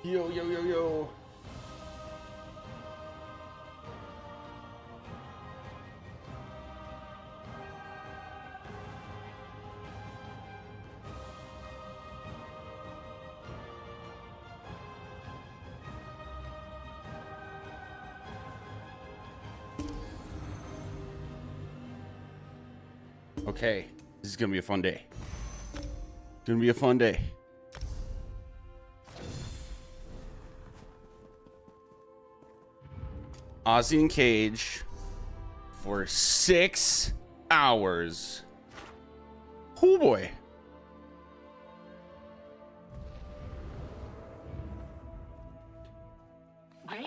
Yo, yo, yo, yo. Okay, this is gonna be a fun day. Gonna be a fun day. Ozzy and Cage for 6 hours. Oh boy.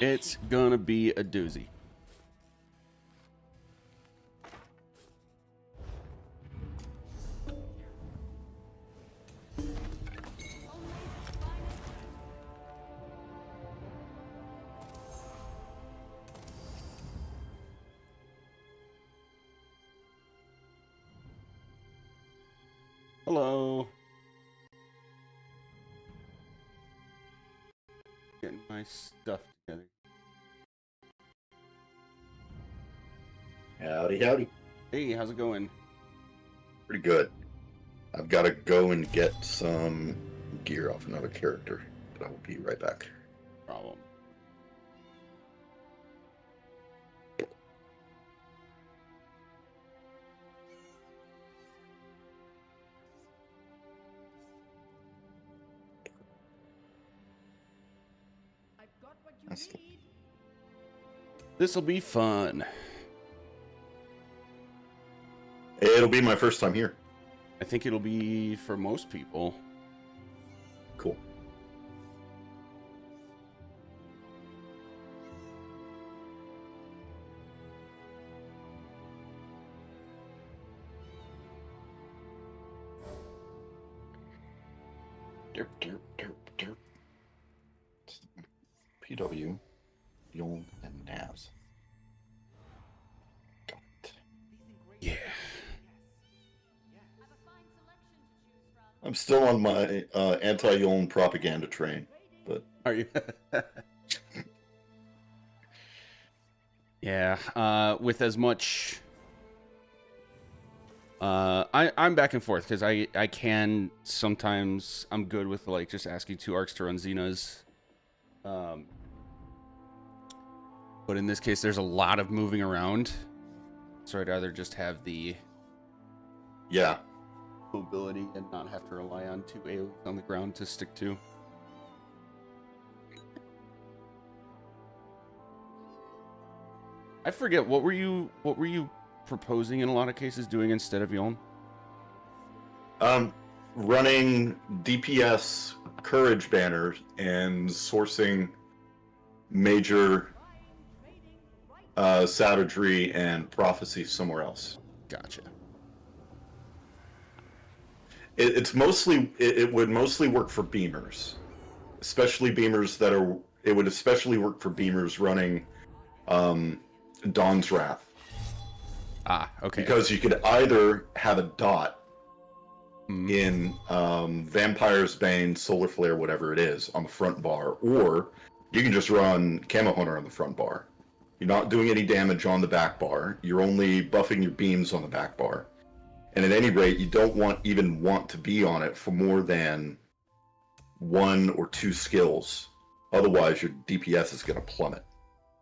It's gonna be a doozy. Hello. Getting my stuff together. Howdy, howdy. Hey, how's it going? Pretty good. I've got to go and get some gear off another character, but I will be right back. Problem. This'll be fun. It'll be my first time here. I think it'll be for most people. Cool. Derp, derp, derp, derp. PW, Yuln, and Navs. Got it. Yeah. I'm still on my anti-Yuln propaganda train, but Are you? Yeah. With as much. I'm back and forth because I can sometimes. I'm good with like just asking 2 arcs to run Xenas. But in this case, there's a lot of moving around, so I'd rather just have the mobility and not have to rely on 2 aliens on the ground to stick to. I forget, what were you proposing in a lot of cases doing instead of Yuln? Running DPS courage banners and sourcing major savagery and prophecy somewhere else. Gotcha. It would mostly work for beamers, especially beamers that are. It would especially work for beamers running Dawn's Wrath. Ah, okay. Because you could either have a dot in Vampire's Bane, Solar Flare, whatever it is, on the front bar, or you can just run Camo Hunter on the front bar. You're not doing any damage on the back bar. You're only buffing your beams on the back bar. And at any rate, you don't want to be on it for more than 1 or 2 skills. Otherwise, your DPS is going to plummet.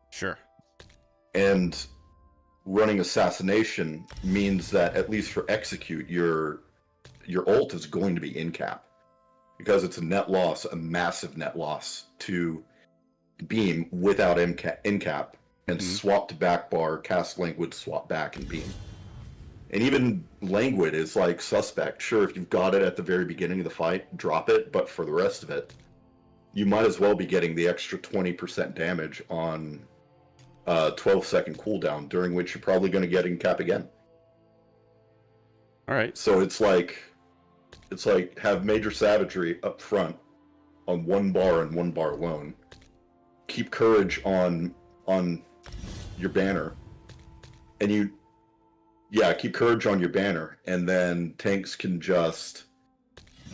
Sure. And running Assassination means that, at least for Execute, your ult is going to be in cap. Because it's a net loss, a massive net loss to beam without in cap. And swap to back bar, cast Languid, swap back, and beam. And even Languid is like suspect. Sure, if you've got it at the very beginning of the fight, drop it. But for the rest of it, you might as well be getting the extra 20% damage on 12-second cooldown, during which you're probably going to get in cap again. All right. So it's like have major savagery up front on 1 bar and 1 bar alone. Keep courage on your banner, and keep courage on your banner, and then tanks can just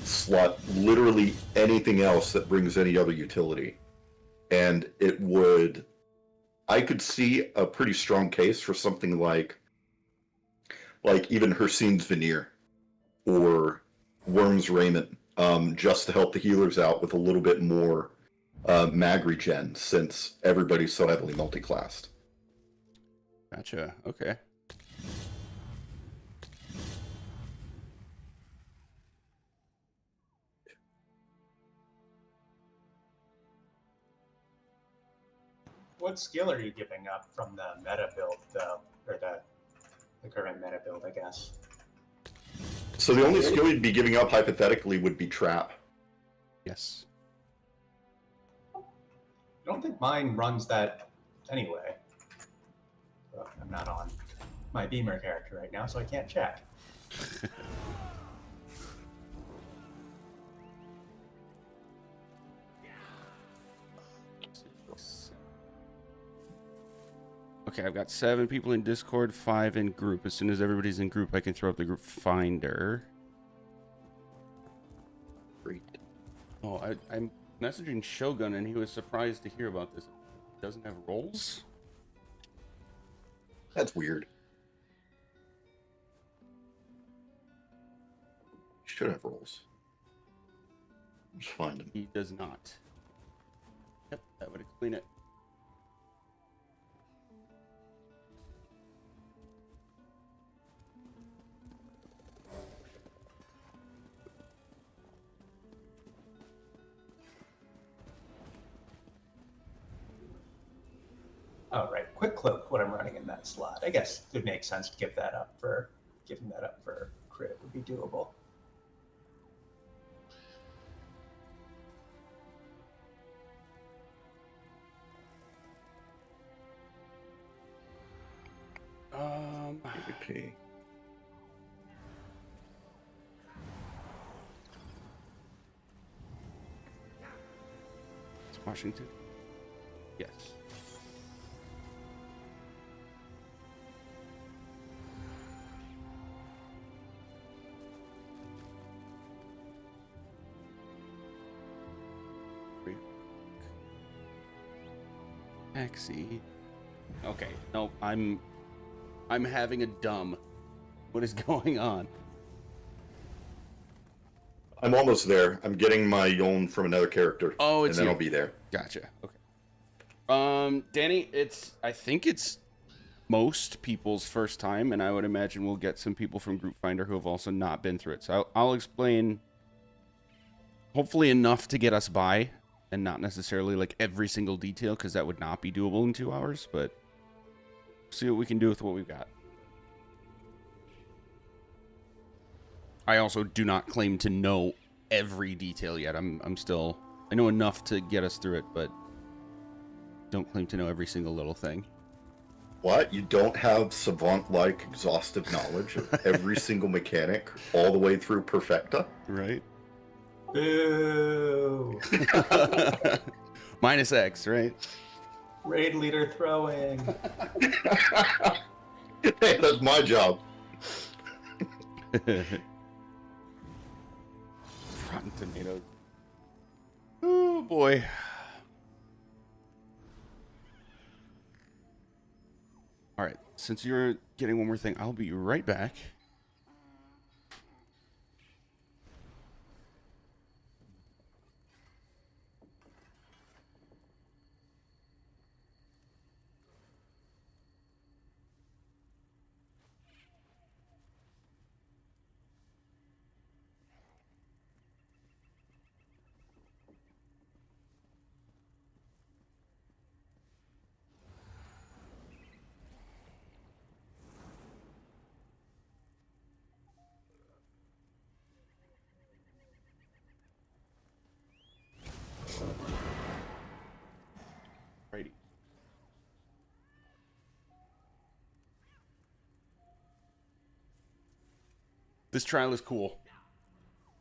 slot literally anything else that brings any other utility. And it would... I could see a pretty strong case for something like even Hercine's Veneer or Worm's Raiment, just to help the healers out with a little bit more mag regen, since everybody's so heavily multi-classed. Gotcha. Okay. What skill are you giving up from the meta build, though, or the current meta build, I guess? So the only skill you'd be giving up hypothetically would be Trap. Yes. I don't think mine runs that anyway. Well, I'm not on my Beamer character right now, so I can't check. Okay, I've got 7 people in Discord, 5 in group. As soon as everybody's in group, I can throw up the group finder. Great. Oh, I'm messaging Shogun, and he was surprised to hear about this. It doesn't have roles? That's weird. Should have rolls. Just find them. He does not. Yep, that would explain it. Oh, right. Quick cloak, what I'm running in that slot. I guess it would make sense to give that up for giving that up for crit would be doable. PvP. It's Washington. Yes. Taxi. Okay, no, I'm having a dumb. What is going on? I'm almost there. I'm getting my Yoln from another character. Oh, it's and then you. I'll be there. Gotcha. Okay. Danny, I think it's most people's first time, and I would imagine we'll get some people from Group Finder who have also not been through it. So I'll explain hopefully enough to get us by, and not necessarily like every single detail, because that would not be doable in 2 hours, but see what we can do with what we've got. I also do not claim to know every detail yet. I'm still... I know enough to get us through it, but don't claim to know every single little thing. What? You don't have savant-like exhaustive knowledge of every single mechanic all the way through Perfecta? Right? Boo! Minus X, right? Raid leader throwing. Hey, that's my job. Rotten tomatoes. Oh, boy. All right, since you're getting one more thing, I'll be right back. Righty. This trial is cool.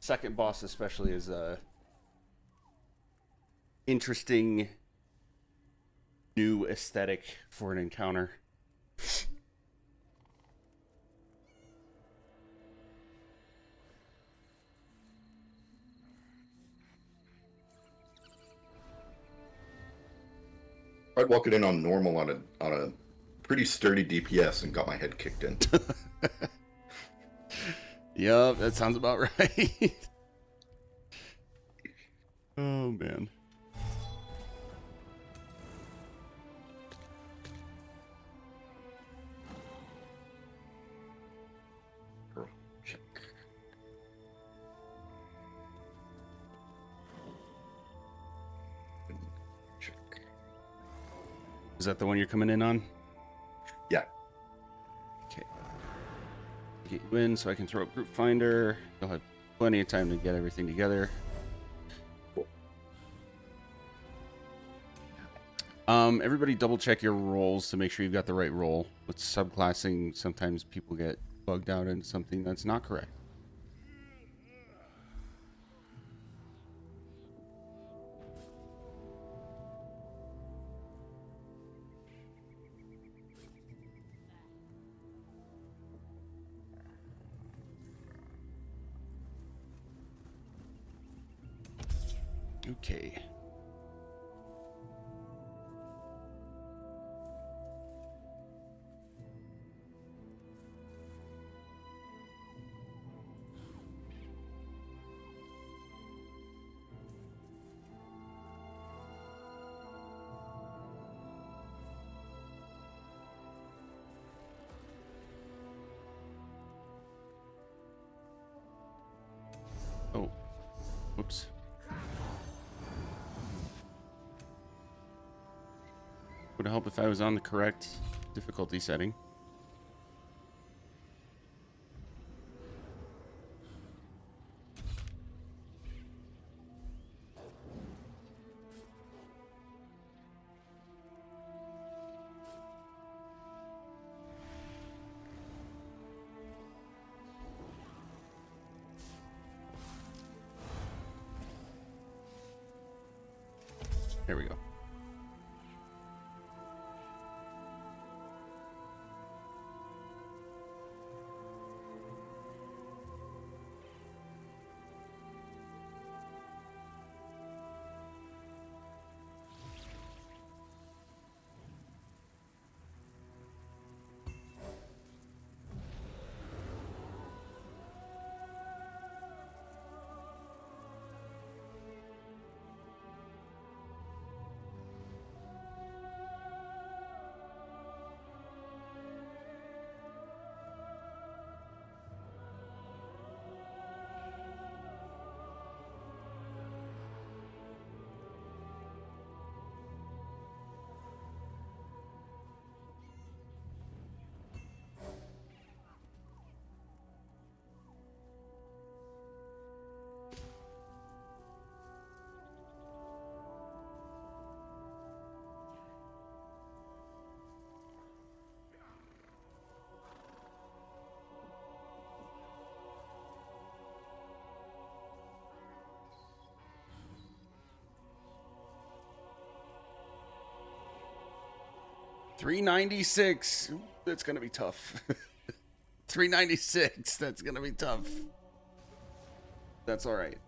Second boss especially is a interesting new aesthetic for an encounter. tried walking in on normal on a pretty sturdy DPS and got my head kicked in. Yep, that sounds about right. Oh man. Check. Check. Is that the one you're coming in on? Yeah. Okay. Get you in so I can throw up Group Finder. You'll have plenty of time to get everything together. Cool. Everybody double check your roles to make sure you've got the right role. With subclassing, sometimes people get bugged out into something that's not correct. Okay. Oh, whoops. Would it help if I was on the correct difficulty setting? There we go. $396. Ooh, that's gonna be tough. $396. That's gonna be tough. That's all right.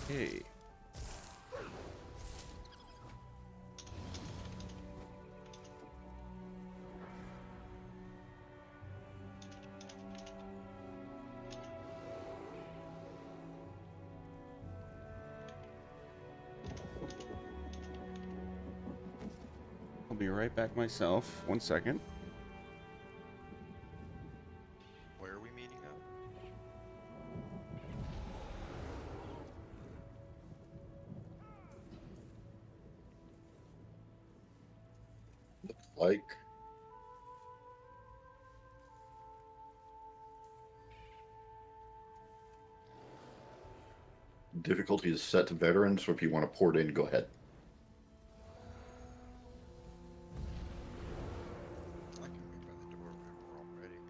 Okay. I'll be right back myself. 1 second. Where are we meeting up? Looks like difficulty is set to veterans, so if you want to port in, go ahead. I can wait by the door whenever we're all ready.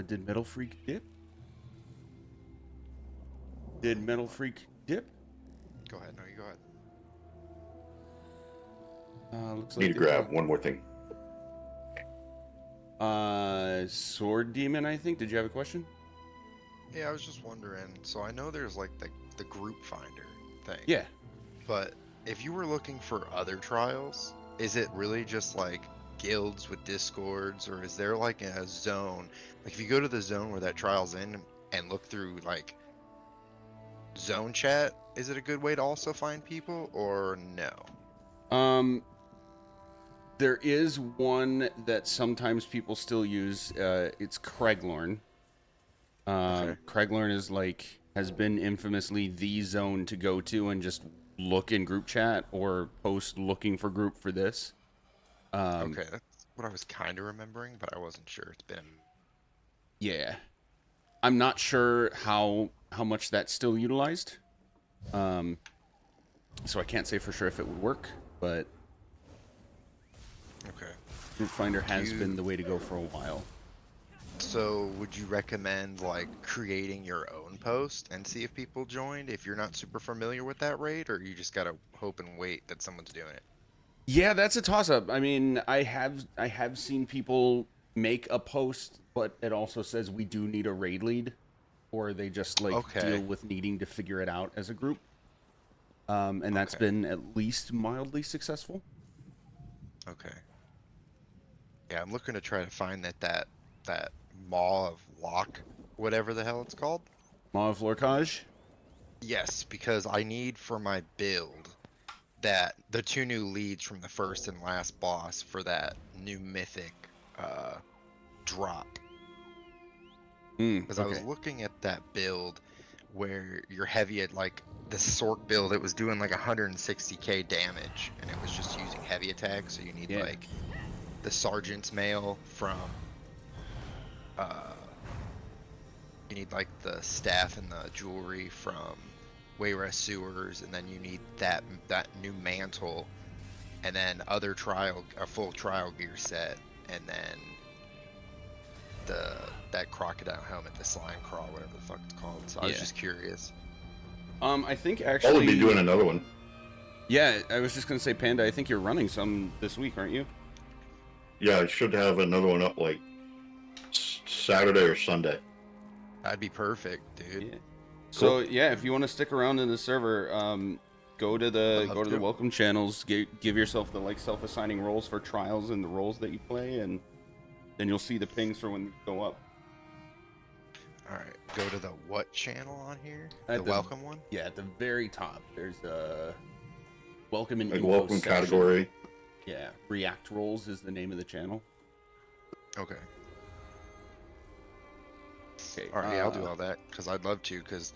Did Metal Freak dip? Did Metal Freak dip? Go ahead. No, you go ahead. Looks Need like to grab one more thing. Sword Demon, I think. Did you have a question? Yeah, I was just wondering. So I know there's like the group finder thing. Yeah. But if you were looking for other trials, is it really just like guilds with discords, or is there like a zone? Like if you go to the zone where that trial's in and look through like zone chat, is it a good way to also find people, or no? There is one that sometimes people still use. It's Craiglorn. Okay. Craiglorn is like has been infamously the zone to go to and just look in group chat or post looking for group for this. Okay, that's what I was kind of remembering, but I wasn't sure. It's been Yeah, I'm not sure how much that's still utilized. So I can't say for sure if it would work, but okay. Group Finder has You- been the way to go for a while. So would you recommend like creating your own post and see if people joined if you're not super familiar with that raid, or you just gotta hope and wait that someone's doing it? Yeah, that's a toss-up. I mean, I have seen people make a post, but it also says we do need a raid lead, or they just like Okay. deal with needing to figure it out as a group. And that's Okay. been at least mildly successful. Okay. Yeah, I'm looking to try to find that Maw of Lock, whatever the hell it's called. Maw of Lorcage. Yes, because I need for my build that the two new leads from the first and last boss for that new mythic drop. Because I was Okay. looking at that build where you're heavy at like the Sork build, it was doing like 160k damage, and it was just using heavy attack. So you need Yeah. like the sergeant's mail from you need like the staff and the jewelry from Wayrest Sewers, and then you need that new mantle, and then a full trial gear set, and then that crocodile helmet, the slime crawl, whatever the fuck it's called. So I was Yeah. just curious. I think I'll actually. be doing another one. Yeah, I was just gonna say, Panda. I think you're running some this week, aren't you? Yeah, I should have another one up like Saturday or Sunday. That'd be perfect, dude. Yeah. So yeah, if you want to stick around in the server, go to the I'd love to. welcome channels. Give yourself the like self-assigning roles for trials and the roles that you play, and Then you'll see the pings for when they go up. All right, go to the what channel on here? At The the- welcome one? Yeah, at the very top, there's a welcome and Like info welcome section. category. Yeah, React Roles is the name of the channel. Okay. Okay. All right, yeah, I'll do all that because I'd love to. Because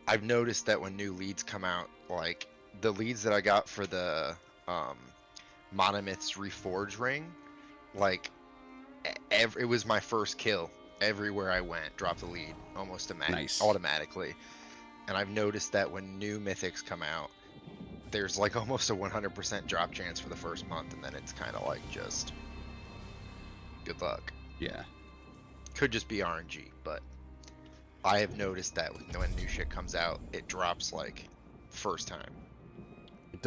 I've noticed that when new leads come out, like the leads that I got for the Monomyth's Reforge ring, like it was my first kill everywhere I went. Dropped the lead almost Nice. automatically. And I've noticed that when new mythics come out, there's like almost a 100% drop chance for the first month, and then it's kind of like just good luck. Yeah. Could just be RNG, but I have noticed that when new shit comes out, it drops like first time. It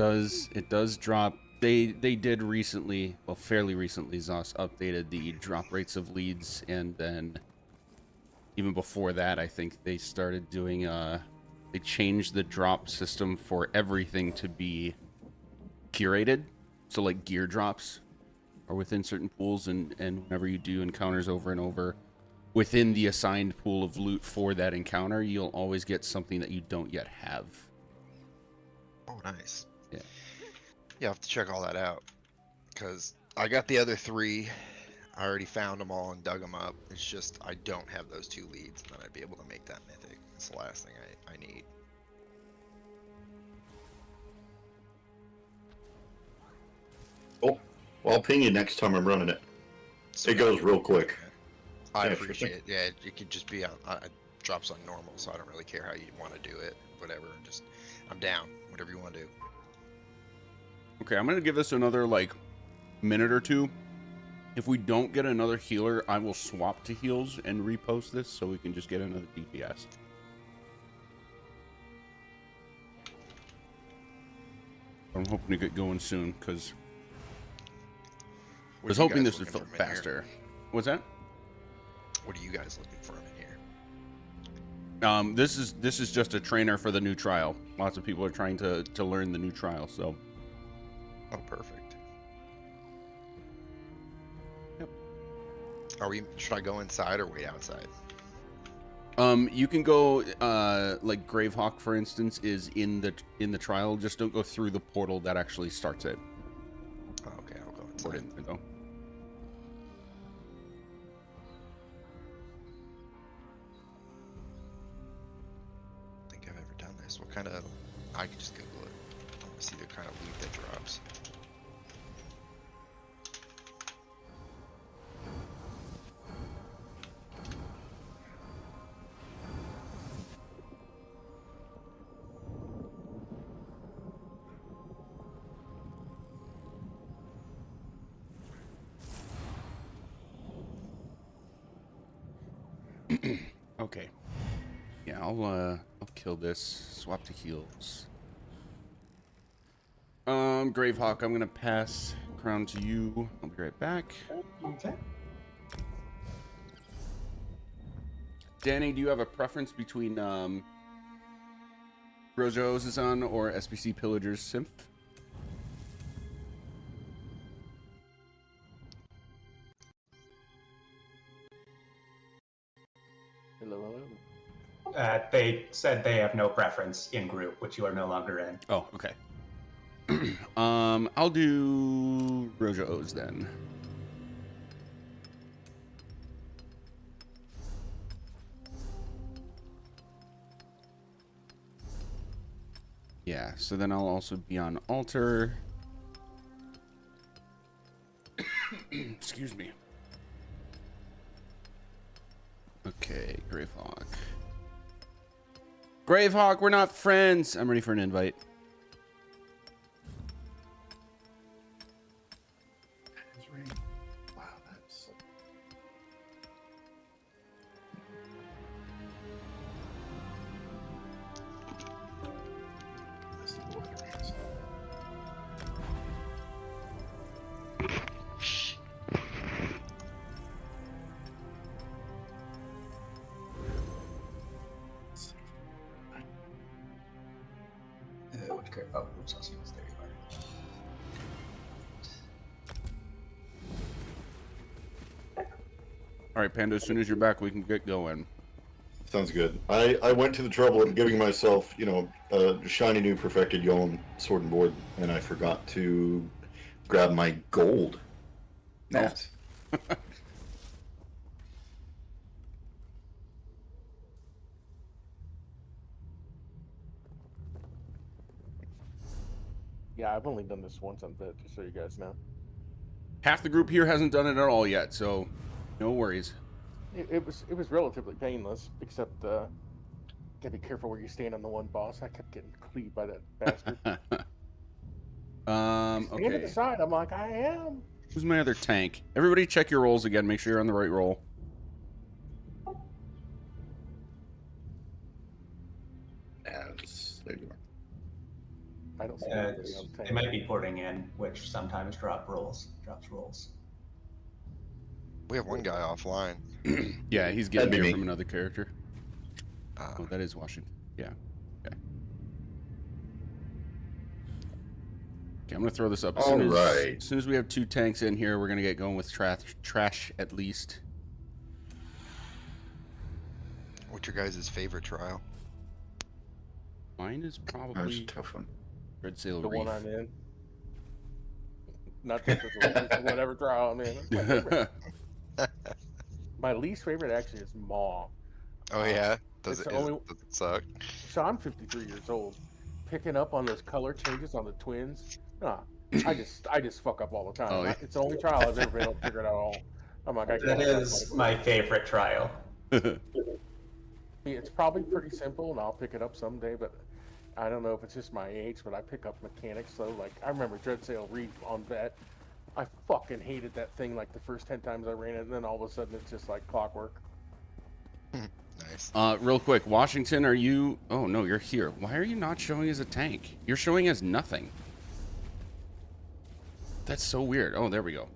does drop. They did recently, well, fairly recently, ZOS updated the drop rates of leads, and then even before that, I think they started doing they changed the drop system for everything to be curated. So like gear drops are within certain pools, and whenever you do encounters over and over within the assigned pool of loot for that encounter, you'll always get something that you don't yet have. Oh, nice. Yeah. Yeah, I'll have to check all that out. Because I got the other 3. I already found them all and dug them up. It's just I don't have those 2 leads, and then I'd be able to make that mythic. It's the last thing I need. Oh, well, I'll ping you next time I'm running it. So It goes real quick. I Yeah, sure appreciate thing. it. Yeah, it could just be it drops on normal, so I don't really care how you want to do it. Whatever, just I'm down. Whatever you want to do. Okay, I'm gonna give this another like minute or two. If we don't get another healer, I will swap to heals and repost this so we can just get another DPS. I'm hoping to get going soon because I was What are you hoping guys this would looking feel for in here? faster. What's that? What are you guys looking for in here? This is just a trainer for the new trial. Lots of people are trying to learn the new trial, so Oh, perfect. Yep. Should I go inside or wait outside? you can go like Gravehawk, for instance, is in the trial. Just don't go through the portal that actually starts it. Oh, okay, I'll go Or inside. in there, though. I think I've ever done this. What kind of? I can just Google it. I want to see the kind of loot that drops. Okay. Yeah, I'll kill this. Swap to heals. Gravehawk, I'm gonna pass crown to you. I'll be right back. Okay. Danny, do you have a preference between Rojo Ozazan or SBC Pillager's Symph? Hello. They said they have no preference in group, which you are no longer in. Oh, okay. I'll do Rojo Oz then. Yeah, so then I'll also be on altar. Excuse me. Okay, Gravehawk. Gravehawk, we're not friends. I'm ready for an invite. Wow, that's the Lord of the Rings. Which character? Oh, oops, I'll see what's there. You are. All right, Panda, as soon as you're back, we can get going. Sounds good. I went to the trouble of giving myself, a shiny new perfected Yolm sword and board, and I forgot to grab my gold. No. Mat. Yeah, I've only done this once on Vet, just so you guys know. Half the group here hasn't done it at all yet, so no worries. It was relatively painless, except gotta be careful where you stand on the one boss. I kept getting cleaved by that bastard. Stand to the Okay. side. I'm like, I am. Who's my other tank? Everybody check your rolls again. Make sure you're on the right roll. As there you are. I don't see Yeah, anybody on they tank. might be porting in, which sometimes drops rolls. We have one guy offline. Yeah, he's getting That'd be here me. from another character. Uh, Oh, that is Washington. Yeah. Okay. Okay, I'm gonna throw this up. As soon Alright. as soon as we have 2 tanks in here, we're gonna get going with trash at least. what's your guys' favorite trial? Mine is That's probably a tough one. Red Sail The Reef. one I'm in. Not just whatever trial I'm in. It's my favorite. My least favorite actually is Maw. Oh yeah, does It's it, the only- does it suck? So I'm 53 years old. Picking up on those color changes on the twins, I just fuck up all the time. Oh, yeah. It's the only trial I've ever been able to figure it out all. I'm like, I That can't. is my favorite trial. It's probably pretty simple, and I'll pick it up someday. But I don't know if it's just my age, but I pick up mechanics. So like, I remember Dreadsail Reef on Vet. I fucking hated that thing like the first 10 times I ran it, and then all of a sudden it's just like clockwork. Nice. Real quick, Washington, are you... Oh, no, you're here. Why are you not showing as a tank? You're showing as nothing. That's so weird. Oh, there we go.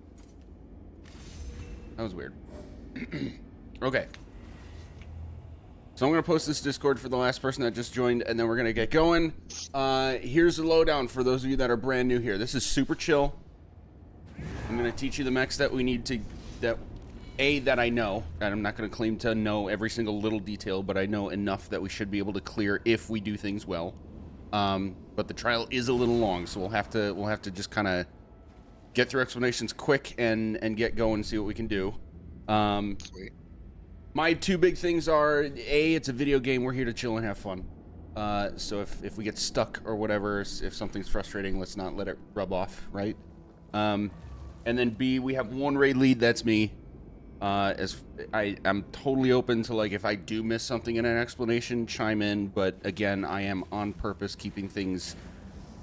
That was weird. Okay. So I'm going to post this Discord for the last person that just joined, and then we're going to get going. Here's the lowdown for those of you that are brand new here. This is super chill. I'm going to teach you the mechs that we need to... that I know, and I'm not going to claim to know every single little detail, but I know enough that we should be able to clear if we do things well. But the trial is a little long, so we'll have to just kind of get through explanations quick and get going and see what we can do. Sweet. My 2 big things are, A, it's a video game. We're here to chill and have fun. So if we get stuck or whatever, if something's frustrating, let's not let it rub off, right? And then B, we have 1 raid lead. That's me. I'm totally open to, like, if I do miss something in an explanation, chime in. But again, I am on purpose keeping things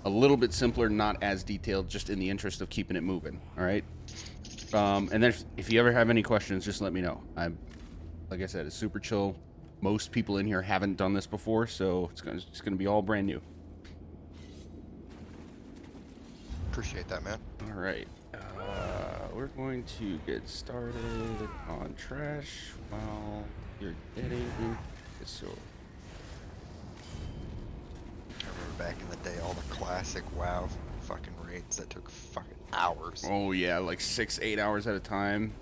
a little bit simpler, not as detailed, just in the interest of keeping it moving. All right. And then if you ever have any questions, just let me know. Like I said, it's super chill. Most people in here haven't done this before, so it's gonna be all brand new. Appreciate that, man. All right. We're going to get started on trash while you're getting so. I remember back in the day, all the classic WoW fucking raids that took fucking hours. Oh yeah, like 6-8 hours at a time.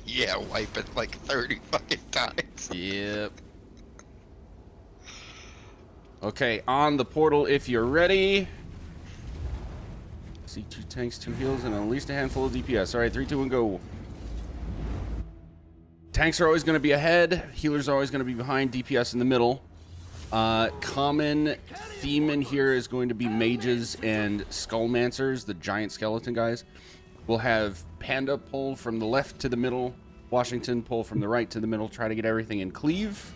Yeah, wiping like 30 fucking times. Yep. Okay, on the portal if you're ready. See 2 tanks, 2 heals, and at least a handful of DPS. All right, 3, 2, 1, go. Tanks are always going to be ahead. Healers are always going to be behind. DPS in the middle. Common theme in here is going to be mages and skullmancers, the giant skeleton guys. We'll have Panda pull from the left to the middle. Washington pull from the right to the middle. Try to get everything in cleave.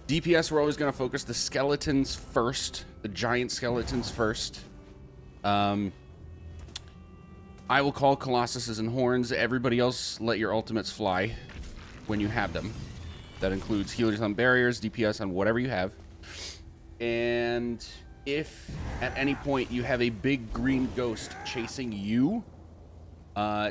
DPS, we're always going to focus the skeletons first. The giant skeletons first. I will call Colossuses and Horns. Everybody else, let your ultimates fly when you have them. That includes healers on barriers, DPS on whatever you have. And if at any point you have a big green ghost chasing you,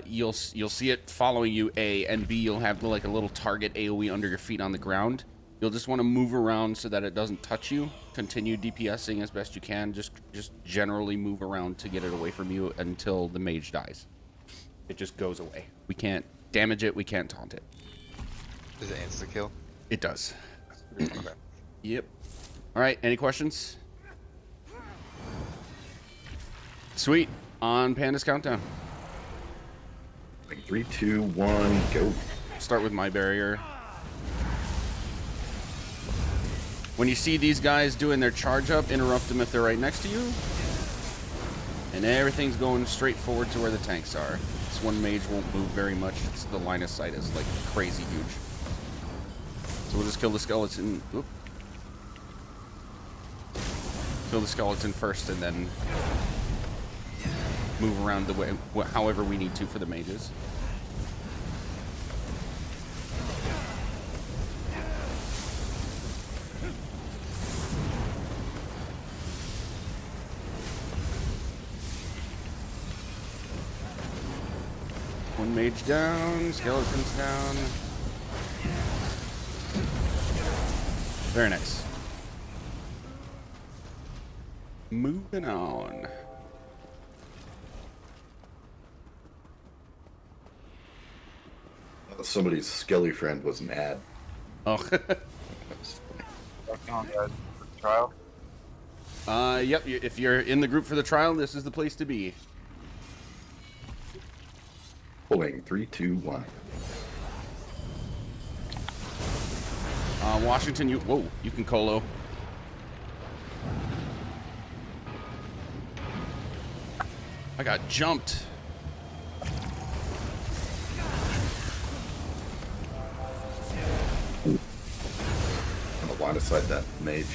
you'll see it following you, A, and B, you'll have like a little target AoE under your feet on the ground. You'll just want to move around so that it doesn't touch you. Continue DPSing as best you can. Just generally move around to get it away from you until the mage dies. It just goes away. We can't damage it. We can't taunt it. Does it insta kill? It does. Okay. Yep. All right. Any questions? Sweet. On Panda's countdown. Like 3, 2, 1, go. Start with my barrier. When you see these guys doing their charge up, interrupt them if they're right next to you. And everything's going straight forward to where the tanks are. This one mage won't move very much. It's the line of sight is like crazy huge. So we'll just kill the skeleton. Oop. Kill the skeleton first and then move around the way, however we need to for the mages. One mage down, skeletons down. Very nice. Moving on. Somebody's skelly friend was mad. Oh. On guys for the trial. Yep. If you're in the group for the trial, this is the place to be. Pulling 3, 2, 1. Washington, you can colo. I got jumped. On the line of sight that mage.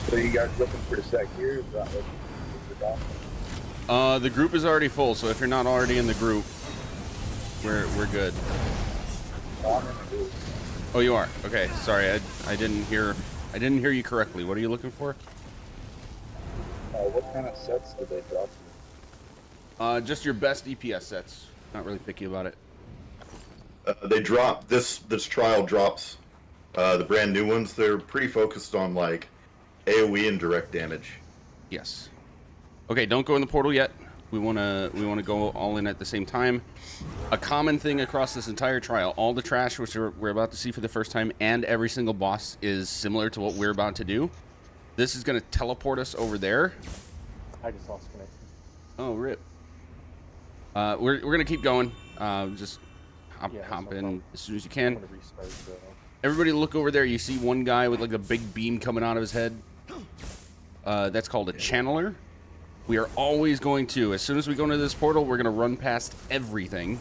So you guys looking for the sec here? Is that what the doc? The group is already full, so if you're not already in the group, we're good. I'm in the group. Oh, you are. Okay, sorry, I didn't hear you correctly. What are you looking for? What kind of sets did they drop you? Just your best DPS sets. Not really picky about it. They drop this trial drops the brand new ones. They're pretty focused on like AoE and direct damage. Yes. Okay, don't go in the portal yet. We wanna go all in at the same time. A common thing across this entire trial, all the trash which we're about to see for the first time, and every single boss is similar to what we're about to do. This is gonna teleport us over there. I just lost connection. Oh, rip. We're gonna keep going. Just hop Yeah, that's in no problem. as soon as you I'm can. gonna restart the. Everybody look over there. You see one guy with like a big beam coming out of his head. That's called a channeler. We are always going to, as soon as we go into this portal, we're going to run past everything,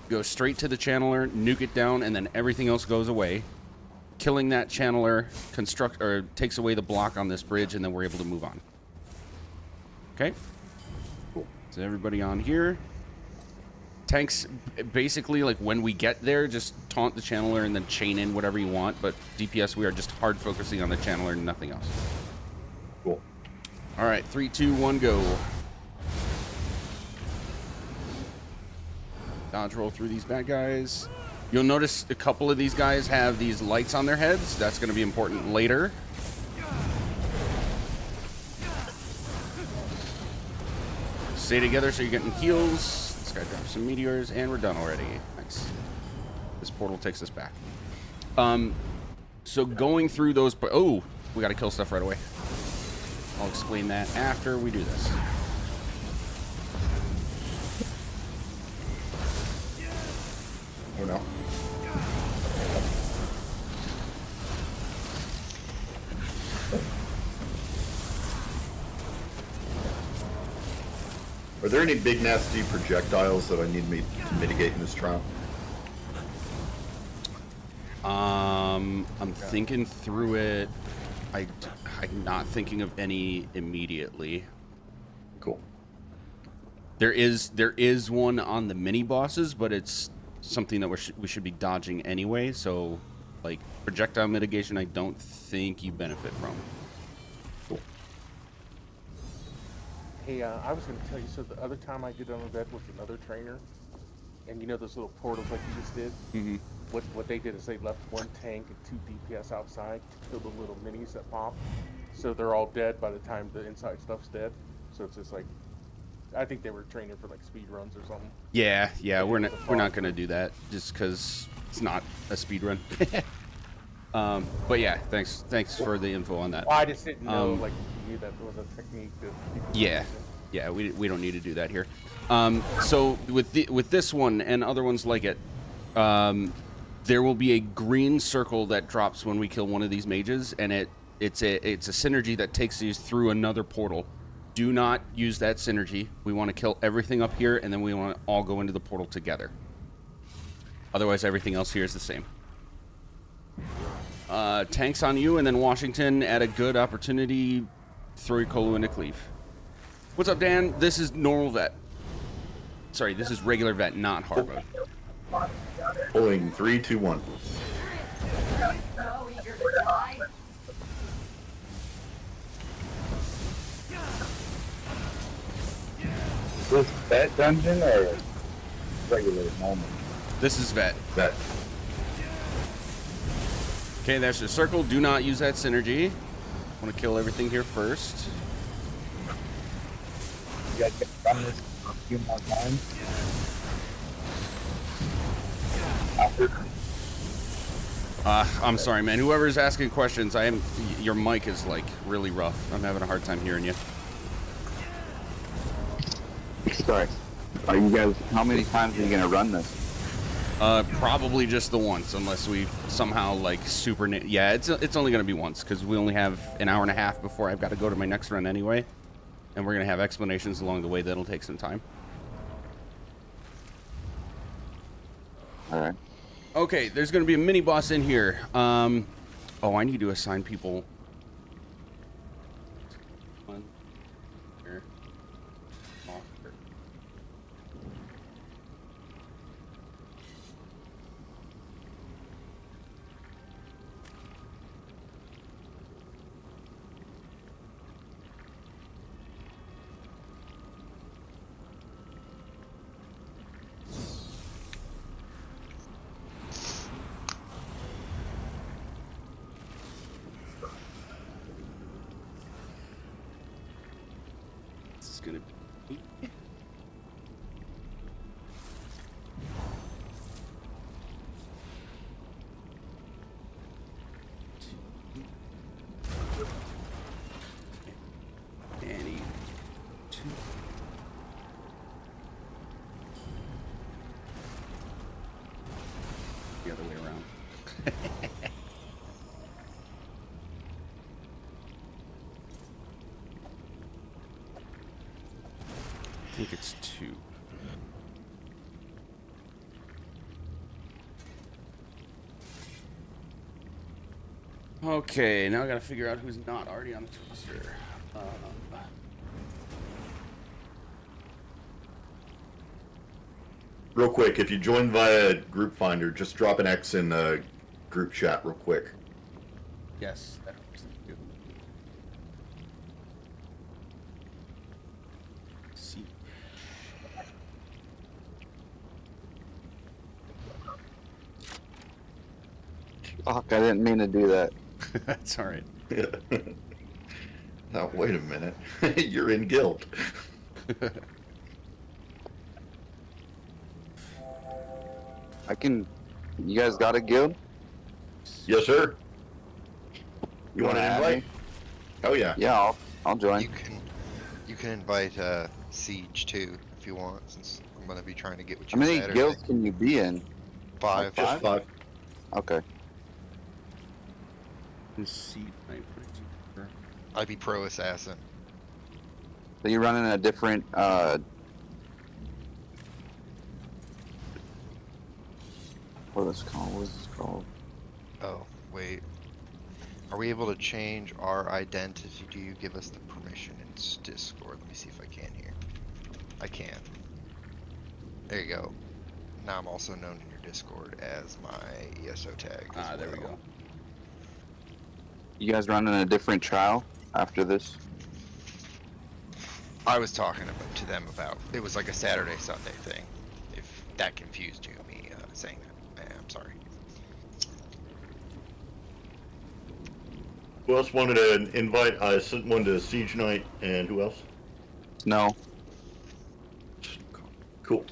go straight to the channeler, nuke it down, and then everything else goes away. Killing that channeler takes away the block on this bridge, and then we're able to move on. Okay? Cool. So everybody on here. Tanks, basically, like when we get there, just taunt the channeler and then chain in whatever you want, but DPS, we are just hard focusing on the channeler and nothing else. Cool. All right, 3, 2, 1, go. Dodge roll through these bad guys. You'll notice a couple of these guys have these lights on their heads. That's going to be important later. Stay together so you're getting heals. This guy drops some meteors, and we're done already. Nice. This portal takes us back. So going through those... Oh, we got to kill stuff right away. I'll explain that after we do this. Oh no. Are there any big nasty projectiles that I need me to mitigate in this trial? I'm thinking through it. I'm not thinking of any immediately. Cool. There is one on the mini bosses, but it's something that we should be dodging anyway. So, like projectile mitigation, I don't think you benefit from. Cool. Hey, I was going to tell you, so the other time I did on that with another trainer, and you know those little portals like you just did? Mm-hmm. What they did is they left one tank and 2 DPS outside to kill the little minis that pop. So they're all dead by the time the inside stuff's dead. So it's just like I think they were training for like speed runs or something. Yeah, Like, we're it not was a we're not fog. gonna do that just because it's not a speed run. But yeah, thanks for the info on that. Well, I just didn't know Um, like if you knew that was a technique that people were Yeah, using. yeah, we don't need to do that here. So with this one and other ones like it, there will be a green circle that drops when we kill one of these mages, and it's a synergy that takes you through another portal. Do not use that synergy. We want to kill everything up here, and then we want to all go into the portal together. Otherwise, everything else here is the same. Tanks on you, and then Washington at a good opportunity. Throw your Colo into cleave. What's up, Dan? This is normal vet. Sorry, this is regular vet, not hard mode. Pulling 3, 2, 1. So eager to die. Is this that dungeon or regular normal? This is vet. That Okay, that's the circle. Do not use that synergy. Want to kill everything here first. You guys can run this a few more times. After I'm sorry, man. Whoever's asking questions, your mic is like really rough. I'm having a hard time hearing you. Sorry. Are you guys, how many times are you going to run this? Probably just the once, unless we somehow like yeah, it's only gonna be once because we only have an hour and a half before I've got to go to my next run anyway, and we're gonna have explanations along the way that'll take some time. Alright. Okay, there's gonna be a mini boss in here. Oh, I need to assign people. One, here. Off here. This is gonna be. Annie. Two. The other way around. I think it's 2. Okay, now I gotta figure out who's not already on the roster. real quick, if you join via Group Finder, just drop an X in the group chat real quick. Yes, that helps. Thank you. See. Fuck, I didn't mean to do that. That's all right. Now, wait a minute. You're in guild. You guys got a guild? Yes, sir. You want wanna an add invite? me? Oh, yeah. Yeah, I'll join. You can invite Siege too if you want, since I'm gonna be trying to get with How you many Saturday. guilds can you be in? 5. Just 5. Okay. See. I'd be pro assassin. So you're running a different, what is it called? What is this called? Oh, wait. Are we able to change our identity? Do you give us the permission in Discord? Let me see if I can here. I can. There you go. Now I'm also known in your Discord as my ESO tag. as There we well. go. You guys running a different trial after this? I was talking to them about, it was like a Saturday, Sunday thing. If that confused you, me saying that. I'm sorry. Who else wanted an invite? I sent one to Siege Knight, and who else? No. Cool.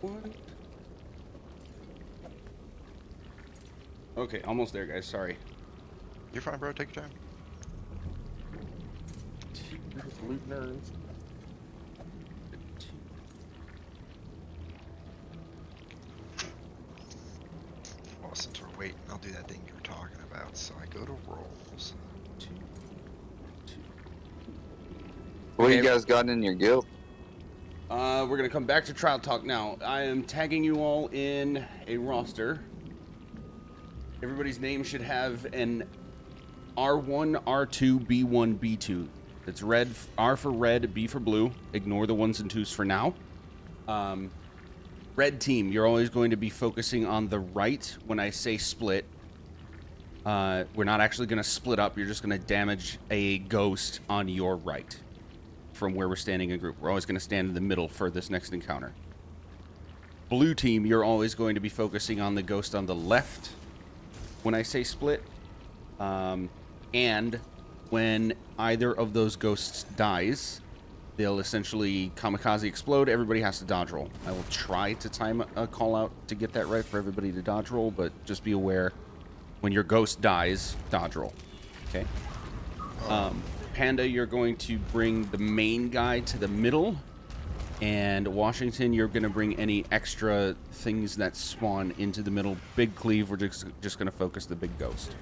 What? Okay, almost there, guys. Sorry. You're fine, bro. Take your time. You're just loot nerds. Well, since we're waiting, I'll do that thing you were talking about. So I go to rolls. What Okay. you guys got in your guild? We're gonna come back to trial talk now. I am tagging you all in a roster. Everybody's name should have an R1, R2, B1, B2. It's red, R for red, B for blue. Ignore the ones and twos for now. Red team, you're always going to be focusing on the right when I say split. We're not actually going to split up. You're just going to damage a ghost on your right from where we're standing in group. We're always going to stand in the middle for this next encounter. Blue team, you're always going to be focusing on the ghost on the left when I say split. And when either of those ghosts dies, they'll essentially kamikaze explode. Everybody has to dodge roll. I will try to time a call out to get that right for everybody to dodge roll, but just be aware when your ghost dies, dodge roll. Okay? Panda, you're going to bring the main guy to the middle, and Washington, you're going to bring any extra things that spawn into the middle. Big Cleave, we're just going to focus the big ghost.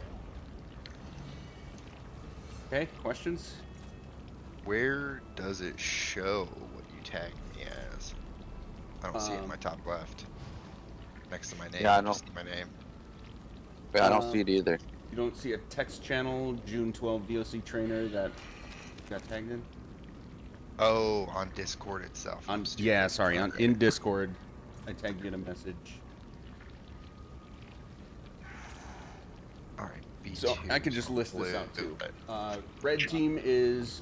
Okay, questions? Where does it show what you tagged me as? I don't see it in my top left. Next to my name. Yeah, I I know. just see my name. Yeah, I don't see it either. You don't see a text channel, June 12 VOC trainer that got tagged in? Oh, on Discord itself. I'm stupid. Yeah, sorry, Okay. in Discord, I tagged you in a message. All right. B2, So I could just list this out too. blue. Red team is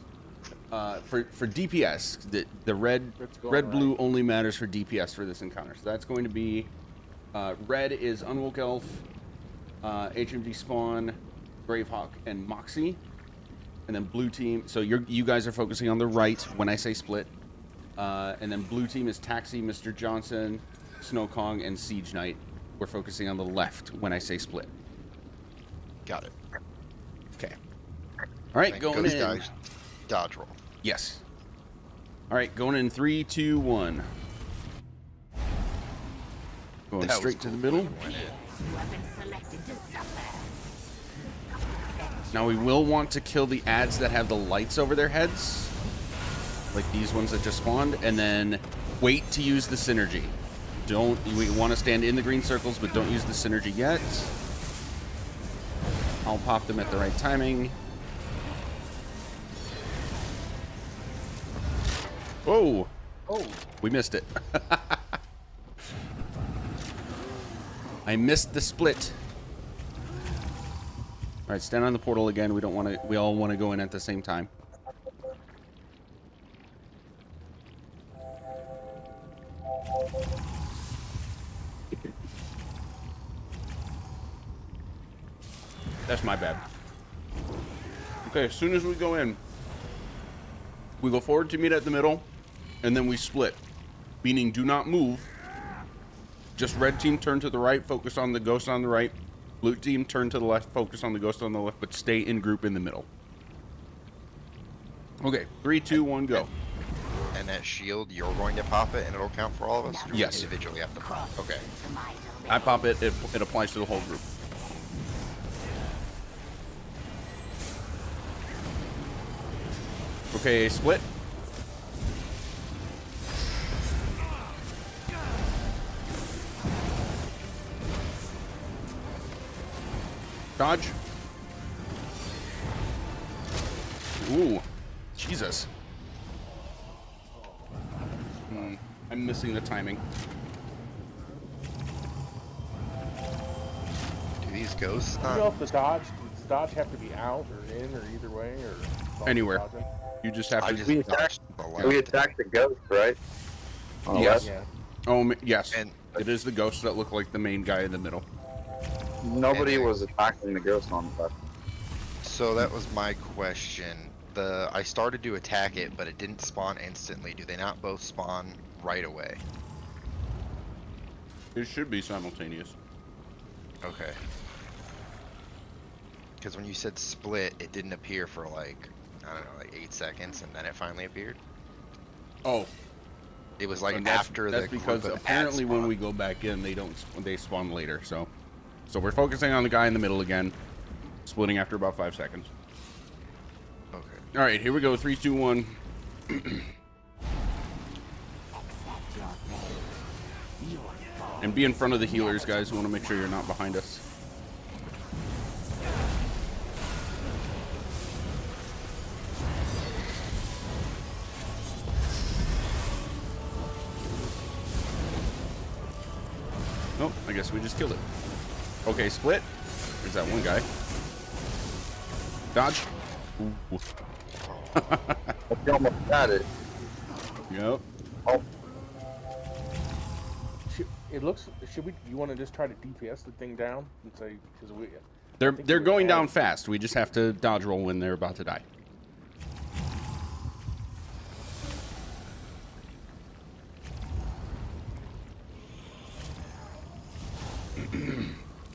for DPS. The red It's going red blue right. only matters for DPS for this encounter. So that's going to be red is Unwoke Elf, HMG Spawn, Bravehawk, and Moxie. And then blue team. So you guys are focusing on the right when I say split. And then blue team is Taxi, Mr. Johnson, Snow Kong, and Siege Knight. We're focusing on the left when I say split. Got it. Okay. All right, And going ghost in. guys, dodge roll. Yes. All right, going in 3, 2, 1. Going That was straight to cool. the middle. Went in. Weapon selected to suffer. Now we will want to kill the ads that have the lights over their heads, like these ones that just spawned, and then wait to use the synergy. We want to stand in the green circles, but don't use the synergy yet. I'll pop them at the right timing. Whoa! Oh, We missed it. I missed the split. All right, stand on the portal again. We don't want to. We all want to go in at the same time. That's my bad. Okay, as soon as we go in, we go forward to meet at the middle, and then we split. Meaning, do not move. Just red team turn to the right, focus on the ghost on the right. Blue team turn to the left, focus on the ghost on the left, but stay in group in the middle. Okay, 3, 2, 1, go. And that shield, you're going to pop it, and it'll count for all of us. Or we Yes. Individually have to pop. Okay. To my domain. I pop it, it applies to the whole group. Okay, split. Dodge. Ooh, Jesus. I'm missing the timing. Do these ghosts you know not? if does the dodge have to be out or in or either way or Anywhere. dodging? You just have I to. just We dodged the We left. attacked the ghost, right? Oh, Yes. Yeah. Oh, yes. And It is the ghosts that look like the main guy in the middle. Nobody And- was attacking the ghost on the left. so that was my question. I started to attack it, but it didn't spawn instantly. Do they not both spawn right away? It should be simultaneous. Okay. Because when you said split, it didn't appear for like, I don't know, like 8 seconds, and then it finally appeared. Oh, It was like and after that's the because group of apparently ads when spawned. we go back in, they spawn later. So we're focusing on the guy in the middle again, splitting after about 5 seconds. Okay. All right, here we go. 3, 2, 1. And be in front of the healers, guys. We want to make sure you're not behind us. Nope, I guess we just killed it. Okay, split. There's that one guy. Dodge. Ooh. You almost got it. Yep. Oh, It looks. Should we? You want to just try to DPS the thing down and say because we? They're going down fast. We just have to dodge roll when they're about to die.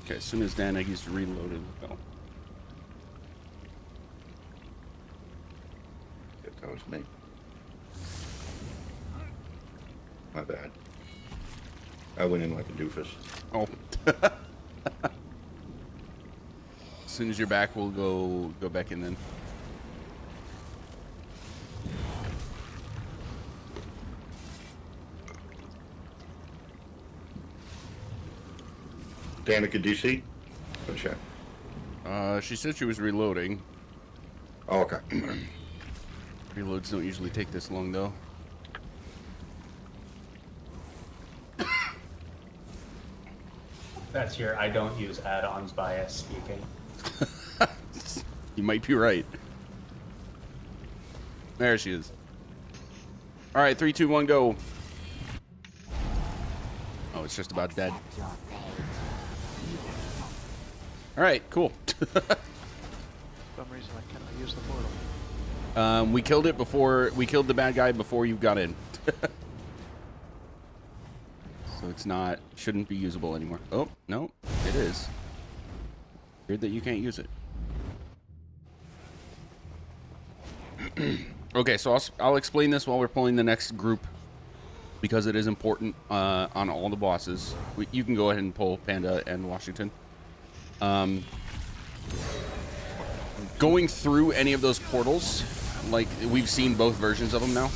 Okay, as soon as Dan Eggy's reloaded, we'll go. If that was me. My bad. I went in like a doofus. Oh. As soon as you're back, we'll go back in then. Danica DC? Go check. She said she was reloading. Oh, okay. Reloads don't usually take this long, though. That's your I don't use add-ons bias speaking. You might be right. There she is. All right, 3, 2, 1, go. Oh, it's just about dead. All right, cool. For some reason I cannot use the portal. We killed it before. We killed the bad guy before you got in. So it's not. Shouldn't be usable anymore. Oh no, it is. Weird that you can't use it. Okay, so I'll explain this while we're pulling the next group because it is important on all the bosses. You can go ahead and pull Panda and Washington. Going through any of those portals, like we've seen both versions of them now.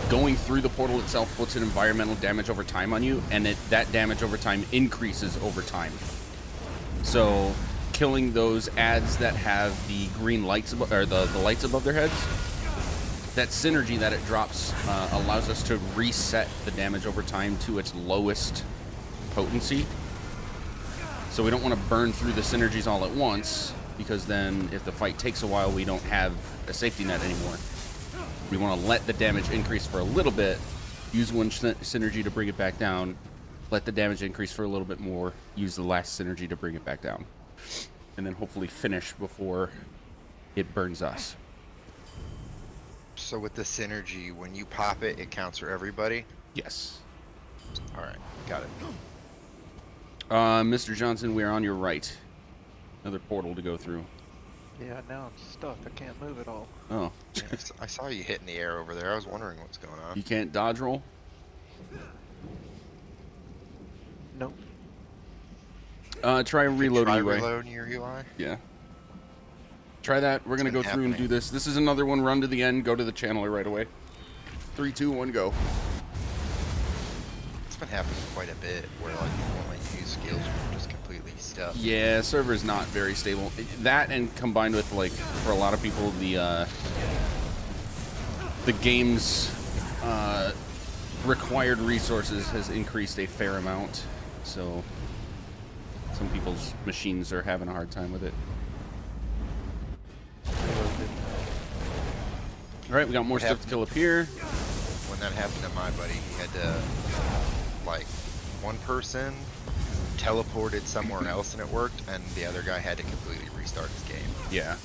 Going through the portal itself puts an environmental damage over time on you, and that damage over time increases over time. So killing those ads that have the green lights or the lights above their heads, that synergy that it drops allows us to reset the damage over time to its lowest potency. So we don't want to burn through the synergies all at once, because then if the fight takes a while, we don't have a safety net anymore. We want to let the damage increase for a little bit, use one synergy to bring it back down, let the damage increase for a little bit more, use the last synergy to bring it back down, and then hopefully finish before it burns us. So with the synergy, when you pop it, it counts for everybody? Yes. All right, got it. Mr. Johnson, we are on your right. Another portal to go through. Yeah, now I'm stuck. I can't move at all. Oh. I saw you hitting the air over there. I was wondering what's going on. You can't dodge roll? Nope. Try reloading Try UI. reload in your UI? Yeah. Try that. We're going to It's go been through and do happening. this. This is another one. Run to the end. Go to the channeler right away. 3, 2, 1, go. It's been happening quite a bit where like you won't let you use skills or just completely stuck. Yeah, server's not very stable. That and combined with, like, for a lot of people, the game's required resources has increased a fair amount. So some people's machines are having a hard time with it. All right, we got more stuff to kill up here. When that happened to my buddy, he had to, like, one person teleported somewhere else and it worked, and the other guy had to completely restart his game. Yeah.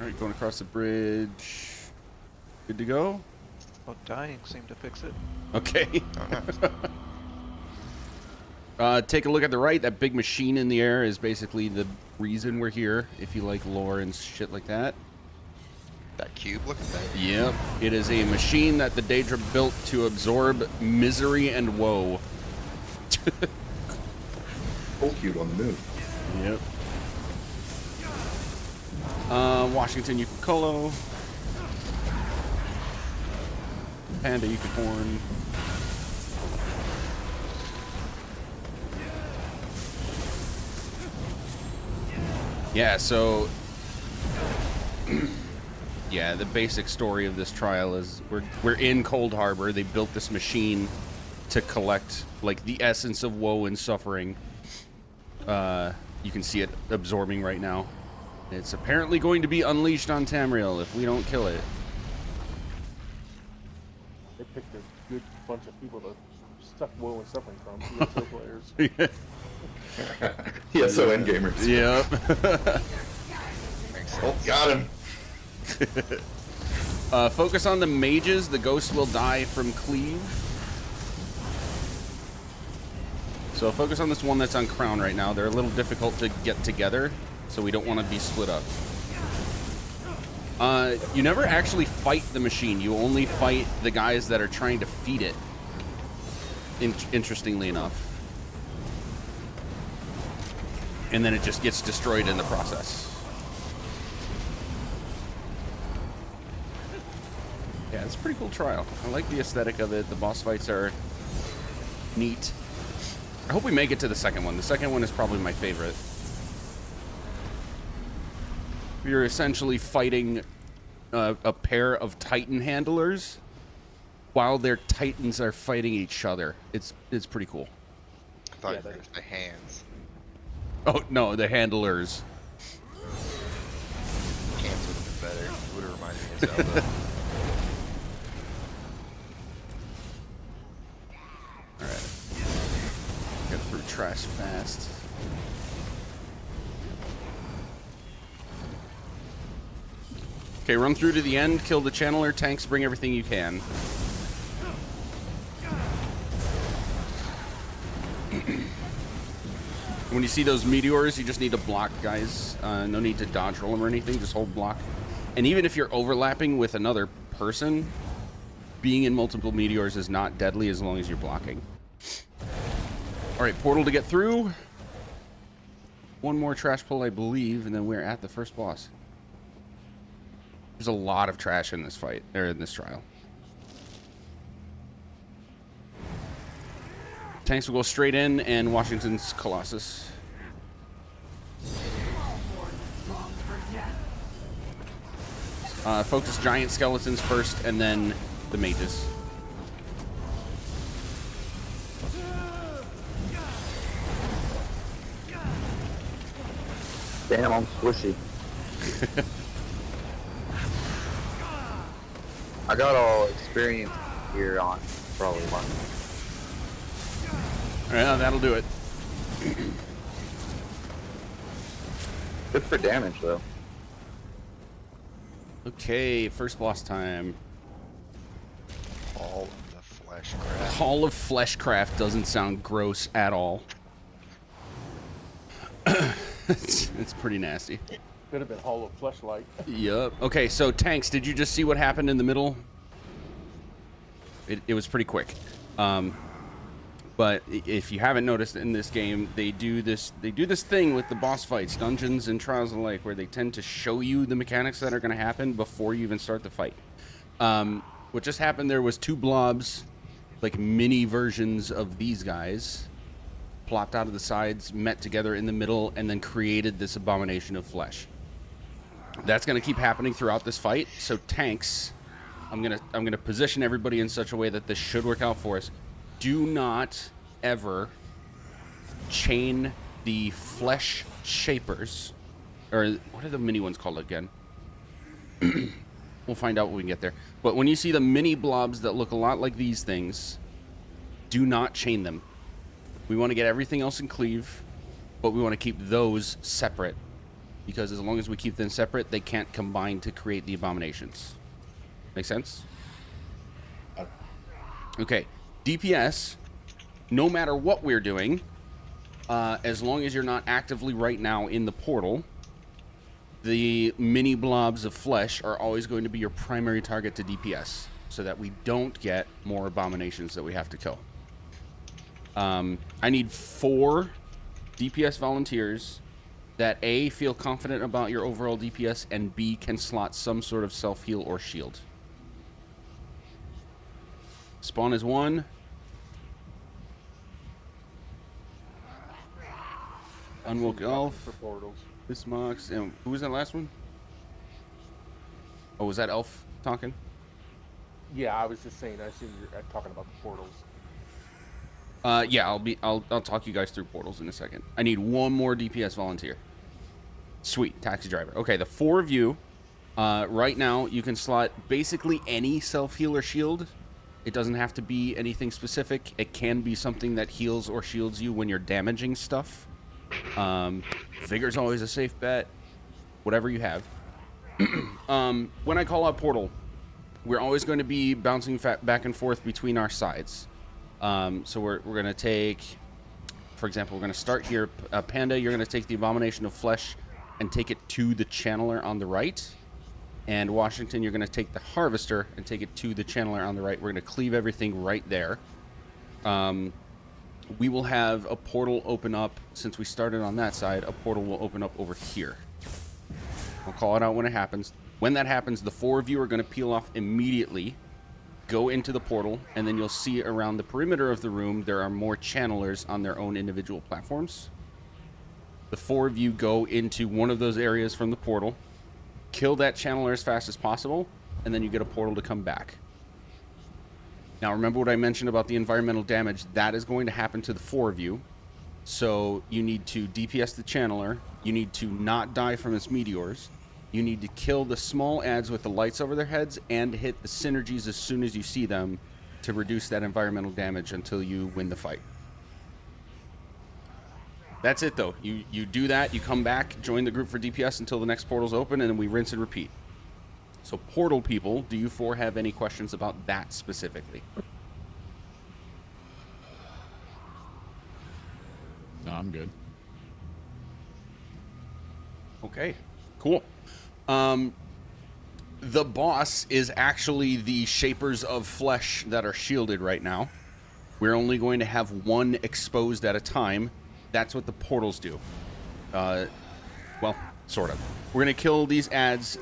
All right, going across the bridge. Good to go? Well, dying seemed to fix it. Okay. Oh, nice. Take a look at the right. That big machine in the air is basically the reason we're here, if you like lore and shit like that. That cube, look at that. Yep. It is a machine that the Daedra built to absorb misery and woe. Full cube on the moon. Yep. Washington Yukikolo. Panda Yukicorn. Yeah, so yeah, the basic story of this trial is we're in Cold Harbor. They built this machine to collect like the essence of woe and suffering. You can see it absorbing right now. It's apparently going to be unleashed on Tamriel if we don't kill it. They picked a good bunch of people to suck woe and suffering from. ESO players. Yeah, so end gamers. Yep. Makes sense. Oh, got him. Focus on the mages. The ghosts will die from cleave. So focus on this one that's on crown right now. They're a little difficult to get together, so we don't want to be split up. You never actually fight the machine. You only fight the guys that are trying to feed it. Interestingly enough. And then it just gets destroyed in the process. Yeah, it's a pretty cool trial. I like the aesthetic of it. The boss fights are neat. I hope we make it to the second one. The second one is probably my favorite. You're essentially fighting a pair of Titan handlers while their Titans are fighting each other. It's pretty cool. I thought it was the hands. Oh, no, the handlers. Hands would have been better. It would have reminded me of Zelda. Alright. Get through trash fast. Okay, run through to the end, kill the channeler, tanks, bring everything you can. When you see those meteors, you just need to block, guys. No need to dodge roll them or anything, just hold block. And even if you're overlapping with another person, being in multiple meteors is not deadly as long as you're blocking. Alright, portal to get through. One more trash pull, I believe, and then we're at the first boss. There's a lot of trash in this fight, or in this trial. Tanks will go straight in, and Washington's Colossus. Focus giant skeletons first, and then the mages. Damn, I'm squishy. I got all experience here on probably one. Yeah, that'll do it. Good for damage though. Okay, first boss time. All of the fleshcraft. Hall of Fleshcraft doesn't sound gross at all. It's pretty nasty. Could have been Hall of Fleshlight. Yup. Okay, so tanks, did you just see what happened in the middle? It was pretty quick. But if you haven't noticed in this game, they do this thing with the boss fights, dungeons and trials alike, where they tend to show you the mechanics that are going to happen before you even start the fight. What just happened there was two blobs, like mini versions of these guys, plopped out of the sides, met together in the middle, and then created this abomination of flesh. That's going to keep happening throughout this fight. So tanks, I'm gonna position everybody in such a way that this should work out for us. Do not ever chain the flesh shapers, or what are the mini ones called again? We'll find out when we get there. But when you see the mini blobs that look a lot like these things, do not chain them. We want to get everything else in cleave, but we want to keep those separate. because as long as we keep them separate, they can't combine to create the abominations. Make sense? Okay. DPS, no matter what we're doing, as long as you're not actively right now in the portal, the mini blobs of flesh are always going to be your primary target to DPS, so that we don't get more abominations that we have to kill. I need 4 DPS volunteers that A, feel confident about your overall DPS, and B, can slot some sort of self-heal or shield. Spawn is 1. Unwoke Elf. For portals. This Mox. And who was that last one? Oh, was that Elf talking? Yeah, I was just saying. I assume you're talking about the portals. Yeah, I'll talk you guys through portals in a second. I need 1 more DPS volunteer. Sweet, taxi driver. Okay, the 4 of you, right now, you can slot basically any self-heal or shield. It doesn't have to be anything specific. It can be something that heals or shields you when you're damaging stuff. Vigor's always a safe bet. Whatever you have. When I call out portal, we're always going to be bouncing back and forth between our sides. So we're going to take, for example, we're going to start here. Panda, you're going to take the Abomination of Flesh and take it to the Channeler on the right. And Washington, you're going to take the Harvester and take it to the Channeler on the right. We're going to cleave everything right there. We will have a portal open up, since we started on that side, a portal will open up over here. I'll call it out when it happens. When that happens, the 4 of you are going to peel off immediately, go into the portal, and then you'll see around the perimeter of the room there are more channelers on their own individual platforms. The 4 of you go into one of those areas from the portal, kill that channeler as fast as possible, and then you get a portal to come back. Now, remember what I mentioned about the environmental damage? That is going to happen to the 4 of you. So you need to DPS the channeler. You need to not die from its meteors. You need to kill the small ads with the lights over their heads and hit the synergies as soon as you see them to reduce that environmental damage until you win the fight. That's it, though. You do that, you come back, join the group for DPS until the next portal's open, and then we rinse and repeat. So, portal people, do you 4 have any questions about that specifically? No, I'm good. Okay, cool. The boss is actually the Shapers of Flesh that are shielded right now. We're only going to have 1 exposed at a time. That's what the portals do. Well, sort of. We're going to kill these ads.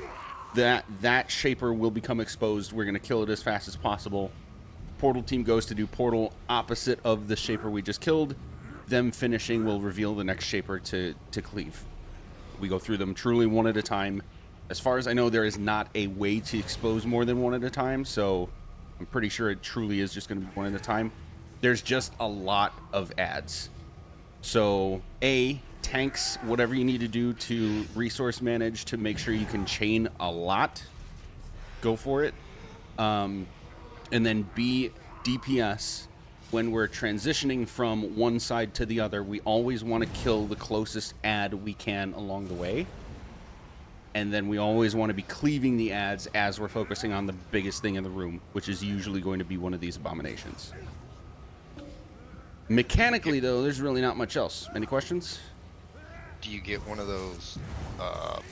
That Shaper will become exposed. We're going to kill it as fast as possible. Portal team goes to do portal opposite of the Shaper we just killed. Them finishing will reveal the next Shaper to cleave. We go through them truly 1 at a time. As far as I know, there is not a way to expose more than 1 at a time, so I'm pretty sure it truly is just going to be 1 at a time. There's just a lot of ads. So, A, tanks whatever you need to do to resource manage to make sure you can chain a lot. Go for it. And then B, DPS. When we're transitioning from one side to the other, we always want to kill the closest ad we can along the way. And then we always want to be cleaving the ads as we're focusing on the biggest thing in the room, which is usually going to be one of these abominations. Mechanically, though, there's really not much else. Any questions? Do you get one of those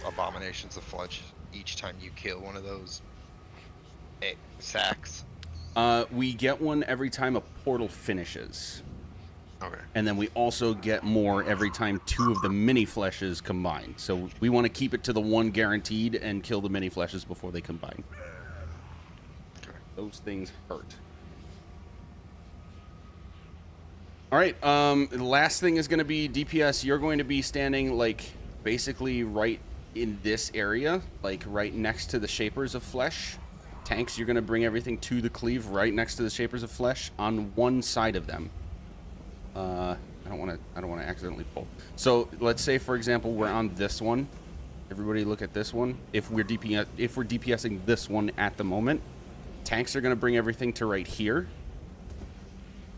abominations of flesh each time you kill one of those sacks? We get one every time a portal finishes. Okay. And then we also get more every time 2 of the mini fleshes combine. So we want to keep it to the 1 guaranteed and kill the mini fleshes before they combine. Okay. Those things hurt. All right, the last thing is going to be DPS. You're going to be standing, like, basically right in this area, like right next to the Shapers of Flesh. Tanks, you're going to bring everything to the cleave right next to the Shapers of Flesh on one side of them. I don't want to accidentally pull. So let's say, for example, we're on this one. Everybody look at this one. If we're DPSing this one at the moment, tanks are going to bring everything to right here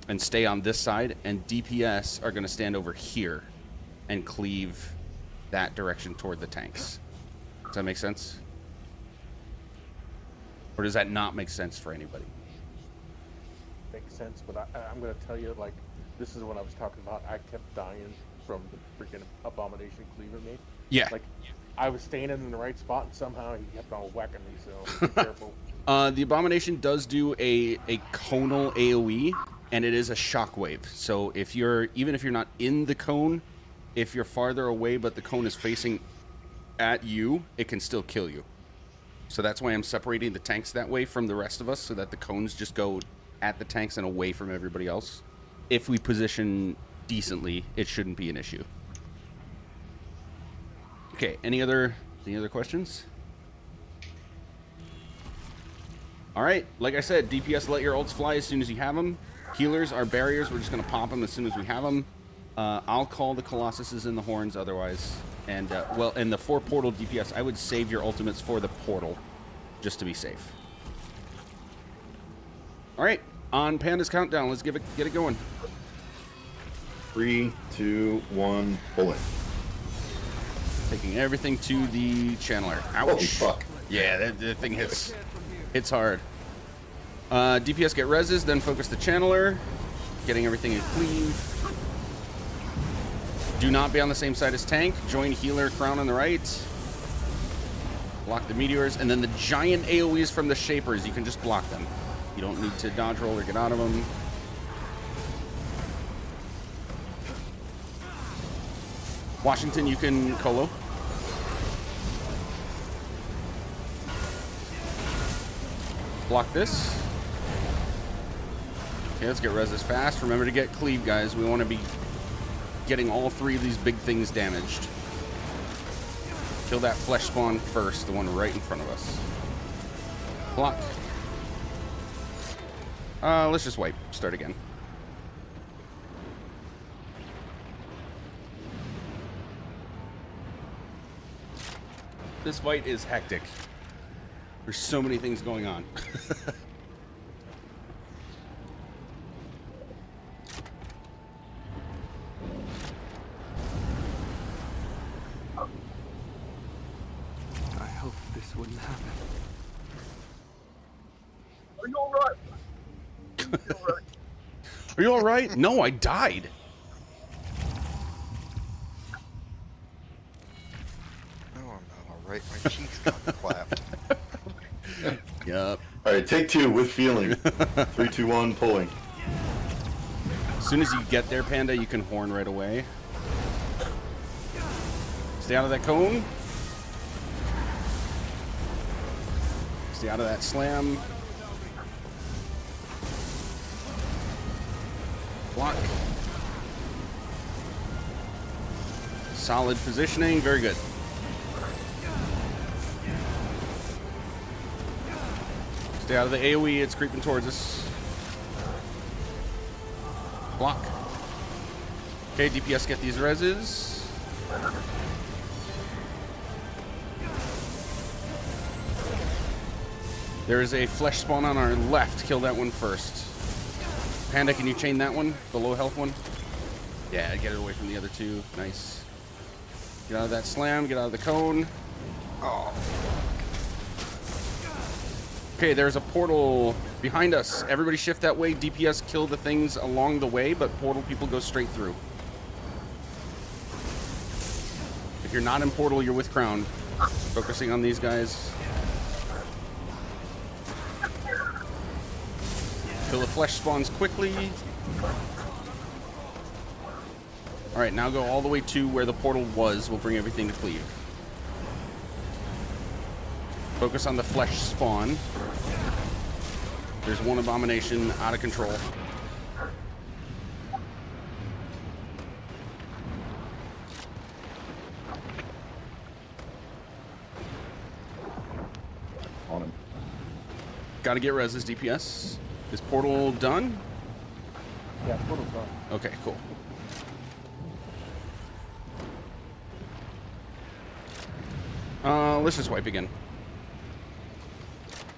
and stay on this side, and DPS are going to stand over here and cleave that direction toward the tanks. Does that make sense? Or does that not make sense for anybody? Makes sense, but I'm gonna tell you, like, this is what I was talking about. I kept dying from the freaking abomination cleaving me. Yeah. Like, I was standing in the right spot, and somehow he kept on whacking me. So be careful. The abomination does do a conal AOE, and it is a shockwave. So if you're even if you're not in the cone, if you're farther away but the cone is facing at you, it can still kill you. So that's why I'm separating the tanks that way from the rest of us, so that the cones just go at the tanks and away from everybody else. If we position decently, it shouldn't be an issue. Okay, any other questions? All right, like I said, DPS, let your ults fly as soon as you have them. Healers are barriers. We're just going to pop them as soon as we have them. I'll call the Colossuses and the Horns otherwise. And, well, and the 4 portal DPS, I would save your ultimates for the portal, just to be safe. All right, on Panda's countdown, let's get it going. 3, 2, 1, pull it. Taking everything to the channeler. Ouch. Holy fuck. Yeah, that thing hits hard. DPS get reses, then focus the channeler. Getting everything in cleave. Do not be on the same side as tank. Join healer crown on the right. Block the meteors, and then the giant AoEs from the shapers, you can just block them. You don't need to dodge roll or get out of them. Washington, you can colo. Block this. Okay, let's get reses fast. Remember to get cleave, guys. We want to be getting all 3 of these big things damaged. Kill that flesh spawn first, the one right in front of us. Block. Let's just wipe. Start again. This fight is hectic. There's so many things going on. I hope this wouldn't happen. Are you alright? Are you all right? No, I died. No, I'm not alright. My cheeks got clapped. Yup. All right, take 2 with feeling. 3, 2, 1, pulling. As soon as you get there, Panda, you can horn right away. Stay out of that cone. Stay out of that slam. Block. Solid positioning. Very good. Stay out of the AoE. It's creeping towards us. Block. Okay, DPS get these reses. There is a flesh spawn on our left. Kill that one first. Panda, can you chain that one? The low health one? Yeah, get it away from the other 2. Nice. Get out of that slam. Get out of the cone. Oh. Okay, there's a portal behind us. Everybody shift that way. DPS kill the things along the way, but portal people go straight through. If you're not in portal, you're with crown. Focusing on these guys. Kill the flesh spawns quickly. Alright, now go all the way to where the portal was. We'll bring everything to cleave. Focus on the flesh spawn. There's one abomination out of control. On him. Gotta get reses, DPS. Is portal done? Yeah, portal's done. Okay, cool. Let's just wipe again.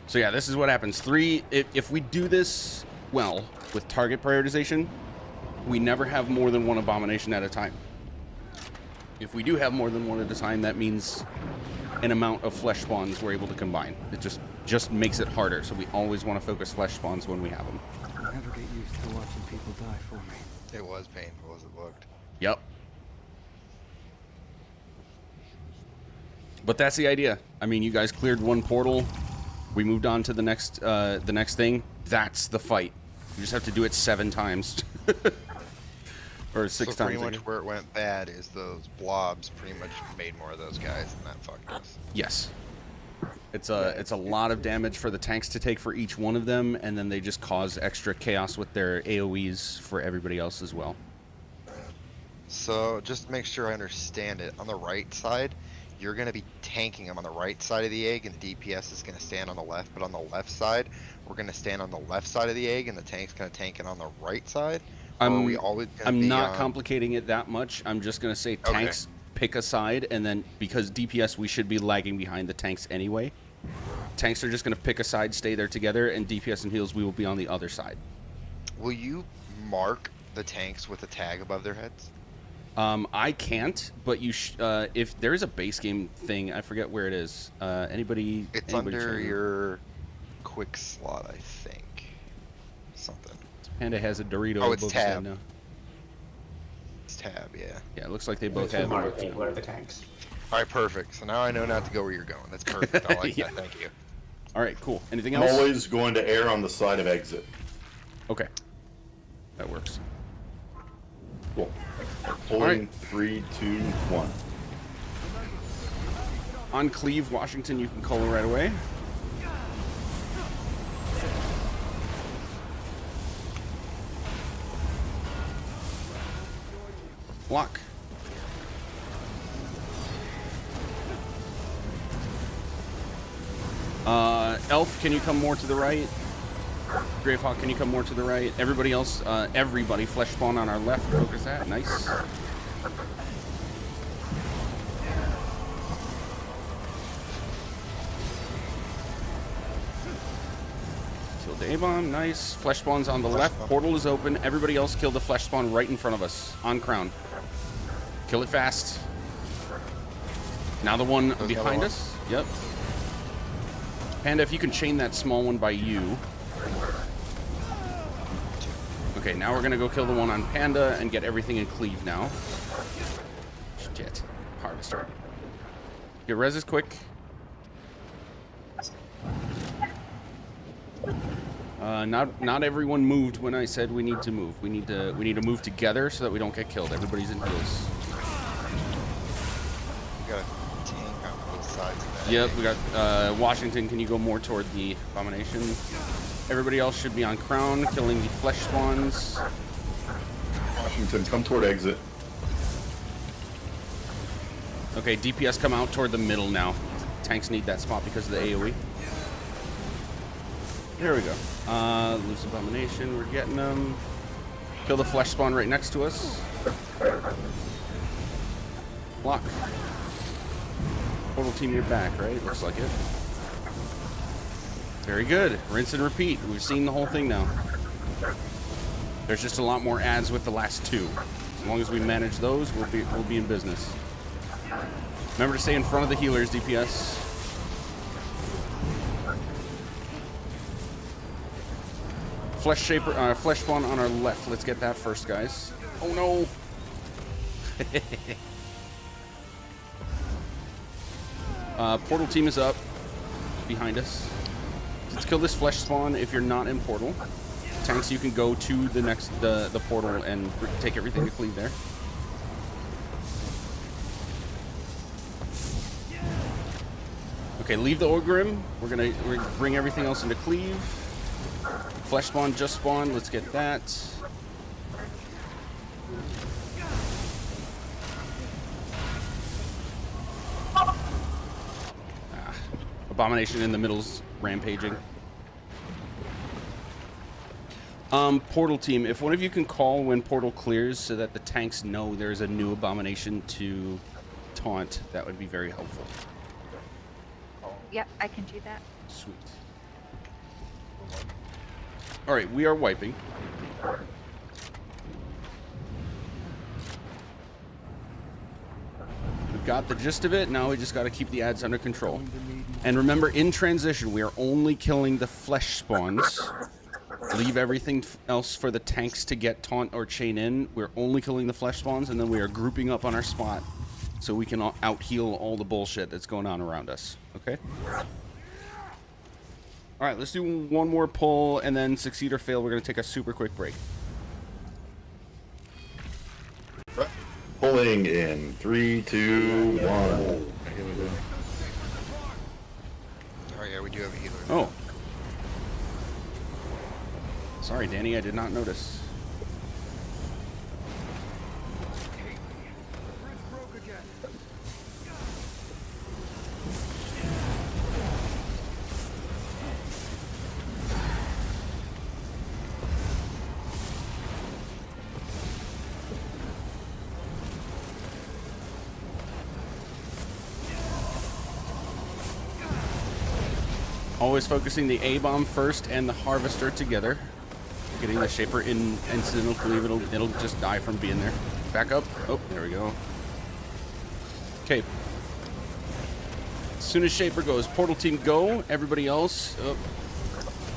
So yeah, this is what happens. If we do this well with target prioritization, we never have more than 1 abomination at a time. If we do have more than one at a time, that means an amount of flesh spawns we're able to combine. It just makes it harder, so we always want to focus flesh spawns when we have them. I'll never get used to watching people die for me. It was painful as it looked. Yep. But that's the idea. I mean, you guys cleared one portal. We moved on to the next thing. That's the fight. You just have to do it 7 times. Or 6 times. So pretty much where it went bad is those blobs pretty much made more of those guys, and that fucked us. Yes. It's a lot of damage for the tanks to take for each one of them, and then they just cause extra chaos with their AoEs for everybody else as well. So just to make sure I understand it, on the right side, you're going to be tanking them on the right side of the egg, and the DPS is going to stand on the left. But on the left side, we're going to stand on the left side of the egg, and the tank's going to tank it on the right side. I'm not complicating it that much. I'm just going to say tanks pick a side, and then because DPS, we should be lagging behind the tanks anyway. Tanks are just going to pick a side, stay there together, and DPS and heals, we will be on the other side. Will you mark the tanks with a tag above their heads? I can't, but you if there is a base game thing, I forget where it is. Anybody? It's under your quick slot, I think. Something. Panda has a Dorito. Oh, it's above tab. now. It's tab, yeah. Yeah, it looks like they both have. What are the tanks? All right, perfect. So now I know not to go where you're going. That's perfect. I like Yeah. that. Thank you. All right, cool. Anything I'm else? always going to err on the side of exit. Okay, that works. Cool. Pulling 3, 2, 1. On Cleve, Washington, you can call it right away. Block. Elf, can you come more to the right? Gravehawk, can you come more to the right? Everybody else, everybody, flesh spawn on our left. Focus that. Nice. Killed the A-bomb. Nice. Flesh spawn's on the left. Portal is open. Everybody else kill the flesh spawn right in front of us. On crown. Kill it fast. Now the one behind us. Yep. Panda, if you can chain that small one by you. Okay, now we're gonna go kill the one on Panda and get everything in Cleve now. Shit. Harvester. Get reses quick. Not everyone moved when I said we need to move. We need to move together so that we don't get killed. Everybody's in heals. You got a tank on both sides of that. Yep, we got Washington. Can you go more toward the abomination? Everybody else should be on crown, killing the flesh spawns. Washington, come toward exit. Okay, DPS come out toward the middle now. Tanks need that spot because of the AoE. There we go. Loose abomination, we're getting them. Kill the flesh spawn right next to us. Block. Total team, you're back, right? Looks like it. Very good. Rinse and repeat. We've seen the whole thing now. There's just a lot more ads with the last 2. As long as we manage those, we'll be in business. Remember to stay in front of the healers, DPS. Flesh spawn on our left. Let's get that first, guys. Oh no! Portal team is up behind us. Let's kill this flesh spawn if you're not in portal. Tanks, you can go to the next the portal and take everything to Cleve there. Okay, leave the Ogrim. We're gonna bring everything else into Cleve. Flesh spawn just spawned. Let's get that. Abomination in the middle's rampaging. Portal team, if one of you can call when portal clears so that the tanks know there's a new abomination to taunt, that would be very helpful. Yep, I can do that. Sweet. All right, we are wiping. got the gist of it. Now we just got to keep the ads under control. And remember, in transition, we are only killing the flesh spawns. Leave everything else for the tanks to get taunt or chain in. We're only killing the flesh spawns, and then we are grouping up on our spot so we can out heal all the bullshit that's going on around us. Okay? All right, let's do one more pull, and then succeed or fail. We're going to take a super quick break. Pulling in 3, 2, 1. Oh yeah, we do have a healer. Oh. Sorry, Danny, I did not notice. Always focusing the A-bomb first and the harvester together. Getting the shaper in instantly, it'll just die from being there. Back up. Oh, there we go. Okay. As soon as shaper goes, portal team go. Everybody else,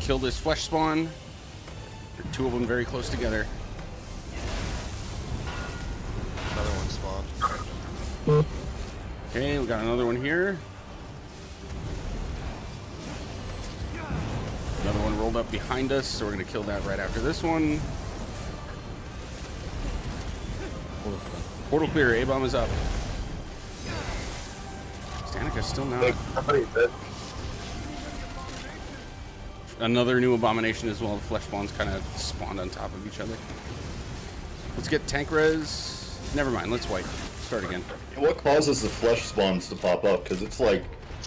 kill this flesh spawn. Two of them very close together. Another one spawned. Okay, we got another one here. Another one rolled up behind us, so we're going to kill that right after this one. Portal clear, A-bomb is up. Stanica's still not. Another new abomination as well. The flesh spawns kind of spawned on top of each other. Let's get tank res. Never mind, let's wipe. Start again. What causes the flesh spawns to pop up? Because it's like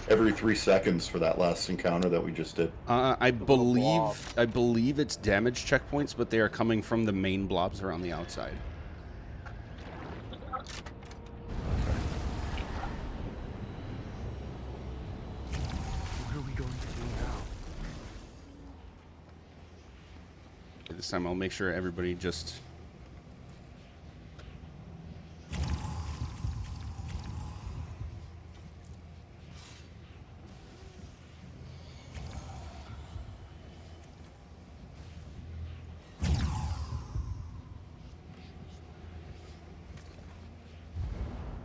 every 3 seconds for that last encounter that we just did. I believe it's damage checkpoints, but they are coming from the main blobs around the outside. What are we going to do now? This time I'll make sure everybody just...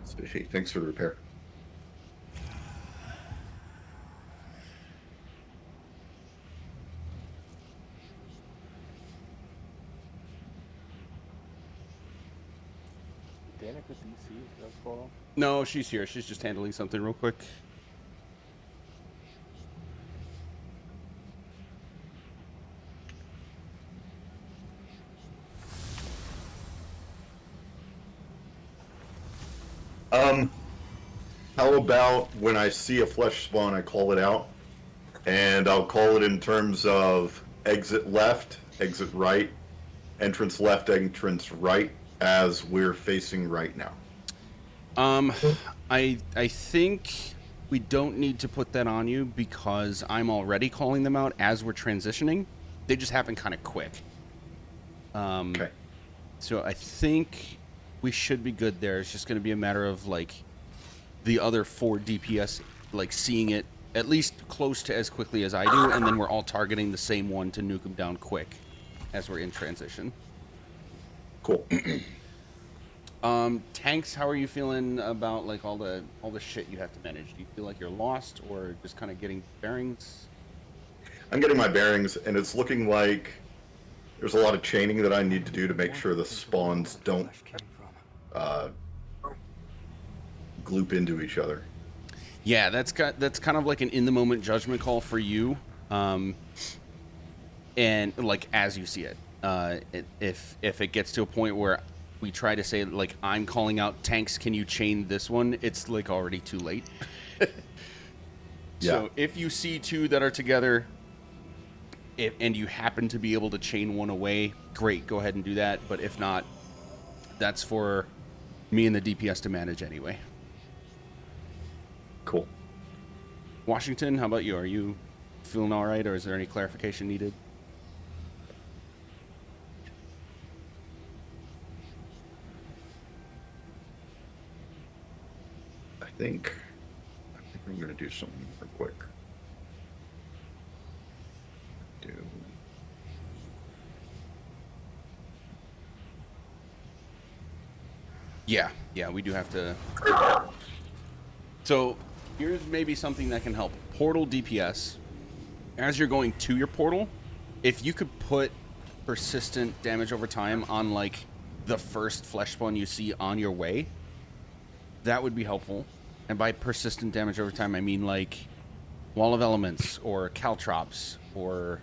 Spishy, thanks for the repair. Danica DC, that's going on. No, she's here. She's just handling something real quick. How about when I see a flesh spawn, I call it out, and I'll call it in terms of exit left, exit right, entrance left, entrance right, as we're facing right now. I think we don't need to put that on you because I'm already calling them out as we're transitioning. They just happen kind of quick. Okay. So I think we should be good there. It's just going to be a matter of like the other 4 DPS like seeing it at least close to as quickly as I do, and then we're all targeting the same one to nuke them down quick as we're in transition. Cool. Tanks, how are you feeling about like all the shit you have to manage? Do you feel like you're lost or just kind of getting bearings? I'm getting my bearings, and it's looking like there's a lot of chaining that I need to do to make sure the spawns don't gloop into each other. Yeah, that's kind of like an in-the-moment judgment call for you, and like as you see it. If it gets to a point where we try to say like I'm calling out tanks, can you chain this one? It's like already too late. Yeah. So if you see 2 that are together, and you happen to be able to chain one away, great, go ahead and do that. But if not, that's for me and the DPS to manage anyway. Cool. Washington, how about you? Are you feeling all right, or is there any clarification needed? think I'm gonna do something real quick. Yeah, we do have to. So here's maybe something that can help. Portal DPS. As you're going to your portal, if you could put persistent damage over time on like the first flesh spawn you see on your way, that would be helpful. And by persistent damage over time, I mean like Wall of Elements or Caltrops or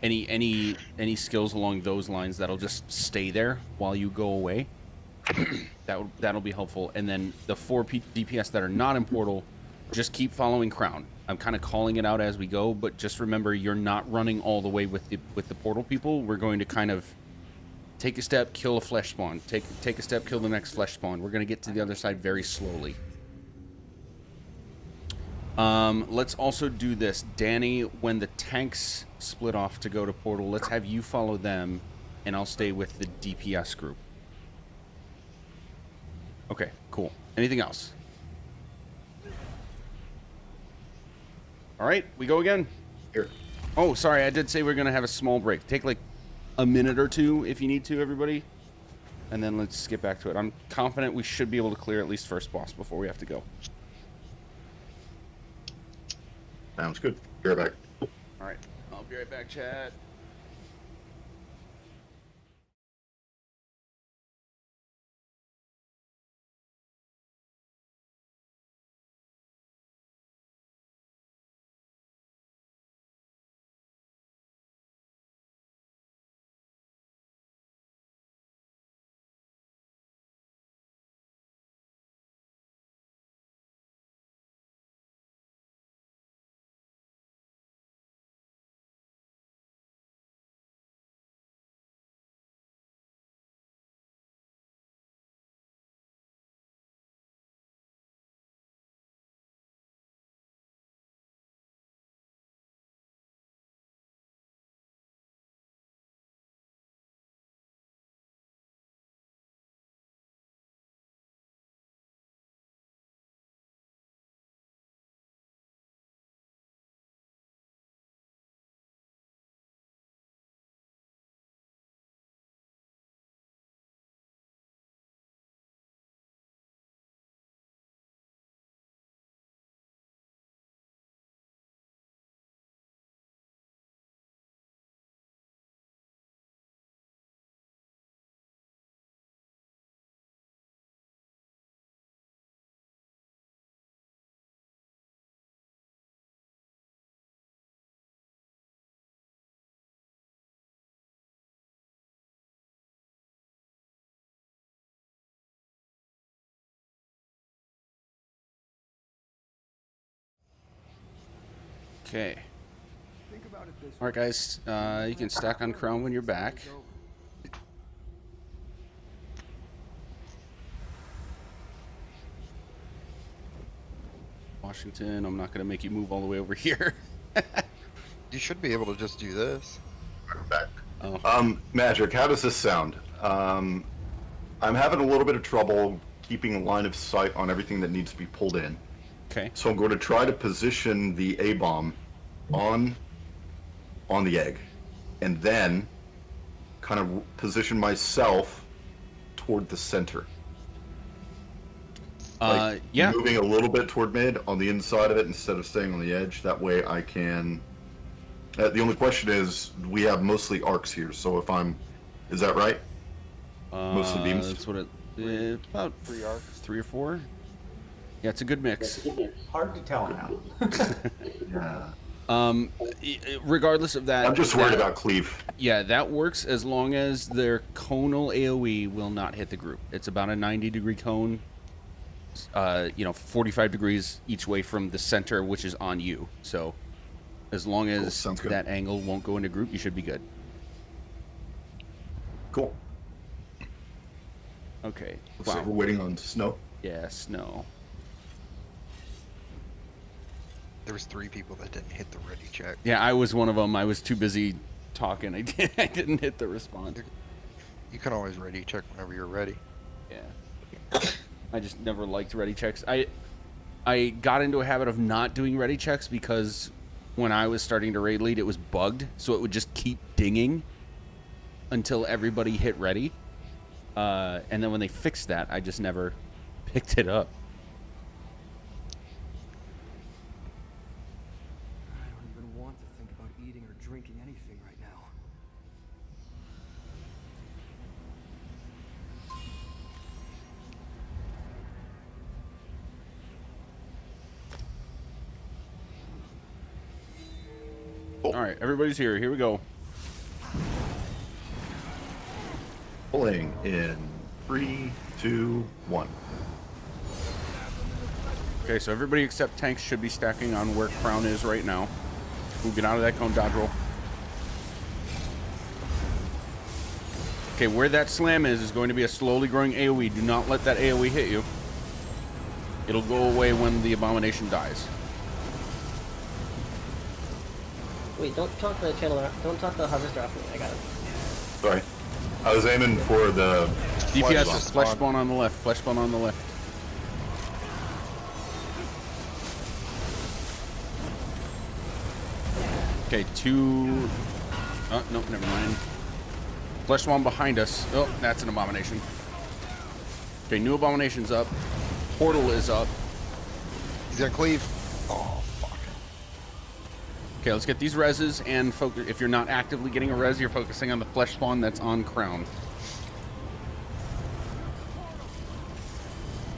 any skills along those lines that'll just stay there while you go away. That'll be helpful. And then the 4 DPS that are not in portal, just keep following Crown. I'm kind of calling it out as we go, but just remember you're not running all the way with the portal people. We're going to kind of take a step, kill a flesh spawn. Take a step, kill the next flesh spawn. We're going to get to the other side very slowly. Let's also do this. Danny, when the tanks split off to go to portal, let's have you follow them, and I'll stay with the DPS group. Okay, cool. Anything else? All right, we go again. Here. Oh, sorry, I did say we're going to have a small break. Take like a minute or two if you need to, everybody. And then let's get back to it. I'm confident we should be able to clear at least first boss before we have to go. Sounds good. Be right back. All right, I'll be right back, chat. Okay. All right, guys. You can stack on Crown when you're back. Washington, I'm not going to make you move all the way over here. You should be able to just do this. I'm back. Oh. Magic, how does this sound? I'm having a little bit of trouble keeping a line of sight on everything that needs to be pulled in. Okay. So I'm going to try to position the A-bomb on the egg, and then kind of position myself toward the center. Yeah. Moving a little bit toward mid on the inside of it instead of staying on the edge. That way I can... the only question is, we have mostly arcs here, so if I'm... Is that right? Mostly beams? That's what it... about 3 arcs. 3 or 4? Yeah, it's a good mix. Hard to tell now. Yeah. Regardless of that... I'm just worried about cleave. Yeah, that works as long as their conal AoE will not hit the group. It's about a 90-degree cone. 45 degrees each way from the center, which is on you. So as long as that angle won't go into group, you should be good. Cool. Okay. Looks like we're waiting on snow. Yeah, snow. There was 3 people that didn't hit the ready check. Yeah, I was one of them. I was too busy talking. I didn't hit the response. You can always ready check whenever you're ready. Yeah. I just never liked ready checks. I got into a habit of not doing ready checks because when I was starting to raid lead, it was bugged, so it would just keep dinging until everybody hit ready. And then when they fixed that, I just never picked it up. I don't even want to think about eating or drinking anything right now. All right, everybody's here. Here we go. Pulling in 3, 2, 1. Okay, so everybody except tanks should be stacking on where Crown is right now. We'll get out of that cone dodge roll. Okay, where that slam is going to be a slowly growing AoE. Do not let that AoE hit you. It'll go away when the abomination dies. Wait, don't talk the channel. Don't talk the harvester off me. I got it. Sorry. I was aiming for the DPS is flesh spawn on the left. Flesh spawn on the left. Okay, 2. Oh, nope, never mind. Flesh spawn behind us. Oh, that's an abomination. Okay, new abomination's up. Portal is up. He's gonna cleave. Oh, fuck. Okay, let's get these reses and focus. If you're not actively getting a res, you're focusing on the flesh spawn that's on Crown.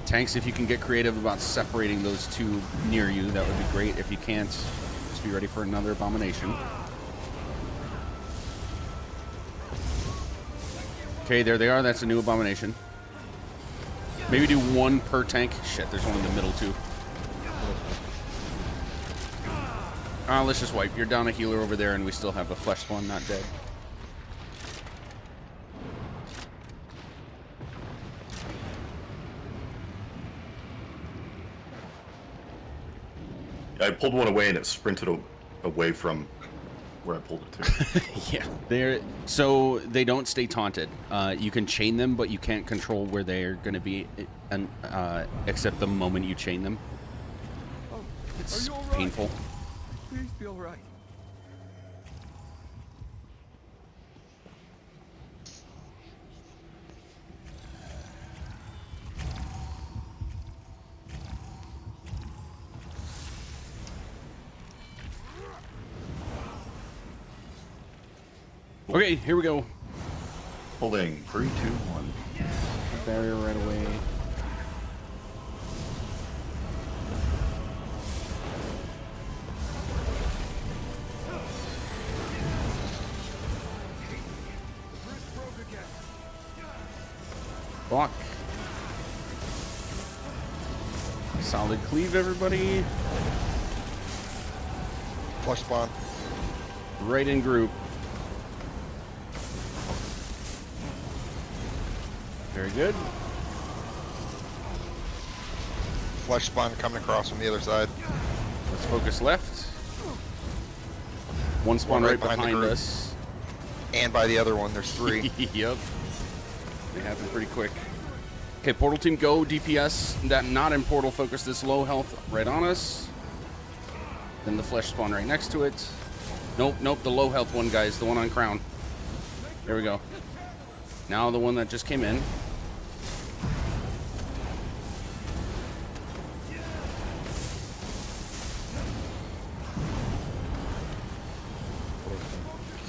Tanks, if you can get creative about separating those two near you, that would be great. If you can't, just be ready for another abomination. Okay, there they are. That's a new abomination. Maybe do one per tank. Shit, there's one in the middle too. Let's just wipe. You're down a healer over there, and we still have a flesh spawn not dead. I pulled one away and it sprinted away from where I pulled it to. Yeah, so they don't stay taunted. You can chain them, but you can't control where they're going to be, except the moment you chain them. It's painful. Please be all right. Okay, here we go. Holding 3, 2, 1. Barrier right away. Block. Solid cleave, everybody. Flush spawn. Right in group. Very good. Flush spawn coming across from the other side. Let's focus left. One spawn right behind us. And by the other one, there's 3. Yep. They happen pretty quick. Okay, portal team, go. DPS. That not in portal. Focus this low health right on us. Then the flesh spawn right next to it. Nope, nope. The low health one, guys. The one on Crown. There we go. Now the one that just came in.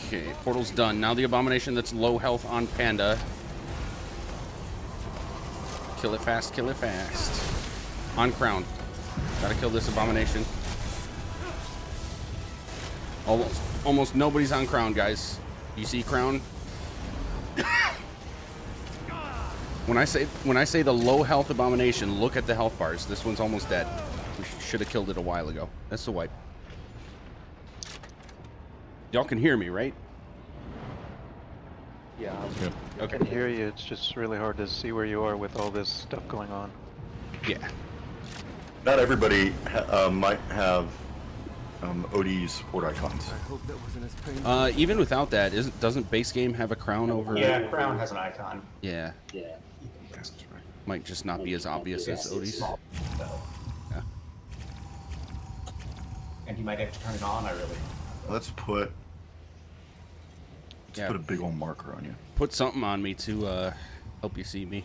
Okay, portal's done. Now the abomination that's low health on Panda. Kill it fast, kill it fast. On Crown. Gotta kill this abomination. Almost nobody's on Crown, guys. You see Crown? When I say the low health abomination, look at the health bars. This one's almost dead. We should have killed it a while ago. That's the wipe. Y'all can hear me, right? Yeah. I can hear you. It's just really hard to see where you are with all this stuff going on. Yeah. Not everybody might have OD support icons. I hope that wasn't as painful. Even without that, doesn't base game have a crown over? Yeah, Crown has an icon. Yeah. Yeah. Might just not be as obvious as Odie's. Small, though. Yeah. And you might have to turn it on, I really. Let's put Yeah. put a big old marker on you. Put something on me to help you see me.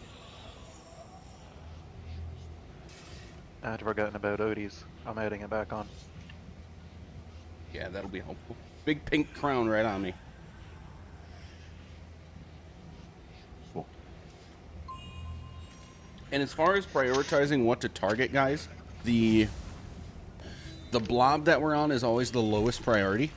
I'd forgotten about Odie's. I'm adding it back on. Yeah, that'll be helpful. Big pink crown right on me. Cool. And as far as prioritizing what to target, guys, the blob that we're on is always the lowest priority.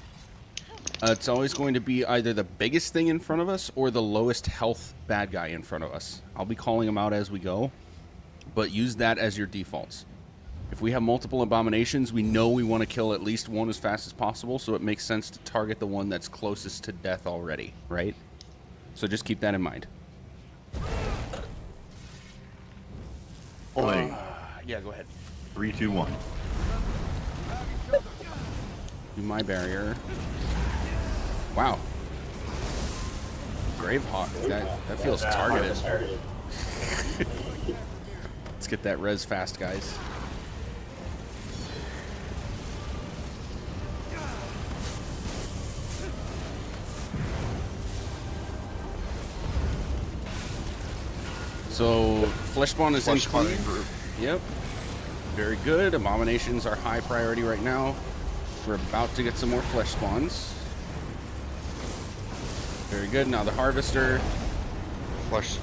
It's always going to be either the biggest thing in front of us or the lowest health bad guy in front of us. I'll be calling them out as we go, but use that as your defaults. If we have multiple abominations, we know we want to kill at least one as fast as possible, so it makes sense to target the one that's closest to death already, right? So just keep that in mind. Yeah, go ahead. 3, 2, 1. Do my barrier. Wow. Gravehawk. That feels targeted. Let's get that res fast, guys. So, flesh spawn is in group. Yep. Very good. Abominations are high priority right now. We're about to get some more flesh spawns. Very good. Now the harvester. Flesh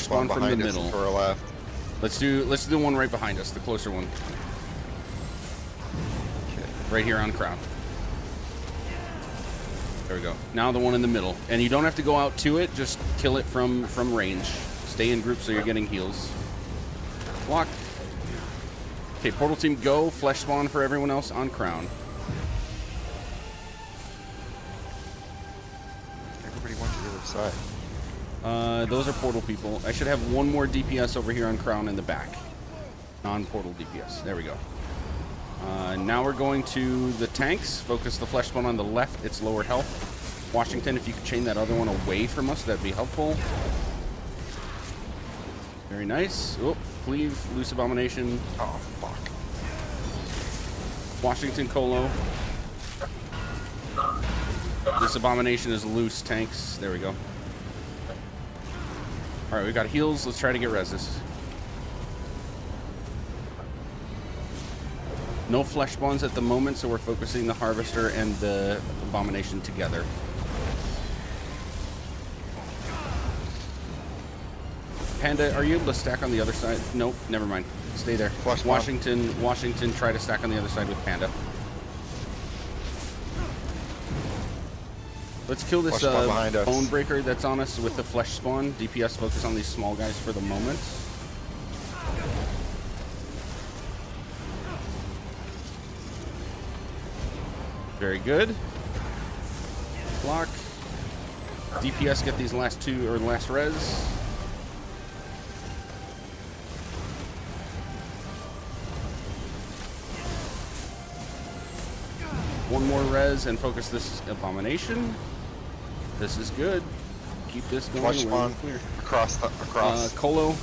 spawn from the middle. To our left. Let's do the one right behind us, the closer one. Okay. Right here on crown. There we go. Now the one in the middle. And you don't have to go out to it, just kill it from range. Stay in group so you're getting heals. Block. Okay, portal team go. Flesh spawn for everyone else on crown. Everybody went to the other side. Those are portal people. I should have one more DPS over here on crown in the back. Non-portal DPS. There we go. Now we're going to the tanks. Focus the flesh spawn on the left. It's lower health. Washington, if you could chain that other one away from us, that'd be helpful. Very nice. Oh, cleave, loose abomination. Oh, fuck. Washington Colo. This abomination is loose, tanks. There we go. Alright, we got heals. Let's try to get reses. No flesh spawns at the moment, so we're focusing the harvester and the abomination together. Panda, are you able to stack on the other side? Nope, never mind. Stay there. Washington, try to stack on the other side with Panda. Let's kill this bone breaker that's on us with the flesh spawn. DPS focus on these small guys for the moment. Very good. Block. DPS get these last two, or last res. One more res and focus this abomination. This is good. Keep this going. Flesh spawn across. Colo.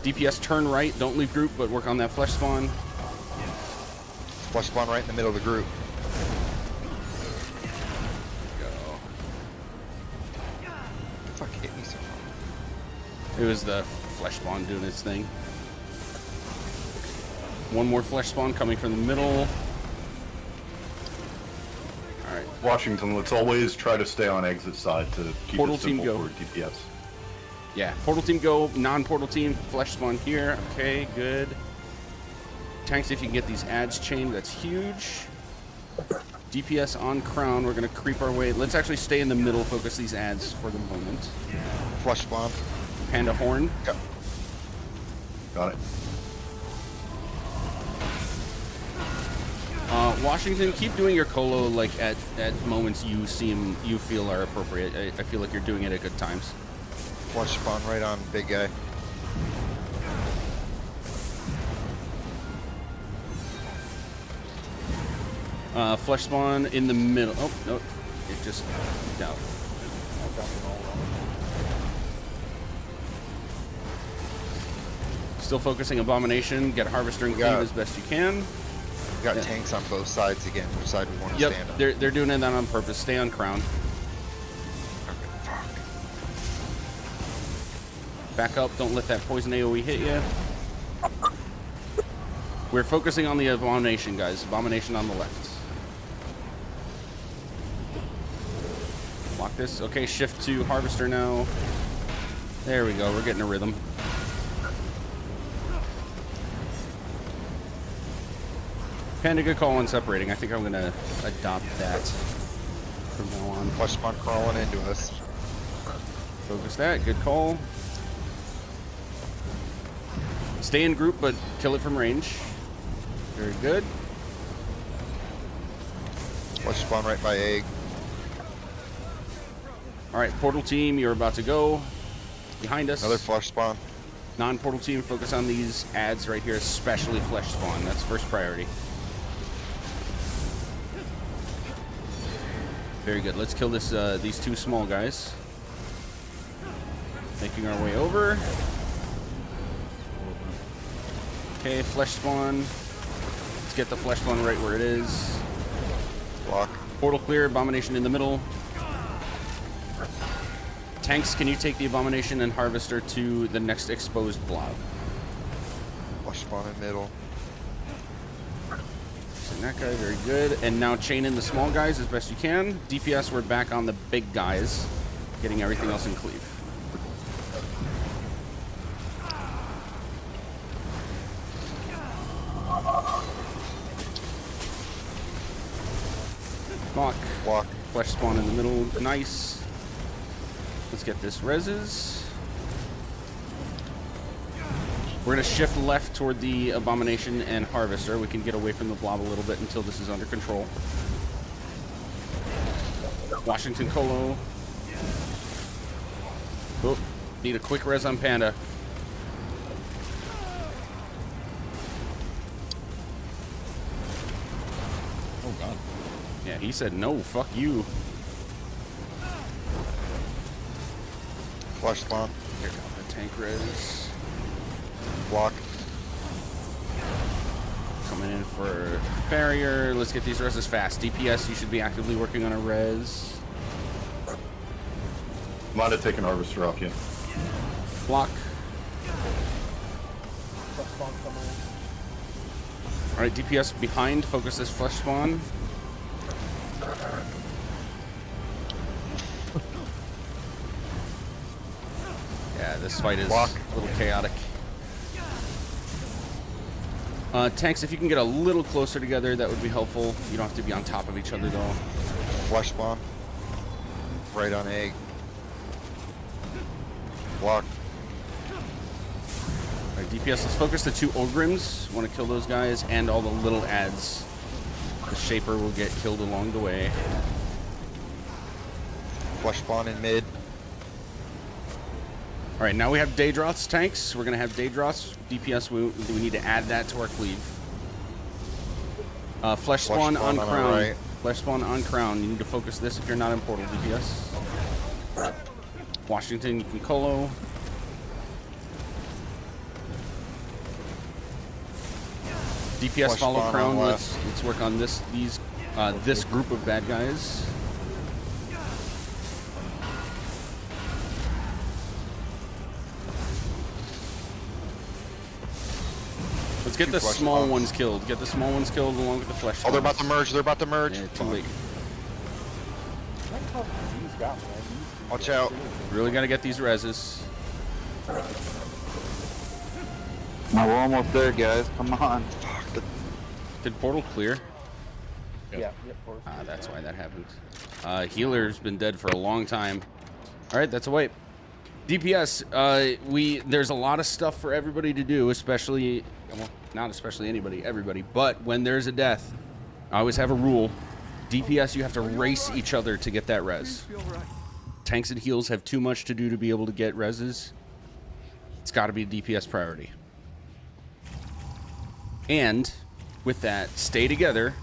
DPS turn right. Don't leave group, but work on that flesh spawn. Flesh spawn right in the middle of the group. Go. Fuck, hit me so hard. It was the flesh spawn doing its thing. One more flesh spawn coming from the middle. Alright. Washington, let's always try to stay on exit side to keep Portal it simple team go. for DPS. Yeah, portal team go, non-portal team, flesh spawn here. Okay, good. Tanks, if you can get these ads chained, that's huge. DPS on crown, we're gonna creep our way. Let's actually stay in the middle, focus these ads for the moment. Flesh spawn. Panda horn. Go. Got it. Washington, keep doing your colo like at moments you feel are appropriate. I feel like you're doing it at good times. Flesh spawn right on big guy. Flesh spawn in the middle. Oh no, it just no. Still focusing Abomination. Get Harvester and Cleave as best you can. We got tanks on both sides again. Which side we want to Yep, stand on? they're doing it on purpose. Stay on Crown. Okay, fuck. Back up. Don't let that poison AoE hit you. We're focusing on the Abomination, guys. Abomination on the left. Lock this. Okay, shift to Harvester now. There we go. We're getting a rhythm. Panda, good call on separating. I think I'm going to adopt that from now on. Flesh spawn crawling into us. Focus that. Good call. Stay in group, but kill it from range. Very good. Flesh spawn right by egg. All right, portal team, you're about to go. Behind us. Another flesh spawn. Non-portal team, focus on these ads right here, especially flesh spawn. That's first priority. Very good. Let's kill this these two small guys. Making our way over. Okay, flesh spawn. Let's get the flesh spawn right where it is. Block. Portal clear. Abomination in the middle. Tanks, can you take the Abomination and Harvester to the next exposed blob? Flesh spawn in middle. And that guy, very good. And now chain in the small guys as best you can. DPS, we're back on the big guys, getting everything else in cleave. Block. Block. Flesh spawn in the middle. Nice. Let's get this reses. We're going to shift left toward the Abomination and Harvester. We can get away from the blob a little bit until this is under control. Washington Colo. Oh, need a quick res on Panda. Oh, God. Yeah, he said no, fuck you. Flesh spawn. Here comes the tank res. Block. Coming in for barrier. Let's get these reses fast. DPS, you should be actively working on a res. Might have taken Harvester off you. Block. Alright, DPS behind. Focus this flesh spawn. Yeah, this fight is Block. a little chaotic. Tanks, if you can get a little closer together, that would be helpful. You don't have to be on top of each other, though. Flesh spawn. Right on egg. Block. Alright, DPS, let's focus the two Ogrims. Want to kill those guys and all the little ads. The Shaper will get killed along the way. Flesh spawn in mid. Alright, now we have Daedroths, tanks. We're going to have Daedroths. DPS, we need to add that to our cleave. Flesh spawn on Crown. Right. Flesh spawn on Crown. You need to focus this if you're not in Portal, DPS. Washington, you can Colo. DPS Flesh follow spawn Crown. on Let's work on this group of bad guys. Let's get the flesh small spawns. ones killed. Get the small ones killed along with the flesh. Oh, they're about to spawns. merge. They're about to merge. Yeah, too late. Watch out. Really got to get these reses. Now we're almost there, guys. Come on. Did Portal clear? Yeah, of course. Ah, that's why that happened. Healer's been dead for a long time. All right, that's a wipe. DPS, there's a lot of stuff for everybody to do, especially, well, not especially anybody, everybody. But when there's a death, I always have a rule. DPS, you have to race each other to get that res. Tanks and heals have too much to do to be able to get reses. It's got to be a DPS priority. And with that, stay together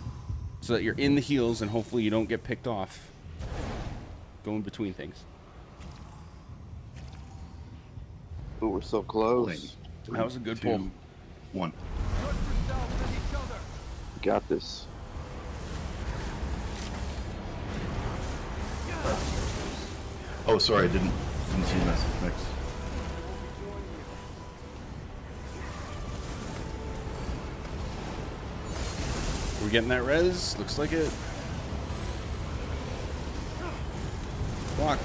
so that you're in the heals and hopefully you don't get picked off going between things. Ooh, we're so close. That was a good 2, pull. 1. Got this. Oh, sorry, I didn't see the message. Next. We're getting that res. Looks like it. Block.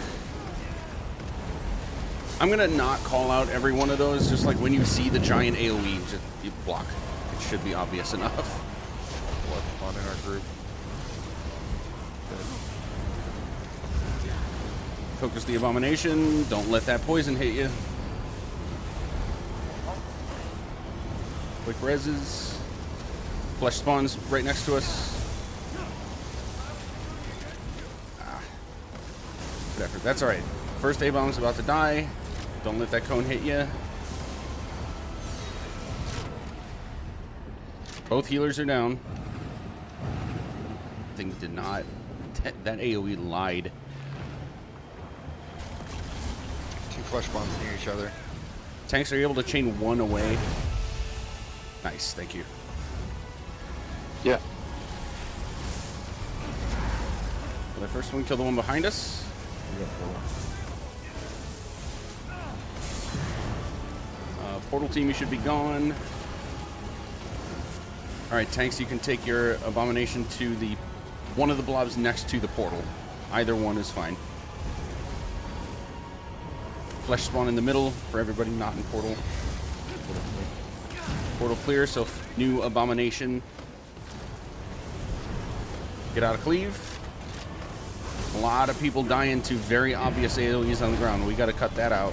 I'm gonna not call out every one of those. Just like when you see the giant AOE, just you block. It should be obvious enough. What fun in our group. Focus the abomination. Don't let that poison hit you. Quick reses. Flesh spawns right next to us. Good effort. That's alright. First A-bomb's about to die. Don't let that cone hit you. Both healers are down. Thing did not. That AoE lied. 2 flesh bombs near each other. Tanks are able to chain one away. Nice, thank you. Yeah. Well, the first one killed the one behind us. Portal team, you should be gone. Alright, tanks, you can take your abomination to the one of the blobs next to the portal. Either one is fine. Flesh spawn in the middle for everybody not in portal. Portal clear, so new abomination. Get out of cleave. A lot of people dying to very obvious AoEs on the ground. We got to cut that out.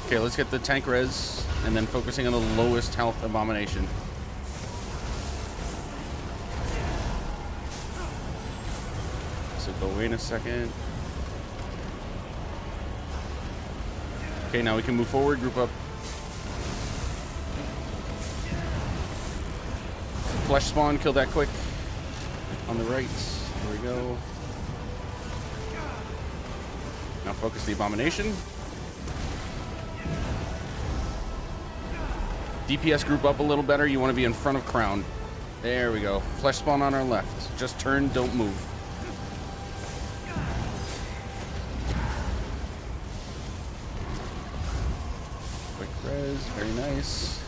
Okay, let's get the tank res and then focusing on the lowest health abomination. So go away in a second. Okay, now we can move forward, group up. Flesh spawn, kill that quick. On the right. There we go. Now focus the abomination. DPS group up a little better. You want to be in front of Crown. There we go. Flesh spawn on our left. Just turn, don't move. Quick res, very nice.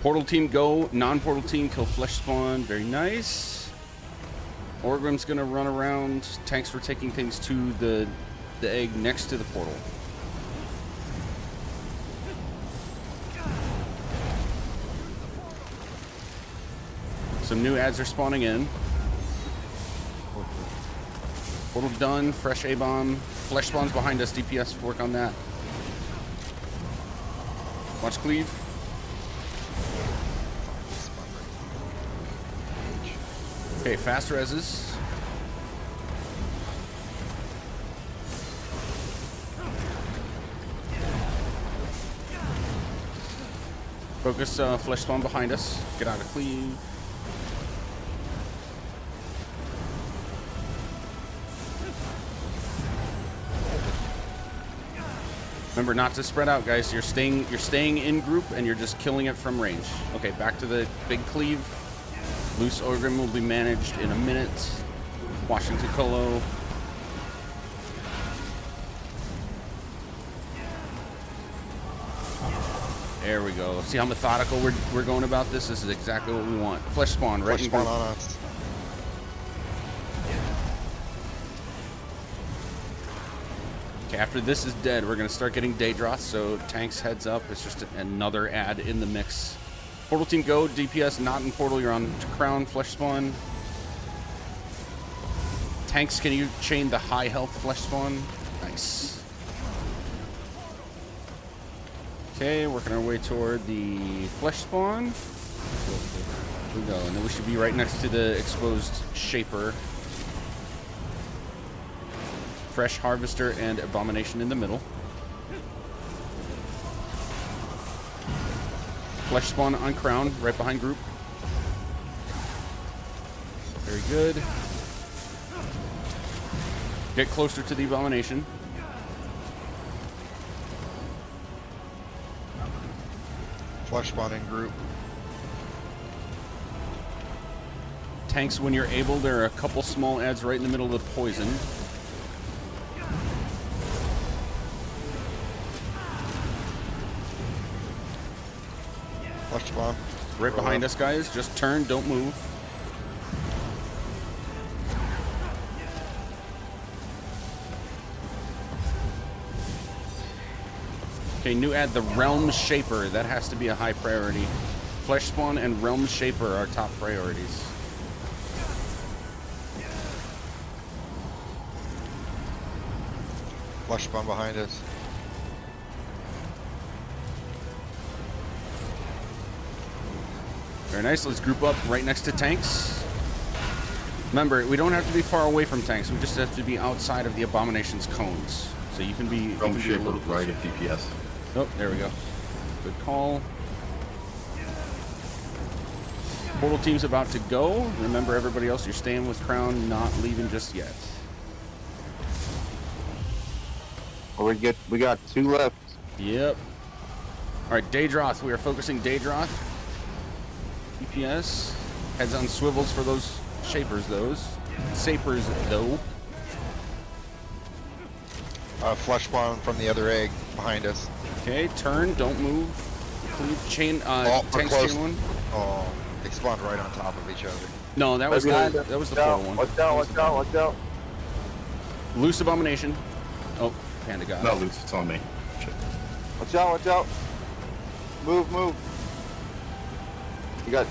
Portal team go, non-portal team kill flesh spawn, very nice. Orgrim's gonna run around. Tanks for taking things to the egg next to the portal. Some new ads are spawning in. Portal done, fresh A-bomb. Flesh spawns behind us, DPS work on that. Watch cleave. Okay, fast reses. Focus flesh spawn behind us. Get out of cleave. Remember not to spread out, guys. You're staying in group and you're just killing it from range. Okay, back to the big cleave. Loose Orgrim will be managed in a minute. Washington Colo. There we go. See how methodical we're going about this? This is exactly what we want. Flesh spawn, right? Flesh spawn on us. Okay, after this is dead, we're going to start getting Daedroth, so tanks heads up. It's just another ad in the mix. Portal team go, DPS not in portal, you're on Crown, flesh spawn. Tanks, can you chain the high health flesh spawn? Nice. Okay, working our way toward the flesh spawn. Here we go, and then we should be right next to the exposed Shaper. Fresh Harvester and Abomination in the middle. Flesh Spawn on Crown, right behind group. Very good. Get closer to the Abomination. Flesh Spawn in group. Tanks, when you're able, there are a couple small adds right in the middle of the poison. Flesh Spawn. Right behind us, guys. Just turn, don't move. Okay, new add, the Realm Shaper. That has to be a high priority. Flesh Spawn and Realm Shaper are top priorities. Flesh Spawn behind us. Very nice. Let's group up right next to tanks. Remember, we don't have to be far away from tanks. We just have to be outside of the Abomination's cones. So you can be... Realm Shaper right at DPS. Oh, there we go. Good call. Portal team's about to go. Remember, everybody else, you're staying with Crown, not leaving just yet. Oh, we got 2 left. Yep. All right, Daedroth. We are focusing Daedroth. DPS. Heads on swivels for those shapers, Sapers, though. Flesh Spawn from the other egg behind us. Okay, turn, don't move. Cleave chain, we're tanks close. chain one. Oh, they spawned right on top of each other. No, that was the portal one. Watch out, watch out, watch out. Loose Abomination. Oh, Panda got it. Not loose, it's on me. Shit. Watch out, watch out. Move, move. You got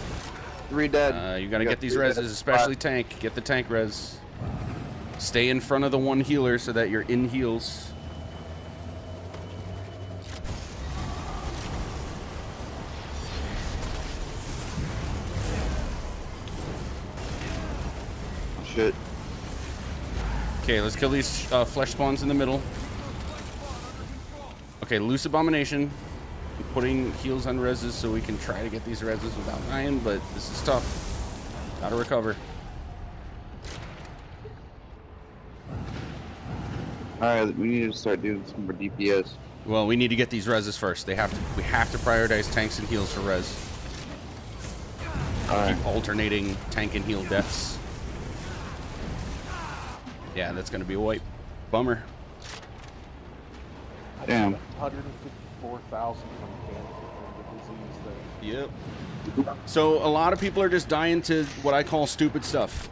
3 dead. You gotta get these reses, especially tank. Get the tank res. Stay in front of the one healer so that you're in heals. Shit. Okay, let's kill these flesh spawns in the middle. Okay, loose Abomination. I'm putting heals on reses so we can try to get these reses without dying, but this is tough. Gotta recover. Alright, we need to start doing some more DPS. Well, we need to get these reses first. We have to prioritize tanks and heals for res. Alright. Keep alternating tank and heal deaths. Yeah, that's gonna be a wipe. Bummer. Damn. 154,000 from the disease there. Yep. So a lot of people are just dying to what I call stupid stuff.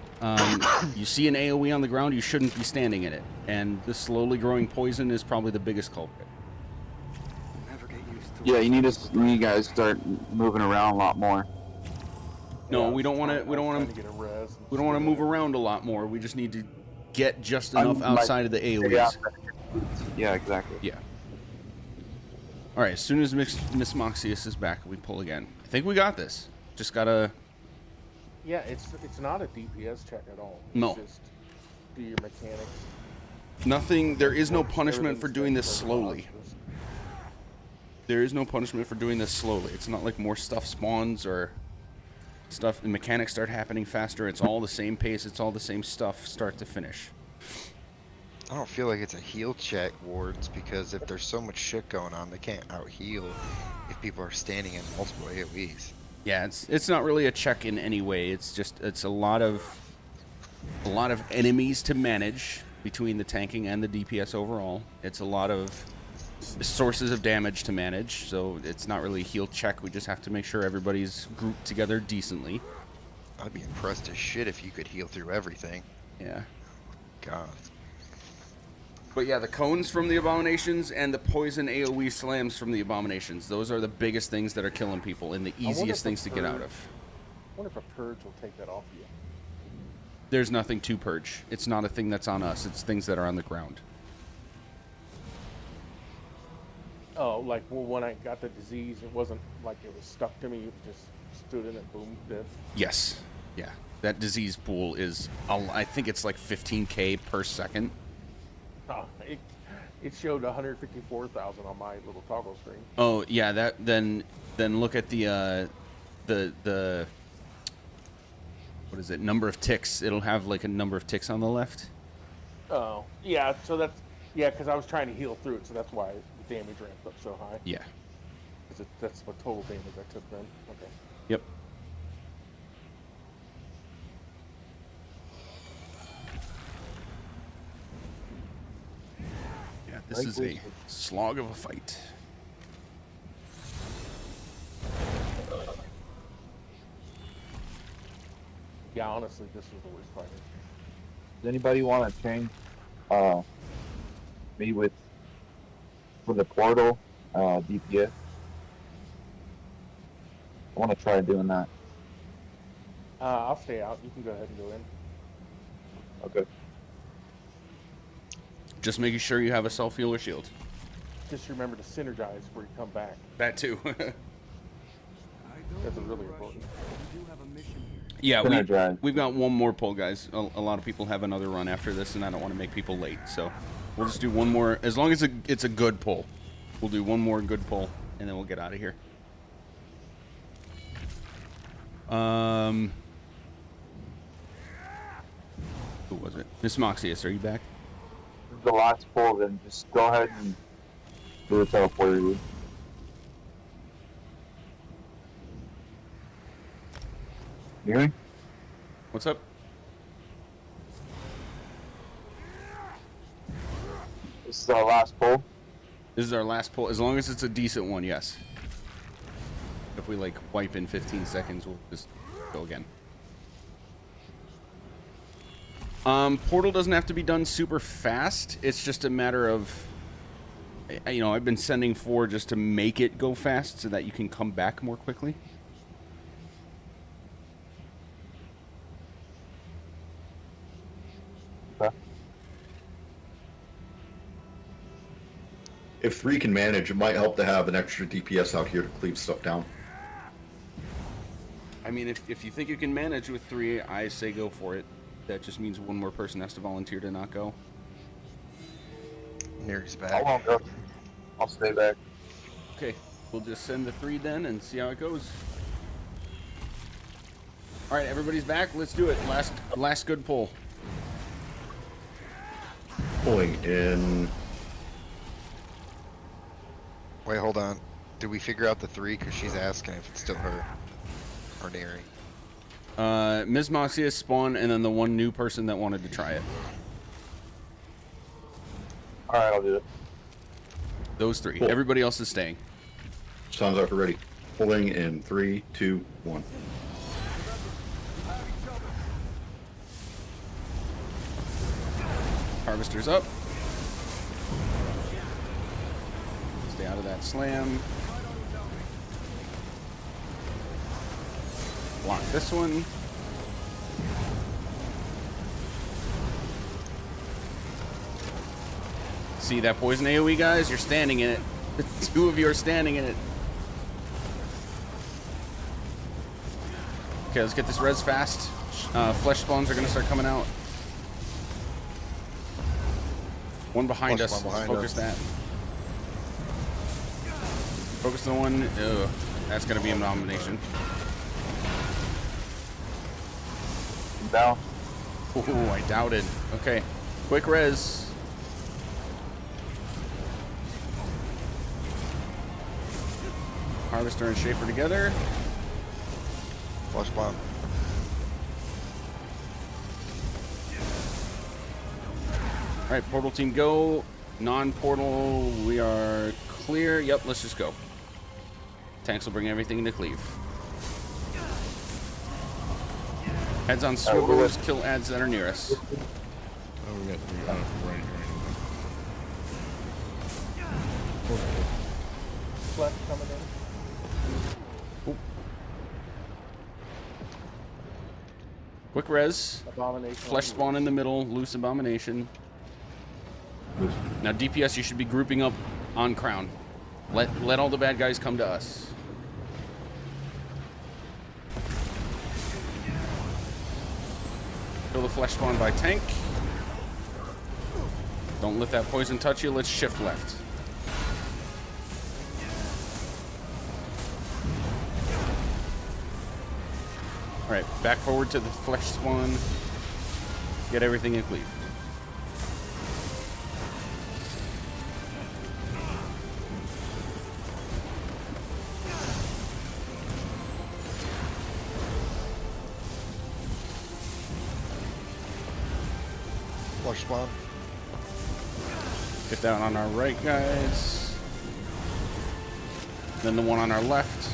You see an AoE on the ground, you shouldn't be standing in it. And the slowly growing poison is probably the biggest culprit. Never get used to Yeah, you need guys to start moving around a lot more. No, Yeah, we don't want to. We don't want to. We don't want to move around a lot more. We just need to get just enough outside of the AoEs. Yeah, exactly. Yeah. All right. As soon as Miss Moxius is back, we pull again. I think we got this. Just gotta. Yeah, it's not a DPS check at all. It's No. just do your mechanics. Nothing. There is no punishment for Everything's doing this for slowly. monsters. There is no punishment for doing this slowly. It's not like more stuff spawns or stuff. The mechanics start happening faster. It's all the same pace. It's all the same stuff, start to finish. I don't feel like it's a heal check, wards, because if there's so much shit going on, they can't out heal if people are standing in multiple AoEs. Yeah, it's not really a check in any way. It's just it's a lot of enemies to manage between the tanking and the DPS overall. It's a lot of sources of damage to manage, so it's not really a heal check. We just have to make sure everybody's grouped together decently. I'd be impressed as shit if you could heal through everything. Yeah. God. But yeah, the cones from the Abominations and the poison AoE slams from the Abominations. Those are the biggest things that are killing people and the I wonder easiest if things to get out purge- of. I wonder if a purge will take that off you. There's nothing to purge. It's not a thing that's on us. It's things that are on the ground. Oh, like well, when I got the disease, it wasn't like it was stuck to me. It just stood in it, boom, dead. Yes. Yeah. That disease pool is, I think it's like 15k per second. It showed 154,000 on my little toggle screen. Oh yeah, that then look at the what is it? Number of ticks. It'll have like a number of ticks on the left. Oh, yeah. So that's because I was trying to heal through it, so that's why the damage ramped up so high. Yeah. That's what total damage I took then. Okay. Yep. Yeah, this is a slog of a fight. Yeah, honestly, this was the worst fight. Does anybody want to change me with for the portal DPS? I want to try doing that. I'll stay out. You can go ahead and go in. Okay. Just making sure you have a self heal or shield. Just remember to synergize before you come back. That too. That's really important. Yeah, Synergize. we've got one more pull, guys. A lot of people have another run after this, and I don't want to make people late. So we'll just do one more. As long as it's a good pull, we'll do one more good pull, and then we'll get out of here. Who was it? Miss Moxius, are you back? This is the last pull, then just go ahead and do the teleport. You hear me? What's up? This is our last pull. This is our last pull. As long as it's a decent one, yes. If we like wipe in 15 seconds, we'll just go again. Portal doesn't have to be done super fast. It's just a matter of, you know, I've been sending 4 just to make it go fast so that you can come back more quickly. Okay. If 3 can manage, it might help to have an extra DPS out here to cleave stuff down. I mean, if you think you can manage with 3, I say go for it. That just means one more person has to volunteer to not go. Nerg's back. I won't go. I'll stay back. Okay, we'll just send the 3 then and see how it goes. All right, everybody's back. Let's do it. Last good pull. Pulling in. Wait, hold on. Did we figure out the 3? Because she's asking if it's still her. Or Neri. Ms. Moxius spawned, and then the one new person that wanted to try it. Alright, I'll do it. Those 3. Cool. Everybody else is staying. Sounds like we're ready. Pulling in 3, 2, 1. Harvester's up. Stay out of that slam. Block this one. See that poison AoE, guys? You're standing in it. The 2 of you are standing in it. Okay, let's get this res fast. Flesh spawns are going to start coming out. One behind Flesh us. spawn Let's behind focus us. that. Focus the one. Ugh, that's going to be an abomination. I'm down. Ooh, I doubted. Okay, quick res. Harvester and Schaefer together. Flush bomb. All right, portal team go. Non-portal, we are clear. Yep, let's just go. Tanks will bring everything into cleave. Heads on swivels, kill ads that are near us. Oh, we got 3 right here. Flesh coming in. Quick res. Abomination. Flesh spawn in the middle. Loose abomination. Now DPS, you should be grouping up on crown. Let all the bad guys come to us. Kill the flesh spawn by tank. Don't let that poison touch you. Let's shift left. Alright, back forward to the flesh spawn. Get everything in cleave. Flush spawn. Get down on our right, guys. Then the one on our left.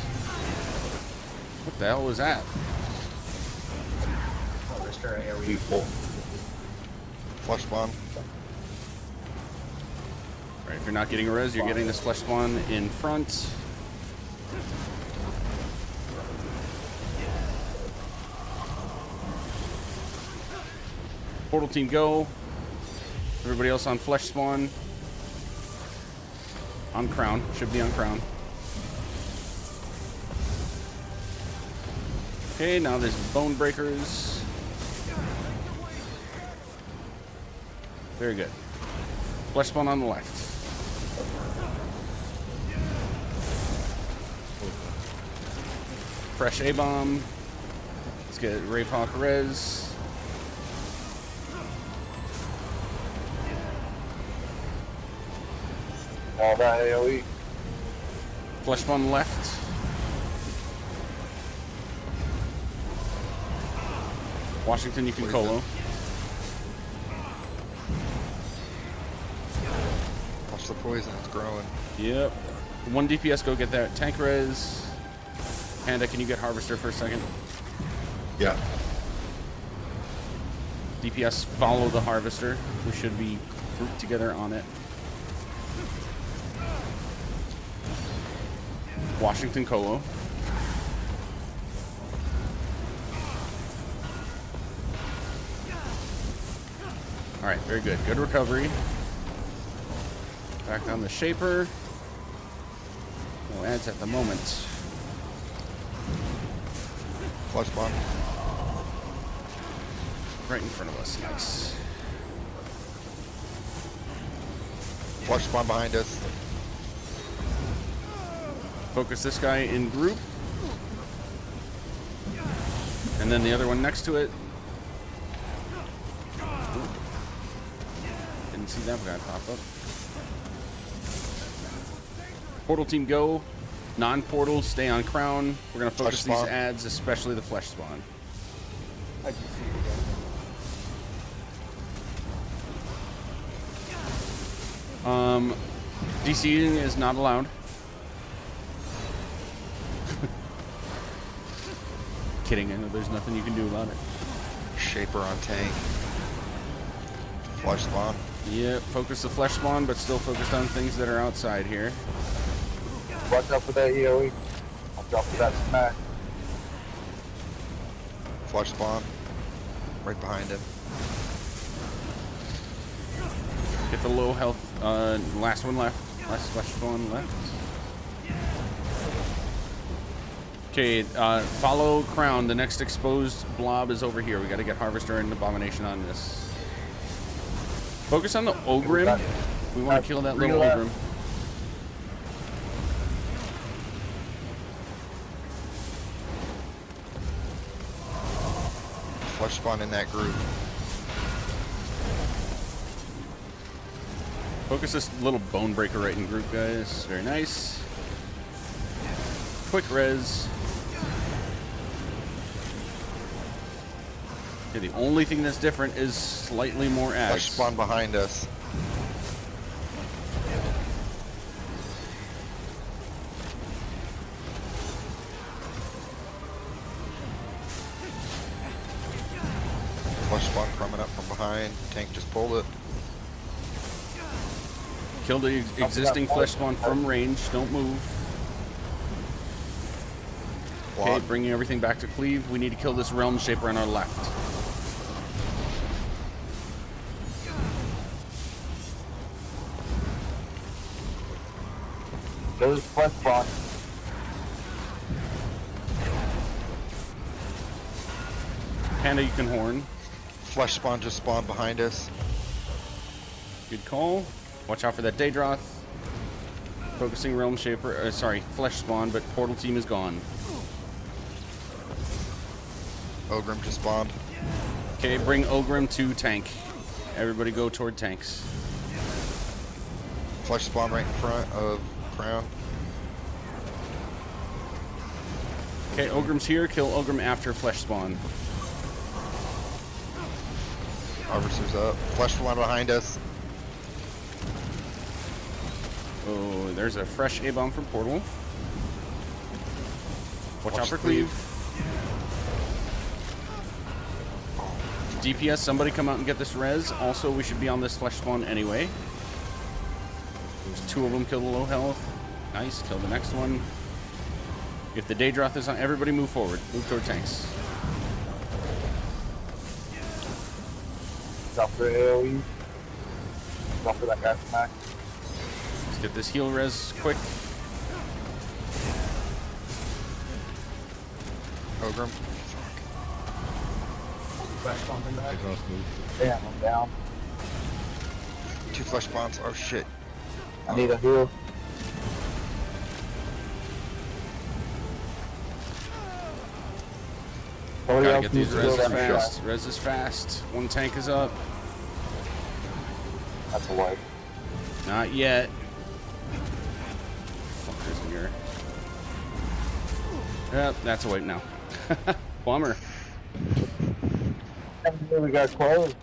What the hell was that? Harvester AoE. People. Flush spawn. Alright, if you're not getting a res, you're getting this flesh spawn in front. Portal team go. Everybody else on flesh spawn. On crown. Should be on crown. Okay, now there's bone breakers. Very good. Flesh spawn on the left. Fresh A-bomb. Let's get Ravehawk res. All that AoE. Flesh spawn left. Washington, you can colo. Watch the poison, it's growing. Yep. 1 DPS, go get that tank res. Panda, can you get Harvester for a second? Yeah. DPS, follow the Harvester. We should be grouped together on it. Washington colo. Alright, very good. Good recovery. Back on the Shaper. No ads at the moment. Flush spawn. Right in front of us. Nice. Flush spawn behind us. Focus this guy in group. And then the other one next to it. Didn't see that guy pop up. Portal team go. Non-portal, stay on crown. We're going to focus these ads, especially the flesh spawn. I can see it again. DCing is not allowed. Kidding, I know there's nothing you can do about it. Shaper on tank. Flush spawn. Yeah, focus the flesh spawn, but still focused on things that are outside here. Watch out for that AoE. Watch out for that smack. Flush spawn. Right behind him. Get the low health, last one left. Last flesh spawn left. Okay, follow crown. The next exposed blob is over here. We got to get Harvester and Abomination on this. Focus on the Ogrim. We want to kill that little Ogrim. Flush spawn in that group. Focus this little bone breaker right in group, guys. Very nice. Quick res. Okay, the only thing that's different is slightly more ads. Flush spawn behind us. Flush spawn coming up from behind. Tank just pulled it. Kill the existing flesh spawn from range. Don't move. Okay, bringing everything back to cleave. We need to kill this Realm Shaper on our left. There's flesh spawn. Panda, you can horn. Flesh spawn just spawned behind us. Good call. Watch out for that Daedroth. Focusing Realm Shaper. Sorry, Flesh Spawn, but Portal Team is gone. Ogrim just spawned. Okay, bring Ogrim to tank. Everybody go toward tanks. Flesh spawn right in front of Crown. Okay, Ogrim's here. Kill Ogrim after Flesh Spawn. Harvester's up. Flesh spawn behind us. Oh, there's a fresh A-bomb from Portal. Watch out for Cleave. DPS, somebody come out and get this res. Also, we should be on this Flesh Spawn anyway. There's 2 of them. Kill the low health. Nice. Kill the next one. If the Daedroth is on, everybody move forward. Move toward tanks. Stop for AoE. Stop for that guy smack. Let's get this heal res quick. Ogrim. Flash bumping back. Damn, I'm down. 2 flesh spawns. Oh shit. I need a heal. Somebody Gotta else get needs these to go reses down the fast. shot. Res is fast. 1 tank is up. That's a wipe. Not yet. Fuckers in here. Yep, that's a wipe now. Bummer. We got close.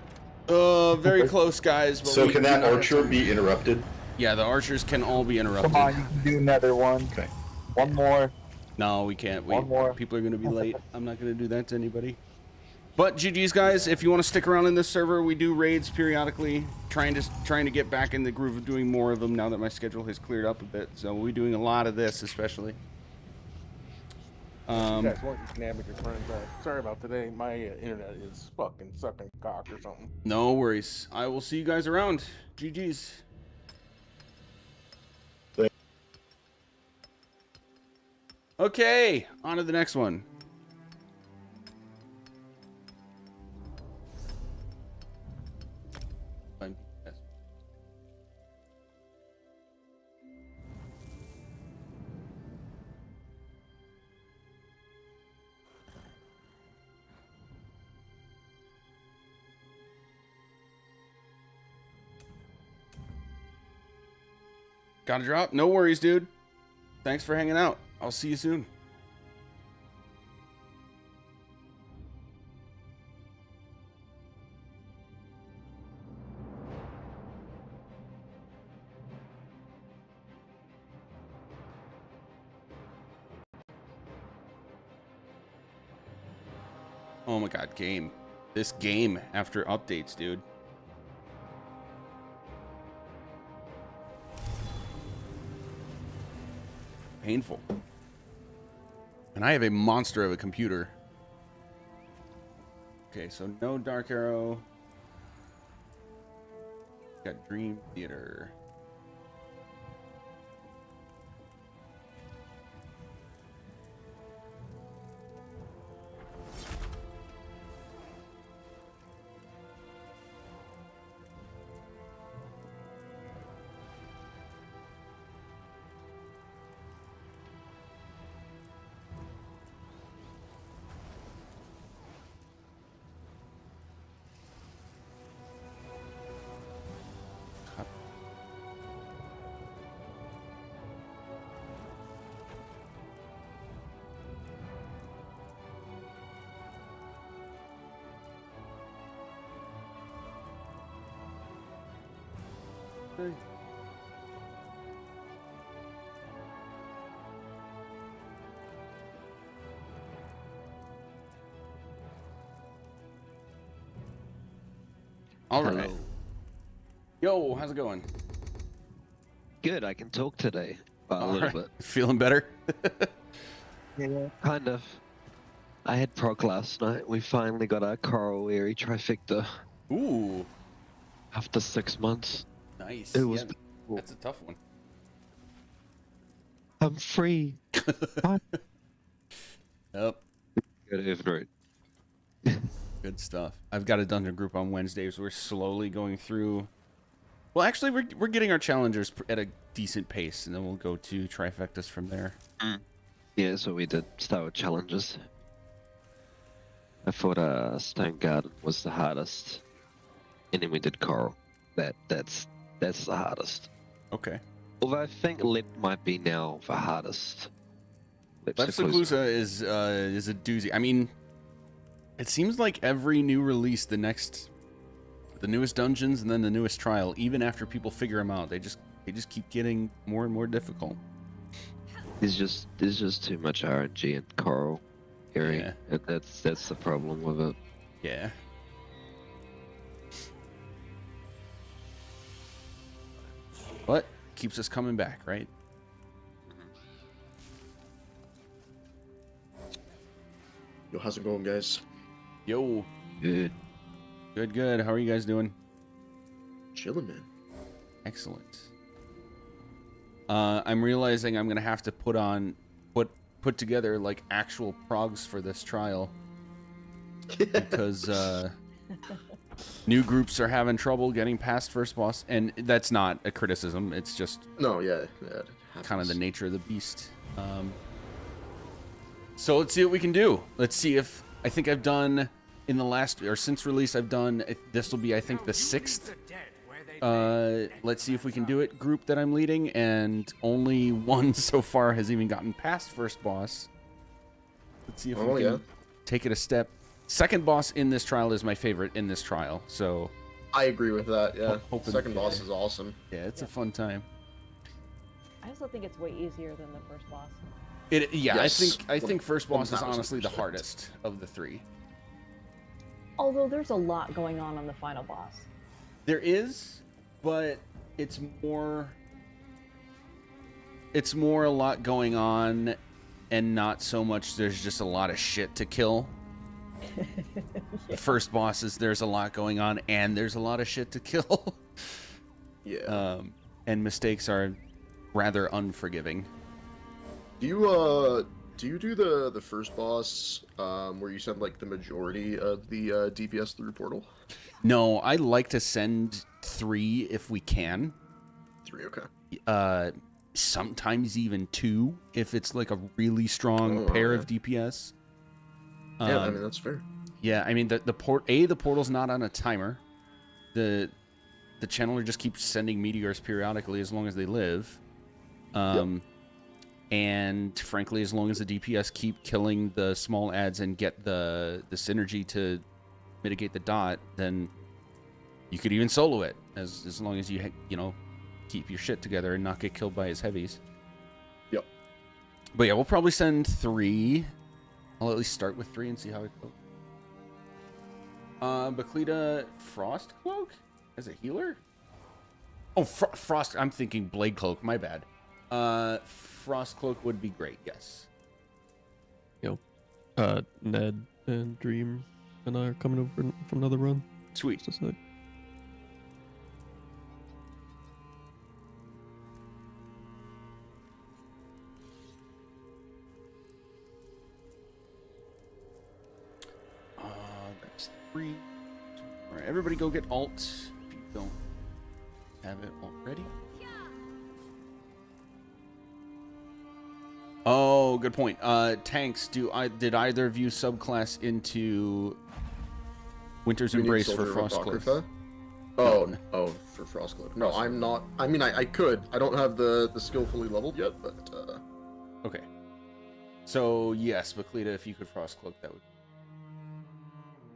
Very close, guys. But So we can do that not have archer time. be interrupted? Yeah, the archers can all be interrupted. Come on, you can do another one. Okay. One more. No, we can't. One more. People are going to be late. I'm not going to do that to anybody. But GG's, guys. If you want to stick around in this server, we do raids periodically. Trying to get back in the groove of doing more of them now that my schedule has cleared up a bit. So we'll be doing a lot of this, especially. You guys want, you can add me to your friends. Sorry about today. My internet is fucking sucking cock or something. No worries. I will see you guys around. GG's. Okay, on to the next one. Gotta drop? No worries, dude. Thanks for hanging out. I'll see you soon. Oh my god, game. This game after updates, dude. Painful. And I have a monster of a computer. Okay, so no Dark Arrow. Got Dream Theater. All right. Hello. Yo, how's it going? Good, I can talk today. A little bit. Feeling better? Yeah. Kind of. I had prog last night. We finally got our Coral Weary trifecta. Ooh. After 6 months. Nice. It was. Yeah, that's a tough one. I'm free. Yep. Good evening. Good stuff. I've got a dungeon group on Wednesdays. We're slowly going through Well, actually, we're getting our challengers at a decent pace, and then we'll go to trifectas from there. Yeah, so we did start with challenges. I thought Stone Garden was the hardest, and then we did Coral. That's the hardest. Okay. Although I think Lip might be now the hardest. Lepsiclusa is a doozy. I mean, it seems like every new release, the newest dungeons and then the newest trial, even after people figure them out, they just keep getting more and more difficult. There's just too much RNG in Coral area. Yeah. That's the problem with it. Yeah. But keeps us coming back, right? Yo, how's it going, guys? Yo. Good. Good. How are you guys doing? Chilling, man. Excellent. I'm realizing I'm gonna have to put together like actual progs for this trial because new groups are having trouble getting past first boss, and that's not a criticism. It's just kind of the nature of the beast. So let's see what we can do. Let's see if I think I've done in the last or since release. I've done this will be I think the 6th. Let's see if we can do it. Group that I'm leading, and only one so far has even gotten past first boss. Let's see if we can take it a step. Second boss in this trial is my favorite in this trial, so I agree with that. Yeah, second boss is awesome. Yeah, it's a fun time. I also think it's way easier than the first boss. Yes. I think first boss is honestly the hardest of the 3. Although there's a lot going on the final boss. There is, but it's more a lot going on, and not so much there's just a lot of shit to kill. The first boss is there's a lot going on and there's a lot of shit to kill. Yeah. And mistakes are rather unforgiving. Do you do the first boss where you send like the majority of the DPS through portal? No, I like to send 3 if we can. 3, okay. Sometimes even 2 if it's like a really strong pair of DPS. Yeah, I mean that's fair. Yeah, I mean the portal's not on a timer. The channeler just keeps sending meteors periodically as long as they live. And frankly, as long as the DPS keep killing the small adds and get the synergy to mitigate the dot, then you could even solo it as long as you keep your shit together and not get killed by his heavies. Yep. But yeah, we'll probably send 3. I'll at least start with 3 and see how it goes. Baclita Frost Cloak as a healer? Oh, Frost. I'm thinking Blade Cloak. My bad. Frost Cloak would be great. Yes. Yo, Ned and Dream and I are coming over from another run. Sweet. Just a sec. That's 3. All right, everybody go get alt if you don't have it already. Oh, good point. Tanks, did either of you subclass into Winter's Embrace for Frostcloak? Oh, for Frostcloak. No, I'm not. I mean, I could. I don't have the skill fully leveled yet, but Okay. So yes, Baclita, if you could Frostcloak, that would.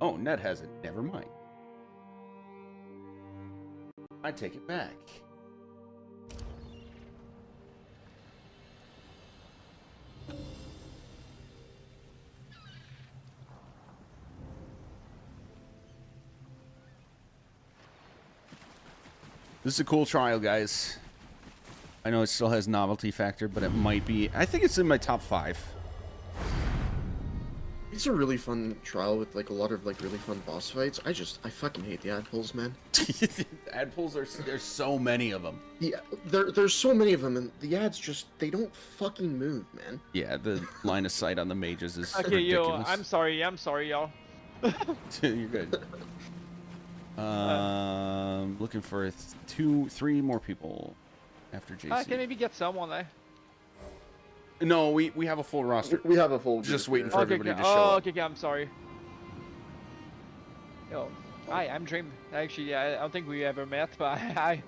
Oh, Ned has it. Never mind. I take it back. This is a cool trial, guys. I know it still has novelty factor, but it might be. I think it's in my top 5. it's a really fun trial with like a lot of like really fun boss fights. I fucking hate the ad pulls, man. Ad pulls there's so many of them. Yeah, there's so many of them, and the ads they don't fucking move, man. Yeah, the line of sight on the mages is okay, ridiculous. I'm sorry, y'all. You're good. Looking for 3 more people after JC. I can maybe get someone, eh? No, we have a full roster. We have a full. Just waiting for Okay, everybody okay. to show up. Okay, I'm sorry. Yo, hi, I'm Dream. Actually, I don't think we ever met, but hi.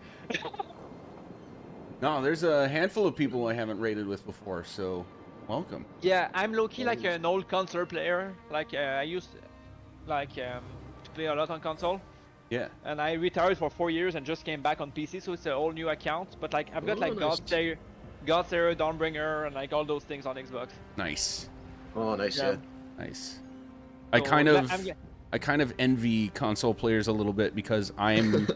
No, there's a handful of people I haven't raided with before, so welcome. Yeah, I'm low-key like an old console player. Like I used to play a lot on console. Yeah. And I retired for 4 years and just came back on PC, so it's a whole new account. But like I've got like nice. Godslayer, Dawnbringer, and like all those things on Xbox. Nice. Oh, nice. Yeah. Yeah. Nice. So I kind of envy console players a little bit because I'm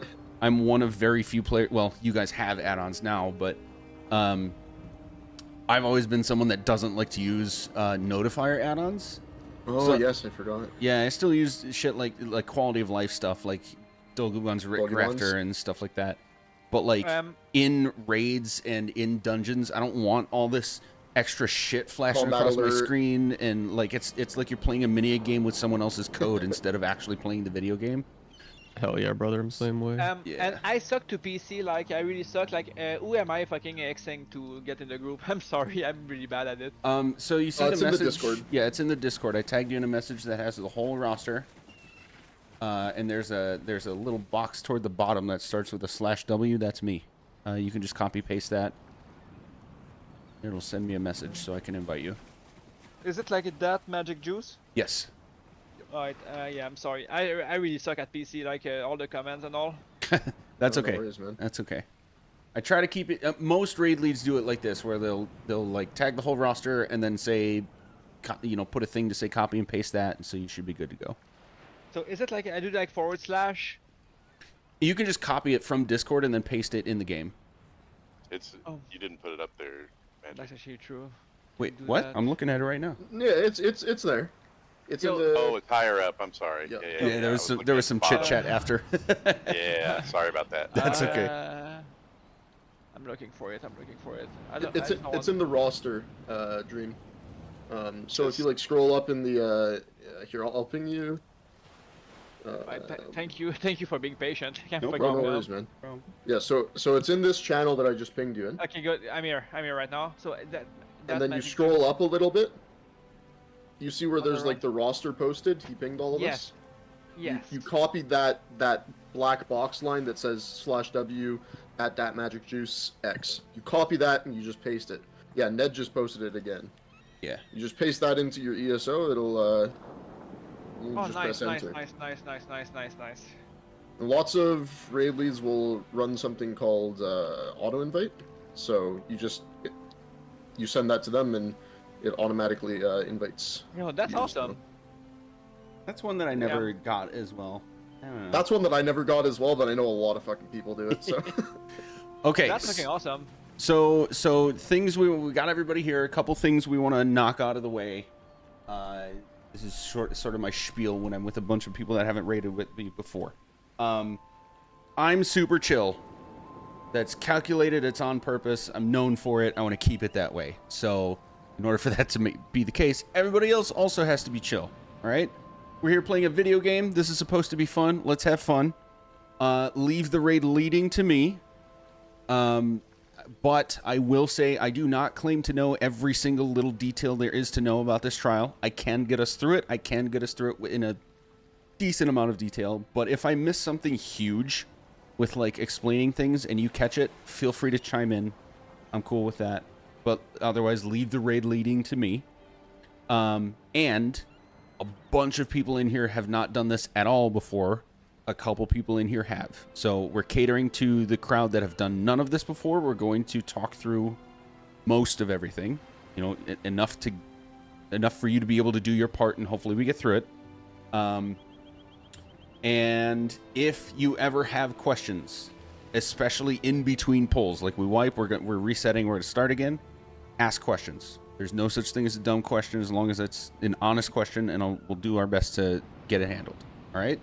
one of very few players. Well, you guys have add-ons now, but I've always been someone that doesn't like to use notifier add-ons. Oh, yes, I forgot. Yeah, I still use shit like quality of life stuff, like Dolguban's Grafter and stuff like that. But like in raids and in dungeons, I don't want all this extra shit flashing across my screen, and like it's like you're playing a mini game with someone else's code instead of actually playing the video game. Hell yeah, brother, I'm the same way. And I suck to PC, like I really suck. Like who am I fucking Xing to get in the group? I'm sorry, I'm really bad at it. So you sent a message. In the Discord. Yeah, it's in the Discord. I tagged you in a message that has the whole roster. And there's a little box toward the bottom that starts with a /W. That's me. You can just copy paste that. It'll send me a message so I can invite you. Is it like that magic juice? Yes. Alright, yeah, I'm sorry. I really suck at PC, like all the commands and all. That's okay. No worries, man. That's okay. I try to keep it. Most raid leads do it like this, where they'll like tag the whole roster and then say, put a thing to say copy and paste that, and so you should be good to go. So is it like I do like /? You can just copy it from Discord and then paste it in the game. You didn't put it up there, man. That's actually true. Wait, what? That. I'm looking at it right now. Yeah, it's there. It's in the. Oh, it's higher up. I'm sorry. Yeah, there was some chit chat after. Yeah, sorry about that. That's okay. I'm looking for it. It's in the roster, Dream. So if you like scroll up in the here, I'll ping you. Thank you for being patient. No worries, man. Yeah, so it's in this channel that I just pinged you in. Okay, good. I'm here right now. So and then you scroll up a little bit. You see where there's like the roster posted? He pinged all of us? Yes. You copied that black box line that says /W at that magic juice X. You copy that and you just paste it. Yeah, Ned just posted it again. Yeah. You just paste that into your ESO, it'll nice. And lots of raid leads will run something called auto invite. So you send that to them and it automatically invites. That's awesome. That's one that I never got as well. I don't know. That's one that I never got as well, but I know a lot of fucking people do it. So. Okay. That's fucking awesome. So things we got everybody here. A couple things we want to knock out of the way. This is sort of my spiel when I'm with a bunch of people that haven't raided with me before. I'm super chill. That's calculated. It's on purpose. I'm known for it. I want to keep it that way. So in order for that to be the case, everybody else also has to be chill. All right? We're here playing a video game. This is supposed to be fun. Let's have fun. Leave the raid leading to me. But I will say I do not claim to know every single little detail there is to know about this trial. I can get us through it. I can get us through it in a decent amount of detail. But if I miss something huge with like explaining things and you catch it, feel free to chime in. I'm cool with that. But otherwise, leave the raid leading to me. And a bunch of people in here have not done this at all before. A couple people in here have. So we're catering to the crowd that have done none of this before. We're going to talk through most of everything. Enough for you to be able to do your part, and hopefully we get through it. And if you ever have questions, especially in between pulls, like we wipe, we're resetting, we're going to start again, ask questions. There's no such thing as a dumb question as long as it's an honest question, and we'll do our best to get it handled. All right?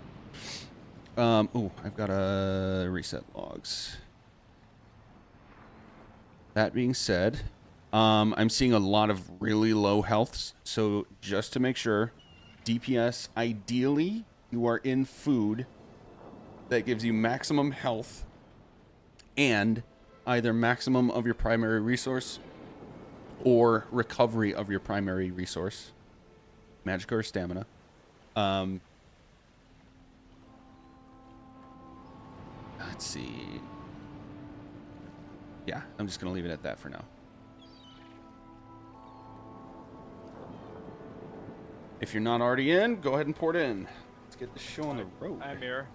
I've got to reset logs. That being said, I'm seeing a lot of really low healths, so just to make sure, DPS, ideally, you are in food that gives you maximum health and either maximum of your primary resource or recovery of your primary resource, magic or stamina. Let's see. Yeah, I'm just going to leave it at that for now. If you're not already in, go ahead and port in. Let's get the show on the road. I'm here.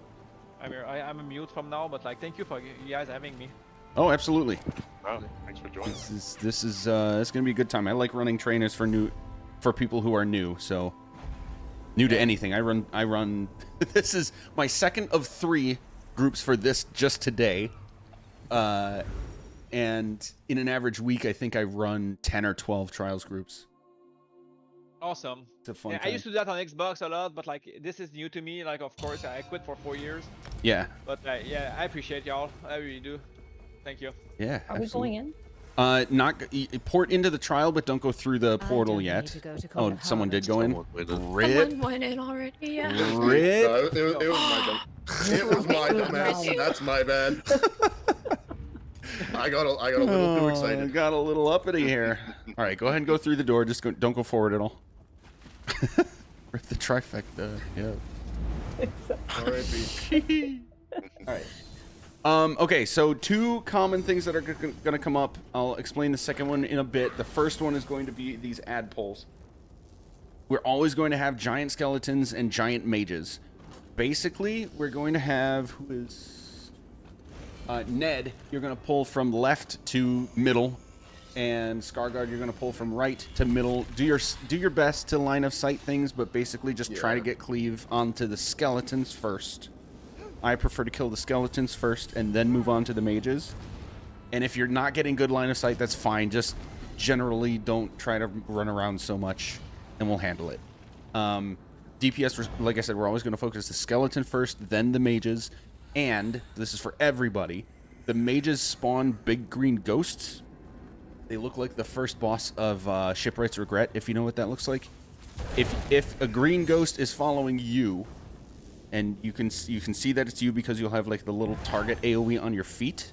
I'm a mute from now, but like, thank you for you guys having me. Oh, absolutely. Oh, thanks for joining. This is it's gonna be a good time. I like running trainers for people who are new. So new to anything. I run. This is my second of 3 groups for this just today. And in an average week, I think I run 10 or 12 trials groups. Awesome. It's a fun I time. used to do that on Xbox a lot, but like this is new to me. Like, of course, I quit for 4 years. Yeah. But yeah, I appreciate y'all. I really do. Thank you. Yeah. Are we going in? Port into the trial, but don't go through the portal yet. Oh, someone did go in. Rip. Someone went in already, yeah. Rip. No, it was my dumb. It was my dumbass. That's my bad. I got a little too excited. Got a little uppity here. All right, go ahead and go through the door. Just don't go forward at all. Rip the trifecta. Yeah. R.I.P. All right. Okay, so 2 common things that are going to come up. I'll explain the second one in a bit. The first one is going to be these ad pulls. We're always going to have giant skeletons and giant mages. Basically, we're going to have, who is Ned, you're going to pull from left to middle, and Scarguard, you're going to pull from right to middle. Do your best to line of sight things, but basically just try to get cleave onto the skeletons first. I prefer to kill the skeletons first and then move on to the mages. And if you're not getting good line of sight, that's fine. Just generally don't try to run around so much, and we'll handle it. DPS, like I said, we're always going to focus the skeleton first, then the mages. And this is for everybody. The mages spawn big green ghosts. They look like the first boss of Shipwright's Regret, if you know what that looks like. If a green ghost is following you, and you can see that it's you because you'll have like the little target AoE on your feet.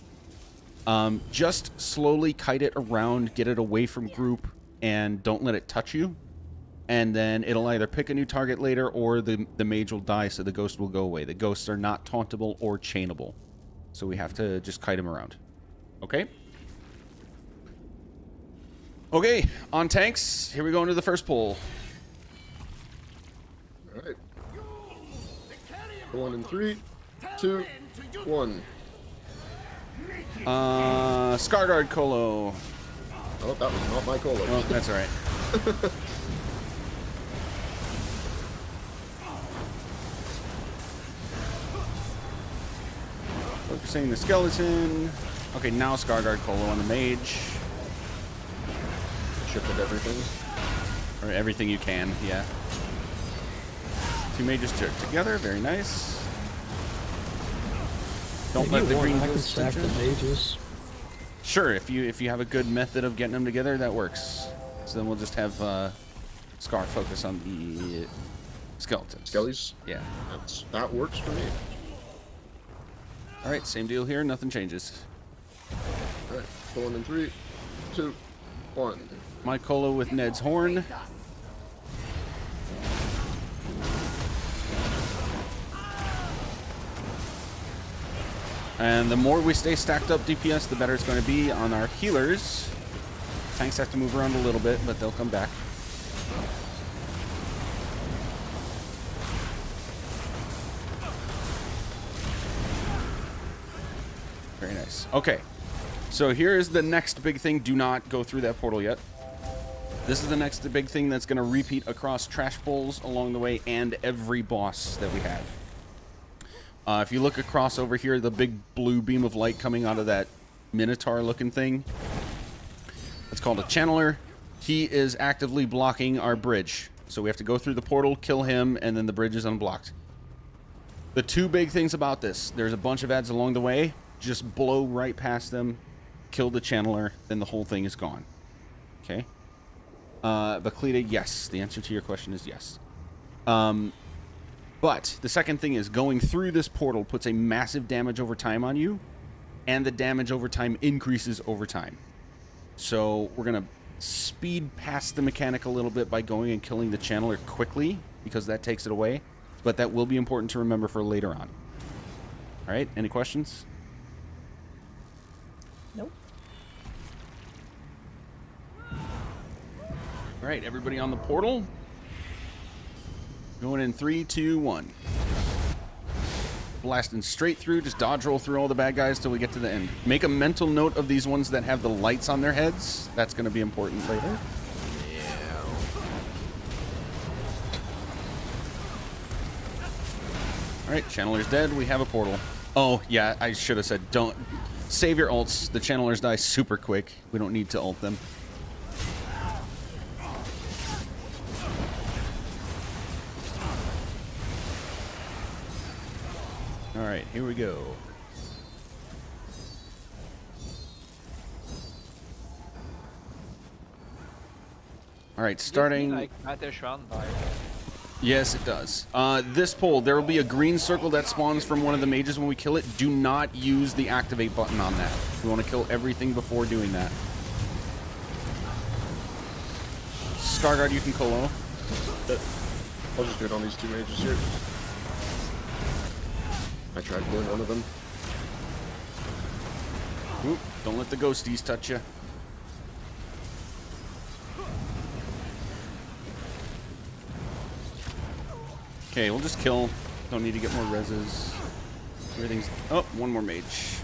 Just slowly kite it around, get it away from group, and don't let it touch you. And then it'll either pick a new target later, or the mage will die, so the ghost will go away. The ghosts are not tauntable or chainable, so we have to just kite them around. Okay? Okay, on tanks, here we go into the first pull. Alright. One in 3, 2, 1. Scarguard Colo. Oh, that was not my Colo. Oh, that's alright. Focusing the skeleton. Okay, now Scarguard Colo on the mage. Shifted everything. Or everything you can, yeah. 2 mages together, very nice. Don't let the green ghost stack the mages. Sure, if you have a good method of getting them together, that works. So then we'll just have Scar focus on the skeletons. Skellies? Yeah. That works for me. All right, same deal here. Nothing changes. All right, pulling in 3, 2, 1. My Colo with Ned's horn. And the more we stay stacked up DPS, the better it's going to be on our healers. Tanks have to move around a little bit, but they'll come back. Very nice. Okay. So here is the next big thing. Do not go through that portal yet. This is the next big thing that's going to repeat across trash pulls along the way and every boss that we have. If you look across over here, the big blue beam of light coming out of that Minotaur-looking thing, it's called a channeler. He is actively blocking our bridge. So we have to go through the portal, kill him, and then the bridge is unblocked. The 2 big things about this, there's a bunch of ads along the way. Just blow right past them, kill the channeler, then the whole thing is gone. Okay? Vaclita, yes. The answer to your question is yes. But the second thing is going through this portal puts a massive damage over time on you, and the damage over time increases over time. So we're going to speed past the mechanic a little bit by going and killing the channeler quickly, because that takes it away. But that will be important to remember for later on. All right, any questions? Nope. All right, everybody on the portal. Going in 3, 2, 1. Blasting straight through, just dodge roll through all the bad guys till we get to the end. Make a mental note of these ones that have the lights on their heads. That's going to be important later. All right, channeler's dead. We have a portal. Oh, yeah, I should have said don't save your ults. The channelers die super quick. We don't need to ult them. All right, here we go. All right, starting. Like Matters run by. Yes, it does. This pole, there will be a green circle that spawns from one of the mages when we kill it. Do not use the activate button on that. We want to kill everything before doing that. Scarguard, you can colo. I'll just do it on these two mages here. I tried killing one of them. Oop, don't let the ghosties touch you. Okay, we'll just kill. Don't need to get more reses. Everything's... Oh, one more mage.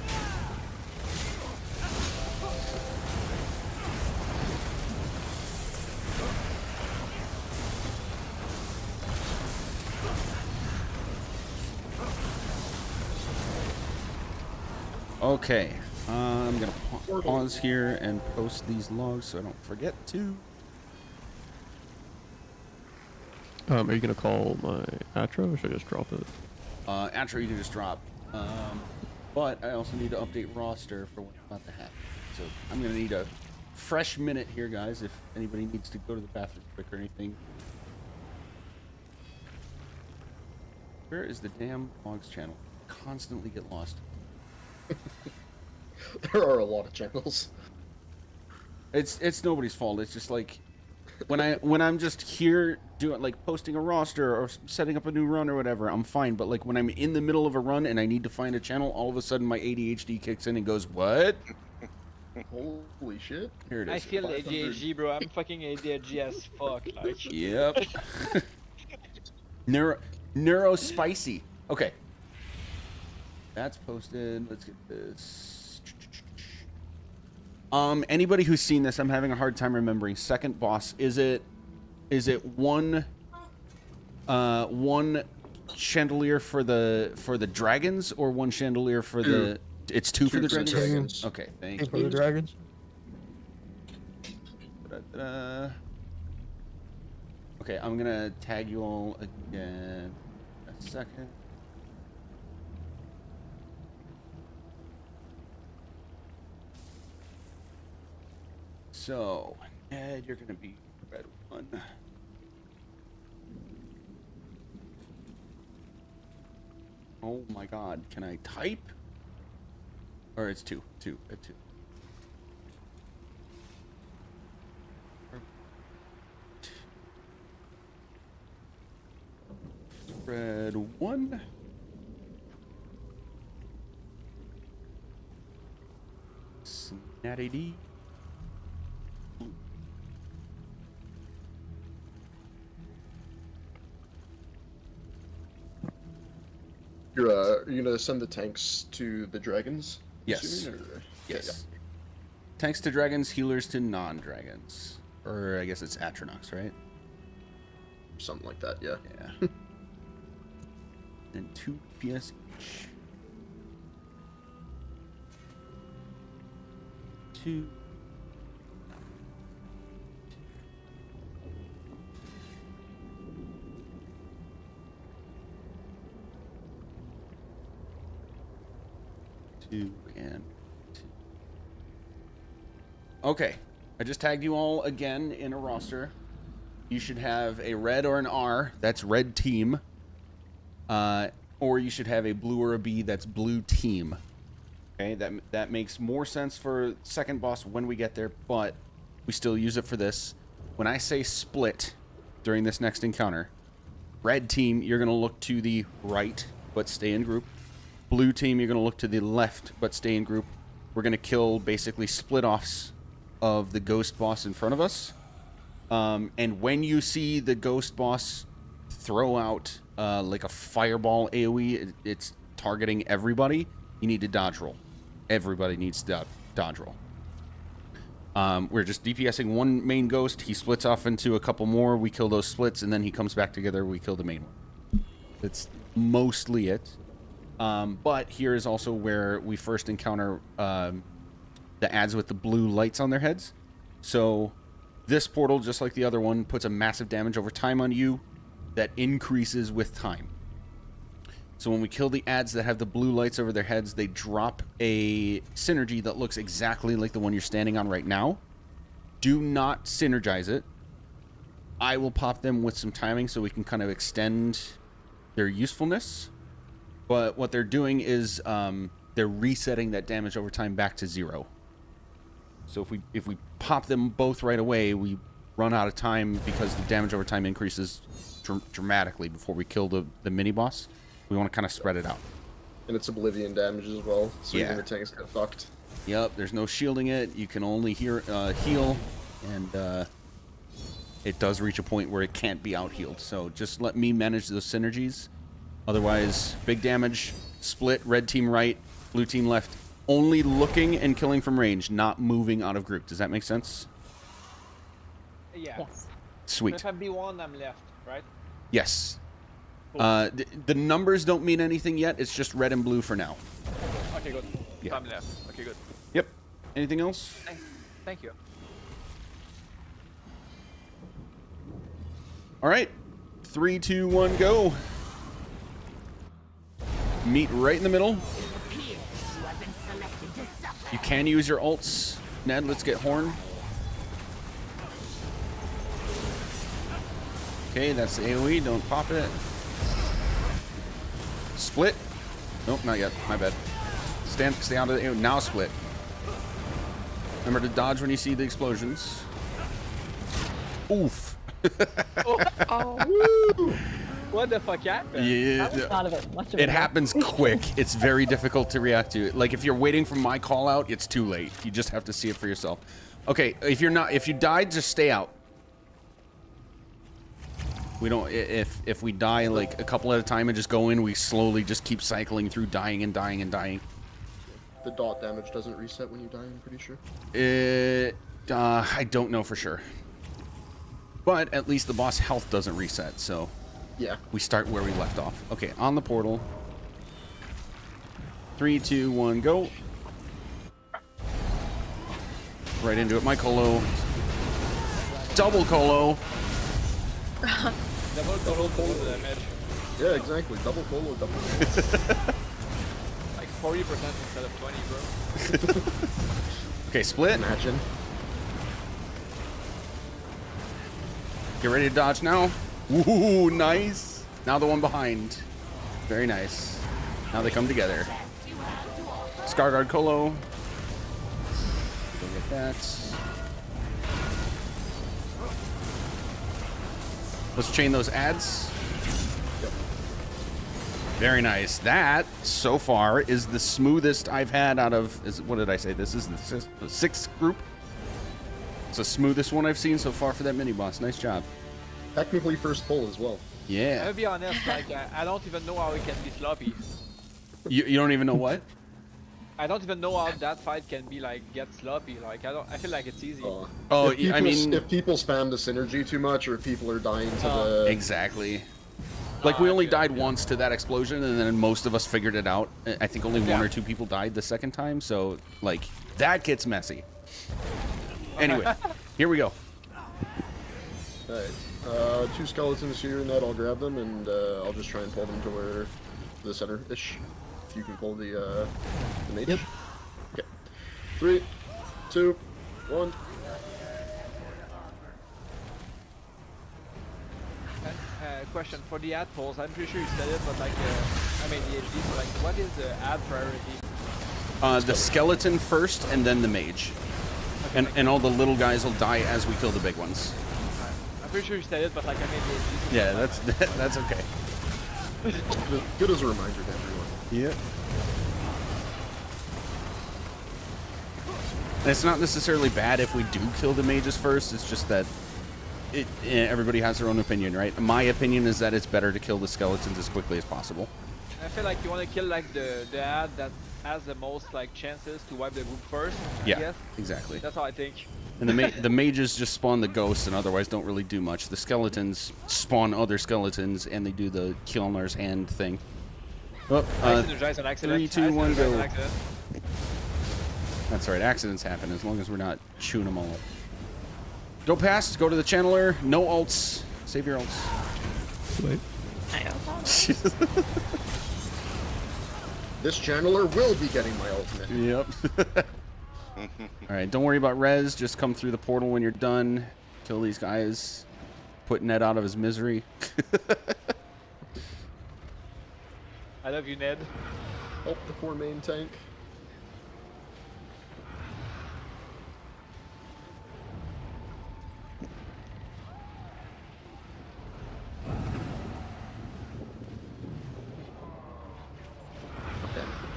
Okay, I'm gonna pause here and post these logs so I don't forget to. Are you gonna call my Atro, or should I just drop it? Atro you can just drop. But I also need to update roster for what's about to happen. So I'm gonna need a fresh minute here, guys, if anybody needs to go to the bathroom quick or anything. Where is the damn logs channel? Constantly get lost. There are a lot of channels. It's nobody's fault. It's just like when I'm just here doing like posting a roster or setting up a new run or whatever, I'm fine. But like when I'm in the middle of a run and I need to find a channel, all of a sudden my ADHD kicks in and goes, "What? Holy shit!" Here it is. I feel ADHD, bro. I'm fucking ADHD as fuck. Like. Yep. Neuro spicy. Okay. That's posted. Let's get this. Anybody who's seen this, I'm having a hard time remembering. Second boss, is it one chandelier for the dragons or one chandelier for the? It's two for the dragons. Okay, thank you. For the dragons. Okay, I'm gonna tag you all again. A second. So, Ed, you're gonna be red one. Oh my god, can I type? Or it's two. Red one. Snatty D. Are you gonna send the tanks to the dragons? Yes. Assuming, or... Yes. Yeah. Tanks to dragons, healers to non-dragons. Or I guess it's Atronox, right? Something like that, yeah. Yeah. And 2 PS each. 2. And 2. Okay, I just tagged you all again in a roster. You should have a red or an R. That's red team. or you should have a blue or a B that's blue team. Okay, that makes more sense for second boss when we get there, but we still use it for this. When I say split during this next encounter, red team, you're going to look to the right, but stay in group. Blue team, you're going to look to the left, but stay in group. We're going to kill basically split-offs of the ghost boss in front of us. And when you see the ghost boss throw out like a fireball AoE, it's targeting everybody, you need to dodge roll. Everybody needs to dodge roll. We're just DPSing one main ghost. He splits off into a couple more. We kill those splits, and then he comes back together. We kill the main one. That's mostly it. But here is also where we first encounter the ads with the blue lights on their heads. So this portal, just like the other one, puts a massive damage over time on you that increases with time. So when we kill the ads that have the blue lights over their heads, they drop a synergy that looks exactly like the one you're standing on right now. Do not synergize it. I will pop them with some timing so we can kind of extend their usefulness. But what they're doing is they're resetting that damage over time back to 0. So if we pop them both right away, we run out of time because the damage over time increases dramatically before we kill the mini boss. We want to kind of spread it out. And it's oblivion damage as well, so Yeah. even the tanks get fucked. Yep, there's no shielding it. You can only heal, and it does reach a point where it can't be out-healed. So just let me manage those synergies. Otherwise, big damage, split, red team right, blue team left. Only looking and killing from range, not moving out of group. Does that make sense? Yeah. Yes. Sweet. If I'm B1, I'm left, right? Yes. The numbers don't mean anything yet. It's just red and blue for now. Okay, good. Yeah. I'm left. Okay, good. Yep. Anything else? Thank you. All right. 3, 2, 1, go. Meet right in the middle. You can use your ults. Ned, let's get Horn. Okay, that's the AoE. Don't pop it. Split. Nope, not yet. My bad. Stay onto the AoE. Now split. Remember to dodge when you see the explosions. Oof. Oh. What the fuck happened? Yeah, I was not of it. Much of it happens quick. It's very difficult to react to. Like if you're waiting for my call out, it's too late. You just have to see it for yourself. Okay, if you died, just stay out. We don't. If we die like a couple at a time and just go in, we slowly just keep cycling through, dying and dying and dying. The dot damage doesn't reset when you die, I'm pretty sure. I don't know for sure. But at least the boss health doesn't reset, so yeah, we start where we left off. Okay, on the portal. 3, 2, 1, go. Right into it. My colo. Double colo. Double colo damage. Yeah, exactly. Double colo, double Like 40% instead of 20, bro. Okay, split. Imagine. Get ready to dodge now. Ooh, nice. Now the one behind. Very nice. Now they come together. Scarguard Colo. Go get that. Let's chain those ads. Very nice. That, so far, is the smoothest I've had out of... what did I say? This is the sixth group? It's the smoothest one I've seen so far for that mini-boss. Nice job. Technically first pull as well. Yeah. I'll be honest, like, I don't even know how it can be sloppy. You don't even know what? I don't even know how that fight can be, like, get sloppy. Like, I feel like it's easy. I mean... If people spam the synergy too much, or if people are dying to the... Exactly. Like, we only died once to that explosion, and then most of us figured it out. I think only one or two people died the second time, so, like, that gets messy. Anyway, here we go. Alright, 2 skeletons here, Ned, I'll grab them, and I'll just try and pull them to where the center-ish. If you can pull the mage. Yep. Okay. 3, 2, 1. Question for the ad polls. I'm pretty sure you said it, but like, I mean the HD. So like, what is the ad priority? The skeleton first, and then the mage, and all the little guys will die as we kill the big ones. I'm pretty sure you said it, but like I made the HD. Yeah, that's okay. Good as a reminder to everyone. Yep. And it's not necessarily bad if we do kill the mages first. It's just that everybody has their own opinion, right? My opinion is that it's better to kill the skeletons as quickly as possible. I feel like you want to kill like the ad that has the most like chances to wipe the group first. I guess. Exactly. That's how I think. And the mages just spawn the ghosts and otherwise don't really do much. The skeletons spawn other skeletons and they do the Kjolnar's hand thing. Oh, I synergize an accident. 3, 2, 1, go. Accident. That's right, accidents happen as long as we're not chewing them all up. Go past, go to the channeler, no ults. Save your ults. Wait. This channeler will be getting my ultimate. Yep. Alright, don't worry about res, just come through the portal when you're done. Kill these guys. Put Ned out of his misery. I love you, Ned. Oh, the poor main tank.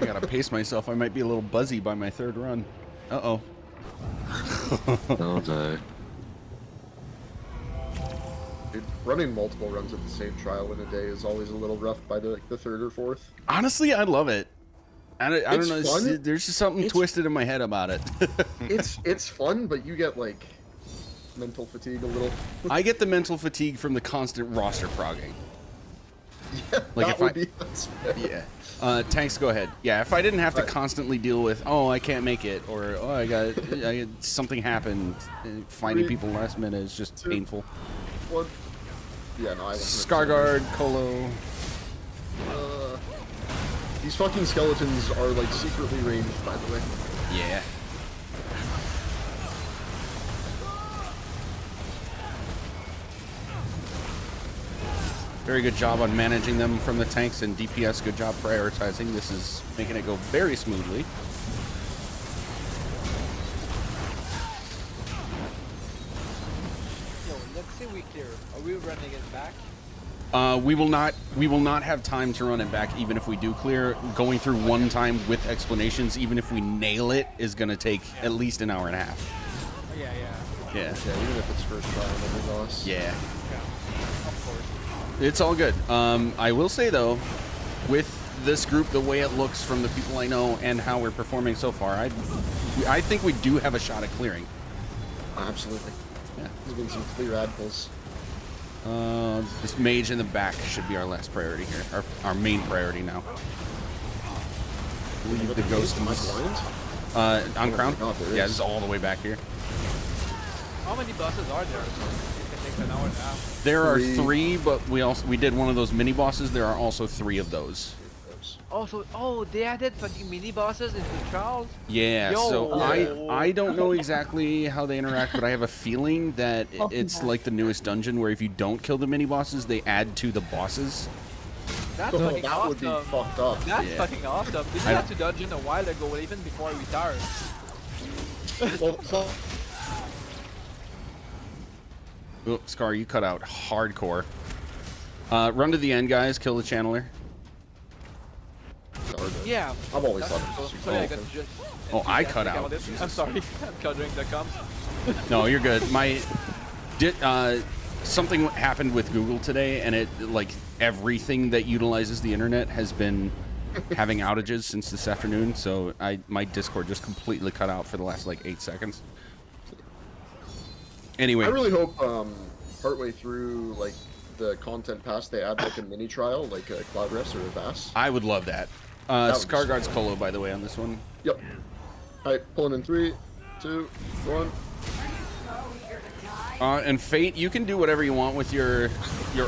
I gotta pace myself. I might be a little buzzy by my third run. Uh-oh. Oh no. Dude, running multiple runs of the same trial in a day is always a little rough by the third or fourth. Honestly, I love it. I don't know. Fun. There's just something twisted in my head about it. It's fun, but you get like mental fatigue a little. I get the mental fatigue from the constant roster progging. Yeah, like that if would be that's fair. Yeah. Tanks, go ahead. Yeah, if I didn't have to constantly deal with, oh, I can't make it, or oh, I something happened, finding people last minute is just painful. One. Yeah, no, I wasn't. Scarguard, Colo. These fucking skeletons are like secretly ranged, by the way. Yeah. Very good job on managing them from the tanks, and DPS, good job prioritizing. This is making it go very smoothly. Yo, let's say we clear. Are we running it back? We will not have time to run it back even if we do clear. Going through one time with explanations, even if we nail it, is going to take at least an hour and a half. Yeah. Yeah. Yeah, even if it's first try and every loss. Yeah. Of course. It's all good. I will say though, with this group, the way it looks from the people I know and how we're performing so far, I think we do have a shot at clearing. Absolutely. Yeah. There's been some clear ad pulls. This mage in the back should be our last priority here. Our main priority now. Leave the ghost. Am I blind? On crown? God, there Yeah, is. this is all the way back here. How many bosses are there? It can take an hour and a half. There are 3, but we did one of those mini bosses. There are also 3 of those. Oh, they added fucking mini bosses into trials? Yeah, Yo. so I don't know exactly how they interact, but I have a feeling that it's like the newest dungeon where if you don't kill the mini bosses, they add to the bosses. That's fucking that awesome. would be fucked up. That's Yeah. fucking awesome. This got to dungeon a while ago, even before I retired. Oh, Scar, you cut out hardcore. Run to the end, guys. Kill the channeler. Yeah. I've always That's thought it was so- super sorry, I open. got just Oh, I cut enthusiastic out. about it. I'm Jesus. sorry. I'm covering the comms. No, you're good. Something happened with Google today, and it like everything that utilizes the internet has been having outages since this afternoon. So my Discord just completely cut out for the last like 8 seconds. Anyway, I really hope partway through like the content pass they add like a mini trial, like a Cloud Rest or a Vass. I would love that. That would be Scarguard's Colo, by the way, on this one. Yep. Alright, pulling in 3, 2, 1. And Fate, you can do whatever you want with your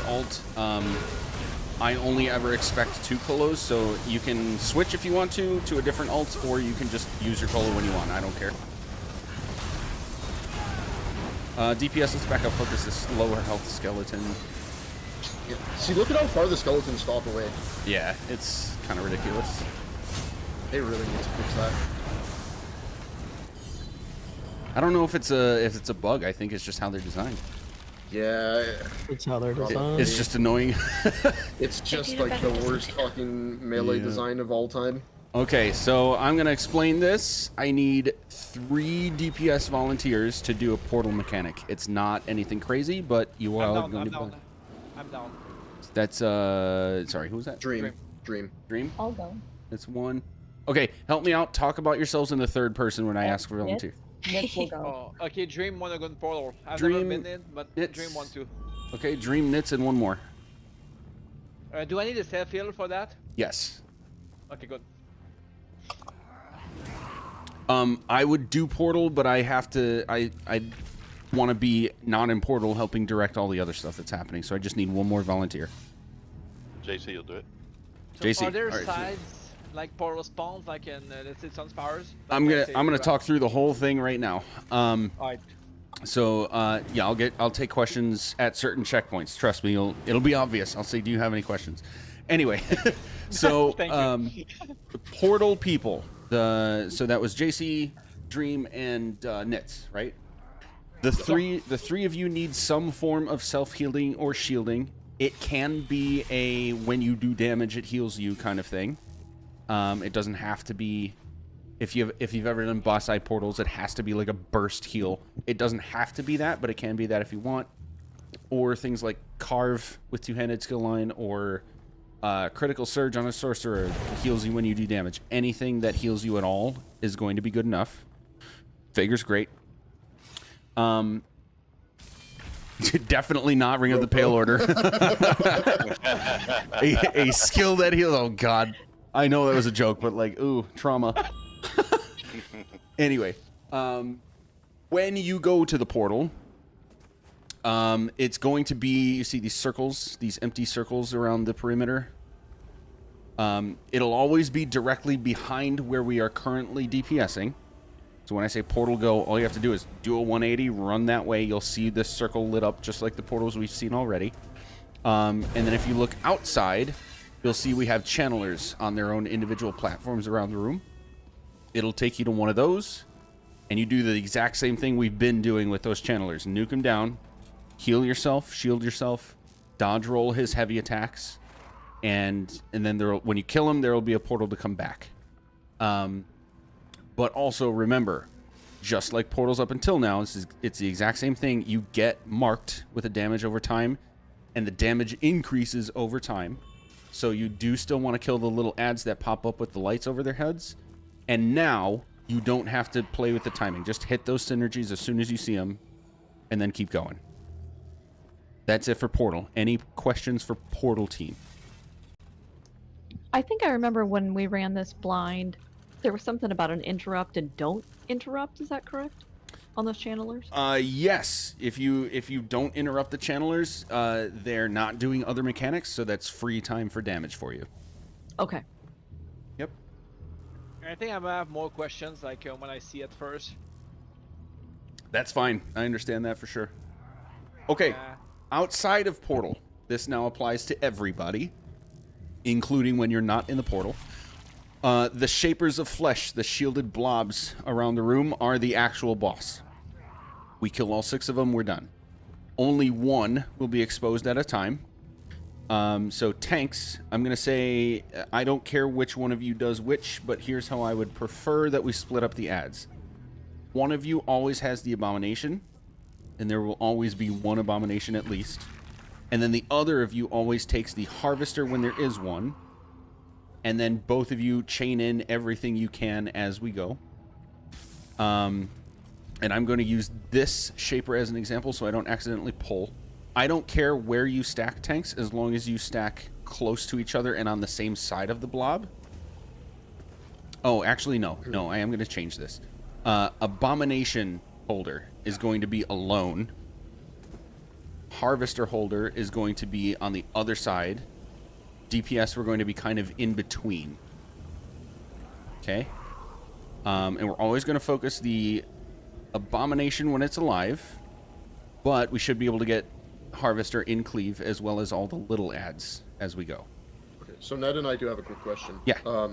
ult. I only ever expect 2 Colos, so you can switch if you want to a different ult, or you can just use your Colo when you want. I don't care. DPS, let's back up. Focus this lower health skeleton. Yeah. See, look at how far the skeletons stop away. Yeah, it's kind of ridiculous. They really need to fix that. I don't know if it's a bug. I think it's just how they're designed. Yeah. It's how they're designed. It's just annoying. It's just like the worst fucking melee design of all time. Okay, so I'm gonna explain this. I need 3 DPS volunteers to do a portal mechanic. It's not anything crazy, but you are going to. I'm down. That's sorry, who was that? Dream. I'll go. That's 1. Okay, help me out. Talk about yourselves in the third person when I ask for volunteer. Nick will go. Oh, okay, Dream wanna go to portal. I've Dream, never been in, but Nits. Dream want to. Okay, Dream, Nits, and 1 more. Do I need a self heal for that? Yes. Okay, good. I would do portal, but I have to. I want to be not in portal, helping direct all the other stuff that's happening. So I just need 1 more volunteer. JC, you'll do it. So JC, are there all right, sides like portal spawns like in let's say Sunspowers? I'm gonna talk through the whole thing right now. Alright. So yeah, I'll take questions at certain checkpoints. Trust me, it'll be obvious. I'll say, do you have any questions? Anyway, so portal people. So that was JC, Dream, and Nits, right? The three of you need some form of self-healing or shielding. It can be a when you do damage, it heals you kind of thing. It doesn't have to be. If you've ever done boss eye portals, it has to be like a burst heal. It doesn't have to be that, but it can be that if you want. Or things like carve with 2-handed skill line, or critical surge on a sorcerer heals you when you do damage. Anything that heals you at all is going to be good enough. Vigor's great. Definitely not Ring of the Pale Order. a skill that heals. Oh God, I know that was a joke, but like, ooh, trauma. Anyway, when you go to the portal, it's going to be, you see these circles, these empty circles around the perimeter. It'll always be directly behind where we are currently DPSing. So when I say portal go, all you have to do is do a 180, run that way. You'll see this circle lit up just like the portals we've seen already. And then if you look outside, you'll see we have channelers on their own individual platforms around the room. It'll take you to one of those, and you do the exact same thing we've been doing with those channelers. Nuke them down, heal yourself, shield yourself, dodge roll his heavy attacks, and then when you kill him, there will be a portal to come back. But also remember, just like portals up until now, it's the exact same thing. You get marked with a damage over time, and the damage increases over time. So you do still want to kill the little ads that pop up with the lights over their heads. And now you don't have to play with the timing. Just hit those synergies as soon as you see them, and then keep going. That's it for portal. Any questions for portal team? I think I remember when we ran this blind, there was something about an interrupt and don't interrupt. Is that correct? On those channelers? Yes. If you don't interrupt the channelers, they're not doing other mechanics, so that's free time for damage for you. Okay. Yep. I think I'm gonna have more questions like when I see it first. That's fine. I understand that for sure. Okay. Outside of portal, this now applies to everybody, including when you're not in the portal. The shapers of flesh, the shielded blobs around the room, are the actual boss. We kill all 6 of them, we're done. Only 1 will be exposed at a time. So tanks, I'm going to say, I don't care which one of you does which, but here's how I would prefer that we split up the ads. One of you always has the abomination, and there will always be 1 abomination at least. And then the other of you always takes the harvester when there is one. And then both of you chain in everything you can as we go. And I'm going to use this shaper as an example so I don't accidentally pull. I don't care where you stack tanks as long as you stack close to each other and on the same side of the blob. Oh, actually, no. No, I am going to change this. Abomination holder is going to be alone. Harvester holder is going to be on the other side. DPS, we're going to be kind of in between. Okay? And we're always going to focus the abomination when it's alive. But we should be able to get harvester in cleave as well as all the little ads as we go. Okay, so Ned and I do have a quick question. Yeah.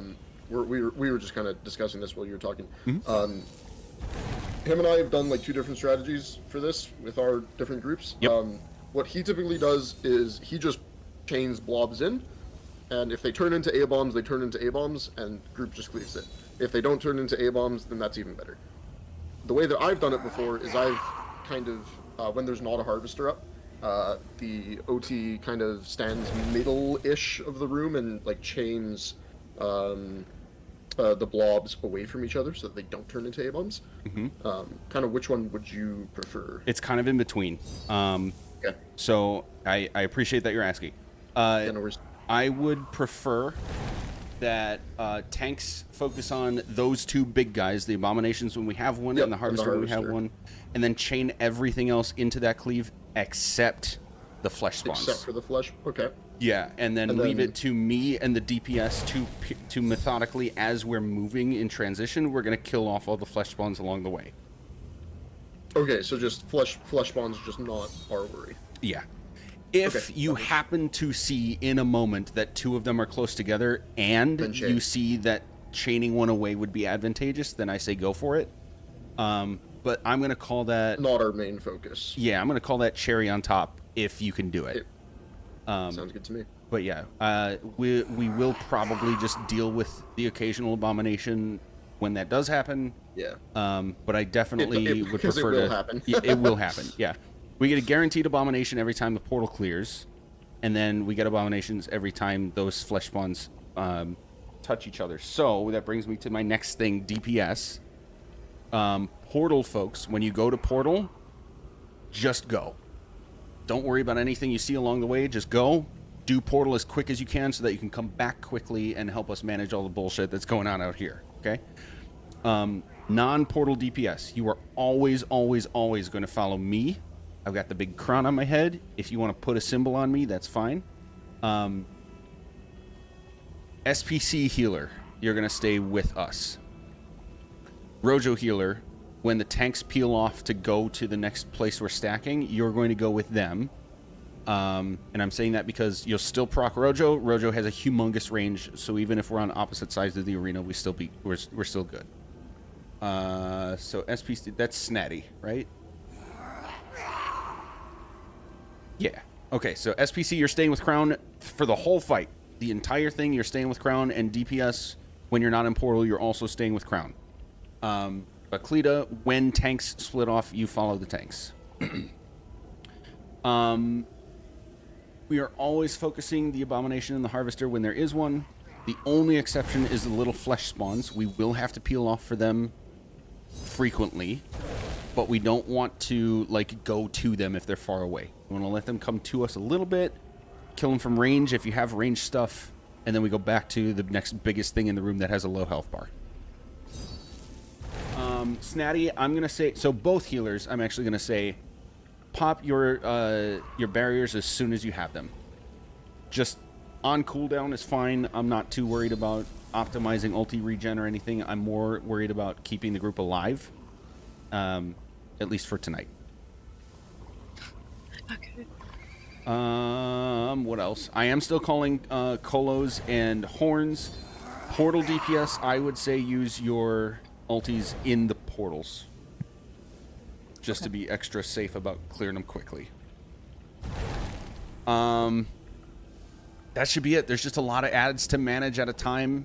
We were just kind of discussing this while you were talking. Mhm. Him and I have done like 2 different strategies for this with our different groups. Yep. What he typically does is he just chains blobs in, and if they turn into A-bombs, they turn into A-bombs, and group just cleaves it. If they don't turn into A-bombs, then that's even better. The way that I've done it before is I've kind of, when there's not a harvester up, the OT kind of stands middle-ish of the room and like chains the blobs away from each other so that they don't turn into A-bombs. Kind of which one would you prefer? It's kind of in between. Okay. So I appreciate that you're asking. Yeah, no worries. I would prefer that tanks focus on those 2 big guys, the abominations when we have one, Yep, and the harvester when we have one, and then chain everything else into that cleave except the flesh spawns. Except for the flesh? Okay. Yeah, and then leave it to me and the DPS to methodically, as we're moving in transition, we're going to kill off all the flesh spawns along the way. Okay, so just flesh spawns, just not our worry. Yeah. If you happen to see in a moment that 2 of them are close together and you see that chaining one away would be advantageous, then I say go for it. But I'm going to call that... Not our main focus. Yeah, I'm going to call that cherry on top if you can do it. Sounds good to me. But yeah, we will probably just deal with the occasional abomination when that does happen. Yeah. But I definitely would prefer it will to... happen. Yeah, it will happen, yeah. We get a guaranteed abomination every time the portal clears, and then we get abominations every time those flesh spawns touch each other. So that brings me to my next thing, DPS. Portal, folks, when you go to portal, just go. Don't worry about anything you see along the way. Just go. Do portal as quick as you can so that you can come back quickly and help us manage all the bullshit that's going on out here, okay? Non-portal DPS, you are always, always, always going to follow me. I've got the big crown on my head. If you want to put a symbol on me, that's fine. SPC healer, you're going to stay with us. Rojo healer, when the tanks peel off to go to the next place we're stacking, you're going to go with them. And I'm saying that because you'll still proc Rojo. Rojo has a humongous range, so even if we're on opposite sides of the arena, we're still good. So SPC, that's Snatty, right? Yeah. Okay, so SPC, you're staying with Crown for the whole fight. The entire thing, you're staying with Crown, and DPS, when you're not in Portal, you're also staying with Crown. But Cleta, when tanks split off, you follow the tanks. We are always focusing the Abomination and the Harvester when there is one. The only exception is the little flesh spawns. We will have to peel off for them frequently, but we don't want to like go to them if they're far away. We want to let them come to us a little bit, kill them from range if you have range stuff, and then we go back to the next biggest thing in the room that has a low health bar. Snatty, I'm going to say, so both healers, I'm actually going to say, pop your barriers as soon as you have them. Just on cooldown is fine. I'm not too worried about optimizing ulti regen or anything. I'm more worried about keeping the group alive, at least for tonight. Okay. What else? I am still calling colos and horns. Portal DPS, I would say use your ultis in the portals, just to be extra safe about clearing them quickly. That should be it. There's just a lot of ads to manage at a time.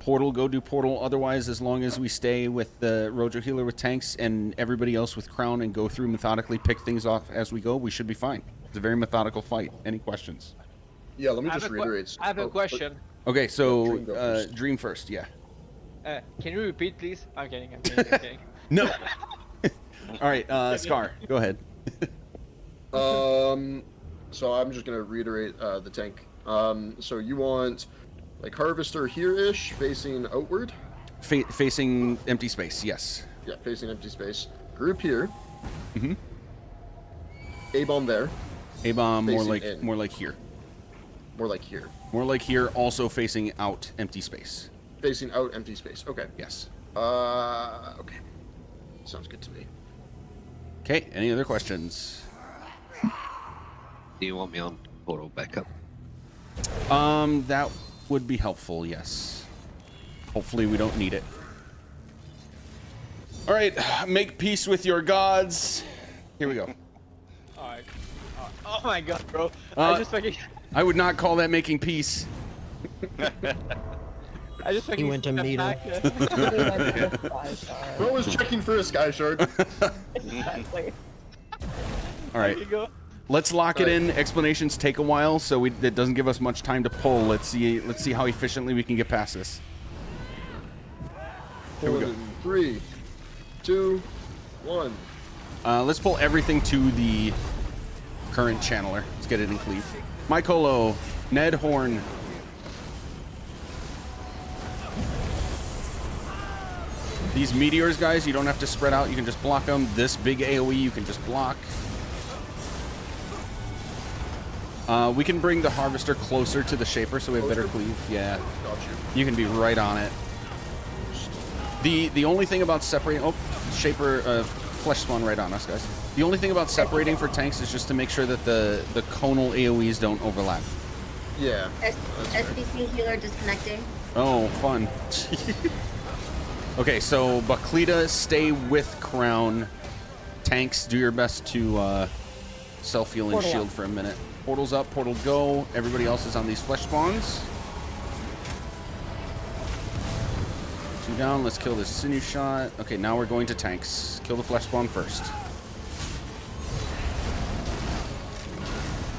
Portal, go do portal. Otherwise, as long as we stay with the Rojo healer with tanks and everybody else with crown and go through methodically, pick things off as we go, we should be fine. It's a very methodical fight. Any questions? Yeah, let me just reiterate. I have a question. Okay, so Dream first, yeah. Can you repeat, please? I'm kidding. I'm kidding. No. All right, Scar, go ahead. So I'm just gonna reiterate the tank. So you want like Harvester here-ish, facing outward? Facing empty space, yes. Yeah, facing empty space. Group here. Mm-hmm. A-bomb there. A-bomb more like in. more like here. More like here. More like here, also facing out empty space. Facing out empty space. Okay. Yes. Okay. Sounds good to me. Okay, any other questions? Do you want me on portal backup? That would be helpful, yes. Hopefully we don't need it. All right, make peace with your gods. Here we go. Alright. Oh my god, bro. Uh, I just fucking... I would not call that making peace. I just fucking... He went to meet him. Bro was checking for a sky shard. Exactly. All right. Let's lock it in. Explanations take a while, so it doesn't give us much time to pull. Let's see how efficiently we can get past this. Here we go. 3, 2, 1. Let's pull everything to the current channeler. Let's get it in cleave. Mycolo, Ned Horn. These meteors, guys, you don't have to spread out. You can just block them. This big AoE, you can just block. We can bring the harvester closer to the shaper, so we have better cleave. Yeah, you can be right on it. The only thing about separating, oh, shaper flesh spawn right on us, guys. The only thing about separating for tanks is just to make sure that the conal AoEs don't overlap. Yeah. SBC healer disconnecting. Oh, fun. Okay, so Baklita, stay with Crown. Tanks, do your best to self-heal and Portal shield up. for a minute. Portal's up, portal go. Everybody else is on these flesh spawns. 2 down, let's kill this sinew shot. Okay, now we're going to tanks. Kill the flesh spawn first.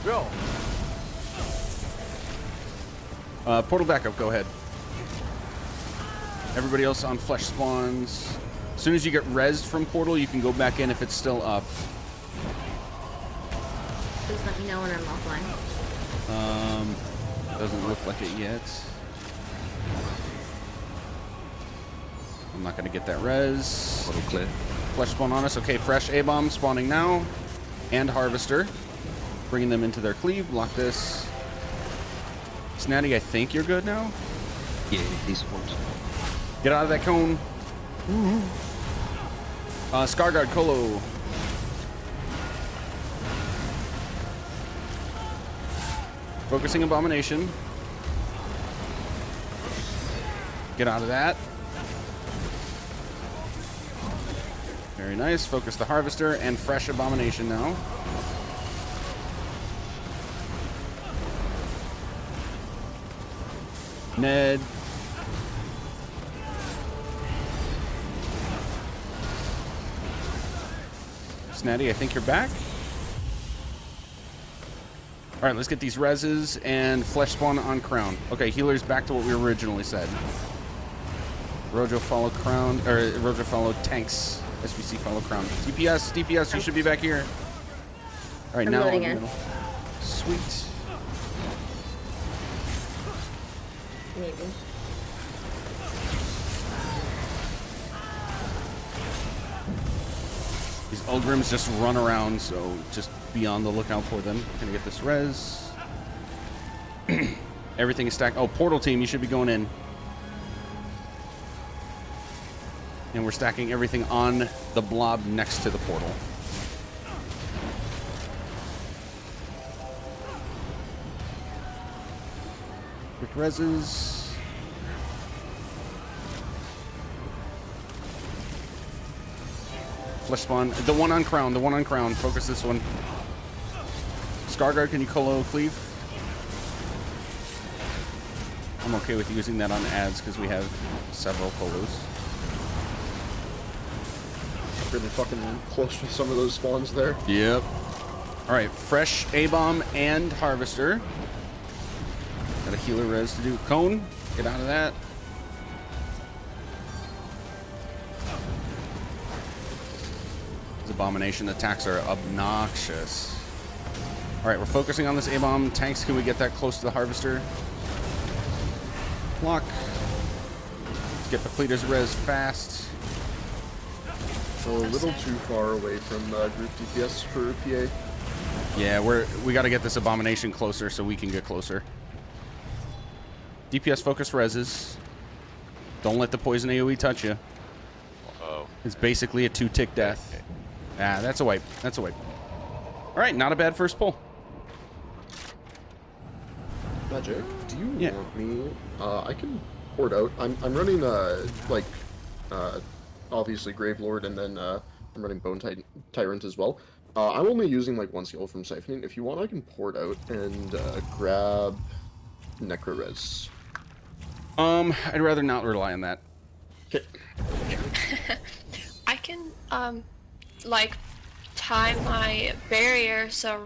Go. Portal backup, go ahead. Everybody else on flesh spawns. As soon as you get rezzed from portal, you can go back in if it's still up. Please let me know when I'm offline. Doesn't look like it yet. I'm not gonna get that res. Portal clear. Flesh spawn on us. Okay, fresh A-bomb spawning now. And harvester. Bringing them into their cleave. Block this. Snatty, I think you're good now. Yeah, he's one. Get out of that cone. Scarguard, Colo. Focusing Abomination. Get out of that. Very nice. Focus the Harvester and fresh Abomination now. Ned. Snatty, I think you're back. All right, let's get these reses and flesh spawn on Crown. Okay, healers back to what we originally said. Rojo follow Crown, or Rojo follow tanks. SBC follow Crown. DPS, you should be back here. All right, I'm now loading in the in. middle. Sweet. Maybe. These Ulgrims just run around, so just be on the lookout for them. Gonna get this res. Everything is stacked. Oh, portal team, you should be going in. And we're stacking everything on the blob next to the portal. Quick reses. Flesh spawn. The one on Crown. Focus this one. Scarguard, can you colo cleave? I'm okay with using that on ads because we have several colos. Really fucking close with some of those spawns there. Yep. All right, fresh A-bomb and harvester. Got a healer res to do. Cone, get out of that. These abomination attacks are obnoxious. All right, we're focusing on this A-bomb. Tanks, can we get that close to the harvester? Block. Let's get the Pleader's res fast. A little too far away from group DPS for PA. Yeah, we got to get this abomination closer so we can get closer. DPS focus reses. Don't let the poison AoE touch you. Oh. It's basically a 2-tick death. Ah, that's a wipe. That's a wipe. All right, not a bad first pull. Magic, do you Yeah. want me? I can port out. I'm running obviously Gravelord, and then I'm running Bone Tyrant as well. I'm only using like one skill from Siphoning. If you want, I can port out and grab Necro-Res. I'd rather not rely on that. Okay. I can like time my barrier so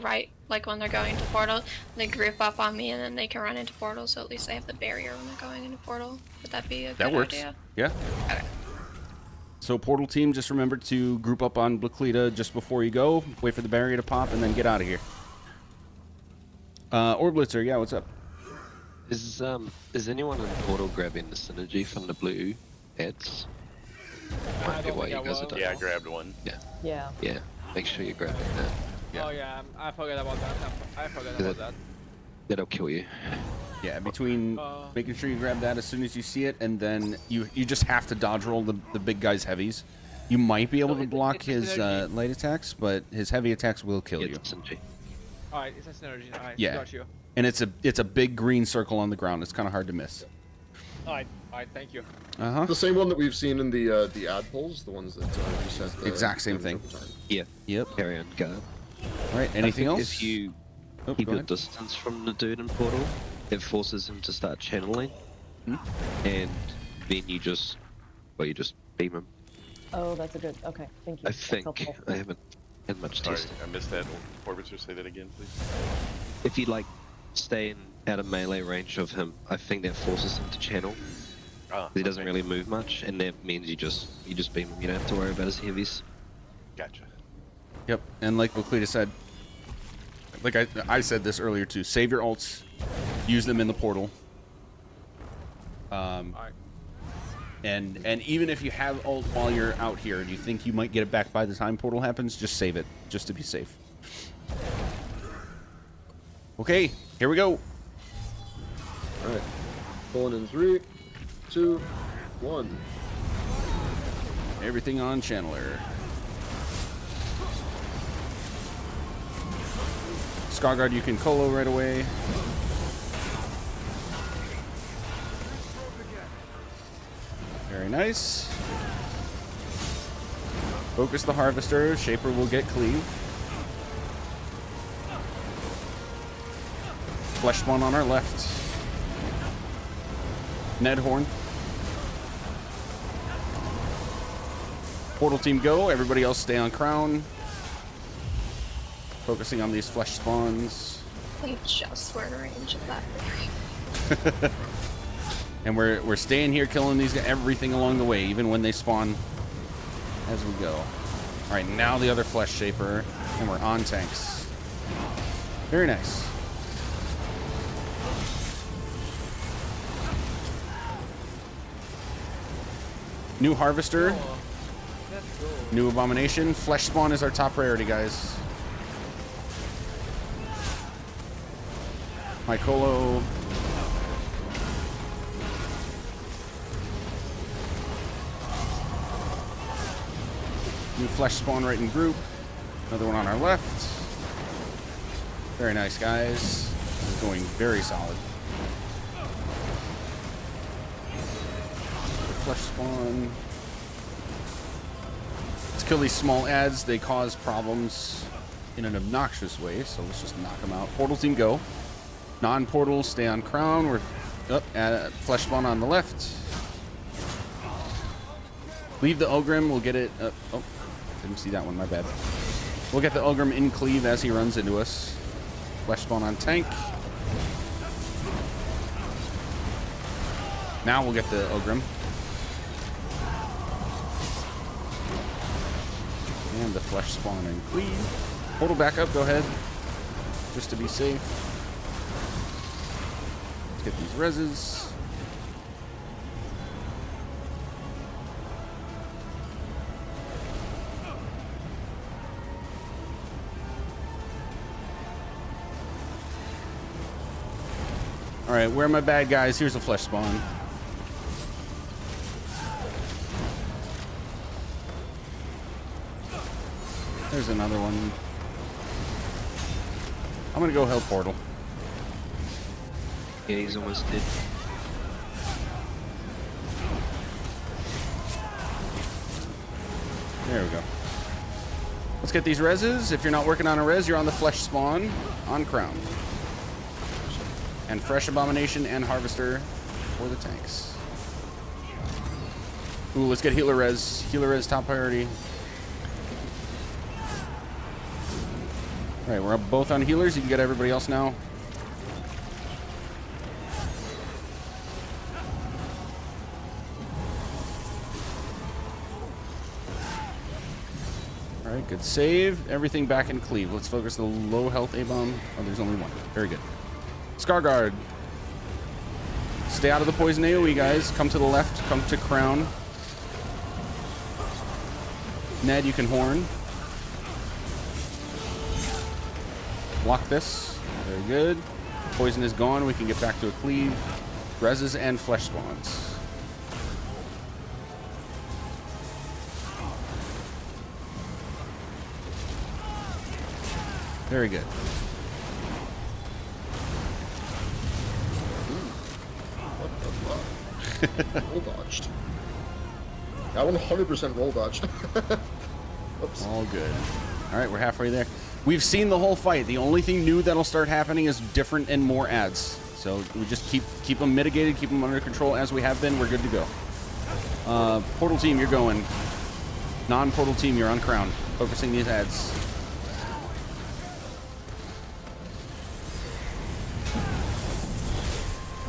like when they're going to portal, they group up on me and then they can run into portal, so at least they have the barrier when they're going into portal. Would that be a That good works. idea? Yeah. Okay. So portal team, just remember to group up on Blacklita just before you go. Wait for the barrier to pop and then get out of here. Orblitzer, yeah, what's up? Is anyone in portal grabbing the synergy from the blue ads? Might be why you guys are done. Yeah, I grabbed one. Yeah. Yeah. Make sure you're grabbing that. Yeah. Oh yeah, I forgot about that. I forgot about that. That'll kill you. Yeah, between making sure you grab that as soon as you see it, and then you just have to dodge roll the big guy's heavies. You might be able to block his light attacks, but his heavy attacks will kill you. Alright, it's a synergy. Alright, Yeah. got you. And it's a big green circle on the ground. It's kind of hard to miss. Alright, thank you. Uh-huh. The same one that we've seen in the ad polls, the ones that you said. Exact same thing. Yeah. Yep. Carry on, guard. All right. Anything I think else? If you keep your distance from the dude in portal, it forces him to start channeling, and then you just beam him. Oh, that's a good. Okay, thank you. I That's think helpful. I haven't had much Sorry, testing. I missed that. Orbiter, say that again, please. If you like stay out of melee range of him, I think that forces him to channel. He doesn't really move much, and that means you just beam him. You don't have to worry about his heavies. Gotcha. Yep. And like Blacklita said, like I said this earlier too, save your ults, use them in the portal. And even if you have ult while you're out here and you think you might get it back by the time portal happens, just save it, just to be safe. Okay, here we go. Alright. Pulling in 3, 2, 1. Everything on Channeler. Scarguard, you can Colo right away. Very nice. Focus the Harvester. Shaper will get Cleave. Flesh Spawn on our left. Ned Horn. Portal team go. Everybody else stay on Crown. Focusing on these flesh spawns. We just were in range of that barrier. And we're staying here killing these guys, everything along the way, even when they spawn as we go. All right, now the other Flesh Shaper, and we're on tanks. Very nice. New Harvester. New Abomination. Flesh Spawn is our top priority, guys. My Colo. New Flesh Spawn right in group. Another one on our left. Very nice, guys. This is going very solid. Flesh Spawn. Let's kill these small ads. They cause problems in an obnoxious way, so let's just knock them out. Portal team go. Non-portal, stay on Crown. We're up at Flesh Spawn on the left. Leave the Ulgrim. We'll get it. Oh, didn't see that one. My bad. We'll get the Ulgrim in Cleave as he runs into us. Flesh Spawn on tank. Now we'll get the Ulgrim. And the Flesh Spawn in Cleave. Portal back up. Go ahead. Just to be safe. Let's get these reses. All right, where are my bad guys? Here's a Flesh Spawn. There's another one. I'm gonna go help Portal. Yeah, he's almost dead. There we go. Let's get these reses. If you're not working on a res, you're on the flesh spawn on Crown. And fresh abomination and harvester for the tanks. Ooh, let's get healer res. Healer res top priority. All right, we're up both on healers. You can get everybody else now. All right, good save. Everything back in cleave. Let's focus the low health A-bomb. Oh, there's only one. Very good. Scar Guard. Stay out of the poison AoE, guys. Come to the left. Come to Crown. Ned, you can horn. Block this. Very good. Poison is gone. We can get back to a cleave. Reses and flesh spawns. Very good. Roll dodged. That one 100% roll dodged. Oops. All good. All right, we're halfway there. We've seen the whole fight. The only thing new that'll start happening is different and more ads. So we just keep them mitigated, keep them under control as we have been. We're good to go. Portal team, you're going. Non-portal team, you're on Crown. Focusing these ads.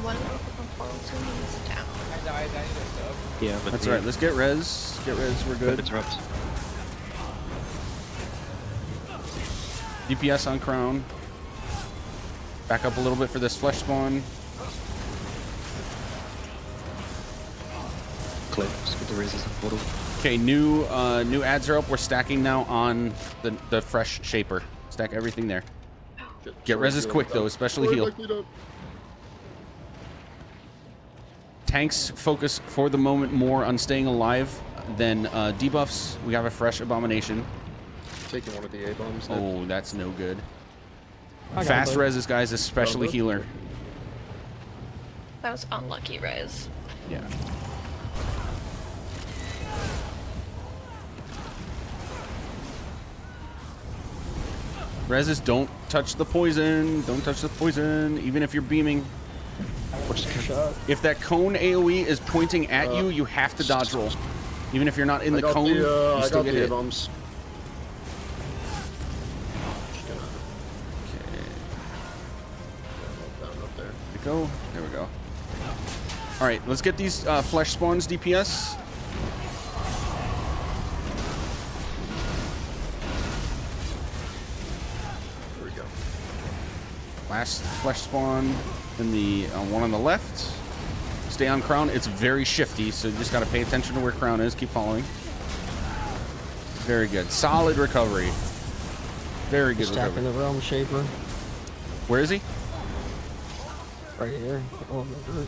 One from portal team is down. I died, I need a sub. Yeah, but That's all right. Let's get res. Get res. We're good. Interrupt. DPS on Crown. Back up a little bit for this flesh spawn. Click. Just get the raises on portal. Okay, new ads are up. We're stacking now on the fresh shaper. Stack everything there. Get reses quick though, especially heal. Tanks focus for the moment more on staying alive than debuffs. We have a fresh abomination. Taking one of the A-bombs. Oh, that's no good. I got Fast it. reses, guys, especially healer. That was unlucky, Rez. Yeah. Reses, don't touch the poison. Don't touch the poison, even if you're beaming. If that cone AoE is pointing at you, you have to dodge roll. Even if you're not in the cone, you still get hit. A-bombs. Go. There we go. All right, let's get these flesh spawns DPS. There we go. Last flesh spawn, then the one on the left. Stay on Crown. It's very shifty, so you just got to pay attention to where Crown is. Keep following. Very good. Solid recovery. Very good Stacking recovery. the Realm Shaper. Where is he? Right here. Oh, no.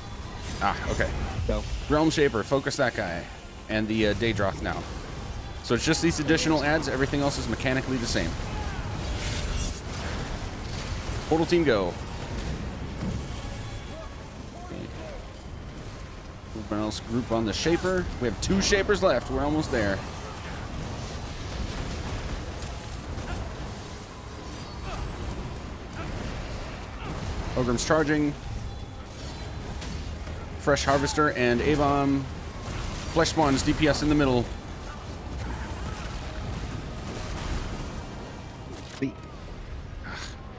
Ah, okay. Go. Realm Shaper, focus that guy. And the Daedroth now. So it's just these additional ads. Everything else is mechanically the same. Portal team, go. Everyone else group on the Shaper. We have 2 Shapers left. We're almost there. Ogrim's charging. Fresh Harvester and A-Bomb. Flesh Spawns, DPS in the middle. Thought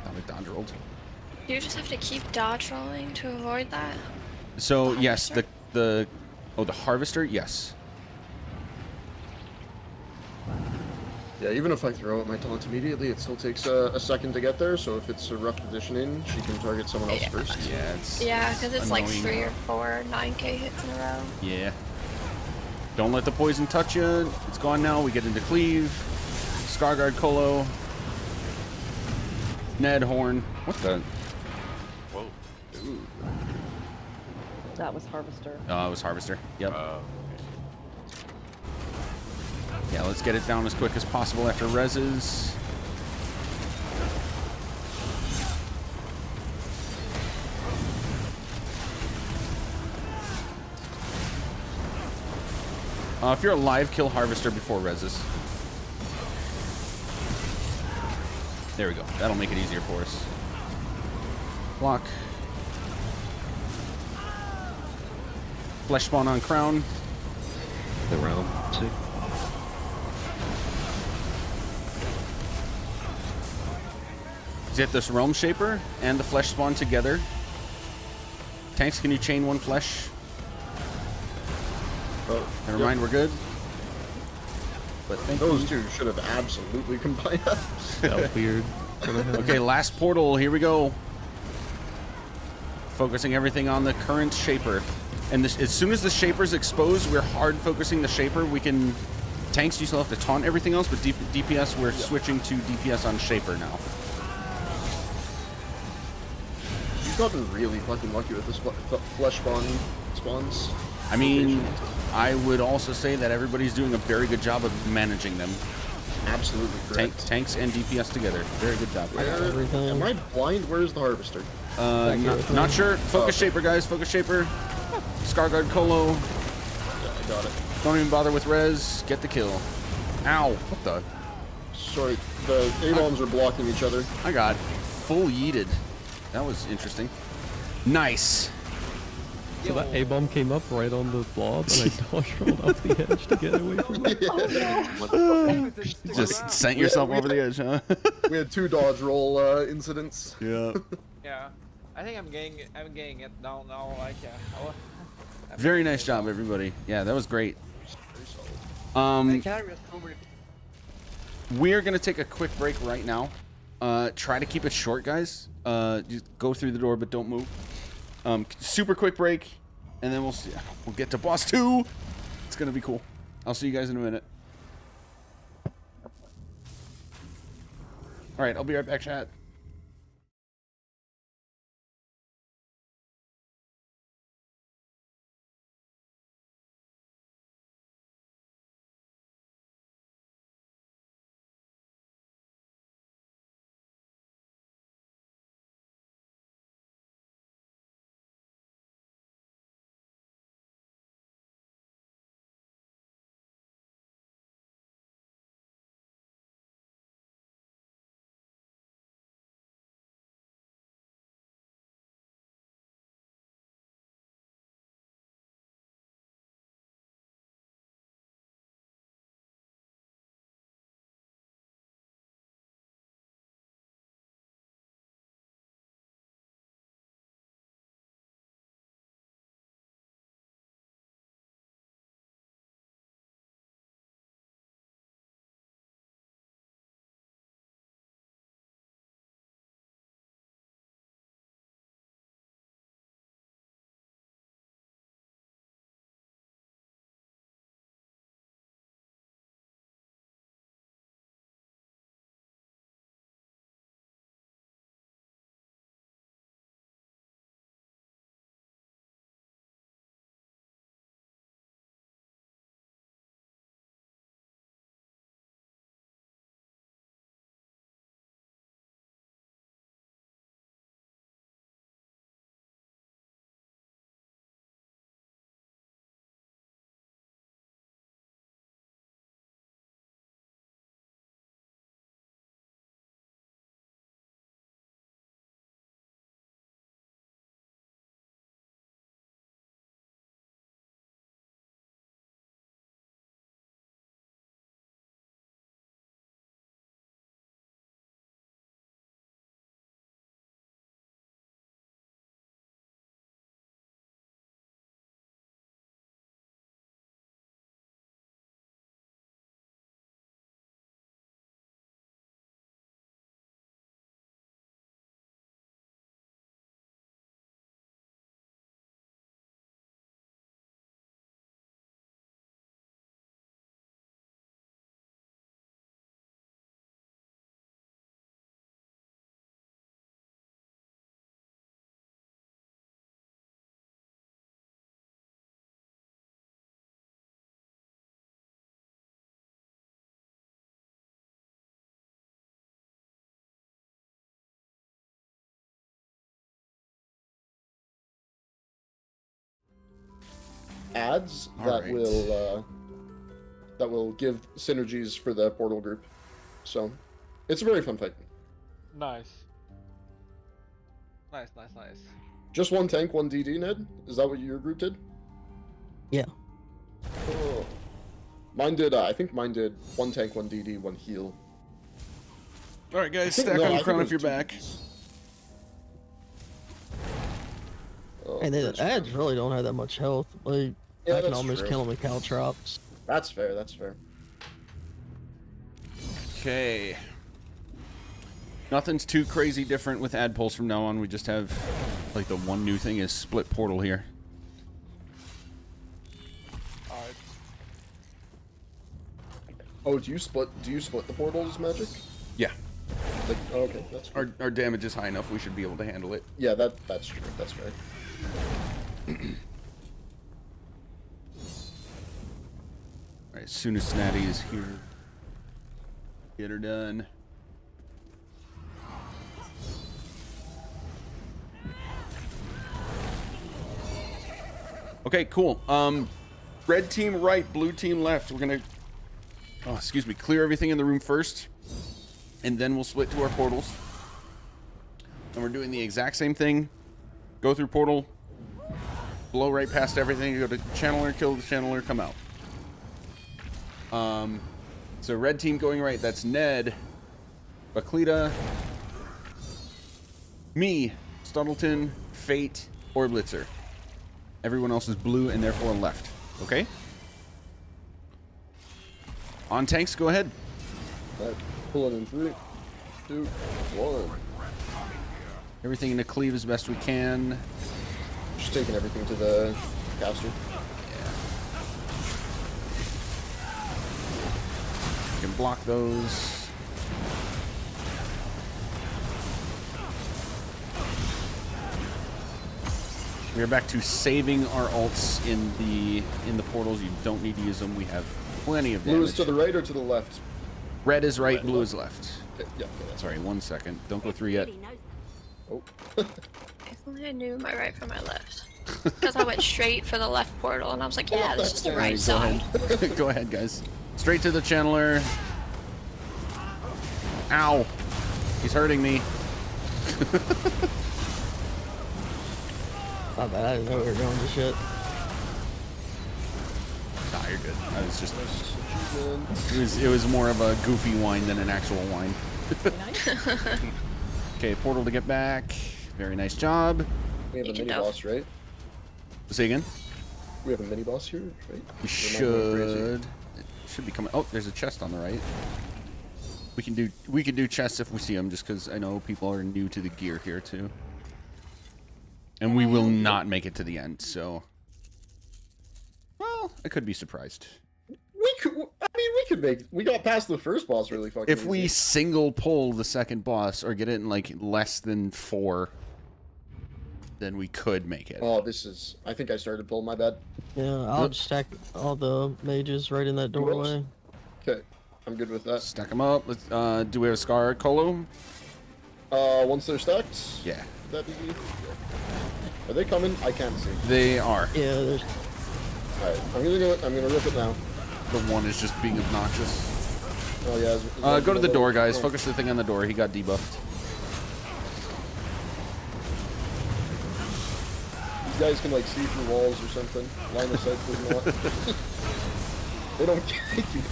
I dodge rolled. Do you just have to keep dodge rolling to avoid that? So, The yes, harvester? the Harvester, yes. Yeah, even if I throw out my taunt immediately, it still takes a second to get there, so if it's a rough positioning, she can target someone else first. Yeah, it's Yeah, because it's like annoying. 3 or 4 9k hits in a row. Yeah. Don't let the poison touch you. It's gone now. We get into cleave. Scarguard Colo. Ned Horn. What the? Whoa. Ooh. That was Harvester. It was Harvester. Yep. Yeah, let's get it down as quick as possible after reses. If you're alive, kill Harvester before reses. There we go. That'll make it easier for us. Block. Flesh spawn on Crown. The realm too. Get this Realm Shaper and the Flesh Spawn together. Tanks, can you chain one flesh? Oh, Never mind, we're good. But those two should have absolutely combined. Felt weird. Okay, last portal. Here we go. Focusing everything on the current Shaper. And this, as soon as the Shaper's exposed, we're hard focusing the Shaper. We can... Tanks, you still have to taunt everything else, but DPS, we're switching to DPS on Shaper now. You've gotten really fucking lucky with the flesh spawn spawns. I mean, I would also say that everybody's doing a very good job of managing them. Absolutely correct. Tanks and DPS together. Very good job. Am I blind? Where's the Harvester? Not sure. Focus Shaper, guys. Focus Shaper. Scarguard Colo. Yeah, I got it. Don't even bother with res. Get the kill. Ow. What the? Sorry, the A-bombs are blocking each other. I got full yeeted. That was interesting. Nice. So that A-bomb came up right on the blob, and I dodge rolled off the edge to get away from it. Oh, no. Just sent yourself over the edge, huh? We had 2 dodge roll incidents. Yeah. Yeah, I think I'm getting it down now. Like, Very nice job, everybody. Yeah, that was great. We're gonna take a quick break right now. Try to keep it short, guys. Just go through the door, but don't move. Super quick break, and then we'll get to boss 2. It's gonna be cool. I'll see you guys in a minute. All right, I'll be right back, chat. Ads All that right. will that will give synergies for the portal group. So, it's a very fun fight. Nice. Nice, nice, nice. Just one tank, one DD, Ned? Is that what your group did? Yeah. Oh. Mine did, I think mine did one tank, one DD, one heal. All right, guys, I think- stack no, I on the think crown it if you're was two back. DDs. Oh, And the there's- ads really don't have that much health. Like, Yeah, I can that's almost true. kill them with caltrops. That's fair, that's fair. Okay. Nothing's too crazy different with ad pulls from now on. We just have, like, the one new thing is split portal here. Alright. Oh, do you split the portals, Magic? Yeah. Like, oh, okay, that's cool. Our damage is high enough. We should be able to handle it. Yeah, that's true. That's fair. All right, as soon as Snatty is here, get her done. Okay, cool. Red team right, blue team left. We're gonna, oh, excuse me, clear everything in the room first, and then we'll split to our portals. And we're doing the exact same thing. Go through portal, blow right past everything, go to channeler, kill the channeler, come out. So red team going right, that's Ned, Baklita, me, Studdleton, Fate, or Blitzer. Everyone else is blue and therefore left. Okay? On tanks, go ahead. Alright, pulling in 3, 2, 1. Everything into cleave as best we can. Just taking everything to the caster. You can block those. We are back to saving our ults in the portals. You don't need to use them. We have plenty of damage. Blue is to the right or to the left? Red is right, blue is left. Okay, yeah, okay, that's Sorry, 1 second. Don't go through yet. Oh. If only I knew my right from my left. Because I went straight for the left portal and I was like, yeah, this is the right Go side. ahead. Go ahead, guys. Straight to the channeler. Ow. He's hurting me. My bad, I didn't know we were going to shit. Nah, you're good. I was just... It was more of a goofy whine than an actual whine. Okay, portal to get back. Very nice job. We have a mini boss, right? Say again? We have a mini boss here, right? We Or am I going crazy? should. It should be coming. Oh, there's a chest on the right. We can do chests if we see them, just because I know people are new to the gear here too. And we will not make it to the end, so. Well, I could be surprised. We got past the first boss really fucking If we easy. single pull the second boss or get it in like less than 4, then we could make it. Oh, this is... I think I started pulling, my bad. Yeah, I'll just stack all the mages right in that doorway. Okay, I'm good with that. Stack them up. Let's, do we have a Scar Colo? Once they're stacked? Yeah. That be... Yeah. Are they coming? I can't see. They are. Yeah, there's... Alright, I'm gonna rip it now. The one is just being obnoxious. Oh yeah. Go to the door, guys. Focus the thing on the door. He got debuffed. These guys can like see through walls or something. Line of sight does not. They do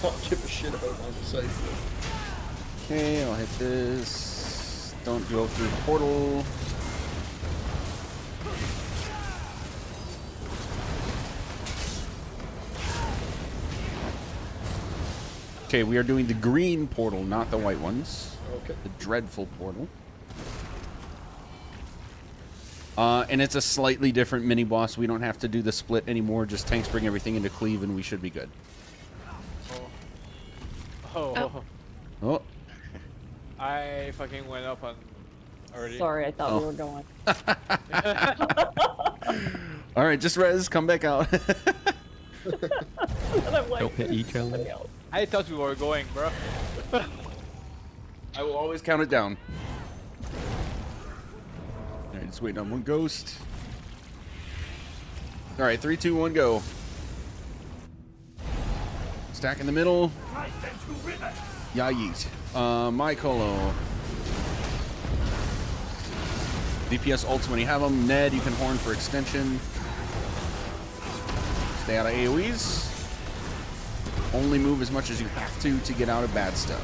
not give a shit about line of sight. Okay, I'll hit this. Don't go through the portal. Okay, we are doing the green portal, not the white ones. Okay. The dreadful portal. And it's a slightly different mini boss. We don't have to do the split anymore. Just tanks bring everything into cleave, and we should be good. Oh. Oh. I fucking went up on already. Sorry, I thought we Oh. were going. All right, just res. Come back out. And I'm like, Don't hit E challenge. I thought we were going, bro. I will always count it down. All right, just waiting on one ghost. All right, 3, 2, 1, go. Stack in the middle. Yeah, yeet. My Colo. DPS ults when you have them. Ned, you can horn for extension. Stay out of AoEs. Only move as much as you have to get out of bad stuff.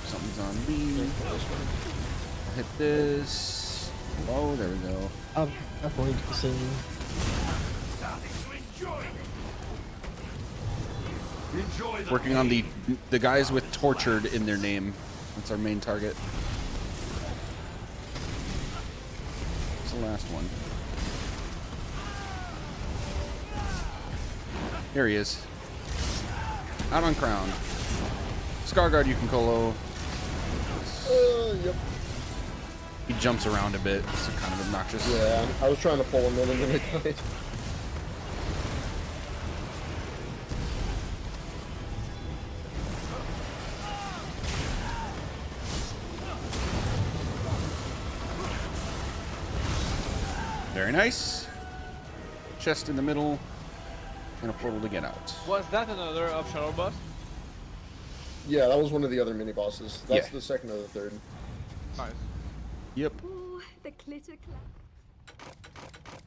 Something's on me. I'll hit this. Oh, there we go. I've wanted to see. Working on the guys with tortured in their name. That's our main target. What's the last one? Here he is. Out on Crown. Scarguard you can Colo. Yep. He jumps around a bit. It's kind of obnoxious. Yeah, I was trying to pull him in and then it died. Very nice. Chest in the middle. And a portal to get out. Was that another optional boss? Yeah, that was one of the other mini bosses. That's Yeah. the second or the third. Nice. Yep. Ooh, the glitter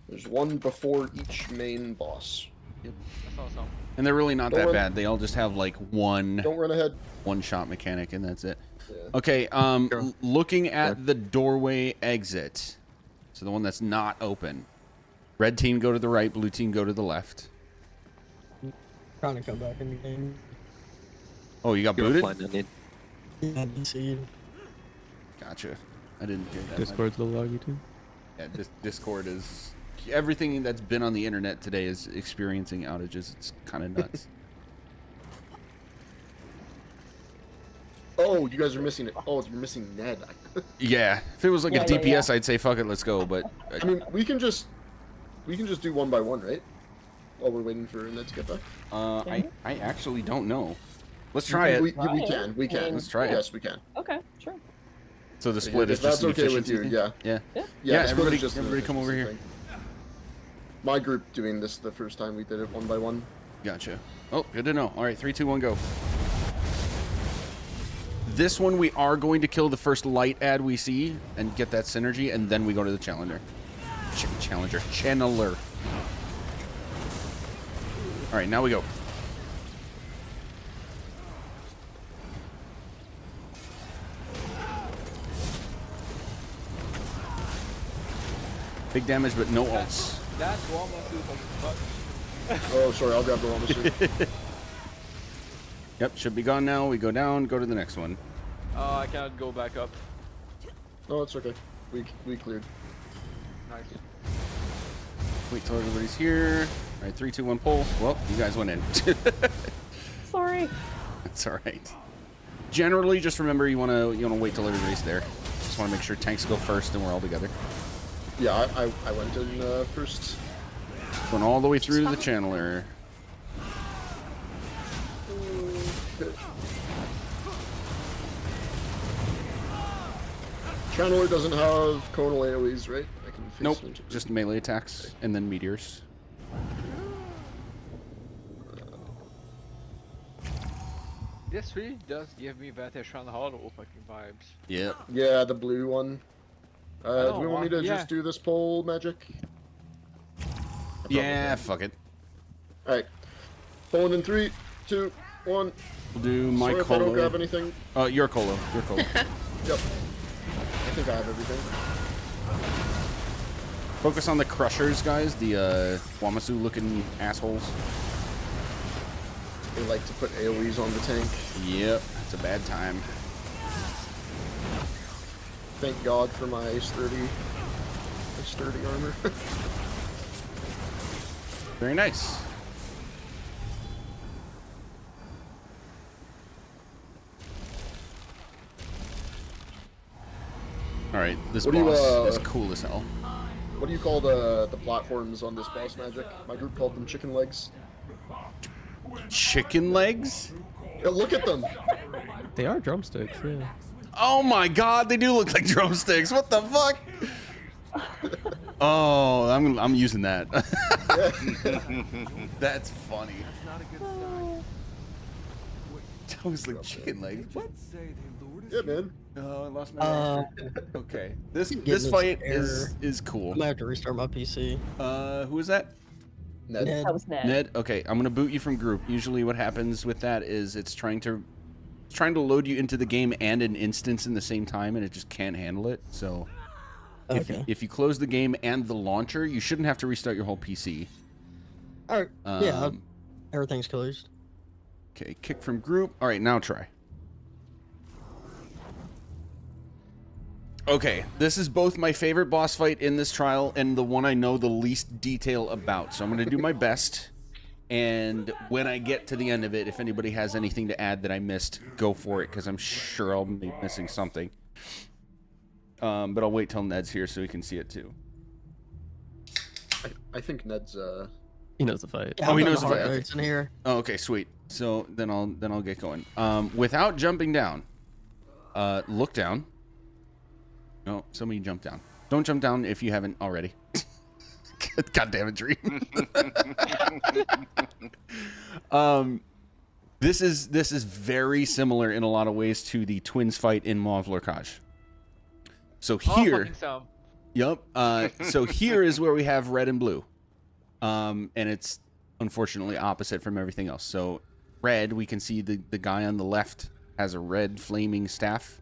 There's one before each main boss. Yep. That's awesome. And they're really not Don't that run- bad. They all just have like Don't run ahead. one shot mechanic and that's it. Yeah. Okay, looking at the doorway exit. So the one that's not open. Red team go to the right, blue team go to the left. Trying to come back in the game. Oh, you got You're booted? flying in. Yeah, DC. Gotcha. I didn't hear that. Discord's a little laggy too. Yeah, Discord is... Everything that's been on the internet today is experiencing outages. It's kind of nuts. Oh, you guys are missing it. Oh, you're missing Ned. Yeah. If it was like Yeah, a yeah, DPS, yeah. I'd say fuck it, let's go, but... I mean, we can just do one by one, right? While we're waiting for Ned to get back. I actually don't know. Let's try it. We can. Let's try it. Yes, we can. Okay, sure. So the split If is just that's an okay with efficiency you, thing? yeah. Yeah. Yeah, Yeah, the split everybody, is just an everybody come over here. efficiency thing. My group doing this the first time we did it one by one. Gotcha. Oh, good to know. All right, 3, 2, 1, go. This one, we are going to kill the first light ad we see and get that synergy, and then we go to the challenger. Channeler. All right, now we go. Big damage, but no ults. That's one more Oh, sorry, I'll grab the one suit. Yep, should be gone now. We go down, go to the next one. Oh, I cannot go back up. No, it's okay. We cleared. Nice. Wait till everybody's here. All right, 3, 2, 1, pull. Well, you guys went in. Sorry. That's all right. Generally, just remember you want to wait till everybody's there. Just want to make sure tanks go first and we're all together. Yeah, I went in first. Going all the way through the channeler. Channeler doesn't have conal AoEs, right? I can face Nope, into- just melee attacks and then meteors. This really does give me that Echelon Hollow fucking vibes. Yep. Yeah, the blue one. Do we want me to yeah. just do this pole magic? Yeah, fuck it. Alright. Pulling in 3, 2, 1. We'll do my Sorry if I don't Colo. grab anything. Your Colo. Your Colo. Yep. I think I have everything. Focus on the crushers, guys. The Wamasu looking assholes. They like to put AoEs on the tank. Yep, that's a bad time. Thank God for my sturdy armor. Very nice. All right, this What do you, boss is cool as hell. What do you call the platforms on this boss magic? My group called them chicken legs. Chicken legs? Yeah, look at them. They are drumsticks, yeah. Oh my god, they do look like drumsticks. What the fuck? Oh, I'm using that. That's funny. That's not a good sign. I was like chicken leg. What? Yeah, man. Oh, I lost my. Okay. This fight is cool. I might have to restart my PC. Who is that? Ned. That was Ned. Ned. Okay, I'm gonna boot you from group. Usually, what happens with that is it's trying to load you into the game and an instance in the same time, and it just can't handle it. So, if you close the game and the launcher, you shouldn't have to restart your whole PC. All right. Yeah. Everything's closed. Okay. Kick from group. All right. Now try. Okay, this is both my favorite boss fight in this trial and the one I know the least detail about. So I'm going to do my best. And when I get to the end of it, if anybody has anything to add that I missed, go for it, because I'm sure I'll be missing something. But I'll wait till Ned's here so he can see it too. I think Ned's He knows the fight. Yeah, Oh, he I'm knows putting the hard fight. notes in here. Oh, okay, sweet. So then I'll get going. Without jumping down, look down. No, somebody jump down. Don't jump down if you haven't already. God damn it, Dream. This is very similar in a lot of ways to the twins fight in Maw of Lurkage. So here, yep. So here is where we have red and blue, and it's unfortunately opposite from everything else. So red, we can see the guy on the left has a red flaming staff.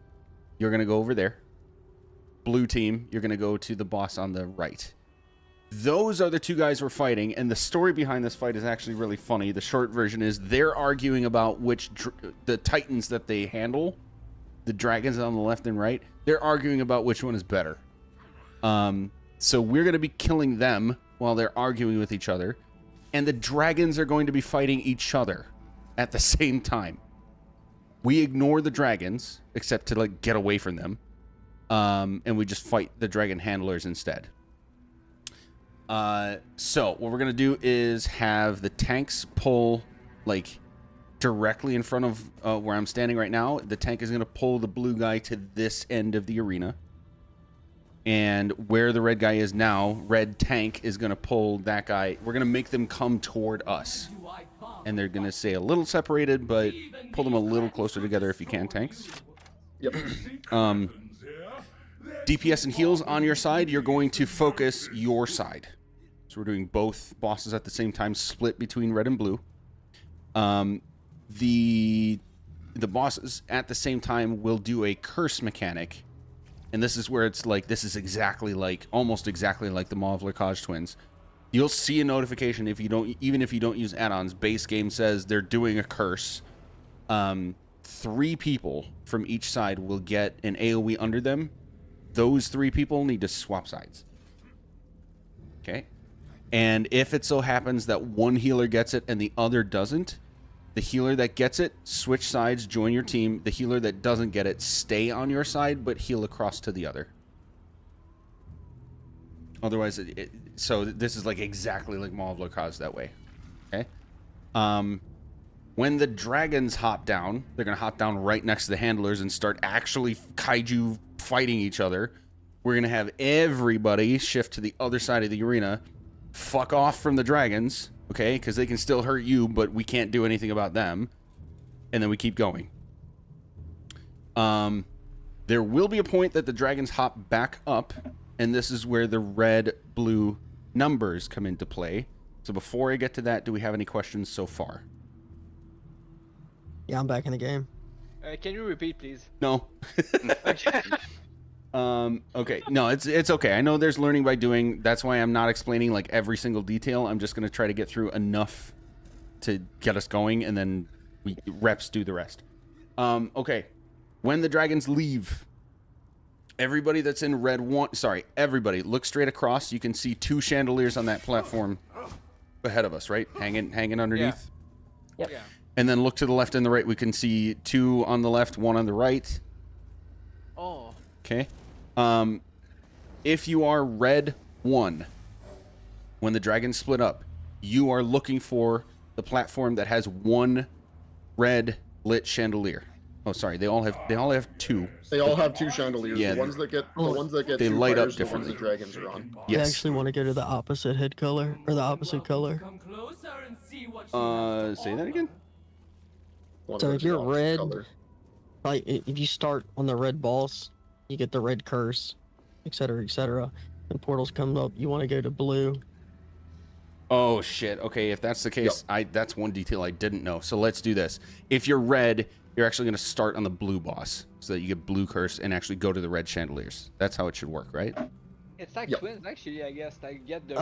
You're gonna go over there. Blue team, you're gonna go to the boss on the right. Those are the two guys we're fighting, and the story behind this fight is actually really funny. The short version is they're arguing about which the titans that they handle, the dragons on the left and right, they're arguing about which one is better. So we're going to be killing them while they're arguing with each other, and the dragons are going to be fighting each other at the same time. We ignore the dragons, except to like get away from them, and we just fight the dragon handlers instead. So what we're gonna do is have the tanks pull like directly in front of where I'm standing right now. The tank is gonna pull the blue guy to this end of the arena, and where the red guy is now, red tank is gonna pull that guy. We're gonna make them come toward us, and they're gonna stay a little separated, but pull them a little closer together if you can, tanks. Yep. DPS and heals on your side, you're going to focus your side. So we're doing both bosses at the same time, split between red and blue. The bosses at the same time will do a curse mechanic, and this is where it's like this is exactly like almost exactly like the Maw of Lurkage twins. You'll see a notification if you don't, even if you don't use add-ons. Base game says they're doing a curse. 3 people from each side will get an AoE under them. Those 3 people need to swap sides. Okay. And if it so happens that one healer gets it and the other doesn't, the healer that gets it, switch sides, join your team. The healer that doesn't get it, stay on your side, but heal across to the other. Otherwise, so this is like exactly like Maw of Lurkage that way. Okay. When the dragons hop down, they're going to hop down right next to the handlers and start actually kaiju fighting each other. We're going to have everybody shift to the other side of the arena. Fuck off from the dragons, okay? Because they can still hurt you, but we can't do anything about them. And then we keep going. There will be a point that the dragons hop back up, and this is where the red-blue numbers come into play. So before I get to that, do we have any questions so far? Yeah, I'm back in the game. Can you repeat, please? No. Okay. Okay. No, it's okay. I know there's learning by doing. That's why I'm not explaining like every single detail. I'm just going to try to get through enough to get us going, and then we reps do the rest. Okay. When the dragons leave, everybody that's in red everybody look straight across. You can see 2 chandeliers on that platform ahead of us, right? Hanging underneath. Yep. Yeah. And then look to the left and the right. We can see 2 on the left, 1 on the right. Oh. Okay. If you are red 1, when the dragons split up, you are looking for the platform that has 1 red lit chandelier. Oh, sorry. They all have 2. They all have 2 chandeliers. Yeah, the ones that get they 2 light up fires, the ones differently. the dragons are on. You Yes. actually want to go to the opposite head color or the opposite color. Say that again. So if you're red, like if you start on the red boss, you get the red curse, etc., etc. And portals come up, you want to go to blue. Oh shit. Okay, if that's the case, that's one detail I didn't know. So let's do this. If you're red, you're actually going to start on the blue boss, so that you get blue curse and actually go to the red chandeliers. That's how it should work, right? It's like twins, actually. I guess like get the.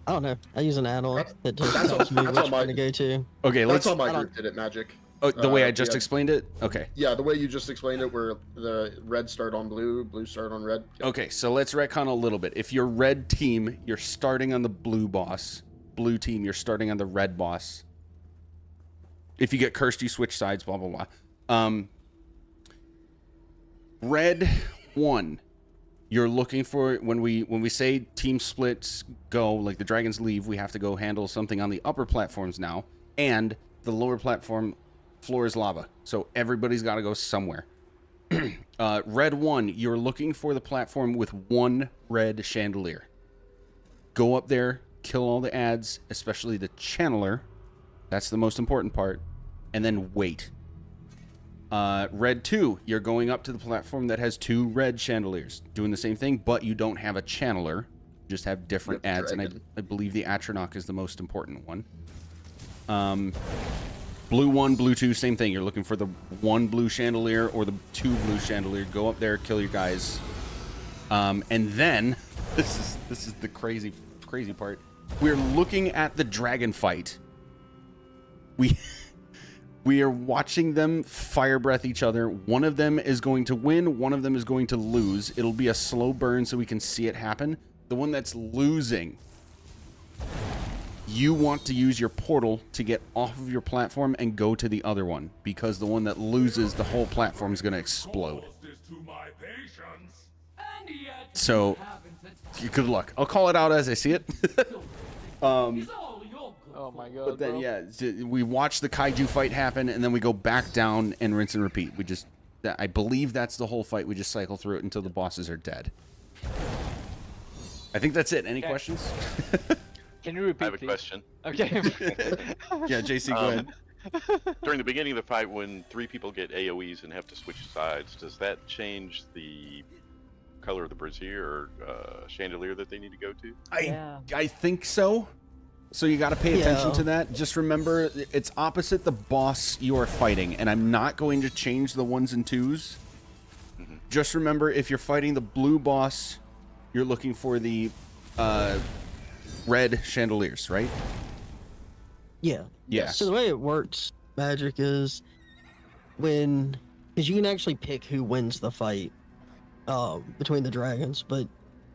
I don't know. I use an add-on that just tells me which one to go to. Okay, That's how my group did it, Magic. Oh, the way I just explained it? Okay. Yeah, the way you just explained it, where the red start on blue, blue start on red. Okay, so let's retcon a little bit. If you're red team, you're starting on the blue boss. Blue team, you're starting on the red boss. If you get cursed, you switch sides, blah, blah, blah. Red 1, you're looking for, when we say team splits go, like the dragons leave, we have to go handle something on the upper platforms now, and the lower platform floor is lava, so everybody's got to go somewhere. Red 1, you're looking for the platform with 1 red chandelier. Go up there, kill all the ads, especially the channeler. That's the most important part. And then wait. Red 2, you're going up to the platform that has 2 red chandeliers. Doing the same thing, but you don't have a channeler. You just have different ads, and I believe the Atronach is the most important one. Blue 1, blue 2, same thing. You're looking for the 1 blue chandelier or the 2 blue chandelier. Go up there, kill your guys. And then, this is the crazy part. We're looking at the dragon fight. We are watching them fire breath each other. One of them is going to win. One of them is going to lose. It'll be a slow burn so we can see it happen. The one that's losing, you want to use your portal to get off of your platform and go to the other one, because the one that loses, the whole platform is going to explode. So, good luck. I'll call it out as I see it. Oh my god. But then, bro. yeah, we watch the kaiju fight happen, and then we go back down and rinse and repeat. I believe that's the whole fight. We just cycle through it until the bosses are dead. I think that's it. Any questions? Can you repeat? I have a question. Okay. Yeah, JC, go ahead. During the beginning of the fight, when 3 people get AoEs and have to switch sides, does that change the color of the brazier or chandelier that they need to go to? I think so. So you got to pay attention to that. Just remember, it's opposite the boss you are fighting, and I'm not going to change the 1s and 2s. Just remember, if you're fighting the blue boss, you're looking for the red chandeliers, right? Yeah. Yeah. So the way it works, Magic, is because you can actually pick who wins the fight between the dragons, but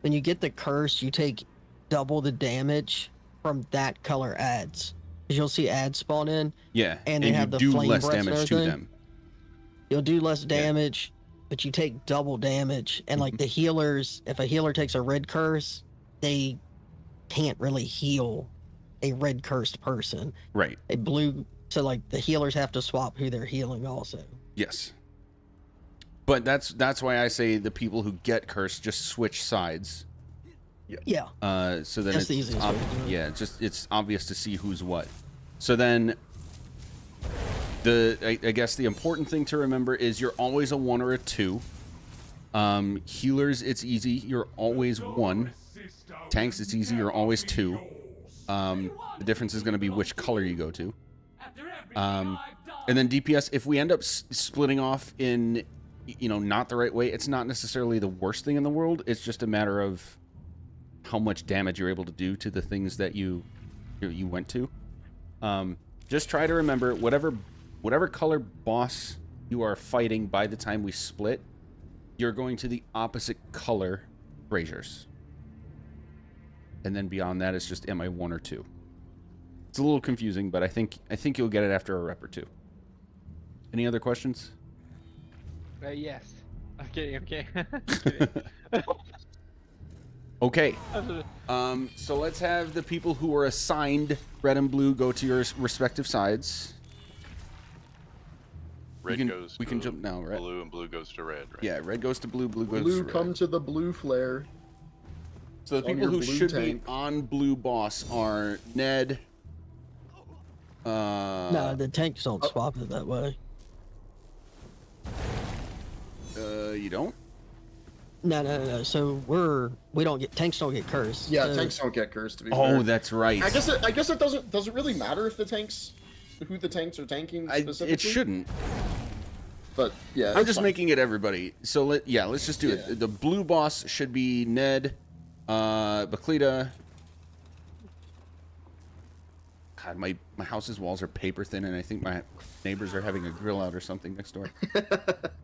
when you get the curse, you take double the damage from that color ads. Because you'll see ads spawn in. Yeah, and they have the do flame less breaths and damage to everything. them. You'll do less damage, but you take double damage. And like the healers, if a healer takes a red curse, they can't really heal a red cursed person. Right. A blue, so like the healers have to swap who they're healing also. Yes. But that's why I say the people who get cursed just switch sides. Yeah. So then That's the easiest way to do it. it's obvious to see who's what. So then I guess the important thing to remember is you're always a 1 or a 2. Healers, it's easy. You're always 1. Tanks, it's easy. You're always 2. The difference is going to be which color you go to. And then DPS, if we end up splitting off in, not the right way, it's not necessarily the worst thing in the world. It's just a matter of how much damage you're able to do to the things that you went to. Just try to remember whatever color boss you are fighting by the time we split, you're going to the opposite color braziers. And then beyond that, it's just am I 1 or 2? It's a little confusing, but I think you'll get it after a rep or 2. Any other questions? Yes. Okay. Okay. So let's have the people who are assigned red and blue go to your respective sides. red goes we to can jump now, right? blue, and blue goes to red, right? Yeah, red goes to blue, blue goes Blue, to come red. to the blue flare. So the on people your who blue should tank. be on blue boss are Ned. No, the tanks don't swap it that way. You don't? Oh, So we don't get tanks don't get cursed. Yeah, so, tanks don't get cursed. To be Oh, fair. that's right. I guess it doesn't really matter if the tanks, who the tanks are tanking specifically. It shouldn't. But yeah, I'm it's just fine. making it everybody. So let's just do it. The blue boss should be Ned, Baclita. God, my house's walls are paper thin, and I think my neighbors are having a grill out or something next door.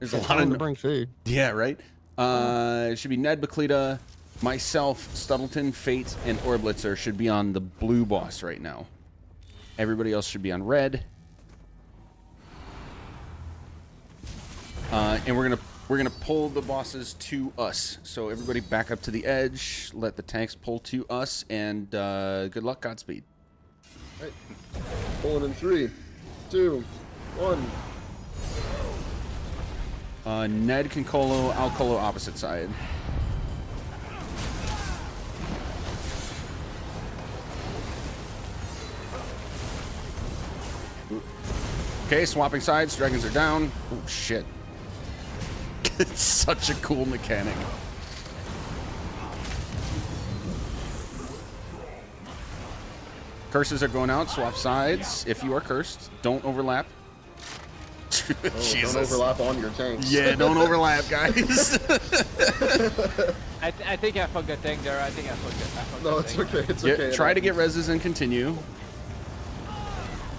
There's a lot of to bring food. Yeah, right. It should be Ned, Baclita, myself, Stubbleton, Fate, and Orblitzer should be on the blue boss right now. Everybody else should be on red. And we're gonna pull the bosses to us. So everybody back up to the edge. Let the tanks pull to us, and good luck, Godspeed. Right. Pulling in 3, 2, 1. Ned can colo. I'll colo opposite side. Okay, swapping sides. Dragons are down. Oh shit. It's such a cool mechanic. Curses are going out. Swap sides. If you are cursed, don't overlap. Don't overlap on your tanks. Yeah, don't overlap, guys. I think I fucked the thing there. I think I fucked No, the it's thing. okay. It's Yeah, okay. try to get reses and continue.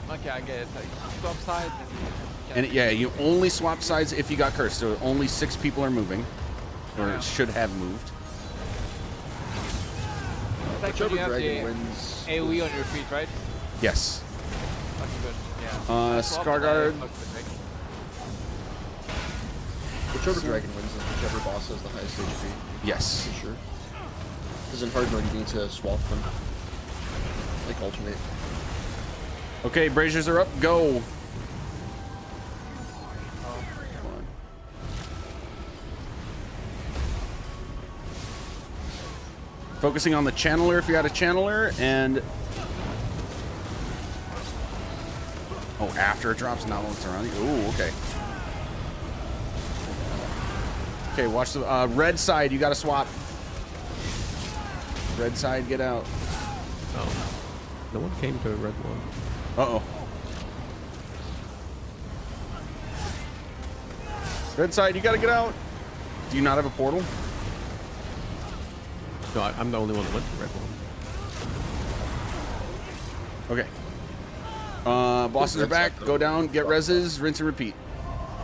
Okay, I get it. Like, swap sides. And yeah, you only swap sides if you got cursed. So only 6 people are moving, or should have moved. It's like when you have the AoE on your feet, right? Yes. Okay, good. Yeah. Scarguard. Whichever dragon wins is whichever boss has the highest HP. Yes. For sure. Because in hard mode you need to swap them. Like alternate. Okay, braziers are up. Go. Focusing on the channeler if you got a channeler, and oh, after it drops, not while it's around you. Ooh, okay. Okay, watch the red side. You got to swap. Red side, get out. Oh, no one came to a red one. Uh-oh. Red side, you got to get out. Do you not have a portal? No, I'm the only one that went to red one. Okay. Bosses are back. Go down, get reses, rinse and repeat.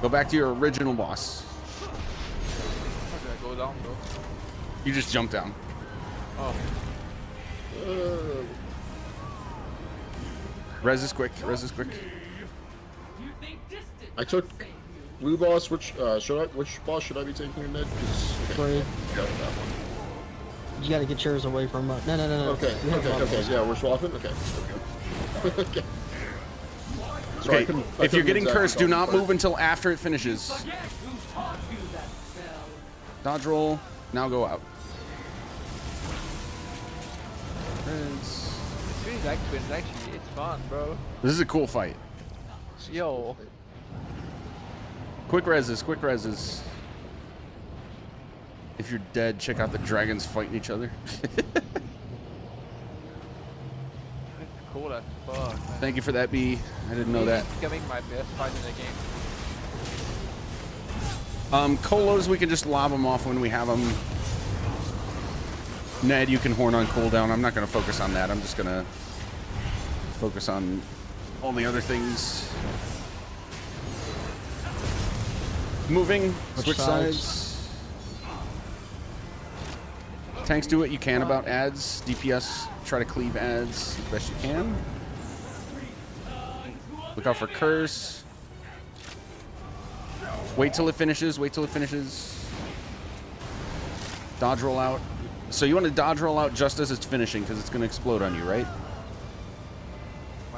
Go back to your original boss. How did I go down, bro? You just jump down. Oh. Res is quick. Res is quick. I took blue boss. Which boss should I be taking, Ned? Three. Got that one. You gotta get yours away from no. Okay. You have one. Okay. Yeah, we're swapping. Okay. Okay. So Okay, I couldn't if you're getting exactly cursed, do tell not you, but- move until after it finishes. Dodge roll. Now go out. It's really like twins, actually. It's fun, bro. This is a cool fight. Yo. Quick reses, quick reses. If you're dead, check out the dragons fighting each other. It's cool as fuck, man. Thank you for that, B. I didn't know that. It's becoming my best fight in the game. Colos, we can just lob them off when we have them. Ned, you can horn on cooldown. I'm not going to focus on that. I'm just going to focus on all the other things. Moving, switch sides. Tanks, do what you can about ads. DPS, try to cleave ads as best you can. Look out for curse. Wait till it finishes. Wait till it finishes. Dodge roll out. So you want to dodge roll out just as it's finishing because it's going to explode on you, right?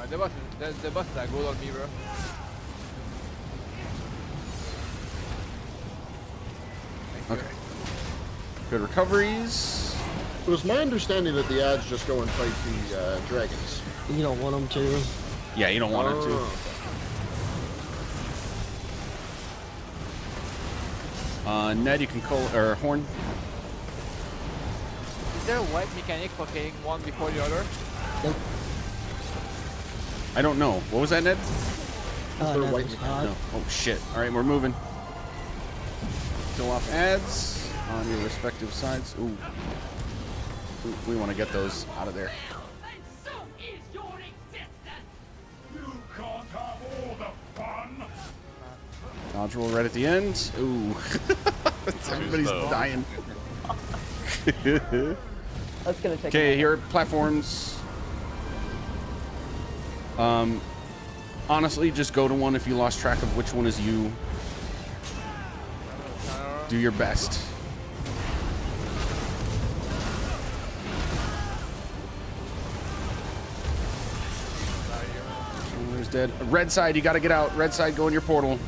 The boss is that good on me, bro. Okay. Good recoveries. It was my understanding that the ads just go and fight the dragons. You don't want them to. Yeah, you don't want it to. Ned, you can call or Horn. Is there a white mechanic for killing one before the other? Nope. I don't know. What was that, Ned? No. Oh shit! All right, we're moving. Kill off ads on your respective sides. Ooh, we want to get those out of there. Dodge roll right at the end. Ooh, everybody's dying. That's gonna take. Okay, here are platforms. Honestly, just go to one if you lost track of which one is you. Do your best. Where's dead? Red side, you gotta get out. Red side, go in your portal.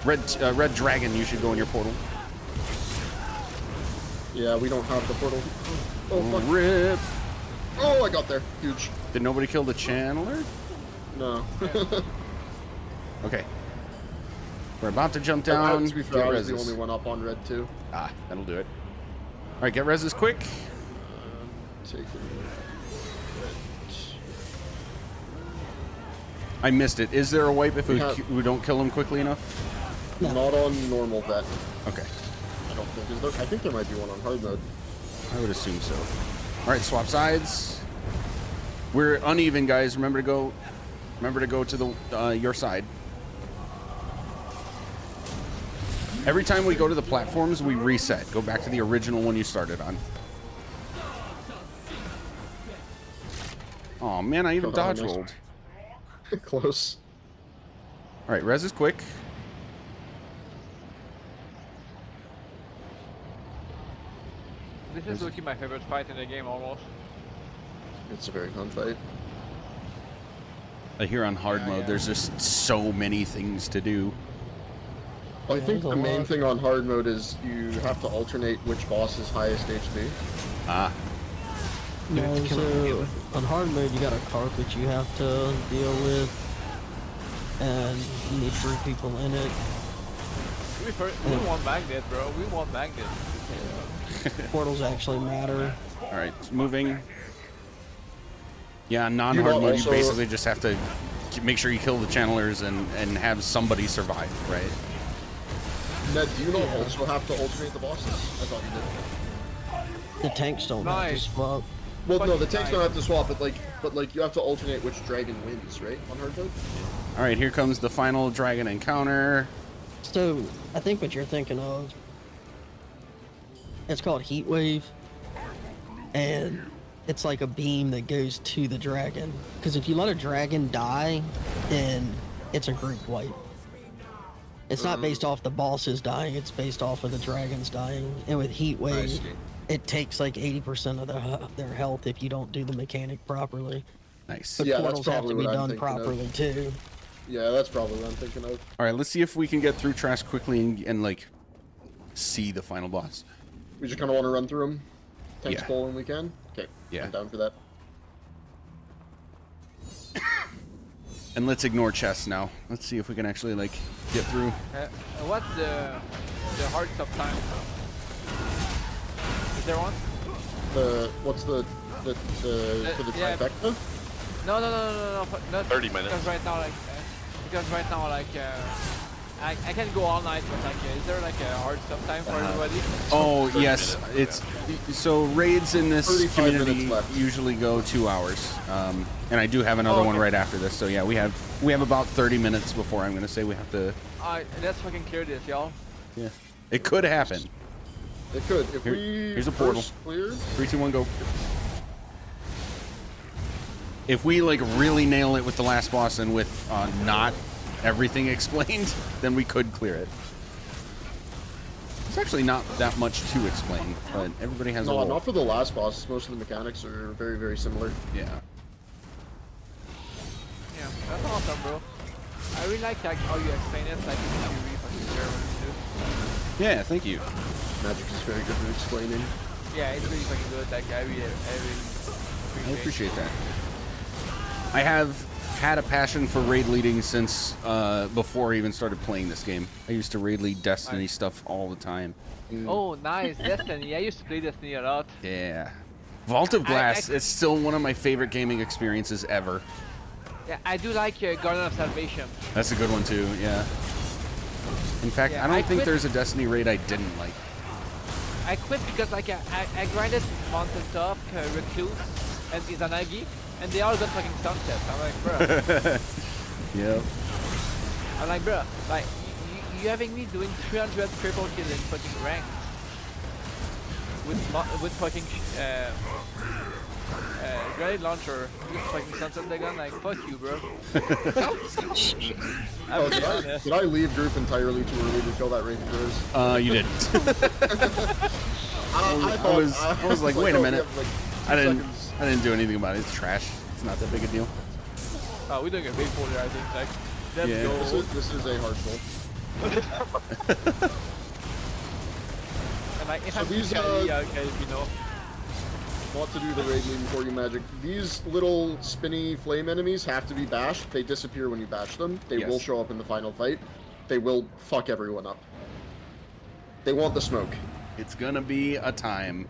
Red dragon, you should go in your portal. Yeah, we don't have the portal. Oh, fuck. Rip. Oh, I got there. Huge. Did nobody kill the channeler? No. Okay. We're about to jump down. To be fair, I was the reses. only one up on red too. Ah, that'll do it. All right, get reses quick. Taking I missed it. Is there a wipe if we have- don't kill him quickly enough? Not on normal vet. Okay. I don't think. Is there? I think there might be one on hard mode. I would assume so. All right, swap sides. We're uneven, guys. Remember to go to the your side. Every time we go to the platforms, we reset. Go back to the original one you started on. Oh man, I even dodge rolled. Close. All right, res is quick. This is looking my favorite fight in the game almost. It's a very fun fight. Here on hard mode, there's just so many things to do. Well, I think the main thing on hard mode is you have to alternate which boss is highest HP. Ah. No, so on hard mode you got a carpet you have to deal with, and you need 3 people in it. We want magnet, bro. We want magnet. Portals actually matter. All right, moving. Yeah, non-hard mode, you basically just have to make sure you kill the channelers and have somebody survive, right? Ned, do you not also have to alternate the bosses? I thought you did. The tanks don't have to swap. Well, no, the tanks don't have to swap, but like you have to alternate which dragon wins, right? On hard mode. All right, here comes the final dragon encounter. So I think what you're thinking of, it's called Heat Wave, and it's like a beam that goes to the dragon. Because if you let a dragon die, then it's a group wipe. It's not based off the bosses dying, it's based off of the dragons dying. And with Heat Wave, it takes like 80% of their health if you don't do the mechanic properly. Nice. The Yeah, portals that's have to probably be what I'm done thinking of. properly too. Yeah, that's probably what I'm thinking of. All right, let's see if we can get through Trash quickly and like see the final boss. We just kind of want to run through them. Tanks Yeah. pull when we can. Okay. Yeah. I'm down for that. And let's ignore chests now. Let's see if we can actually like get through. What's the hard stop time? Is there one? What's the for the yeah. trifecta? No, not 30 minutes. Because right now, I can go all night, but like, is there like a hard stop time for everybody? Oh yes, it's so raids in this 35 community minutes left. usually go 2 hours, and I do have another one right after this. So yeah, we have about 30 minutes before I'm gonna say we have to. Let's fucking clear this, y'all. Yeah, it could happen. It could. If Here's a portal. Clear. 3, 2, 1, go. If we like really nail it with the last boss and with not everything explained, then we could clear it. It's actually not that much to explain, but everybody has a No, role. not for the last boss. Most of the mechanics are very, very similar. Yeah. Yeah, that's awesome, bro. I really like how you explain it, like it's really fucking clear what you do. Yeah, thank you. Magic is very good at explaining. Yeah, it's really fucking good. Like I really I appreciate that. I have had a passion for raid leading since before I even started playing this game. I used to raid lead Destiny stuff all the time. Oh, nice, Destiny. I used to play Destiny a lot. Yeah. Vault of Glass, it's still one of my favorite gaming experiences ever. Yeah, I do like Garden of Salvation. That's a good one too, yeah. In fact, Yeah, I don't I think quit- there's a Destiny raid I didn't like. I quit because like I grinded Mountain Top, Recluse, and Izanagi, and they all got fucking sunsets. I'm like, bro. Yep. I'm like, bro, like you having me doing 300 triple kills in fucking rank with fucking grenade launcher, with fucking sunset the gun, like fuck you, bro. Oh, did I leave group entirely too early to kill that range Rose? You didn't. I was like, wait a minute. I didn't do anything about it. It's trash. It's not that big a deal. Oh, we're doing a big folder, I think. Like, let's Yeah. go. This is a hard goal. And like, if So I'm these, carry, okay, you know. Not to do the raid leading for you, Magic. These little spinny flame enemies have to be bashed. They disappear when you bash them. They Yes. will show up in the final fight. They will fuck everyone up. They want the smoke. It's gonna be a time.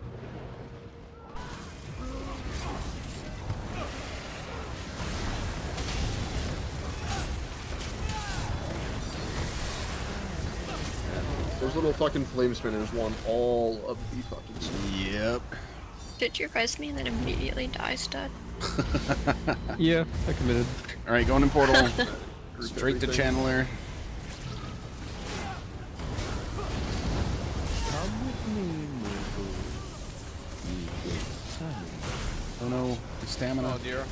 Those little fucking flame spinners want all of the fucking smoke. Yep. Did you res me and then immediately die, stud? Yeah, I committed. All right, going in portal. Group Straight to everything. Channeler. Oh no, the stamina. Oh dear.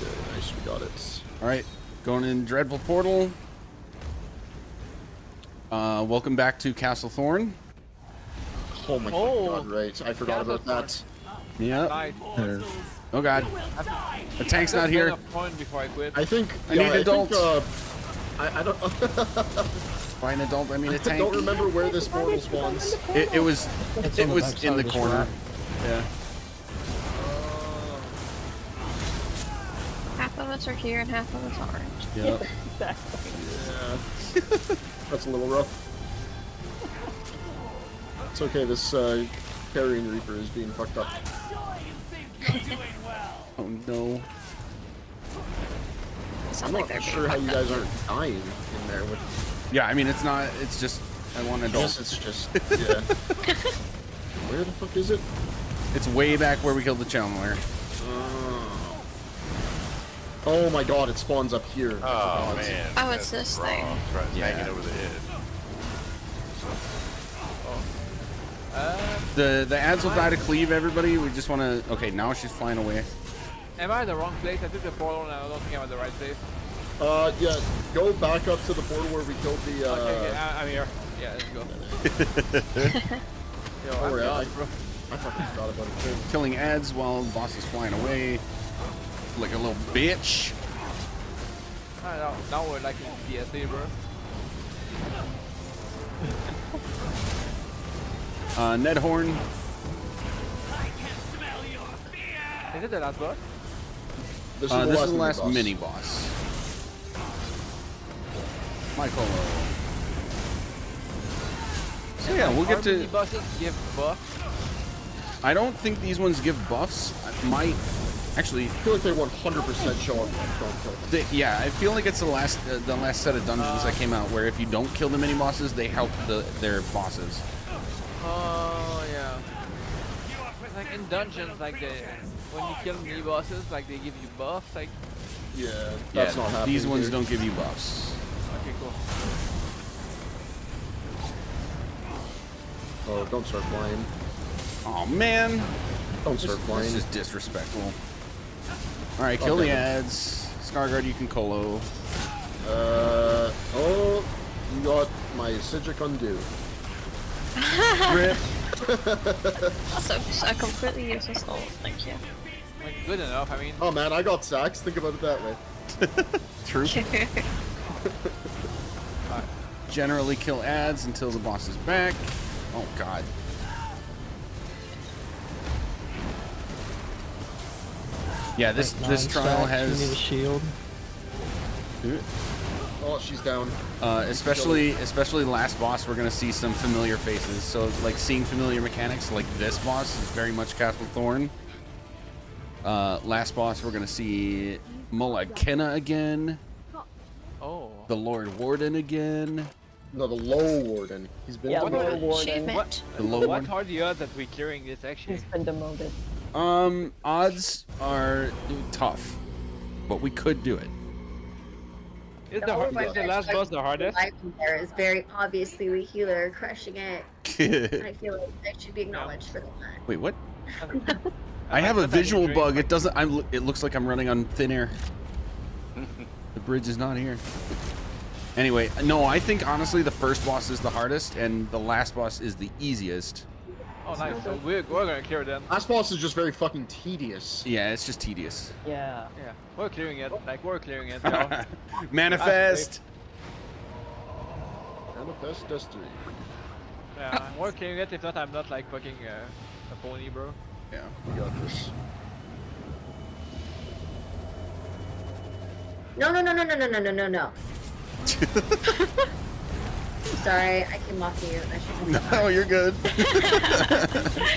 Okay, nice, we got it. All right, going in Dreadful Portal. Welcome back to Castle Thorn. Oh my fucking god, right. I forgot about that. Yep. Nice. Oh god. The tank's not here. Point before I quit. I think... I need adult. I don't... By an adult, I mean a I tank. don't remember where this portal spawns. It was It's it on the was backside in of the this corner. rock. Yeah. Half of us are here and half of us aren't. Yep. Exactly. Yeah. That's a little rough. It's okay, this carrying Reaper is being fucked up. Oh no. I'm not sure how you guys aren't dying in there with... Yeah, I mean it's not. It's just I want adult. Yes, it's just... Yeah. Where the fuck is it? It's way back where we killed the Channeler. Oh my god, it spawns up here. Oh man. Oh, it's this thing. That's right. Yeah. Hanging over the edge. The ads will die to cleave everybody. We just want to. Okay, now she's flying away. Am I in the wrong place? I took the portal and I don't think I'm at the right place. Yeah, go back up to the portal where we killed the, Okay, I'm here. Yeah, let's go. Yo, Oh, I'm yeah, lost, bro. I fucking forgot about it too. Killing ads while the boss is flying away. Like a little bitch. Now we're like in PSA, bro. Ned Horn. Is it the last boss? This This is the last mini boss. Michael. So yeah, we'll get to. Bosses give buffs. I don't think these ones give buffs. Might actually. I feel like they 100% show up and don't kill them. Yeah, I feel like it's the last set of dungeons that came out where if you don't kill the mini bosses, they help their bosses. Oh yeah. Like in dungeons, like when you kill mini bosses, like they give you buffs. Like Yeah, that's not happening. These ones here. don't give you buffs. okay, cool. Oh, don't start flying. Oh man. Don't start flying. This is disrespectful. All right, kill the ads. Scarguard, you can colo. Oh, you got my Sigic undo. Rip. Also, a completely useless ult. Thank you. Like good enough. I mean. Oh man, I got sacks. Think about it that way. True. Generally kill ads until the boss is back. Oh god. Yeah, this trial has. You need a shield. Oh, she's down. Especially last boss, we're gonna see some familiar faces. So like seeing familiar mechanics like this boss is very much Castle Thorn. Last boss, we're gonna see Mullah Kenna again. Oh. The Lord Warden again. No, the Low Warden. He's been Yeah, demoted. Lord Warden. Achievement. The low What one. are the odds that we're clearing this actually? He's been demoted. Odds are tough, but we could do it. Is the last boss the hardest? There is very obviously the healer crushing it. I feel like I should be acknowledged for that. Wait, what? I have a visual bug. It doesn't. It looks like I'm running on thin air. The bridge is not here. Anyway, no, I think honestly the first boss is the hardest, and the last boss is the easiest. Oh, nice. So we're gonna clear them. Last boss is just very fucking tedious. Yeah, it's just tedious. Yeah. Yeah, we're clearing it. Like we're clearing it. Y'all. Manifest. Manifest destiny. Yeah, we're clearing it. If not, I'm not like fucking a pony, bro. Yeah, we got this. No. Sorry, I came off mute. I should. No, you're good.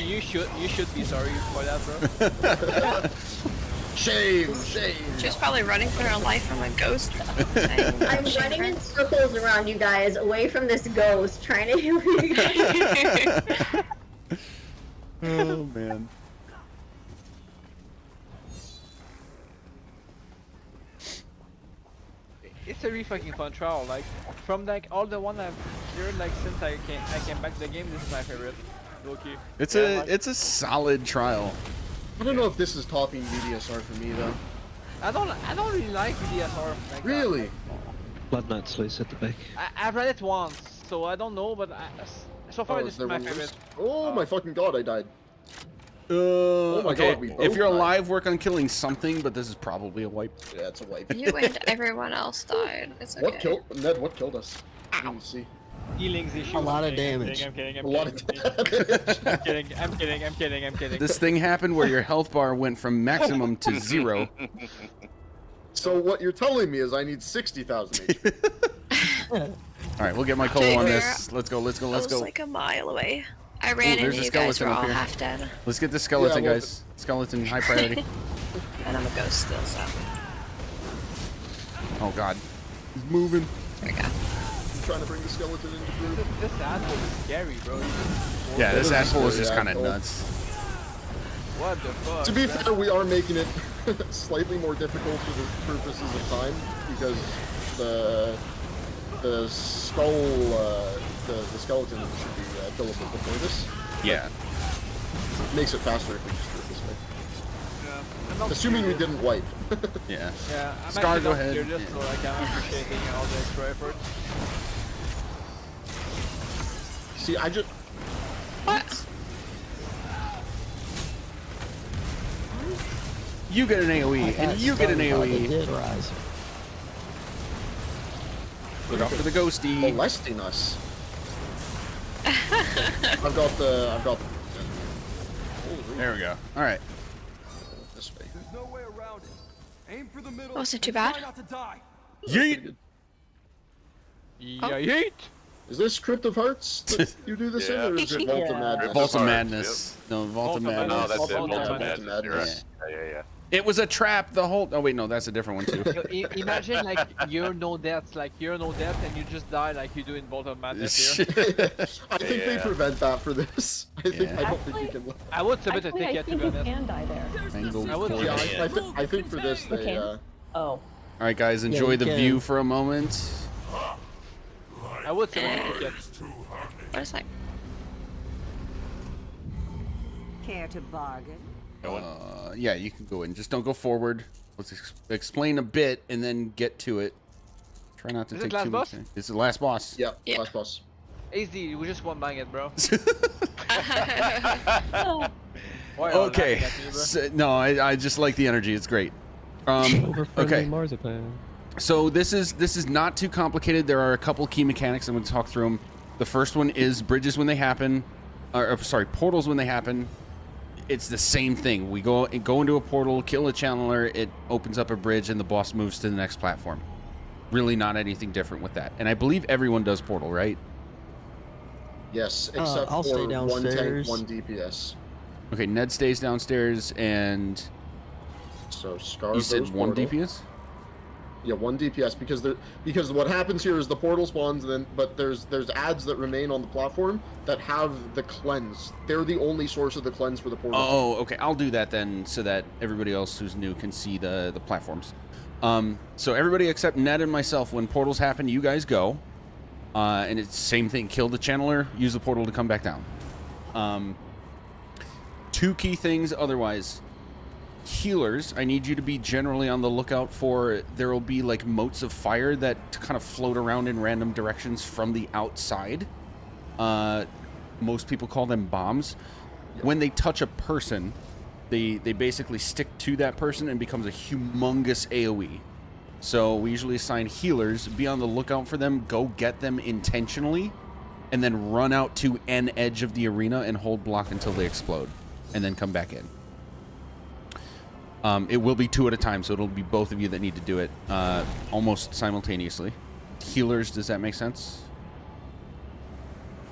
you should be sorry for that, bro. Shame. She's probably running for her life from a ghost. I'm running in circles around you guys, away from this ghost, trying to heal you guys. Oh man. It's a really fucking fun trial. Like from like all the one I've cleared like since I came back to the game, this is my favorite. Okay. It's a solid trial. I don't know if this is topping VDSR for me though. I don't really like VDSR. Like really? Blood Knight's loose at the back. I've read it once, so I don't know, but so far this is my favorite. Oh my fucking god, I died. Oh my okay. god, we If both you're died. alive, work on killing something, but this is probably a wipe. Yeah, it's a wipe. You and everyone else died. It's okay. What killed Ned? What killed us? I didn't see. Healing's issue. A lot of damage. I'm kidding. A lot of damage. I'm kidding. This thing happened where your health bar went from maximum to 0. So what you're telling me is I need 60,000 HP. All right, we'll get my colo on this. Let's go. I was like a mile away. I ran there's into a you guys. skeleton We're up all here. half dead. Let's get the skeleton, Yeah, well, guys. Skeleton, high priority. And I'm a ghost still, so. Oh god, he's moving. There we go. I'm trying to bring the skeleton into group. This asshole is scary, bro. Yeah, this That is asshole is scary just kind of asshole. nuts. What the fuck? To be fair, we are making it slightly more difficult for the purposes of time because the skull, the skeleton should be killable before this. Yeah. Makes it faster if we just do it this way. Yeah. I'm not Assuming we curious. didn't wipe. Yeah. Yeah, I'm Scar, actually go not ahead. curious, Yeah. so like I'm appreciating all the extra effort. See, I just. What? You get an AoE, and you get an They AoE. did rise. Look out for the ghosty. Molesting us. I've got the. There we go. All right. This way. Wasn't too bad. Yeet. Yeah, yeet. Is this Crypt of Hearts that you do this in, or is it Vault of Yeah. Madness? Vault of Hearts, Madness. No, Vault of Vault of Madness. No, that's it. Vault of Vault of Madness. Madness. You're right. Yeah. It was a trap the whole. Oh wait, no, that's a different one too. Imagine like you're no death, and you just die like you do in Bolt of Madness here. I think they prevent that for this. I don't think you can. I would submit a Actually, I ticket to think be you honest. can die there. Mangled I would- corpse. Yeah, I think for this You they. can? Oh. All right, guys, Yeah, enjoy you the can. view for a moment. I would submit a ticket. What is that? Care to bargain? Yeah, you can go in. Just don't go forward. Let's explain a bit and then get to it. Try not to Is it take last too boss? much time. It's the last boss. Yeah, Yeah. last boss. Easy, we just won bang it, bro. Why are you Okay. laughing at me, bro? No, I just like the energy. It's great. Okay. Marzipan. So this is not too complicated. There are a couple key mechanics. I'm going to talk through them. The first one is bridges when they happen, or sorry, portals when they happen. It's the same thing. We go into a portal, kill a channeler, it opens up a bridge, and the boss moves to the next platform. Really not anything different with that. And I believe everyone does portal, right? Yes, except I'll for stay one downstairs. tank, one DPS. Okay, Ned stays downstairs, and So Scar you goes said one portal. DPS? Yeah, one DPS because what happens here is the portal spawns, but there's ads that remain on the platform that have the cleanse. They're the only source of the cleanse for the portal. Oh, okay. I'll do that then, so that everybody else who's new can see the platforms. So everybody except Ned and myself, when portals happen, you guys go, and it's the same thing. Kill the channeler, use the portal to come back down. Two key things. Otherwise, healers, I need you to be generally on the lookout for. There will be like motes of fire that kind of float around in random directions from the outside. Most people call them bombs. When they touch a person, they basically stick to that person and becomes a humongous AoE. So we usually assign healers. Be on the lookout for them. Go get them intentionally, and then run out to an edge of the arena and hold block until they explode, and then come back in. It will be 2 at a time, so it'll be both of you that need to do it almost simultaneously. Healers, does that make sense?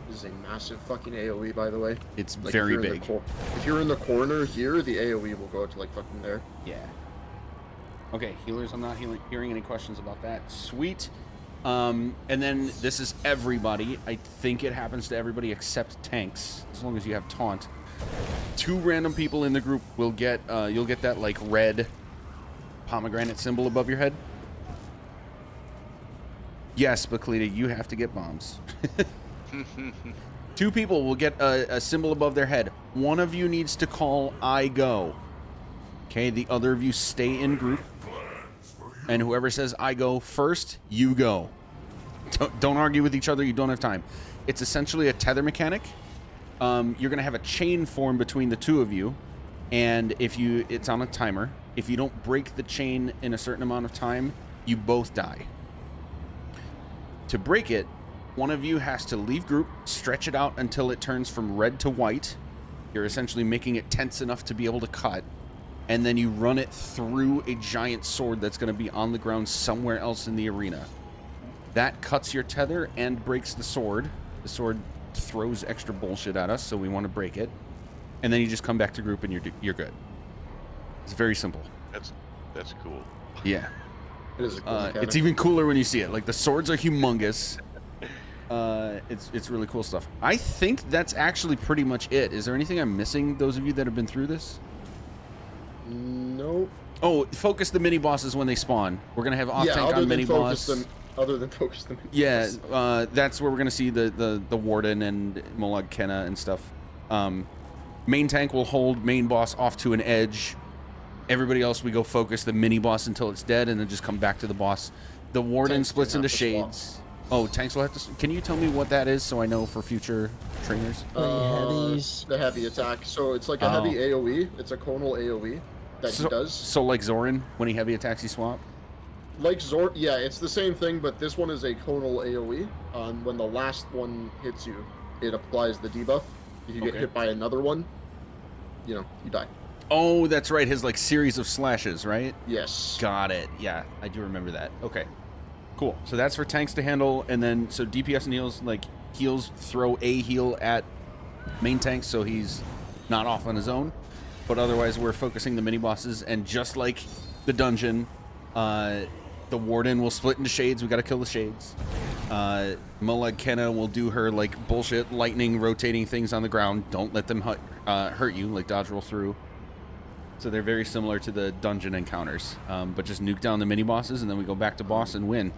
This is a massive fucking AoE, by the way. It's Like, very if you're in big. If you're in the corner here, the AoE will go to like fucking there. Yeah. Okay, healers, I'm not hearing any questions about that. Sweet. And then this is everybody. I think it happens to everybody except tanks, as long as you have taunt. 2 random people in the group will get, you'll get that like red pomegranate symbol above your head. Yes, Baklita, you have to get bombs. 2 people will get a symbol above their head. One of you needs to call I go. Okay, the other of you stay in group. And whoever says I go first, you go. Don't argue with each other, you don't have time. It's essentially a tether mechanic. You're going to have a chain form between the 2 of you. And it's on a timer. If you don't break the chain in a certain amount of time, you both die. To break it, one of you has to leave group, stretch it out until it turns from red to white. You're essentially making it tense enough to be able to cut. And then you run it through a giant sword that's going to be on the ground somewhere else in the arena. That cuts your tether and breaks the sword. The sword throws extra bullshit at us, so we want to break it. And then you just come back to group and you're good. It's very simple. That's cool. Yeah. It is a cool mechanic. It's even cooler when you see it. Like, the swords are humongous. It's really cool stuff. I think that's actually pretty much it. Is there anything I'm missing, those of you that have been through this? Nope. Oh, focus the mini bosses when they spawn. We're gonna have off tank on mini boss. Other than focus the mini Yeah, boss. that's where we're gonna see the warden and Molag Kenna and stuff. Main tank will hold main boss off to an edge. Everybody else, we go focus the mini boss until it's dead, and then just come back to the boss. The warden Tanks splits can into have to swap. shades. Oh, tanks will have to. Can you tell me what that is so I know for future trainers? Heavies. The heavy attack. So it's like a heavy AoE. It's a conal AoE that he does. So like Zoran, when he heavy attacks, he swap. Like Zor, yeah, it's the same thing, but this one is a conal AoE. When the last one hits you, it applies the debuff. If you get hit by another one, you die. Oh, that's right. His like series of slashes, right? Yes. Got it. Yeah, I do remember that. Okay, cool. So that's for tanks to handle, and then so DPS and heals, like heals throw a heal at main tank, so he's not off on his own. But otherwise, we're focusing the mini bosses, and just like the dungeon, the warden will split into shades. We got to kill the shades. Molag Kenna will do her like bullshit lightning rotating things on the ground. Don't let them hurt you, like dodge roll through. So they're very similar to the dungeon encounters, but just nuke down the mini bosses, and then we go back to boss and win.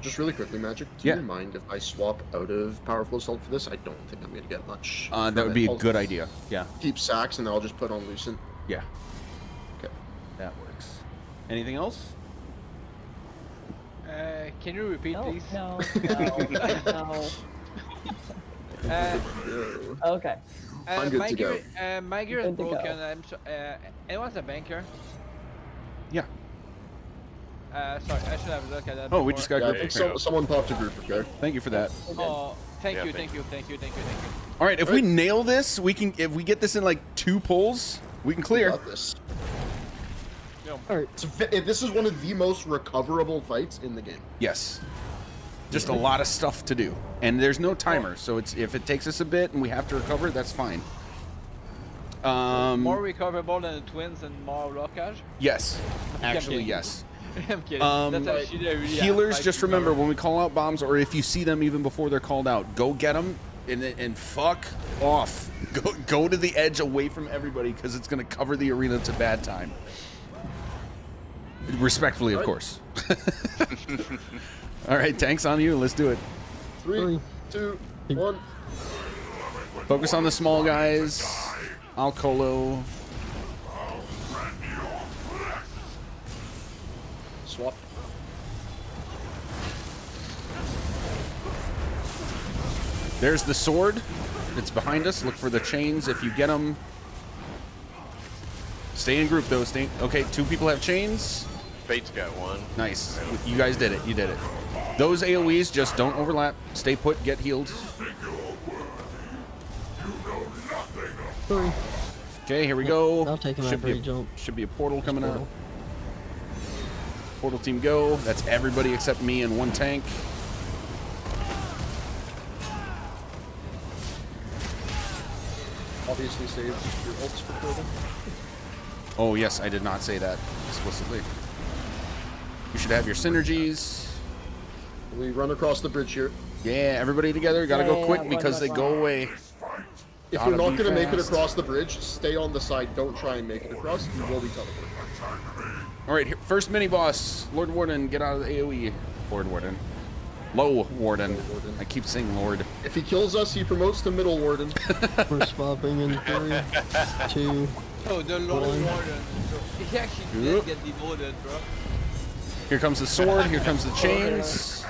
Just really quickly, Magic, do you mind if I swap out of Powerful Assault for this? I don't think I'm going to get much. That would be a good idea. Yeah. Keep Sax, and then I'll just put on Lucent. Yeah. Okay. That works. Anything else? Can you repeat, please? No. Okay. I'm good to go. My gear is broken. Anyone's a banker? Yeah. Sorry, I should have looked at that. Oh, we before. just got Yeah, I group. think someone popped a group, okay? Thank you for that. Oh, thank Yeah, you, thank thank you, thank you, thank you, thank you. All right, if we nail this, we can. If we get this in like 2 pulls, we can clear. Got this. No. All right, so this is one of the most recoverable fights in the game. Yes. Just a lot of stuff to do, and there's no timer, so it's if it takes us a bit and we have to recover, that's fine. More recoverable than the twins and more blockage? Yes, I'm actually, kidding. yes. I'm kidding. That's actually a really Healers, high just remember when we call out bombs, or if you see them even before they're called out, go get them and fuck off. Go to the edge away from everybody because it's gonna cover the arena to bad time. Respectfully, of course. All right, tanks on you. Let's do it. 3, 2, 1. Focus on the small guys. I'll colo. Swap. There's the sword. It's behind us. Look for the chains if you get them. Stay in group though. Stay. Okay, 2 people have chains. Fate's got one. Nice. You guys did it. You did it. Those AoEs just don't overlap. Stay put. Get healed. Okay, here we go. I'll take him Should after be he jump. Should be a portal coming up. Portal team go. That's everybody except me and 1 tank. Obviously save your ults for portal. Oh yes, I did not say that explicitly. You should have your synergies. We run across the bridge here. Yeah, everybody together. Gotta go quick because they go away. If Gotta you're not be going to make it fast. across the bridge, stay on the side. Don't try and make it across. You will be teleported. All right, first mini boss, Lord Warden, get out of the AoE. Lord Warden, Low Warden. I keep saying Lord. If he kills us, he promotes to Middle Warden. We're swapping in 3, 2. Oh, the Lord One. Warden. So he actually did get demoted, bro. Here comes the sword. Here comes the chains.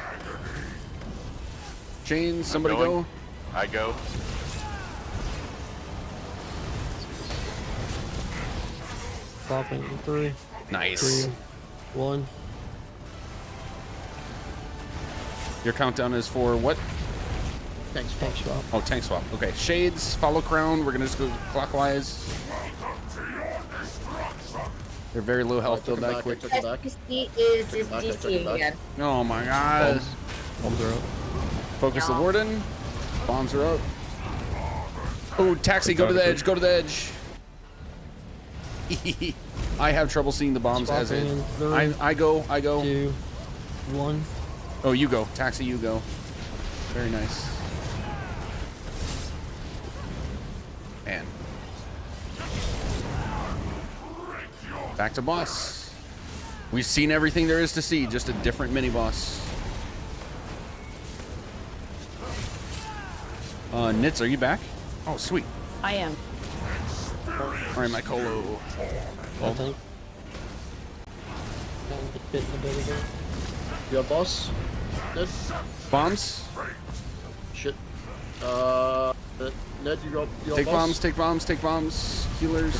Chains. Somebody go. I go. Swapping in 3. Nice. 2, 1. Your countdown is for what? Tank swap. Oh, tank swap. Okay. Shades. Follow crown. We're gonna just go clockwise. They're very low health. They'll die quick. SPC is DCing again. Oh my god. Bombs are up. Focus the warden. Bombs are up. Oh, taxi, go to the edge, go to the edge. I have trouble seeing the bombs as it. I go. 2, 1. Oh, you go. Taxi, you go. Very nice. Man. Back to boss. We've seen everything there is to see, just a different mini boss. Nitz, are you back? Oh, sweet. I am. All right, my colo. I think. You have boss? Ned? Bombs? Shit. Ned, you got Take boss? bombs, take bombs, take bombs. Healers.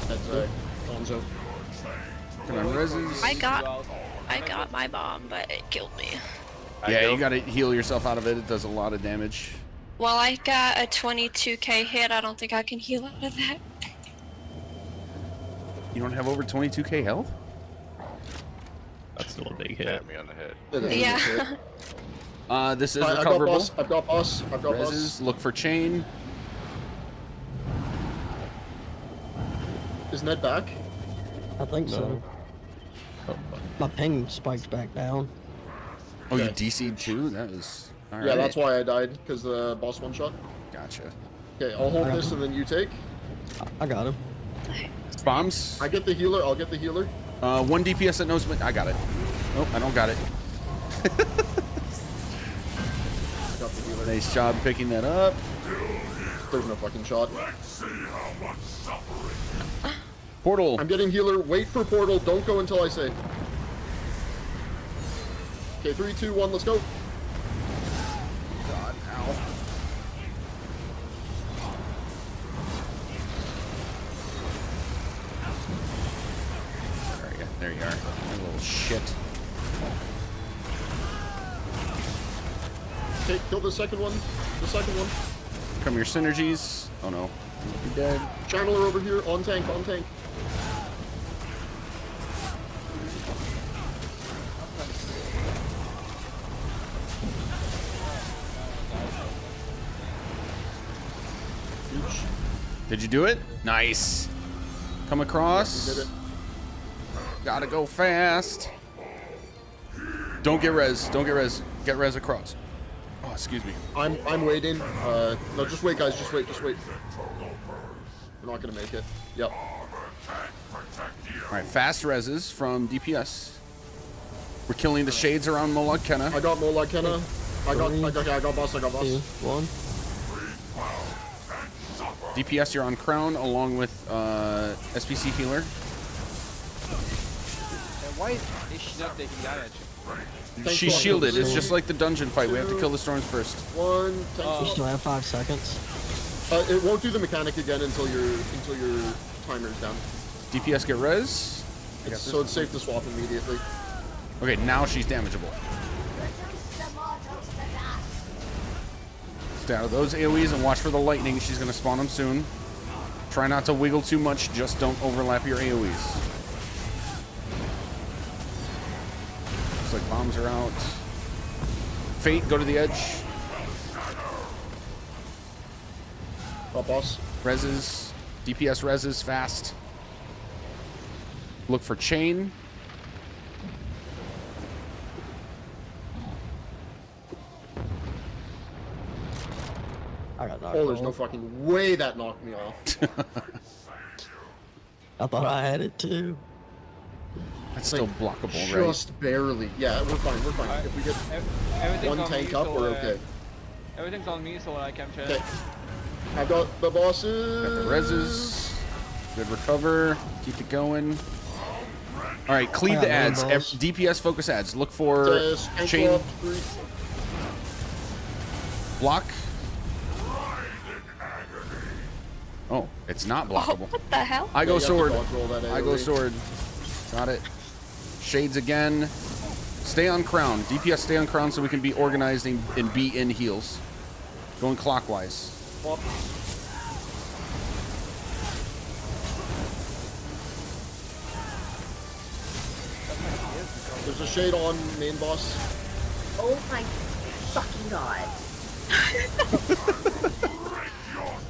That's bombs out. Come on, reses. I got my bomb, but it killed me. Yeah, you gotta heal yourself out of it. It does a lot of damage. Well, I got a 22k hit. I don't think I can heal out of that. You don't have over 22k health? That's still a big hit. Pat me on the head. Yeah. This is I've got recoverable. boss. I've got boss. I've got boss. Reses, look for chain. Is Ned back? I think so. My ping spiked back down. Oh, you Okay. DC'd too? That was... All Yeah, right. that's why I died, because the boss one shot. Gotcha. Okay, I'll hold this and then you take. I got him. Bombs? I get the healer. I'll get the healer. 1 DPS that knows... I got it. Nope, I don't got it. Got the healer. Nice job picking that up. There's no fucking shot. Portal. I'm getting healer. Wait for portal. Don't go until I say. Okay, 3, 2, 1, let's go. God, ow. There you are. You little shit. Okay, kill the second one. The second one. Come your synergies. Oh no. You're dead. Channeler over here. On tank, on tank. Did you do it? Nice. Come across. Yeah, did it. Gotta go fast. Don't get res. Don't get res. Get res across. Oh, excuse me. I'm waiting. No, just wait, guys. Just wait. Just wait. We're not gonna make it. Yep. All right, fast reses from DPS. We're killing the shades around Molag Kenna. I got Molag Kenna. I got boss. I got boss. 2, 1. DPS, you're on Crown along with SPC healer. And why is she not taking damage? She's shielded. It's just like the dungeon fight. We have to kill the storms first. One. You still have 5 seconds. It won't do the mechanic again until your timer's down. DPS get res. So it's safe to swap immediately. Okay, now she's damageable. Stay out of those AoEs and watch for the lightning. She's going to spawn them soon. Try not to wiggle too much. Just don't overlap your AoEs. Looks like bombs are out. Fate, go to the edge. Boss. Reses. DPS reses fast. Look for chain. I got knocked Oh, there's off. no fucking way that knocked me off. I thought I had it too. That's still blockable, right? Just barely. Yeah, we're fine. We're fine. If we get Everything's one on tank me, up, so, we're okay. Everything's on me, so I can check. Okay. I got the bosses. Got the reses. Good recover. Keep it going. All right, cleave the ads. DPS focus ads. Look for chain. Block. Oh, it's not blockable. What the hell? I go Yeah, you have sword. to dodge roll that I go AoE. sword. Got it. Shades again. Stay on crown. DPS stay on crown so we can be organized and be in heals. Going clockwise. There's a shade on main boss. Oh my fucking god.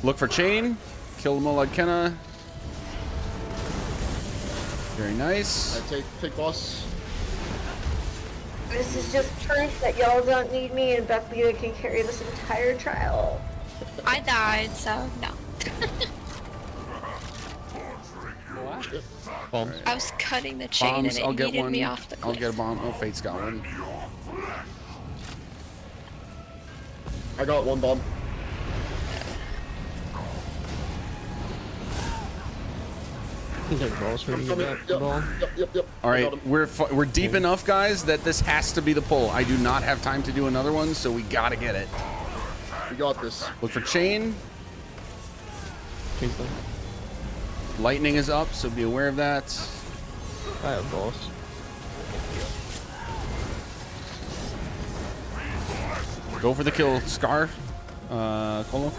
Look for chain. Kill Molag Kenna. Very nice. I take boss. This is just proof that y'all don't need me and Beckley can carry this entire trial. I died, so no. Bombs. I was cutting the chain Bombs. and I'll it get yeeted one. me off the I'll cliff. get a bomb. Oh, Fate's got one. I got one bomb. You can take balls for you. Yep. All right, we're deep enough, guys, that this has to be the pull. I do not have time to do another one, so we gotta get it. We got this. Look for chain. Lightning is up, so be aware of that. I have balls. Go for the kill, Scar. Colo.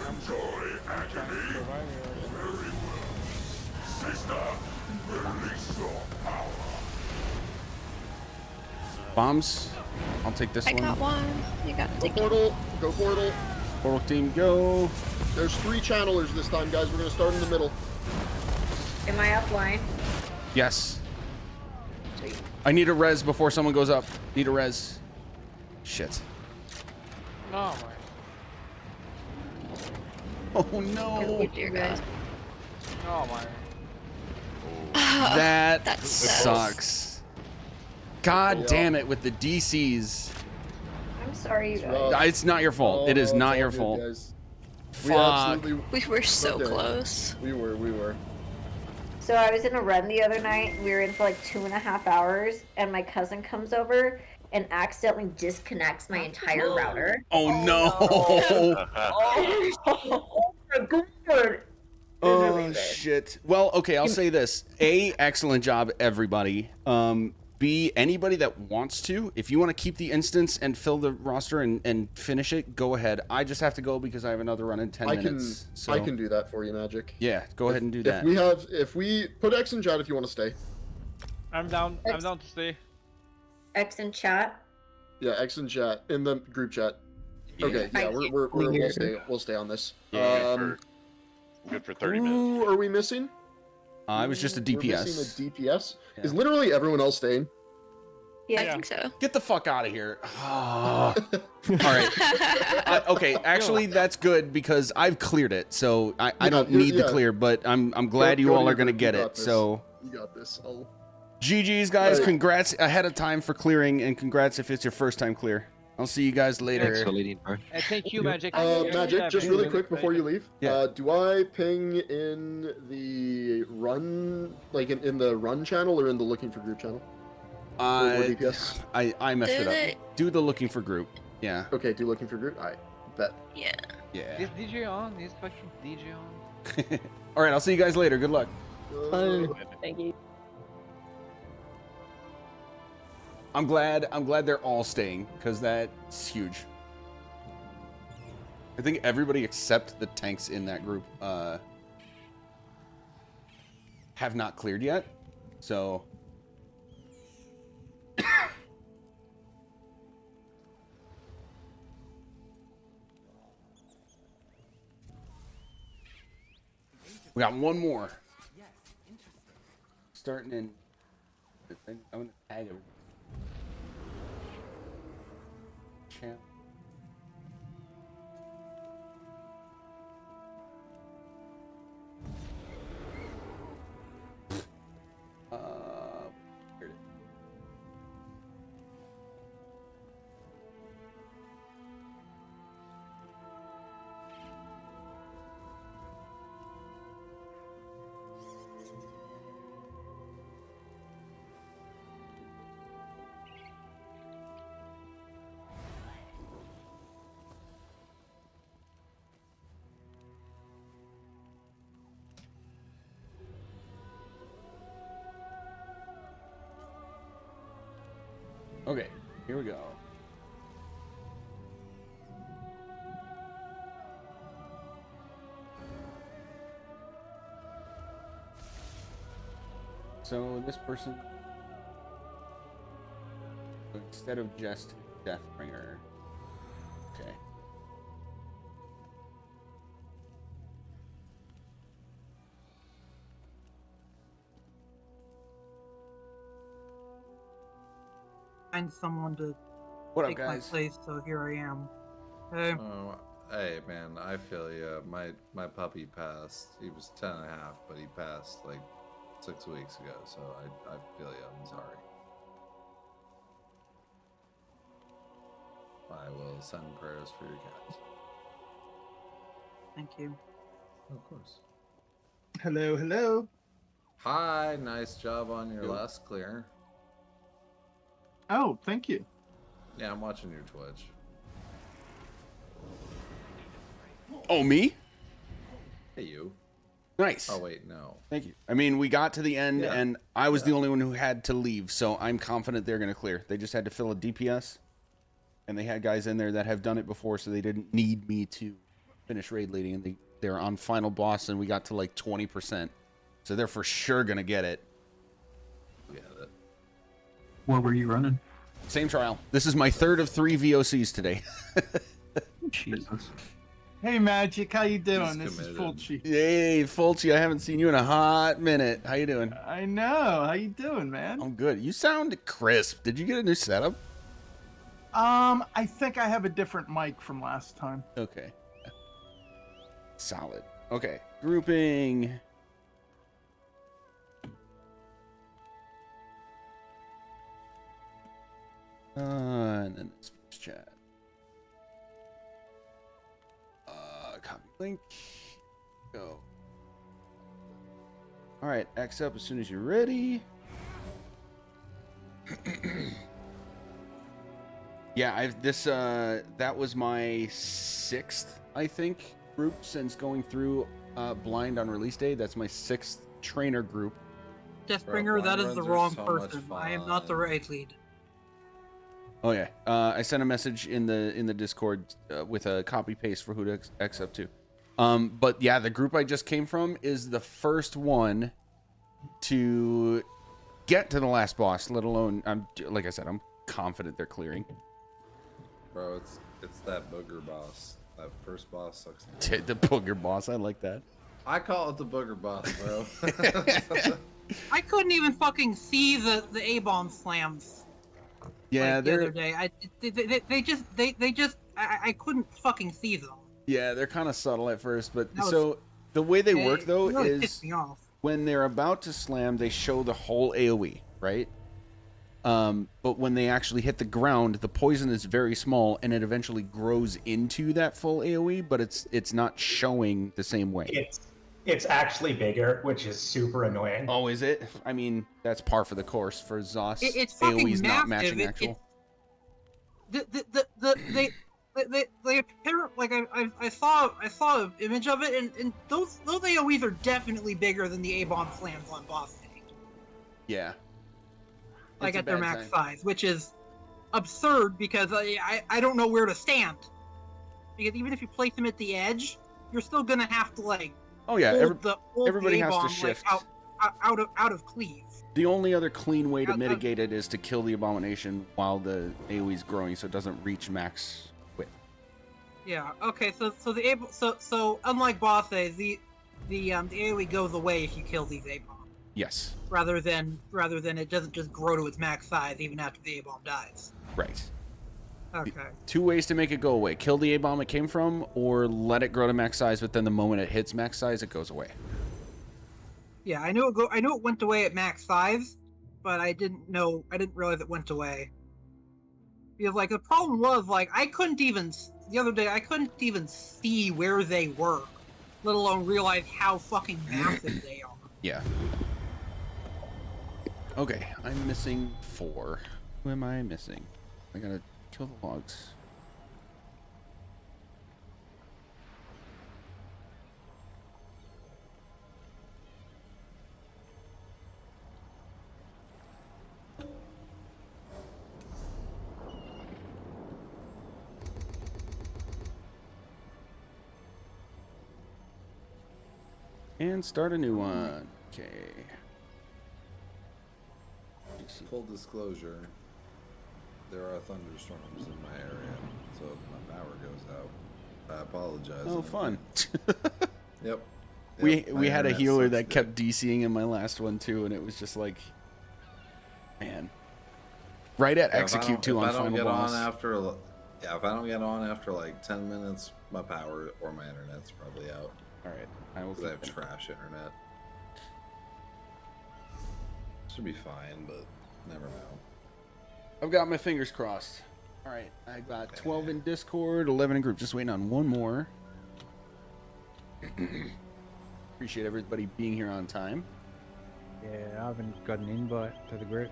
Bombs. I'll take this I one. got one. You got Go portal. Go portal. Portal team, go. There's 3 channelers this time, guys. We're gonna start in the middle. Am I offline? Yes. I need a res before someone goes up. Need a res. Shit. Oh my. Oh no. Dear guys. Oh my. That sucks. God damn it with the DCs. I'm sorry, you guys. It's not your fault. It is Oh, not it's your all good, fault. guys. Fuck. We were so Okay. close. We were. So I was in a run the other night. We were in for like 2.5 hours, and my cousin comes over and accidentally disconnects my entire router. Oh no. Oh my god. Oh shit. Well, okay, I'll say this. A, excellent job, everybody. B, B, anybody that wants to, if you want to keep the instance and fill the roster and finish it, go ahead. I just have to go because I have another run in 10 minutes. So I can do that for you, Magic. yeah, go ahead and do that. If we put X in chat if you want to stay. I'm down. I'm down to stay. X in chat. Yeah, X in chat in the group chat. Okay, yeah, we'll stay on this. Good for 30 minutes. Who are we missing? I was just a DPS. We're missing a DPS. Yeah. Is literally everyone else staying? Yeah, I think so. Get the fuck out of here. Oh. All right. Okay, actually, that's good because I've cleared it, so I don't need the clear. But I'm glad you all are gonna get it. So you got this. GG's, guys. Right. Congrats ahead of time for clearing, and congrats if it's your first time clear. I'll see you guys later. Thanks for leading, bro. Thank you, Magic. Magic, just really quick before you leave. Yeah. Do I ping in the run, like in the run channel, or in the looking for group channel? DPS? I messed it up. Do the looking for group. Yeah. Okay, do looking for group. I bet. Yeah. Yeah. Is DJ on? Is fucking DJ on? All right, I'll see you guys later. Good luck. Thank you. I'm glad they're all staying because that's huge. I think everybody except the tanks in that group have not cleared yet. So we got one more. Starting in I'm gonna tag everybody. Champ. Here it is. Okay, here we go. So this person, instead of just Deathbringer, okay. Find someone to what up, take guys? my place, so here I am. Hey. Oh, hey man, I feel you. My puppy passed. He was 10 and a half, but he passed like 6 weeks ago, so I feel you. I'm sorry. I will send prayers for your cat. Thank you. Of course. Hello, hello. Hi, nice job on your last clear. Oh, thank you. Yeah, I'm watching your Twitch. Oh, me? Hey, you. Nice. Oh, wait, no. Thank you. I mean, we got to the end, Yeah. and I was the only one who had to leave, so I'm confident they're going to clear. They just had to fill a DPS, and they had guys in there that have done it before, so they didn't need me to finish raid leading, and they're on final boss, and we got to like 20%. So they're for sure going to get it. Yeah, that. What were you running? Same trial. This is my third of 3 VOCs today. Jesus. Hey, Magic, how you doing? He's This is committed. Fulci. Hey, Fulci, I haven't seen you in a hot minute. How you doing? I know. How you doing, man? I'm good. You sound crisp. Did you get a new setup? I think I have a different mic from last time. Okay. Solid. Okay. Grouping. And then this chat. Copy link. Go. All right, X up as soon as you're ready. Yeah, that was my 6th, I think, group since going through blind on release day. That's my 6th trainer group. Deathbringer, that is blind the runs are wrong so much person. I am not the fun. right lead. Oh yeah, I sent a message in the Discord with a copy paste for who to accept to. But yeah, the group I just came from is the first one to get to the last boss. Let alone, like I said, I'm confident they're clearing. Bro, it's that booger boss. That first boss sucks. The booger boss, I like that. I call it the booger boss, bro. I couldn't even fucking see the A-bomb slams. Yeah, like, the other day. They just I couldn't fucking see them. Yeah, they're kind of subtle at first, but That was- so the way they work It though really is pissed me off. when they're about to slam, they show the whole AoE, right? But when they actually hit the ground, the poison is very small, and it eventually grows into that full AoE, but it's not showing the same way. It's actually bigger, which is super annoying. Oh, is it? I mean, that's par for the course for Zos. It's fucking AoE's not massive. matching actual. They appear like I saw an image of it, and those AoEs are definitely bigger than the A-bomb slams on boss day. Yeah. Like It's a at their bad max time. size, which is absurd because I don't know where to stand. Because even if you place them at the edge, you're still gonna have to like. Oh yeah, hold everybody the has to A-bomb, shift. Like, out of cleave. The only other clean way to mitigate it is to kill the abomination while the AoE is growing, so it doesn't reach max width. Yeah. Okay. So unlike boss days, the AoE goes away if you kill these A-bombs. Yes. Rather than it doesn't just grow to its max size even after the A-bomb dies. Right. Okay. Two ways to make it go away: kill the A-bomb it came from, or let it grow to max size. But then the moment it hits max size, it goes away. Yeah, I knew it went away at max size, but I didn't realize it went away. Because like the problem was like the other day I couldn't even see where they were, let alone realize how fucking massive they are. Yeah. Okay, I'm missing 4. Who am I missing? I gotta kill the logs. And start a new one. Okay. Full disclosure, there are thunderstorms in my area, so if my power goes out, I apologize. Oh, fun. Yep. We my had a internet healer sucks, that dude. kept DCing in my last one too, and it was just like, man. Right at Yeah, execute too on final boss. If I don't get on after like 10 minutes, my power or my internet's probably out. All right, I will. Because I have trash internet. Should be fine, but never know. I've got my fingers crossed. All right, I got 12 in Discord, 11 in group. Just waiting on one more. Appreciate everybody being here on time. Yeah, I haven't got an invite to the group.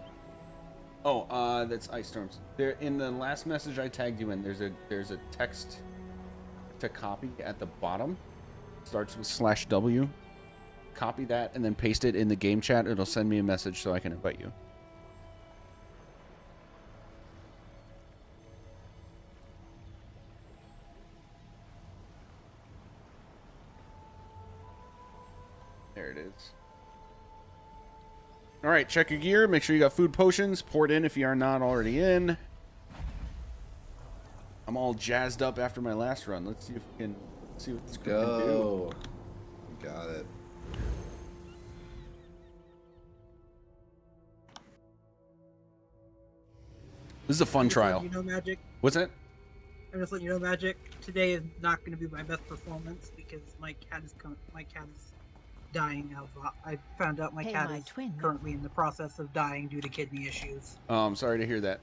Oh, that's Ice Storms. There in the last message I tagged you in. There's a text to copy at the bottom. Starts with /W. Copy that and then paste it in the game chat. It'll send me a message so I can invite you. There it is. All right, check your gear. Make sure you got food potions. Pour it in if you are not already in. I'm all jazzed up after my last run. Let's see if we can see what this group can do. Go. Got it. This is a fun trial. You know, Magic. What's that? I'm just letting you know, Magic. Today is not going to be my best performance because my cat is dying of. I found out my cat is currently in the process of dying due to kidney issues. Oh, I'm sorry to hear that.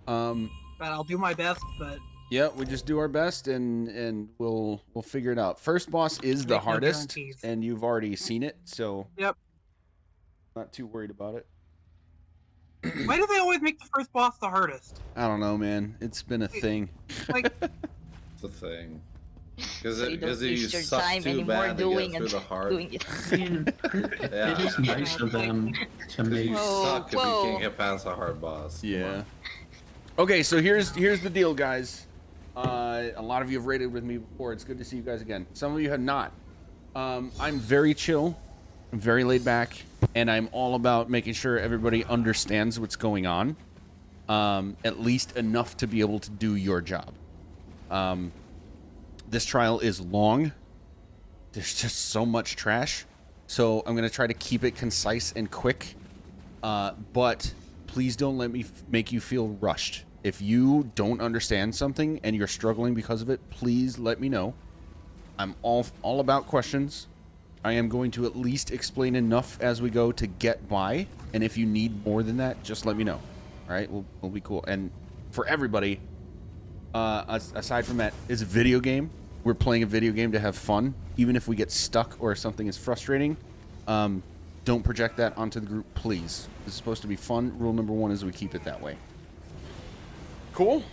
But I'll do my best. But Yeah, we just do our best and we'll figure it out. First boss is the Make no hardest, guarantees. and you've already seen it, so Yep. not too worried about it. Why do they always make the first boss the hardest? I don't know, man. It's been a thing. Like, It's a thing. Because So you don't you waste your suck time too anymore bad doing to get through the heart. doing it. Yeah. It is nice of them to make. You suck if you Whoa. can't get past a hard boss. Come Yeah. on. Okay, so here's the deal, guys. A lot of you have raided with me before. It's good to see you guys again. Some of you have not. I'm very chill. I'm very laid back, and I'm all about making sure everybody understands what's going on. At least enough to be able to do your job. This trial is long. There's just so much trash. So I'm going to try to keep it concise and quick. But please don't let me make you feel rushed. If you don't understand something and you're struggling because of it, please let me know. I'm all about questions. I am going to at least explain enough as we go to get by. And if you need more than that, just let me know. All right, we'll be cool. And for everybody, aside from that, it's a video game. We're playing a video game to have fun. Even if we get stuck or something is frustrating, don't project that onto the group, please. This is supposed to be fun. Rule number 1 is we keep it that way. Cool?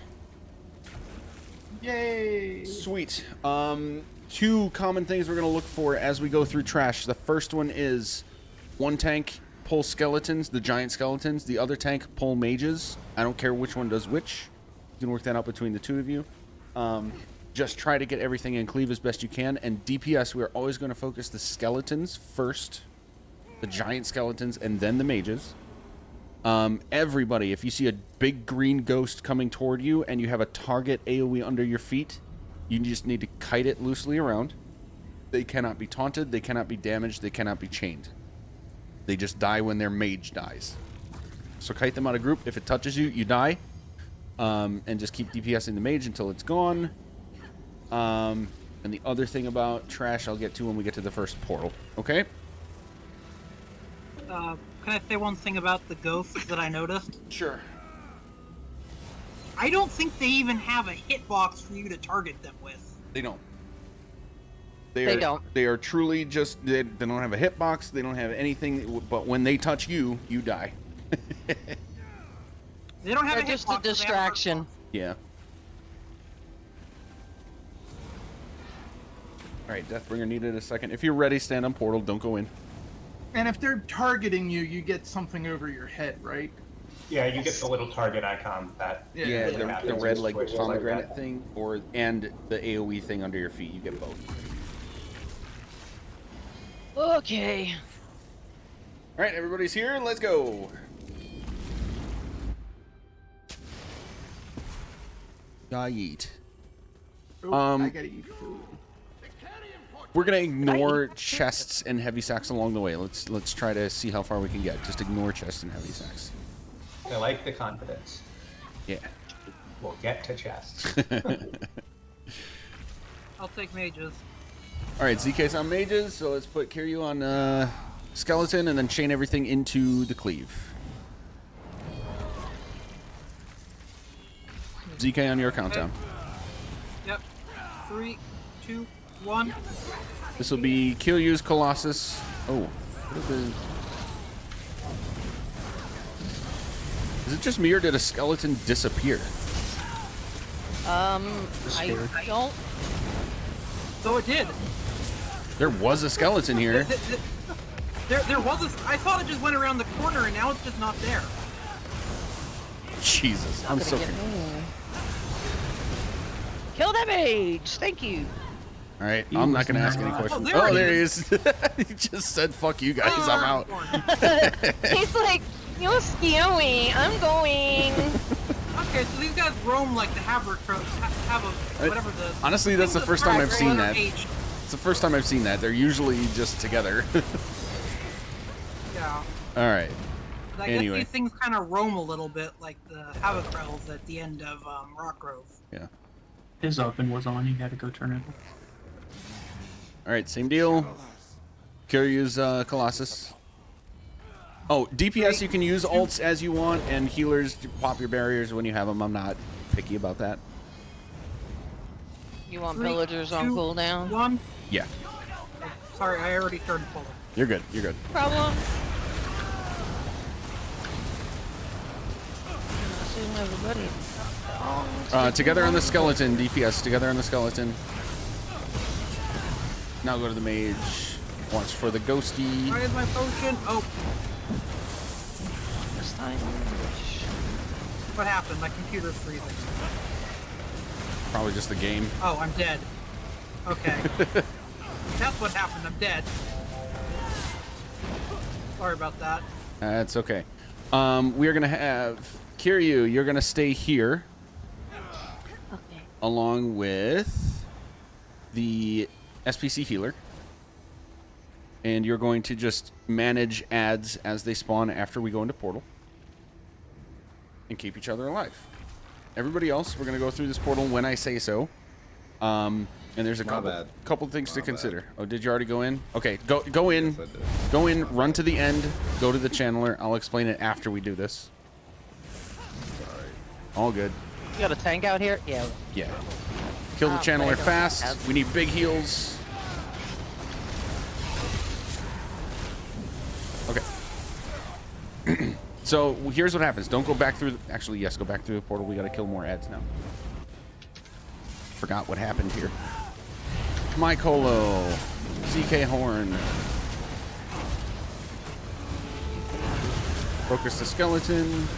Yay! Sweet. 2 common things we're going to look for as we go through trash. The first one is one tank pull skeletons, the giant skeletons. The other tank pull mages. I don't care which one does which. You can work that out between the 2 of you. Just try to get everything in cleave as best you can. And DPS, we're always going to focus the skeletons first. The giant skeletons and then the mages. Everybody, if you see a big green ghost coming toward you and you have a target AoE under your feet, you just need to kite it loosely around. They cannot be taunted, they cannot be damaged, they cannot be chained. They just die when their mage dies. So kite them out of group. If it touches you, you die. And just keep DPSing the mage until it's gone. And the other thing about trash I'll get to when we get to the first portal. Okay? Can I say one thing about the ghosts that I noticed? Sure. I don't think they even have a hitbox for you to target them with. They don't. They don't. They are truly just, they don't have a hitbox, they don't have anything, but when they touch you, you die. They don't have They're a just hitbox, a distraction. Yeah. Alright, Deathbringer needed a second. If you're ready, stand on portal, don't go in. And if they're targeting you, you get something over your head, right? Yeah, you get the little target icon that. Yeah, the red like switches pomegranate that. thing, and the AoE thing under your feet. You get both. Okay. All right, everybody's here. Let's go. Gotta eat. I gotta eat food. We're gonna ignore chests and heavy sacks along the way. Let's try to see how far we can get. Just ignore chests and heavy sacks. I like the confidence. Yeah. We'll get to chests. I'll take mages. All right, ZK's on mages, so let's put Kiryu on skeleton and then chain everything into the cleave. ZK on your countdown. Yep. 3, 2, 1. This will be Kiryu's Colossus. Oh. What is it? Is it just me or did a skeleton disappear? I don't. So it did. There was a skeleton here. There was a. I thought it just went around the corner and now it's just not there. Jesus, I'm so confused. Kill that mage. Thank you. All right, I'm not gonna ask any questions. Oh, Oh, there there he he is. He just said, "Fuck you guys, I'm out." He's like, you're scary. I'm going. Okay, so these guys roam like the whatever the. Honestly, that's the first time I've seen that. H. It's the first time I've seen that. They're usually just together. Yeah. All right. But I guess Anyway. these things kind of roam a little bit like the Havokrells at the end of Rock Grove. Yeah. His open was on. You gotta go turn it off. All right, same deal. Kiryu's Colossus. Oh, DPS, you can use ults as you want, and healers pop your barriers when you have them. I'm not picky about that. You want 3, pillagers on 2, cooldown? 1. Yeah, Sorry, I already started pulling. you're good. You're good. Problem. Assume everybody. Together on the skeleton, DPS. Together on the skeleton. Now go to the mage. Watch for the ghosty. Why is my potion? Oh. This time. What happened? My computer's freezing. Probably just the game. Oh, I'm dead. Okay. That's what happened. I'm dead. Sorry about that. That's okay. We are gonna have Kiryu. You're gonna stay here. Okay. Along with the SPC healer. And you're going to just manage ads as they spawn after we go into portal. And keep each other alive. Everybody else, we're going to go through this portal when I say so. And there's a couple things to consider. Oh, did you already go in? Okay, go in. Yes, I did. Go in, run to the end, go to the channeler. I'll explain it after we do this. Sorry. All good. You got a tank out here? Yeah. Yeah. Kill the channeler fast. We need big heals. Okay. So here's what happens. Don't go back through. Actually, yes, go back through the portal. We got to kill more ads now. Forgot what happened here. Mycolo. ZK Horn. Focus the skeleton.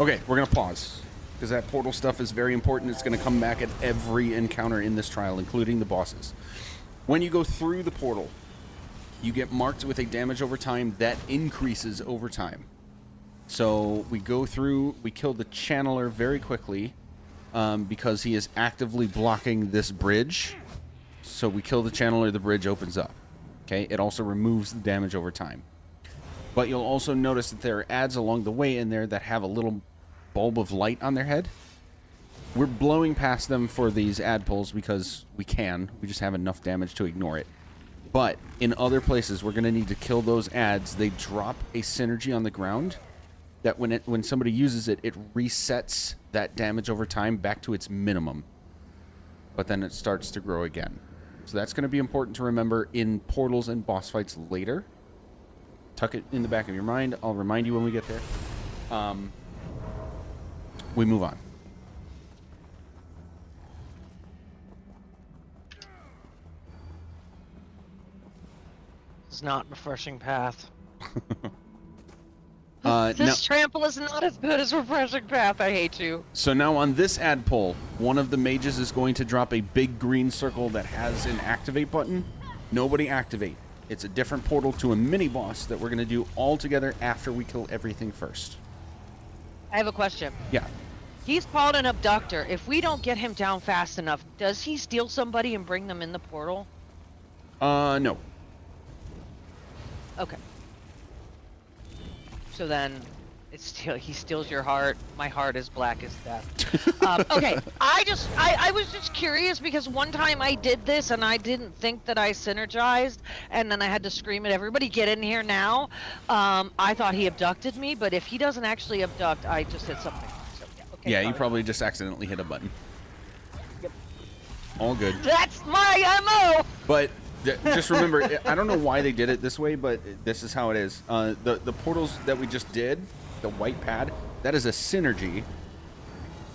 Okay, we're gonna pause because that portal stuff is very important. It's gonna come back at every encounter in this trial, including the bosses. When you go through the portal, you get marked with a damage over time that increases over time. So we go through, we kill the channeler very quickly because he is actively blocking this bridge. So we kill the channeler, the bridge opens up. Okay, it also removes the damage over time. But you'll also notice that there are ads along the way in there that have a little bulb of light on their head. We're blowing past them for these ad pulls because we can. We just have enough damage to ignore it. But in other places, we're going to need to kill those ads. They drop a synergy on the ground that when somebody uses it, it resets that damage over time back to its minimum. But then it starts to grow again. So that's going to be important to remember in portals and boss fights later. Tuck it in the back of your mind. I'll remind you when we get there. We move on. It's not a refreshing path. This trample is not as good as refreshing path. I hate you. So now on this ad pull, one of the mages is going to drop a big green circle that has an activate button. Nobody activate. It's a different portal to a mini boss that we're going to do all together after we kill everything first. I have a question. Yeah. He's called an abductor. If we don't get him down fast enough, does he steal somebody and bring them in the portal? No. Okay. So then, he steals your heart. My heart is black as death. Okay, I was just curious because one time I did this and I didn't think that I synergized, and then I had to scream at everybody, "Get in here now!" I thought he abducted me, but if he doesn't actually abduct, I just hit something. So, yeah, okay, Yeah, you probably just accidentally hit a button. Yep. All good. That's my MO. But just remember, I don't know why they did it this way, but this is how it is. The portals that we just did, the white pad, that is a synergy.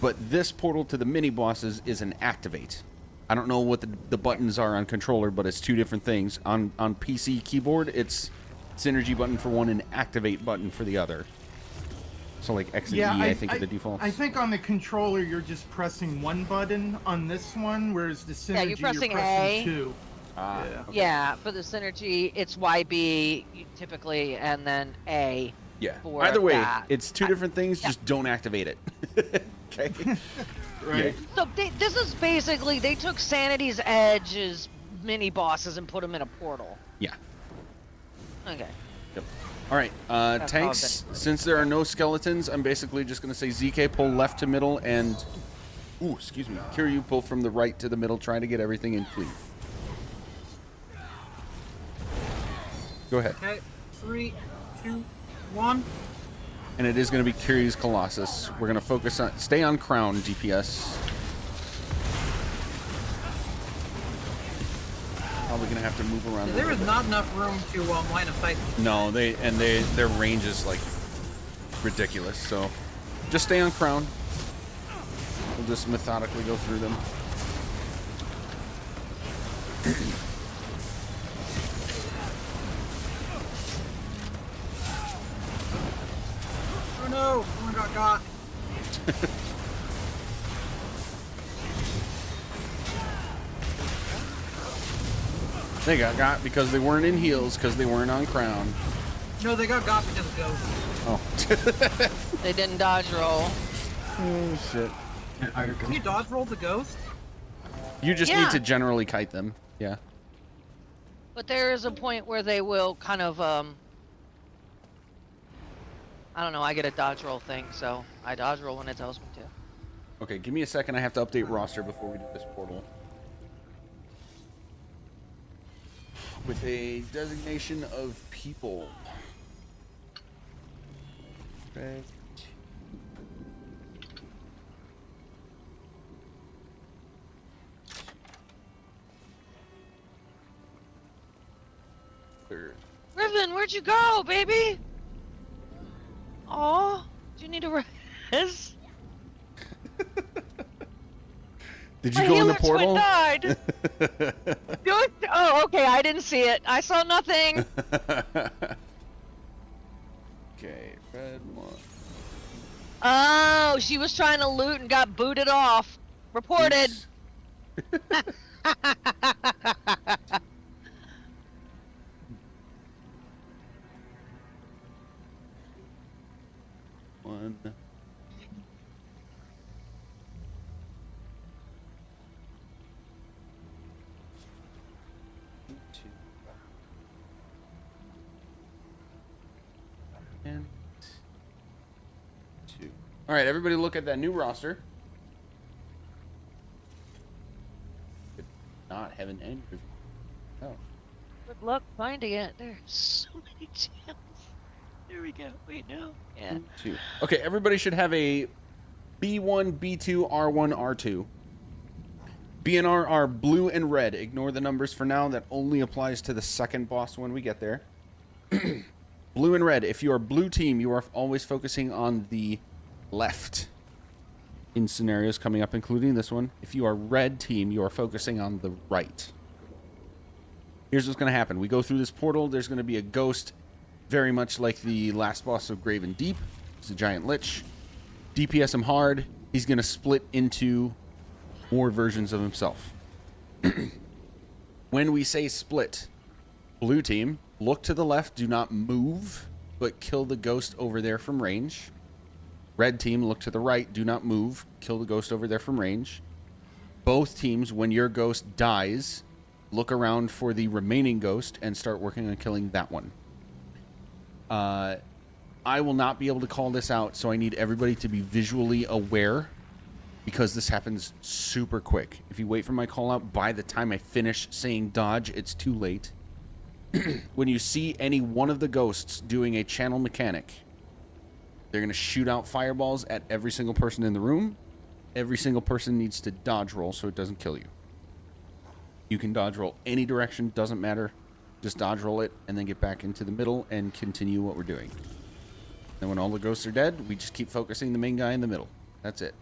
But this portal to the mini bosses is an activate. I don't know what the buttons are on controller, but it's two different things. On PC keyboard, it's synergy button for one and activate button for the other. So like X and E, I think are the defaults. I think on the controller you're just pressing one button on this one, whereas the synergy you're pressing A. two. Yeah. Okay. Yeah, for the synergy, it's YB typically, and then A. Yeah. For Either way, that. it's two different things. Just don't activate it. Okay. Right. So this is basically they took Sanity's Edge's mini bosses and put them in a portal. Yeah. Okay. Yep. All right. Tanks. Since there are no skeletons, I'm basically just gonna say ZK pull left to middle and, ooh, excuse me, Kiryu pull from the right to the middle, trying to get everything in clean. Go ahead. Okay, 3, 2, 1. And it is going to be Kiryu's Colossus. We're going to focus on... Stay on Crown, DPS. I'll probably gonna have to move around. There is not enough room to line of sight. No, their range is like ridiculous. So just stay on crown. We'll just methodically go through them. Oh no! Someone got. They got because they weren't in heels because they weren't on crown. No, they got because of ghosts. Oh. They didn't dodge roll. Oh shit. Can you dodge roll the ghost? You just need to generally kite them. Yeah. But there is a point where they will kind of, I don't know, I get a dodge roll thing, so I dodge roll when it tells me to. Okay, give me a second. I have to update roster before we do this portal. With a designation of people. Okay. Riven, where'd you go, baby? Aw, do you need a res? Did you go in the portal? Died. Oh, okay, I didn't see it. I saw nothing. Okay, red one. Oh, she was trying to loot and got booted off. Reported. One. Two. And two. All right, everybody look at that new roster. Did not have an end. Oh. Good luck finding it. There's so many channels. There we go. Wait, no. Yeah. Two. Okay, everybody should have a B1, B2, R1, R2. B and R are blue and red. Ignore the numbers for now. That only applies to the second boss when we get there. Blue and red. If you are blue team, you are always focusing on the left in scenarios coming up, including this one. If you are red team, you are focusing on the right. Here's what's going to happen. We go through this portal. There's going to be a ghost, very much like the last boss of Graven Deep. It's a giant lich. DPS him hard. He's going to split into more versions of himself. When we say split, blue team, look to the left, do not move, but kill the ghost over there from range. Red team, look to the right, do not move, kill the ghost over there from range. Both teams, when your ghost dies, look around for the remaining ghost and start working on killing that one. I will not be able to call this out, so I need everybody to be visually aware because this happens super quick. If you wait for my call out, by the time I finish saying dodge, it's too late. When you see any one of the ghosts doing a channel mechanic, they're going to shoot out fireballs at every single person in the room. Every single person needs to dodge roll so it doesn't kill you. You can dodge roll any direction, doesn't matter. Just dodge roll it and then get back into the middle and continue what we're doing. Then when all the ghosts are dead, we just keep focusing the main guy in the middle. That's it.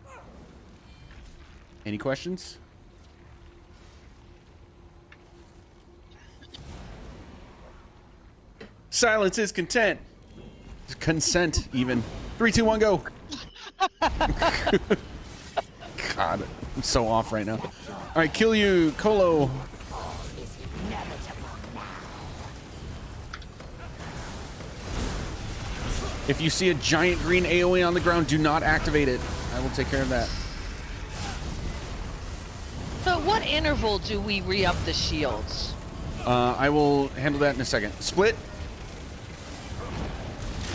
Any questions? Silence is content. Consent, even. 3, 2, 1, go. God, I'm so off right now. All right, kill you, Colo. If you see a giant green AoE on the ground, do not activate it. I will take care of that. So at what interval do we re-up the shields? I will handle that in a second. Split.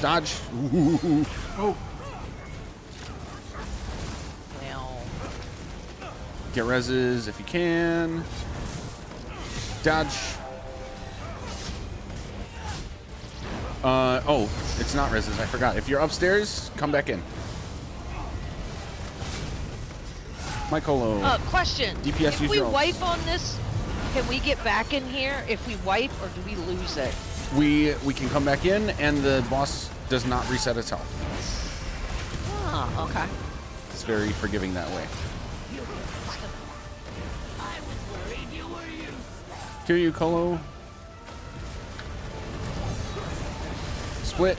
Dodge. Ooh. Oh. Well. Get reses if you can. Dodge. Oh, it's not reses. I forgot. If you're upstairs, come back in. My Colo. Question. DPS if use we your ults. wipe on this, Can we get back in here if we wipe, or do we lose it? We can come back in, and the boss does not reset its health. Oh, okay. It's very forgiving that way. Kiryu, Kolo. Split.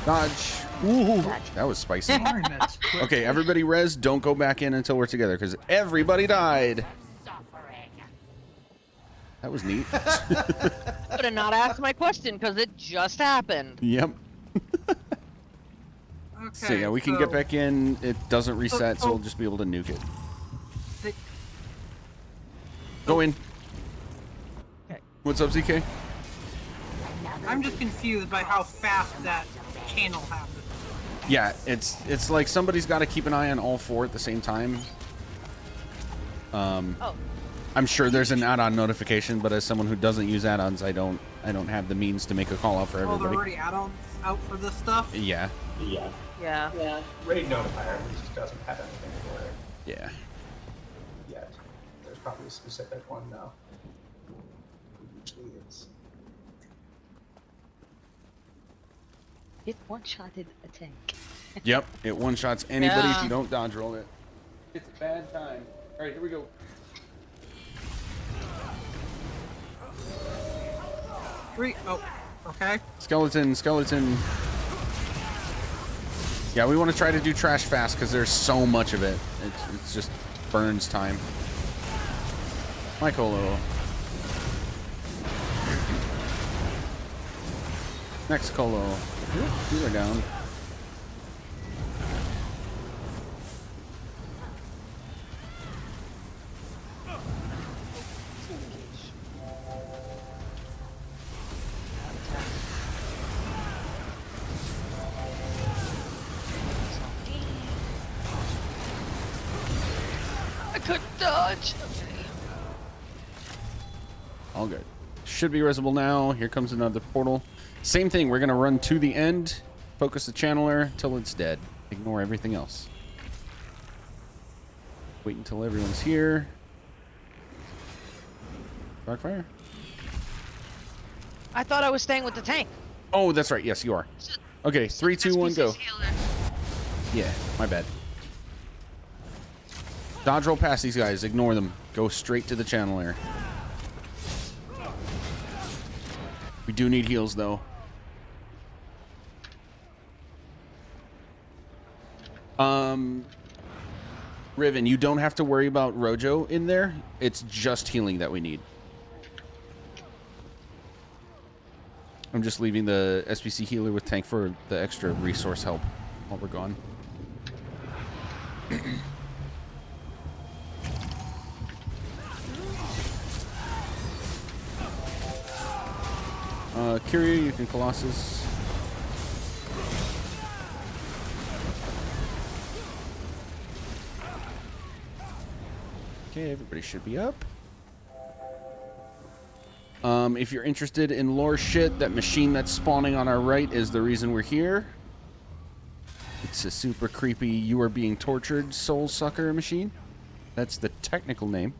Dodge. Ooh, that was spicy. Okay, everybody res, don't go back in until we're together, because everybody died. That was neat. Could have not asked my question, because it just happened. Yep. Okay, So yeah, we can get back in. It doesn't reset, so we'll just be able to nuke it. Go in. What's up, ZK? I'm just confused by how fast that channel happened. Yeah, it's like somebody's got to keep an eye on all four at the same time. I'm sure there's an add-on notification, but as someone who doesn't use add-ons, I don't have the means to make a call out for Oh, there everybody. are already add-ons out for this stuff? Yeah. Yeah. Yeah. Raid notifier just doesn't have anything for it Yeah. yet. There's probably a specific one though. Usually is. It one-shotted a tank. Yep. It one-shots anybody if Yeah. you don't dodge roll it. It's a bad time. All right, here we go. Oh, okay. Skeleton. Yeah, we want to try to do trash fast because there's so much of it. It's just burns time. Michael. Next Colo. You are down. I couldn't dodge. All good. Should be resible now. Here comes another portal. Same thing. We're going to run to the end. Focus the channeler till it's dead. Ignore everything else. Wait until everyone's here. Darkfire? I thought I was staying with the tank. Oh, that's right. Yes, you are. Okay, 3, 2, 1, go. Yeah, my bad. Dodge roll past these guys. Ignore them. Go straight to the channeler. We do need heals, though. Riven, you don't have to worry about Rojo in there. It's just healing that we need. I'm just leaving the SPC healer with tank for the extra resource help while we're gone. Kiryu, you can Colossus. Okay, everybody should be up. If you're interested in lore shit, that machine that's spawning on our right is the reason we're here. It's a super creepy you are being tortured soul sucker machine. That's the technical name.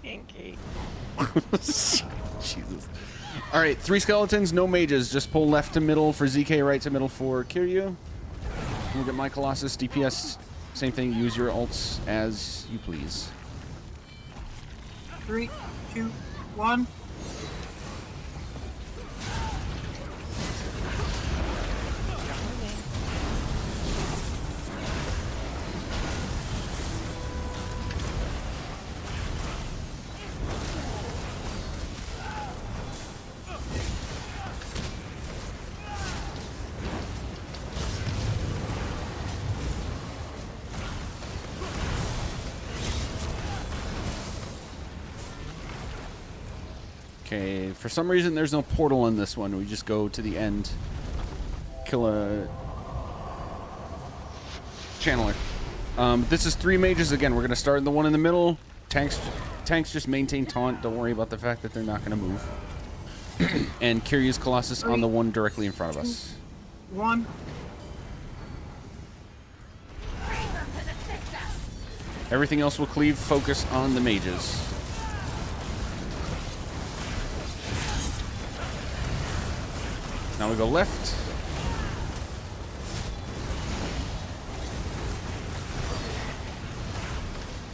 Kinky. Jesus. All right, 3 skeletons, no mages. Just pull left to middle for ZK, right to middle for Kiryu. We'll get my Colossus, DPS, same thing. Use your ults as you please. 3, 2, 1. Okay, for some reason there's no portal in this one. We just go to the end. Kill a channeler. This is 3 mages again. We're gonna start in the one in the middle. Tanks just maintain taunt. Don't worry about the fact that they're not gonna move. And Kiryu's Colossus on the one directly in front of us. 1. Everything else will cleave. Focus on the mages. Now we go left.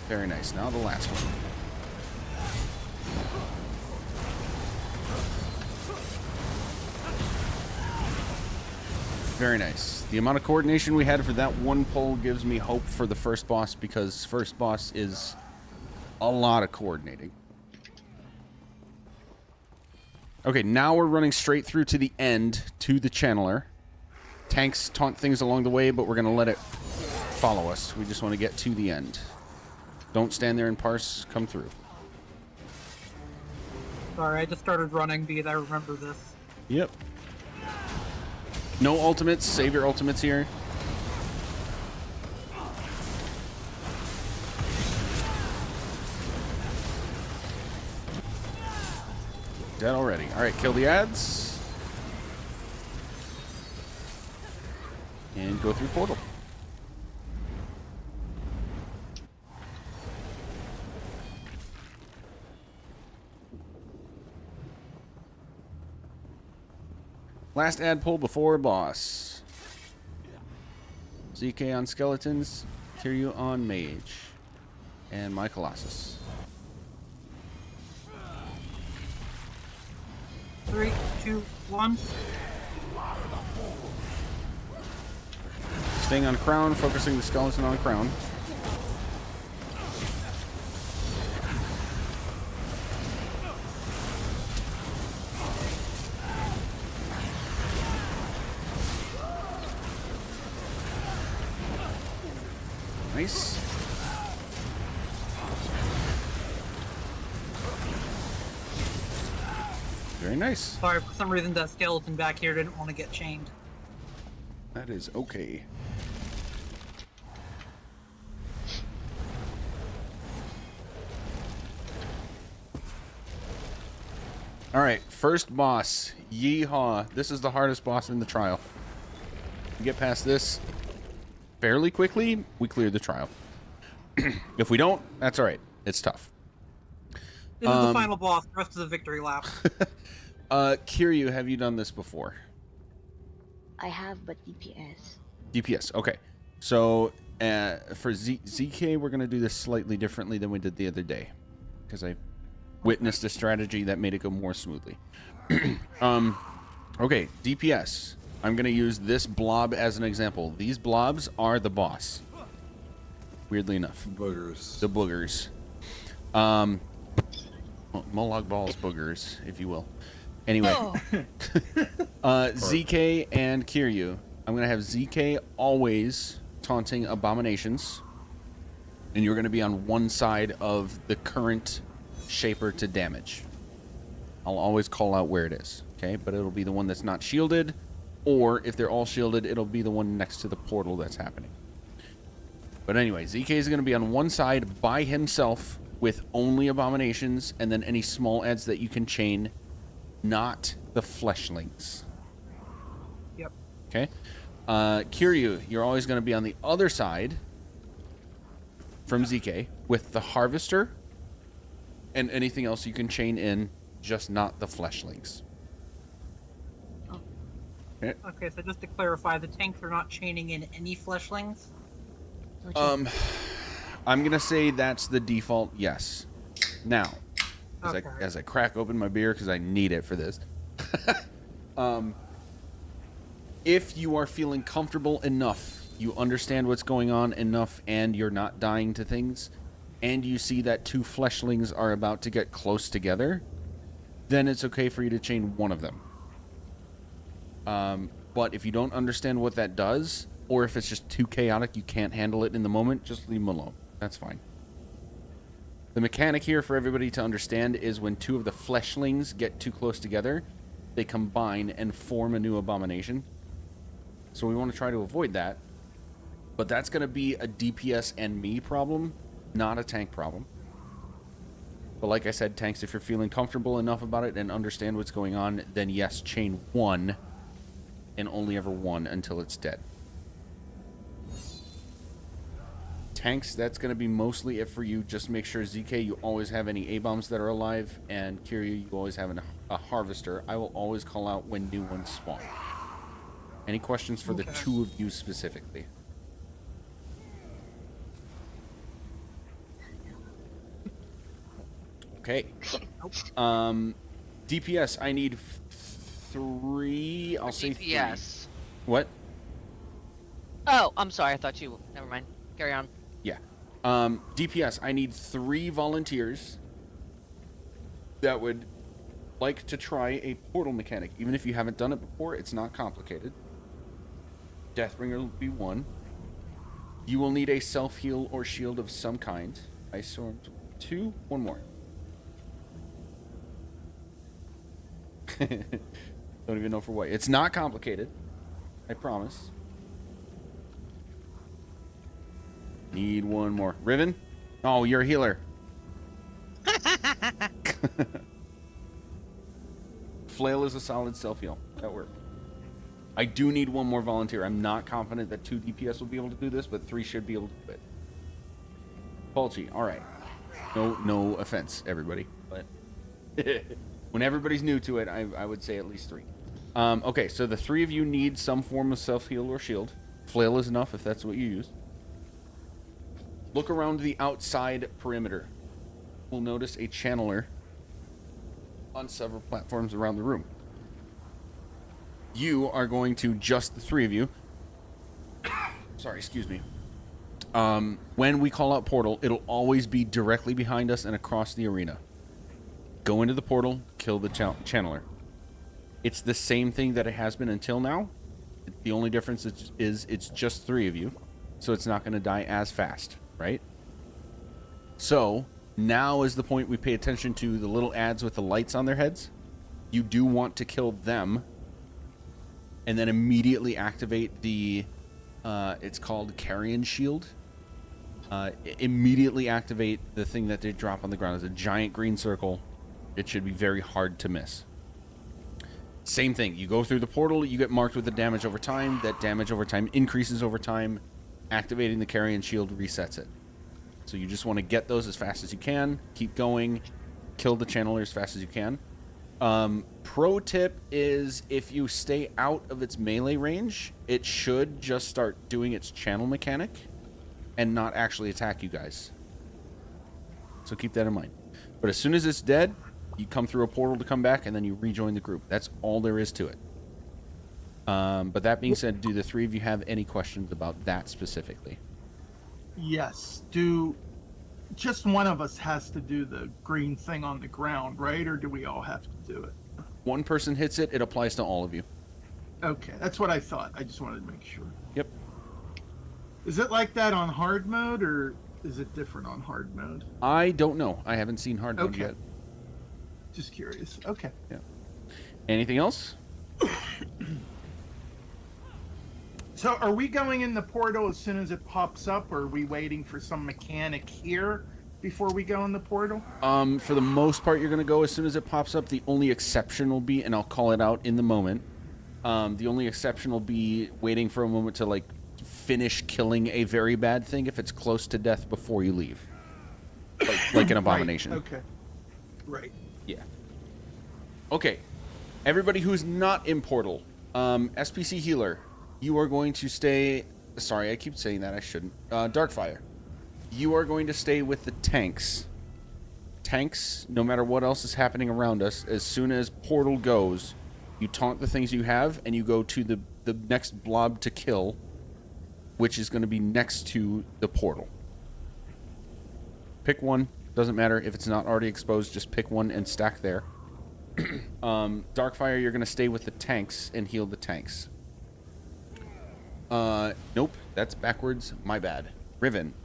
Very nice. Now the last one. Very nice. The amount of coordination we had for that one pull gives me hope for the first boss, because first boss is a lot of coordinating. Okay, now we're running straight through to the end, to the channeler. Tanks taunt things along the way, but we're going to let it follow us. We just want to get to the end. Don't stand there and parse. Come through. Sorry, I just started running because I remember this. Yep. No ultimates. Save your ultimates here. Dead already. All right, kill the ads. And go through portal. Last ad pull before boss. ZK on skeletons, Kiryu on mage, and my Colossus. 3, 2, 1. Staying on crown, focusing the skeleton on crown. Nice. Very nice. Sorry, for some reason that skeleton back here didn't want to get chained. That is okay. All right, first boss. Yeehaw. This is the hardest boss in the trial. We get past this fairly quickly, we clear the trial. If we don't, that's all right. It's tough. This is the final boss. The rest is a victory lap. Kiryu, have you done this before? I have, but DPS. DPS, okay. So for ZK, we're going to do this slightly differently than we did the other day, because I witnessed a strategy that made it go more smoothly. Okay, DPS. I'm going to use this blob as an example. These blobs are the boss. Weirdly enough. Boogers. The boogers. Molag balls boogers, if you will. Anyway. ZK and Kiryu. I'm going to have ZK always taunting abominations. And you're going to be on one side of the current shaper to damage. I'll always call out where it is. Okay, but it'll be the one that's not shielded. Or if they're all shielded, it'll be the one next to the portal that's happening. But anyway, ZK is going to be on one side by himself with only abominations and then any small ads that you can chain, not the fleshlings. Yep. Okay. Kiryu, you're always going to be on the other side from ZK with the harvester and anything else you can chain in, just not the fleshlings. Okay, so just to clarify, the tanks are not chaining in any fleshlings? I'm gonna say that's the default, yes. Now, as I crack open my beer because I need it for this. If you are feeling comfortable enough, you understand what's going on enough, and you're not dying to things, and you see that two fleshlings are about to get close together, then it's okay for you to chain one of them. But if you don't understand what that does, or if it's just too chaotic, you can't handle it in the moment, just leave them alone. That's fine. The mechanic here for everybody to understand is when two of the fleshlings get too close together, they combine and form a new abomination. So we want to try to avoid that. But that's going to be a DPS and me problem, not a tank problem. But like I said, tanks, if you're feeling comfortable enough about it and understand what's going on, then yes, chain one and only ever one until it's dead. Tanks, that's going to be mostly it for you. Just make sure, ZK, you always have any A-bombs that are alive, and Kiryu, you always have a harvester. I will always call out when new ones spawn. Any questions for the two of you specifically? Okay. DPS, I need 3. I'll say 3. DPS. What? Oh, I'm sorry. I thought you. Never mind. Carry on. Yeah. DPS, I need 3 volunteers that would like to try a portal mechanic. Even if you haven't done it before, it's not complicated. Deathbringer will be 1. You will need a self-heal or shield of some kind. Ice Storm 2. 1 more. Don't even know for what. It's not complicated. I promise. Need 1 more. Riven? Oh, you're a healer. Flail is a solid self-heal. That works. I do need 1 more volunteer. I'm not confident that 2 DPS will be able to do this, but 3 should be able to do it. Pulchy, alright. No offense, everybody. But when everybody's new to it, I would say at least 3. Okay, so the 3 of you need some form of self-heal or shield. Flail is enough if that's what you use. Look around the outside perimeter. You'll notice a channeler on several platforms around the room. You are going to, just the 3 of you. Sorry, excuse me. When we call out portal, it'll always be directly behind us and across the arena. Go into the portal, kill the channeler. It's the same thing that it has been until now. The only difference is it's just 3 of you, so it's not going to die as fast, right? So now is the point we pay attention to the little ads with the lights on their heads. You do want to kill them and then immediately activate the it's called Carrion Shield. Immediately activate the thing that they drop on the ground. It's a giant green circle. It should be very hard to miss. Same thing. You go through the portal, you get marked with the damage over time. That damage over time increases over time. Activating the Carrion Shield resets it. So you just want to get those as fast as you can. Keep going. Kill the channeler as fast as you can. Pro tip is if you stay out of its melee range, it should just start doing its channel mechanic and not actually attack you guys. So keep that in mind. But as soon as it's dead, you come through a portal to come back and then you rejoin the group. That's all there is to it. But that being said, do the 3 of you have any questions about that specifically? Yes. Just one of us has to do the green thing on the ground, right? Or do we all have to do it? 1 person hits it, it applies to all of you. Okay, that's what I thought. I just wanted to make sure. Yep. Is it like that on hard mode, or is it different on hard mode? I don't know. I haven't seen hard mode yet. Just curious. Okay. Yeah. Anything else? So are we going in the portal as soon as it pops up, or are we waiting for some mechanic here before we go in the portal? For the most part, you're going to go as soon as it pops up. The only exception will be, and I'll call it out in the moment, the only exception will be waiting for a moment to, like, finish killing a very bad thing if it's close to death before you leave. Like an abomination. Right. Okay. Right. Yeah. Okay. Everybody who's not in portal, SPC healer, you are going to stay... Sorry, I keep saying that. I shouldn't. Darkfire. You are going to stay with the tanks. Tanks, no matter what else is happening around us, as soon as portal goes, you taunt the things you have, and you go to the next blob to kill, which is going to be next to the portal. Pick one. Doesn't matter if it's not already exposed. Just pick one and stack there. Darkfire, you're going to stay with the tanks and heal the tanks. Nope, that's backwards. My bad. Riven,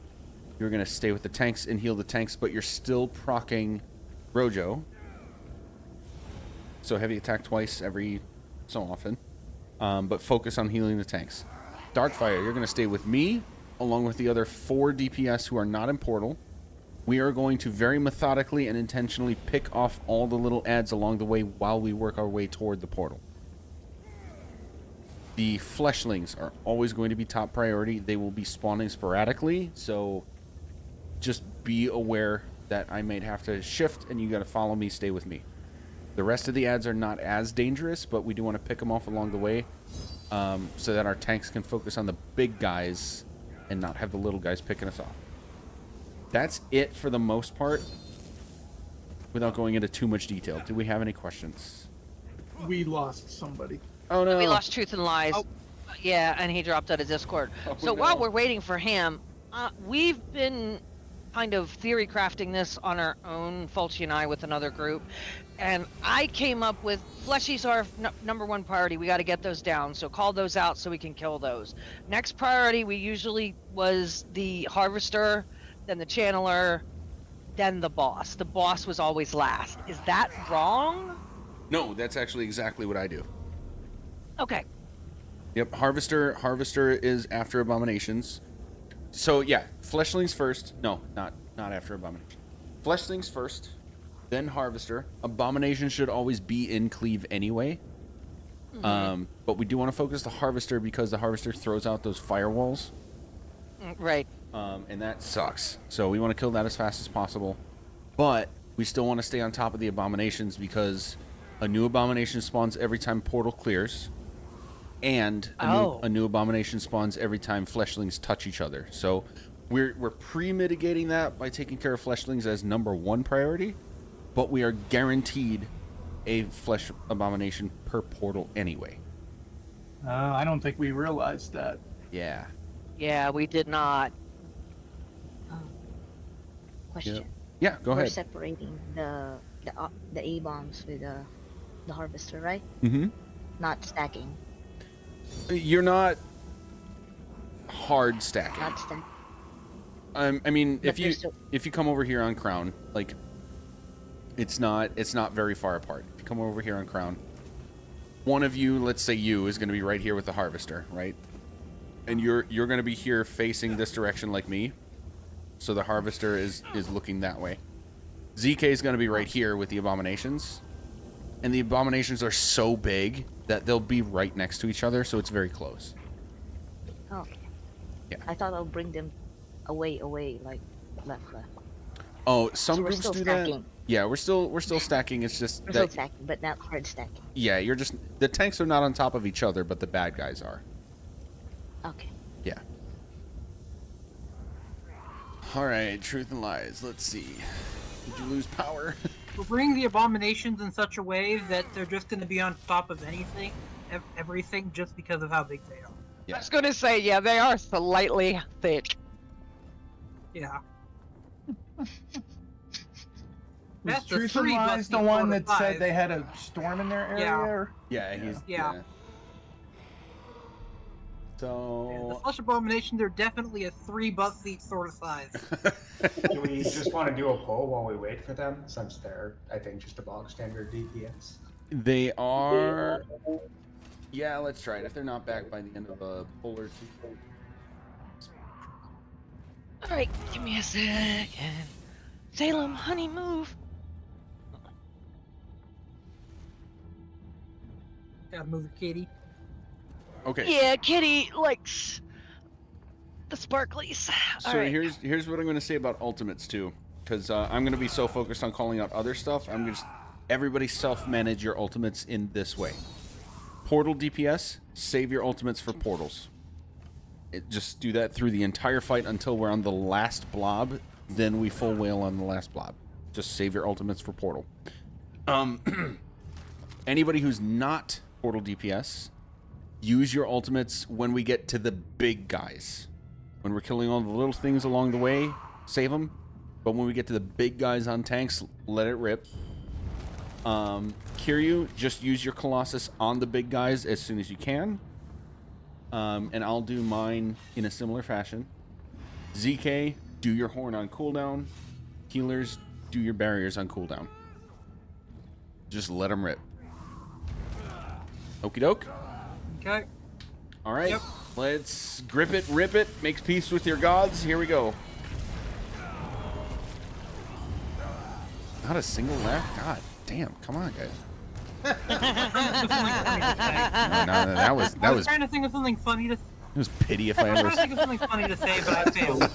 you're going to stay with the tanks and heal the tanks, but you're still proccing Rojo. So heavy attack twice every so often. But focus on healing the tanks. Darkfire, you're going to stay with me, along with the other 4 DPS who are not in portal. We are going to very methodically and intentionally pick off all the little ads along the way while we work our way toward the portal. The fleshlings are always going to be top priority. They will be spawning sporadically, so just be aware that I might have to shift and you got to follow me, stay with me. The rest of the ads are not as dangerous, but we do want to pick them off along the way so that our tanks can focus on the big guys and not have the little guys picking us off. That's it for the most part without going into too much detail. Do we have any questions? We lost somebody. Oh no. We lost Truth and Lies. Oh. Yeah, and he dropped out of Discord. So while we're waiting for him, we've been kind of theory crafting this on our own, Fulci and I, with another group. And I came up with fleshies are number one priority. We got to get those down. So call those out so we can kill those. Next priority, we usually was the harvester, then the channeler, then the boss. The boss was always last. Is that wrong? No, that's actually exactly what I do. Okay. Yep, Harvester is after Abominations. So yeah, Fleshlings first. No, not after Abomination. Fleshlings first, then Harvester. Abomination should always be in cleave anyway. But we do want to focus the Harvester because the Harvester throws out those firewalls. Right. And that sucks. So we want to kill that as fast as possible. But we still want to stay on top of the Abominations because a new Abomination spawns every time Portal clears. And a new Abomination spawns every time Fleshlings touch each other. So we're pre-mitigating that by taking care of Fleshlings as number one priority. But we are guaranteed a Flesh Abomination per portal anyway. I don't think we realized that. Yeah. Yeah, we did not. Question. Yeah, go ahead. We're separating the A-bombs with the harvester, right? Mm-hmm. Not stacking. You're not hard stacking. Not stacking. I mean, But if you come over here on Crown, like it's not very far apart. If you come over here on Crown, one of you, let's say you, is going to be right here with the harvester, right? And you're going to be here facing this direction like me. So the harvester is looking that way. ZK is going to be right here with the Abominations. And the Abominations are so big that they'll be right next to each other, so it's very close. Oh. Yeah. I thought I'll bring them away, like left. Oh, some So we're groups still do stacking. that. Yeah, we're still stacking. It's just We're that, still stacking, but not hard stacking. yeah, you're just the tanks are not on top of each other, but the bad guys are. Okay. Yeah. All right, Truth and Lies. Let's see. Did you lose power? We're bringing the Abominations in such a way that they're just going to be on top of anything, everything, just because of how big they are. Yeah. I was going to say, yeah, they are slightly thick. Yeah. Was That's the Truth and three Lies plus the one four to that said five. they had a storm in their area? Yeah. or- Yeah, he's Yeah. So The Flesh Abomination, they're definitely a 3 bus seat sort of size. Do we just want to do a poll while we wait for them, since they're, I think, just a bog standard DPS? they are. Yeah, let's try it. If they're not back by the end of a pull or two. All right, give me a second. Salem, honey, move. Gotta move the kitty. Okay. Yeah, Kitty likes the sparklies. So All right. here's what I'm going to say about ultimates too, because I'm going to be so focused on calling out other stuff. I'm just everybody self-manage your ultimates in this way. Portal DPS, save your ultimates for portals. Just do that through the entire fight until we're on the last blob. Then we full whale on the last blob. Just save your ultimates for portal. Anybody who's not portal DPS, use your ultimates when we get to the big guys. When we're killing all the little things along the way, save them. But when we get to the big guys on tanks, let it rip. Kiryu, just use your Colossus on the big guys as soon as you can. And I'll do mine in a similar fashion. ZK, do your horn on cooldown. Healers, do your barriers on cooldown. Just let them rip. Okie doke. Okay. All right. Yep. Let's grip it, rip it, make peace with your gods. Here we go. Not a single left? God damn. Come on, guys. No, that was I was trying to think of something funny to. It was pity if I I was ever. trying to think of something funny to say, but I failed.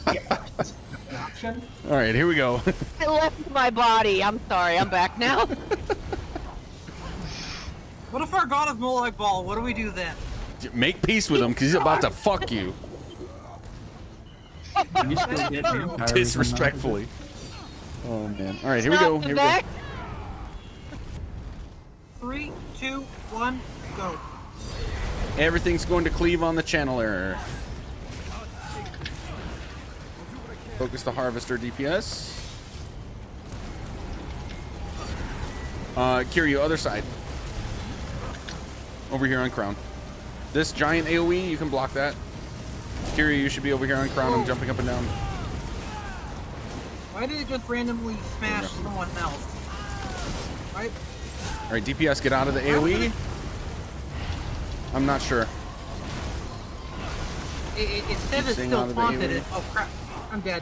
All right, here we go. I left my body. I'm sorry. I'm back now. What if our god is Molag Bal? What do we do then? Make peace with him because he's about to fuck you. You still get vampires Disrespectfully. Oh man. All right, here we go. Here we go. 3, 2, 1, go. Everything's going to cleave on the channeler. Focus the harvester DPS. Kiryu, other side. Over here on crown. This giant AoE, you can block that. Kiryu, you should be over here on crown. I'm jumping up and down. Why did it just randomly smash someone else? Right? All right, DPS, get out of the AoE. I'm not sure. It says it's staying still out of the taunted. AoE. Oh crap! I'm dead.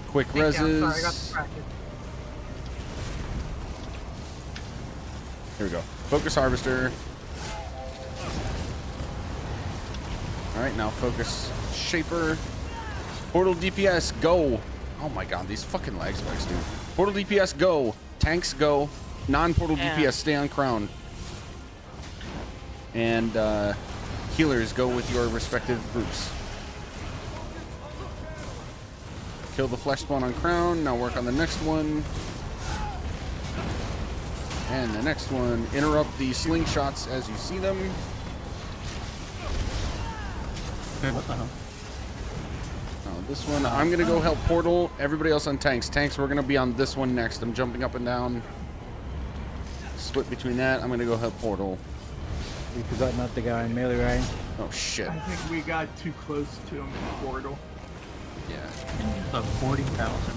Quick Take down. reses. Sorry, I got distracted. Here we go. Focus harvester. All right, now focus shaper. Portal DPS, go. Oh my god, these fucking lag spikes, dude. Portal DPS, go. Tanks, go. Non-portal DPS, stay on crown. And healers, go with your respective groups. Kill the flesh spawn on crown. Now work on the next one. And the next one. Interrupt the slingshots as you see them. What the hell? This one, I'm gonna go help portal. Everybody else on tanks. Tanks, we're gonna be on this one next. I'm jumping up and down. Split between that. I'm gonna go help portal. We forgot not the guy in melee range. Oh shit. I think we got too close to him in portal. Yeah. About 40,000.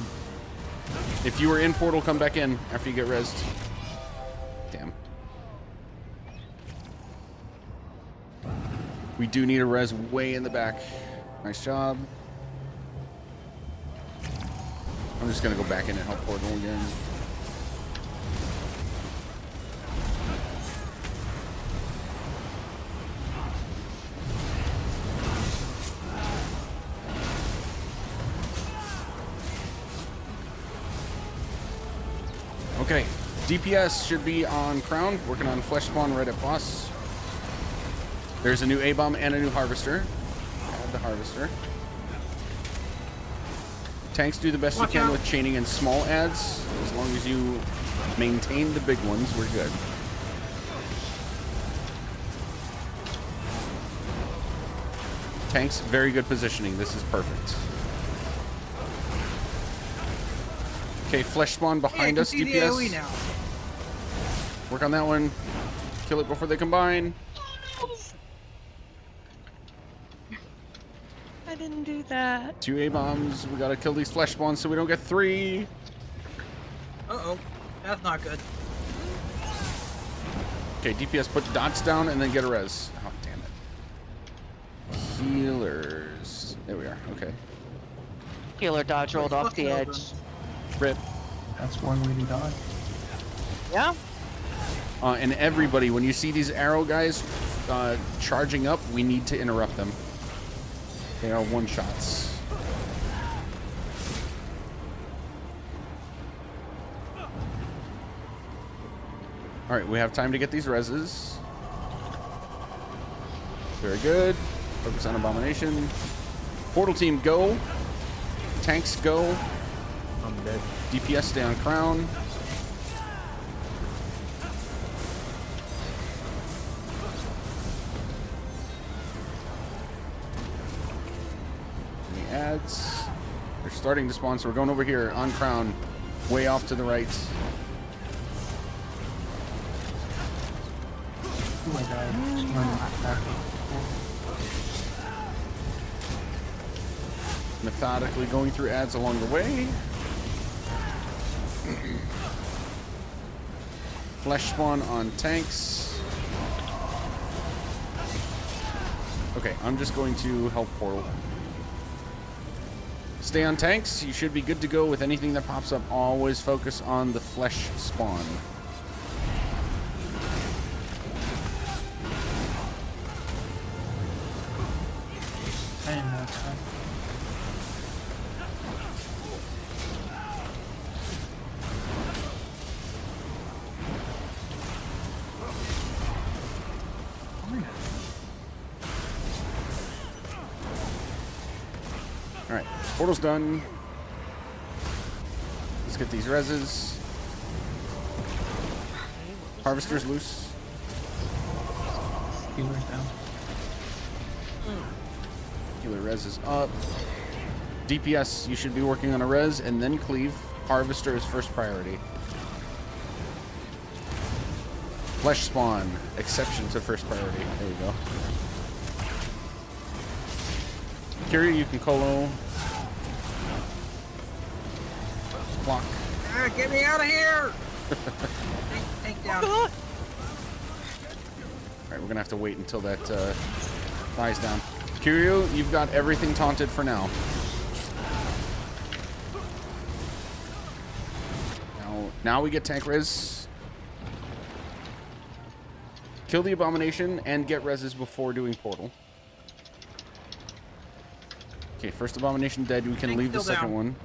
If you were in portal, come back in after you get rezzed. Damn. We do need a res way in the back. Nice job. I'm just gonna go back in and help portal again. Okay, DPS should be on crown, working on flesh spawn right at boss. There's a new A-bomb and a new harvester. Add the harvester. Tanks, do the best you can with chaining and small adds. As long as you maintain the big ones, we're good. Tanks, very good positioning. This is perfect. Okay, flesh spawn behind us, DPS. Now. Work on that one. Kill it before they combine. I didn't do that. 2 A-bombs. We gotta kill these flesh spawns so we don't get 3. Uh-oh. That's not good. Okay, DPS, put dots down and then get a res. Oh, damn it. Healers. There we are. Okay. Healer dodge rolled off the edge. Rip. That's one way to dodge. Yeah. And everybody, when you see these arrow guys charging up, we need to interrupt them. They are one-shots. All right, we have time to get these reses. Very good. Focus on Abomination. Portal team, go. Tanks, go. I'm dead. DPS, stay on crown. Any ads? They're starting to spawn, so we're going over here on crown, way off to the right. Oh my god. Methodically going through ads along the way. Flesh spawn on tanks. Okay, I'm just going to help portal. Stay on tanks. You should be good to go with anything that pops up. Always focus on the flesh spawn. I didn't know that. Alright, portal's done. Let's get these reses. Harvester's loose. Healer's down. Healer res is up. DPS, you should be working on a res and then cleave. Harvester is first priority. Flesh spawn, exception to first priority. There you go. Kyria, you can colo. Block. Ah, get me out of here! Take down. Alright, we're gonna have to wait until that dies down. Kiryu, you've got everything taunted for now. Now we get tank res. Kill the abomination and get reses before doing portal. Okay, first abomination dead. We can Tank leave the still second down. one.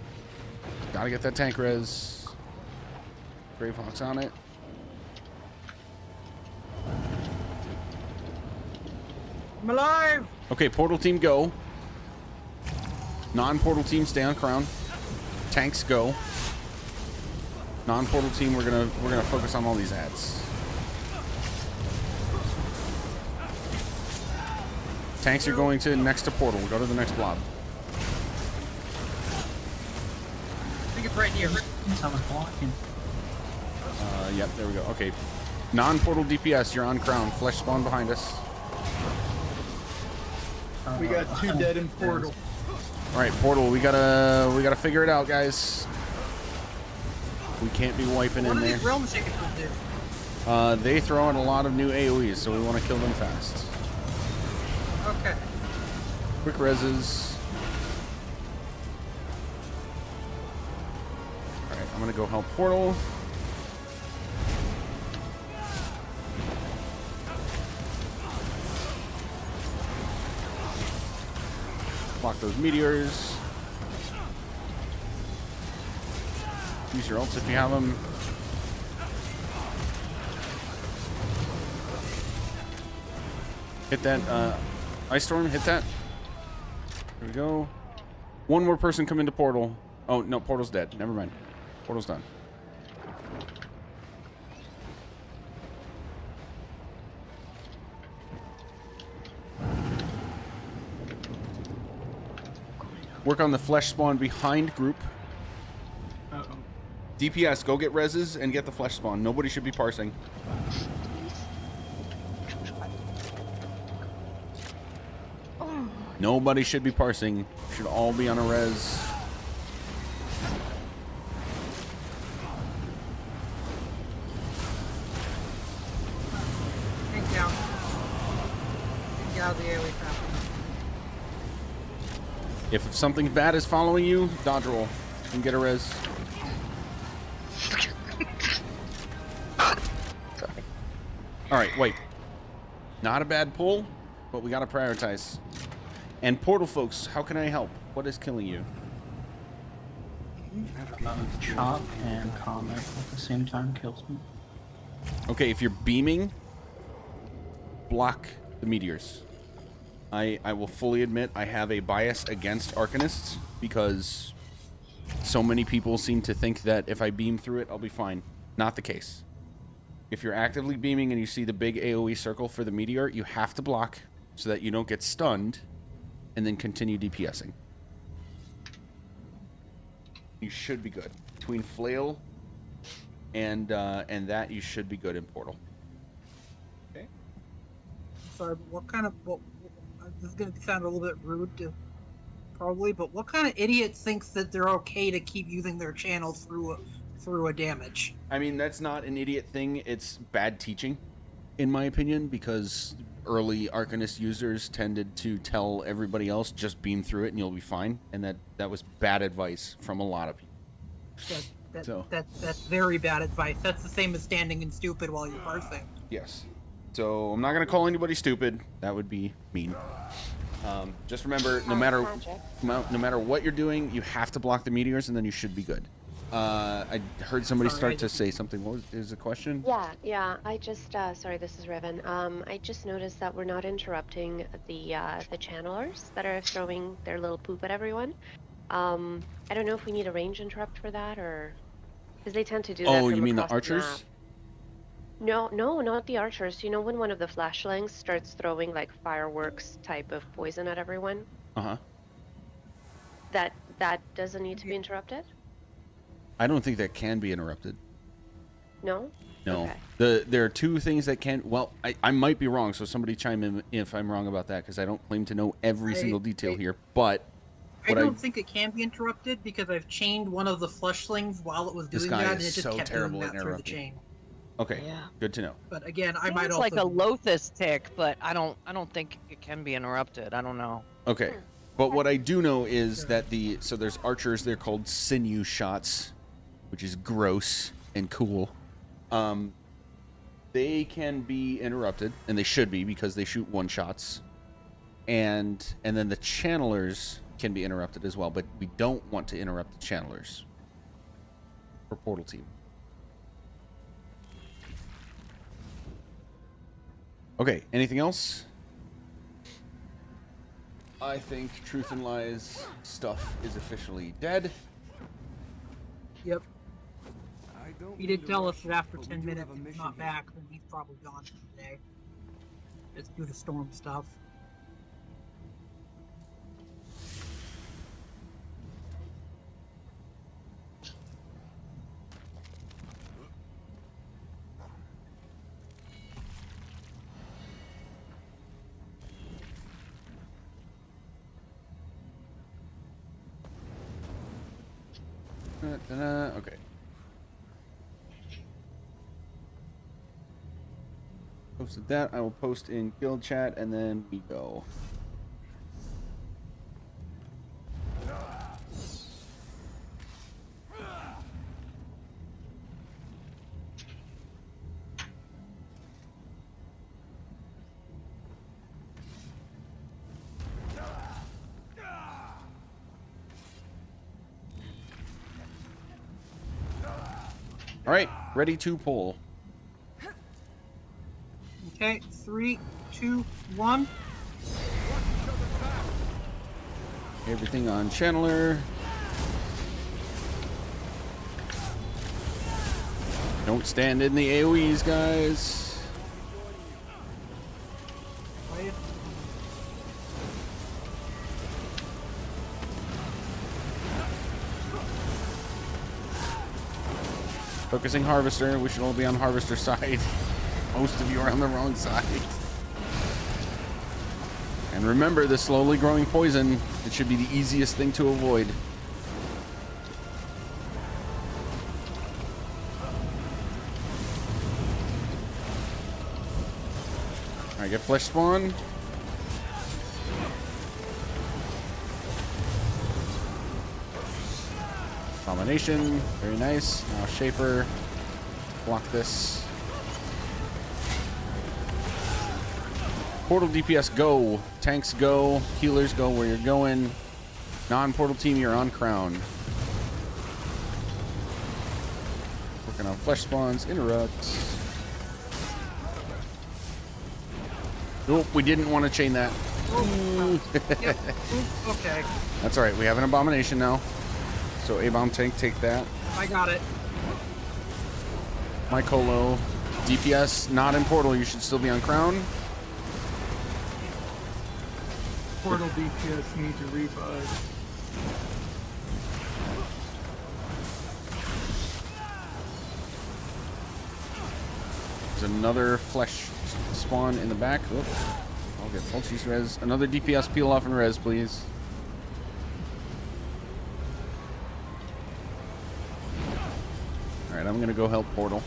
Gotta get that tank res. Gravehawk's on it. I'm alive! Okay, portal team go. Non-portal team stay on crown. Tanks go. Non-portal team, we're gonna focus on all these ads. Tanks are going to next to portal. Go to the next blob. I think it's right here. I was blocking. Yep, there we go. Okay. Non-portal DPS, you're on crown. Flesh spawn behind us. We got 2 dead in portal. Alright, portal, we gotta figure it out, guys. We can't be wiping What in do there. these realm shakers do? They throw in a lot of new AoEs, so we want to kill them fast. Okay. Quick reses. Alright, I'm gonna go help portal. Block those meteors. Use your ults if you have them. Hit that, Ice Storm, hit that. There we go. One more person come into portal. Oh, no, portal's dead. Never mind. Portal's done. Work on the flesh spawn behind group. Uh-oh. DPS, go get reses and get the flesh spawn. Nobody should be parsing. Nobody should be parsing. Should all be on a res. Take down. Get out of the AoE trap. If something bad is following you, dodge roll and get a res. Alright, wait. Not a bad pull, but we gotta prioritize. And portal folks, how can I help? What is killing you? Chop and comet at the same time kills me. Okay, if you're beaming, block the meteors. I will fully admit I have a bias against Arcanists because so many people seem to think that if I beam through it, I'll be fine. Not the case. If you're actively beaming and you see the big AoE circle for the meteor, you have to block so that you don't get stunned and then continue DPSing. You should be good. Between flail and that, you should be good in portal. Okay. Sorry, but what kind of... this is going to sound a little bit rude to... Probably, but what kind of idiot thinks that they're okay to keep using their channel through a damage? I mean, that's not an idiot thing. It's bad teaching, in my opinion, because early Arcanist users tended to tell everybody else, just beam through it and you'll be fine. And that was bad advice from a lot of people. That's very bad advice. That's the same as standing in stupid while you're parsing. Yes. So I'm not going to call anybody stupid. That would be mean. Just remember, no matter what you're doing, you have to block the meteors, and then you should be good. I heard somebody start to say something. What is the question? Yeah. I just sorry, this is Revan. I just noticed that we're not interrupting the channelers that are throwing their little poop at everyone. I don't know if we need a range interrupt for that, or because they tend to do that. Oh, from you mean the across archers? map. No, not the archers. You know when one of the flashlings starts throwing like fireworks type of poison at everyone? Uh-huh. That doesn't need to be interrupted? I don't think that can be interrupted. No? No. Okay. There are two things that can... Well, I might be wrong, so somebody chime in if I'm wrong about that, because I don't claim to know every single detail here, but... I don't think it can be interrupted, because I've chained one of the flushlings while it was doing that, and it just kept doing that through the chain. Okay, good to know. But again, I might It's also... like a Lothus tick, but I don't think it can be interrupted. I don't know. Okay, but what I do know is that so there's archers, they're called sinew shots, which is gross and cool. They can be interrupted, and they should be, because they shoot one shots. And then the channelers can be interrupted as well, but we don't want to interrupt the channelers for portal team. Okay, anything else? I think Truth and Lies stuff is officially dead. Yep. He did tell us that after 10 minutes he's not back, then he's probably gone for the day. Just do the storm stuff. Okay. Posted that. I will post in guild chat, and then we go. All right, ready to pull. Okay, 3, 2, 1. Everything on channeler. Don't stand in the AoEs, guys. Focusing Harvester. We should all be on Harvester side. Most of you are on the wrong side. And remember, the slowly growing poison, it should be the easiest thing to avoid. Alright, get flesh spawn. Domination, very nice. Now Shaper, block this. Portal DPS go, tanks go, healers go where you're going. Non-portal team, you're on crown. Working on flesh spawns, interrupt. Oh, we didn't want to chain that. Yep. Okay. That's alright, we have an abomination now. So A-bomb tank, take that. I got it. My Colo. DPS, not in portal, you should still be on crown. Portal DPS needs a revive. There's another flesh spawn in the back. Oop. I'll get Fulci's res. Another DPS peel off and res, please. Alright, I'm gonna go help portal.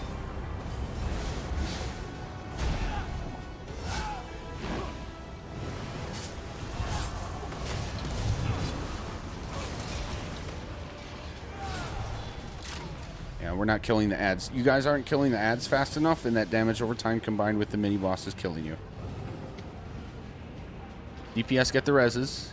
Yeah, we're not killing the ads. You guys aren't killing the ads fast enough, and that damage over time combined with the mini boss is killing you. DPS get the reses.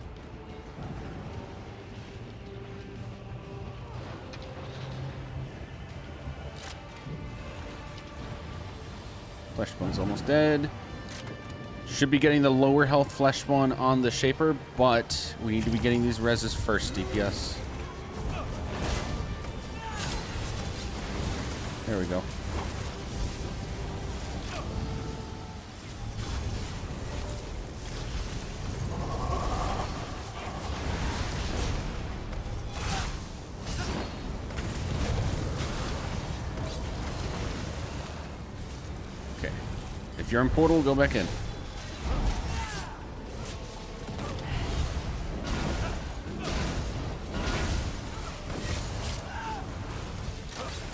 Flesh Spawn's almost dead. Should be getting the lower health Flesh Spawn on the Shaper, but we need to be getting these reses first, DPS. There we go. Okay. If you're in portal, go back in.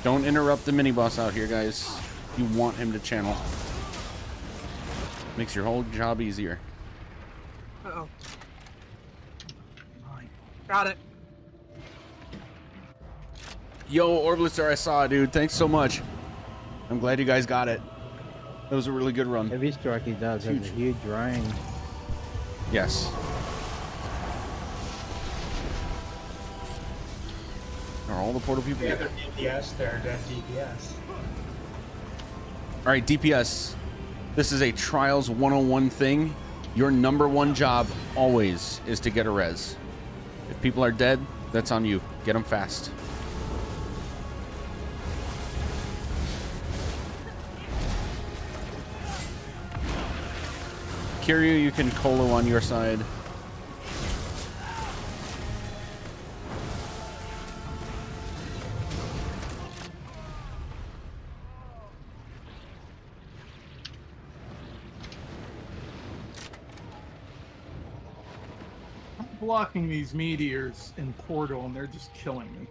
Don't interrupt the mini-boss out here, guys. You want him to channel. Makes your whole job easier. Uh-oh. Got it. Yo, Orblister, I saw it, dude. Thanks so much. I'm glad you guys got it. That was a really good run. Every strike he does has a huge range. Yes. Are all the portal people? Yeah, they're DPS. They're dead DPS. All right, DPS. This is a Trials 101 thing. Your #1 job always is to get a res. If people are dead, that's on you. Get them fast. Kiryu, you can Colo on your side. I'm blocking these meteors in portal, and they're just killing me.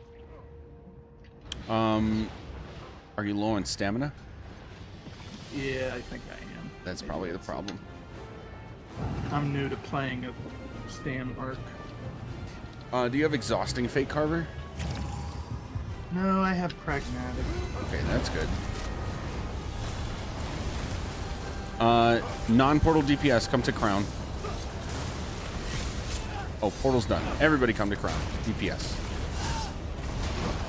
Are you low on stamina? Yeah, I think I am. That's probably the problem. I'm new to playing a stam arc. Do you have exhausting Fate Carver? No, I have pragmatic. Okay, that's good. Non-portal DPS, come to Crown. Oh, portal's done. Everybody come to Crown. DPS.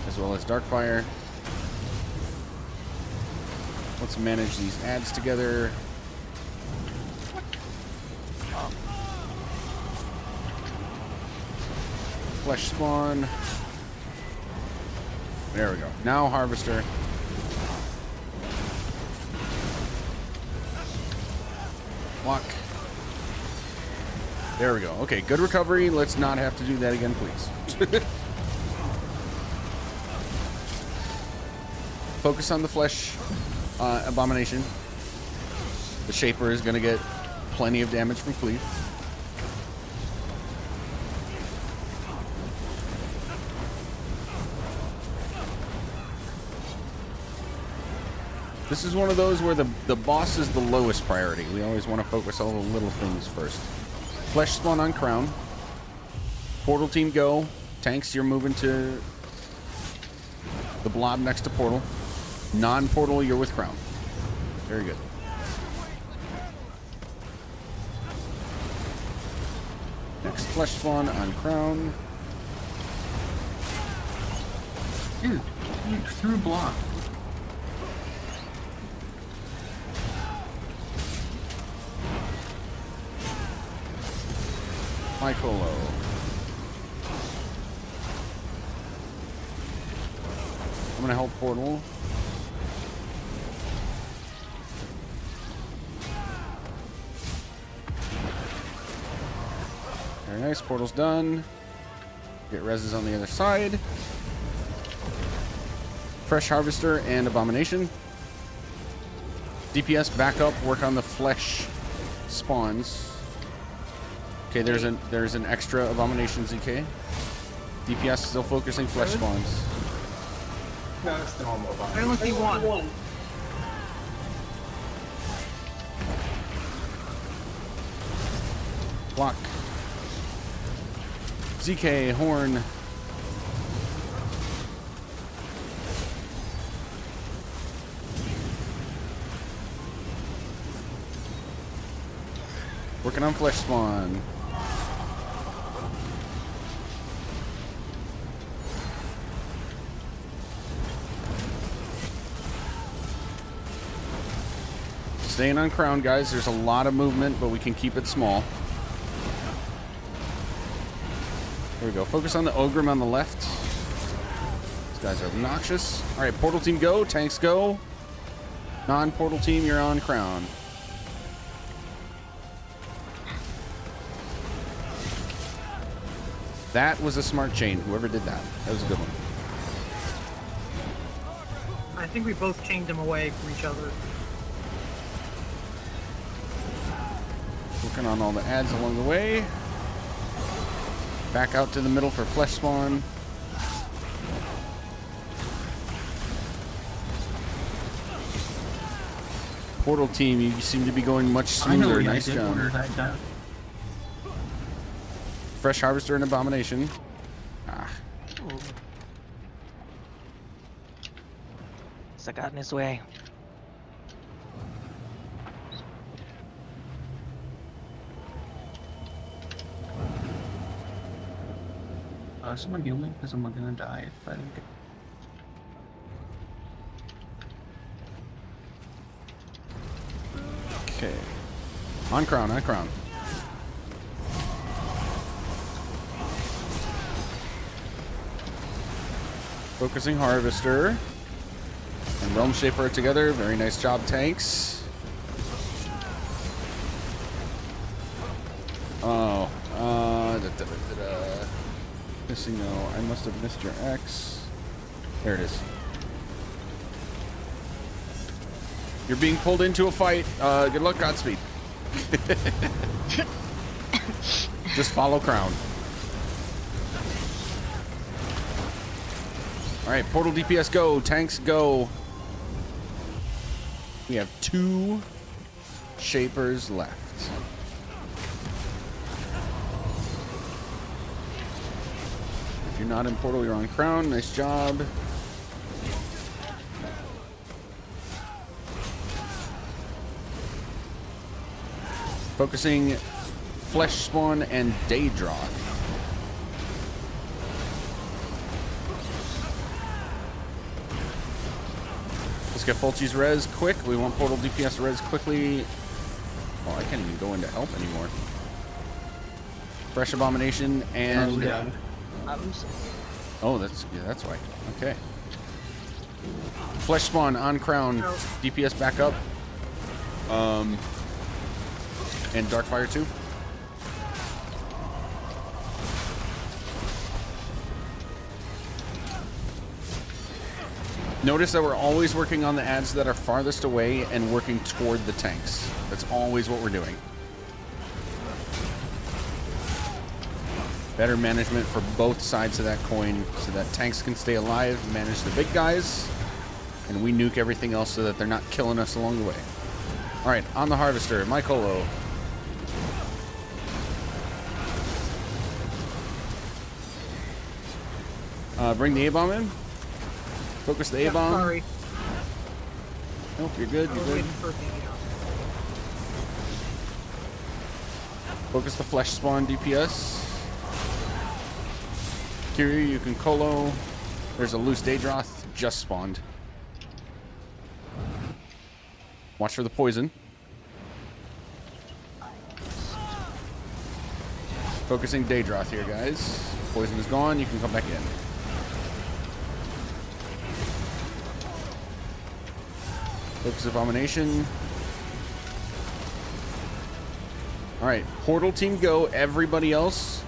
As well as Darkfire. Let's manage these ads together. Flesh Spawn. There we go. Now Harvester. Block. There we go. Okay, good recovery. Let's not have to do that again, please. Focus on the Flesh Abomination. The Shaper is going to get plenty of damage from Cleave. This is one of those where the boss is the lowest priority. We always want to focus all the little things first. Flesh Spawn on Crown. Portal team go. Tanks, you're moving to the blob next to Portal. Non-portal, you're with Crown. Very good. Next Flesh Spawn on Crown. Dude, you threw block. My Colo. I'm gonna help Portal. Very nice, Portal's done. Get reses on the other side. Fresh Harvester and Abomination. DPS back up, work on the Flesh Spawns. Okay, there's an extra Abomination ZK. DPS still focusing Flesh Spawns. No, it's the normal I only see one. Block. ZK, Horn. Working on Flesh Spawn. Staying on crown, guys. There's a lot of movement, but we can keep it small. There we go. Focus on the Ogrim on the left. These guys are obnoxious. All right, portal team go. Tanks go. Non-portal team, you're on crown. That was a smart chain. Whoever did that. That was a good one. I think we both chained him away from each other. Working on all the ads along the way. Back out to the middle for flesh spawn. Portal team, you seem to be going much smoother. Nice job. Fresh harvester and abomination. Ah. I got in his way. Someone heal me because I'm gonna die if I don't get. Okay. On crown, on crown. Focusing harvester. And Realm Shaper together. Very nice job, tanks. Oh. Missing no. I must have missed your X. There it is. You're being pulled into a fight. Good luck, Godspeed. Just follow crown. All right, portal DPS go. Tanks go. We have 2 shapers left. If you're not in portal, you're on crown. Nice job. Focusing flesh spawn and Daedra. Let's get Fulci's res quick. We want portal DPS res quickly. Oh, I can't even go into help anymore. Fresh abomination and oh, that's why. Okay. Flesh spawn on crown. DPS back up. And Darkfire too. Notice that we're always working on the ads that are farthest away and working toward the tanks. That's always what we're doing. Better management for both sides of that coin so that tanks can stay alive, manage the big guys, and we nuke everything else so that they're not killing us along the way. All right, on the harvester, Mycolo. Bring the A-bomb in. Focus the A-bomb. Sorry. Nope, you're good. You're good. Focus the flesh spawn DPS. Kiryu, you can Colo. There's a loose Daedroth just spawned. Watch for the poison. Focusing Daedroth here, guys. Poison is gone. You can come back in. Focus abomination. All right, portal team go. Everybody else,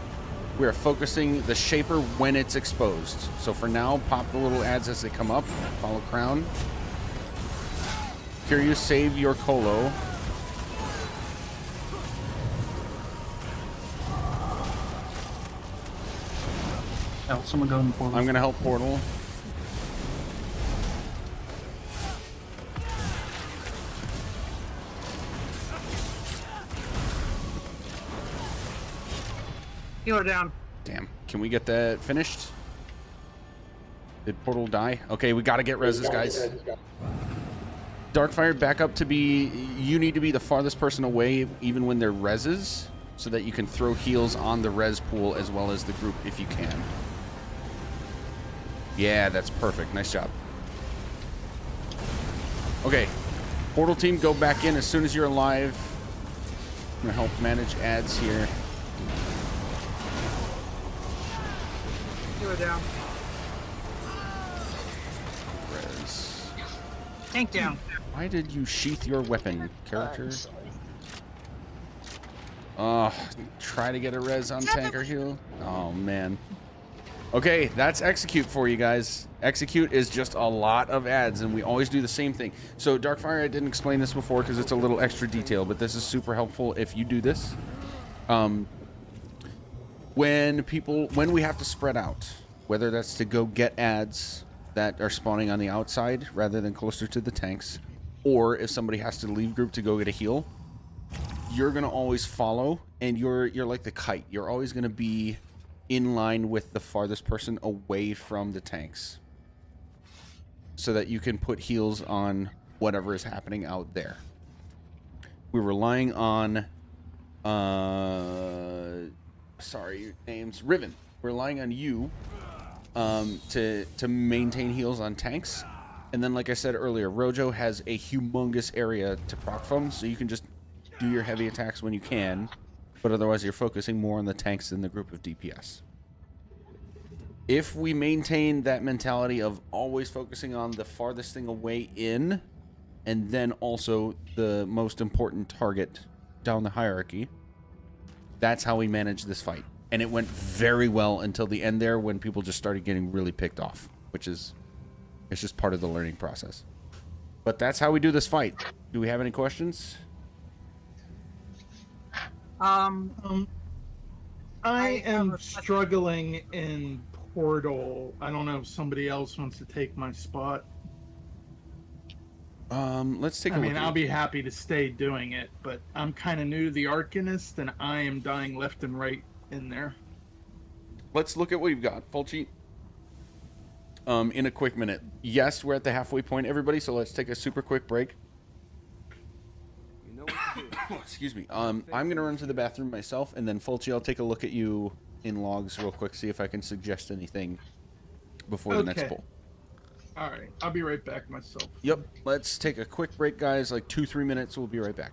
we are focusing the shaper when it's exposed. So for now, pop the little ads as they come up. Follow crown. Kiryu, save your Colo. Oh, someone go in the portal. I'm gonna help portal. Healer down. Damn. Can we get that finished? Did portal die? Okay, we gotta get reses, guys. Darkfire, back up to be... You need to be the farthest person away even when they're reses, so that you can throw heals on the res pool as well as the group if you can. Yeah, that's perfect. Nice job. Okay. Portal team, go back in as soon as you're alive. I'm gonna help manage ads here. You were down. Res. Tank down. Why did you sheath your weapon, character? Try to get a res on tank or heal. Oh man. Okay, that's execute for you guys. Execute is just a lot of ads, and we always do the same thing. So Darkfire, I didn't explain this before because it's a little extra detail, but this is super helpful if you do this. When we have to spread out, whether that's to go get ads that are spawning on the outside rather than closer to the tanks, or if somebody has to leave group to go get a heal, you're gonna always follow, and you're like the kite. You're always gonna be in line with the farthest person away from the tanks, so that you can put heals on whatever is happening out there. We're relying on sorry, names, Riven. We're relying on you to maintain heals on tanks. And then, like I said earlier, Rojo has a humongous area to proc from, so you can just do your heavy attacks when you can, but otherwise you're focusing more on the tanks than the group of DPS. If we maintain that mentality of always focusing on the farthest thing away in, and then also the most important target down the hierarchy, that's how we manage this fight. And it went very well until the end there, when people just started getting really picked off, which is, it's just part of the learning process. But that's how we do this fight. Do we have any questions? I am struggling in Portal. I don't know if somebody else wants to take my spot. Let's take a look. I mean, I'll be happy to stay doing it, but I'm kind of new to the Arcanist, and I am dying left and right in there. Let's look at what you've got. Fulci, in a quick minute. Yes, we're at the halfway point, everybody, so let's take a super quick break. Excuse me. I'm gonna run to the bathroom myself, and then Fulci, I'll take a look at you in logs real quick, see if I can suggest anything before the next poll. All right, I'll be right back myself. Yep. Let's take a quick break, guys. Like 2-3 minutes. We'll be right back.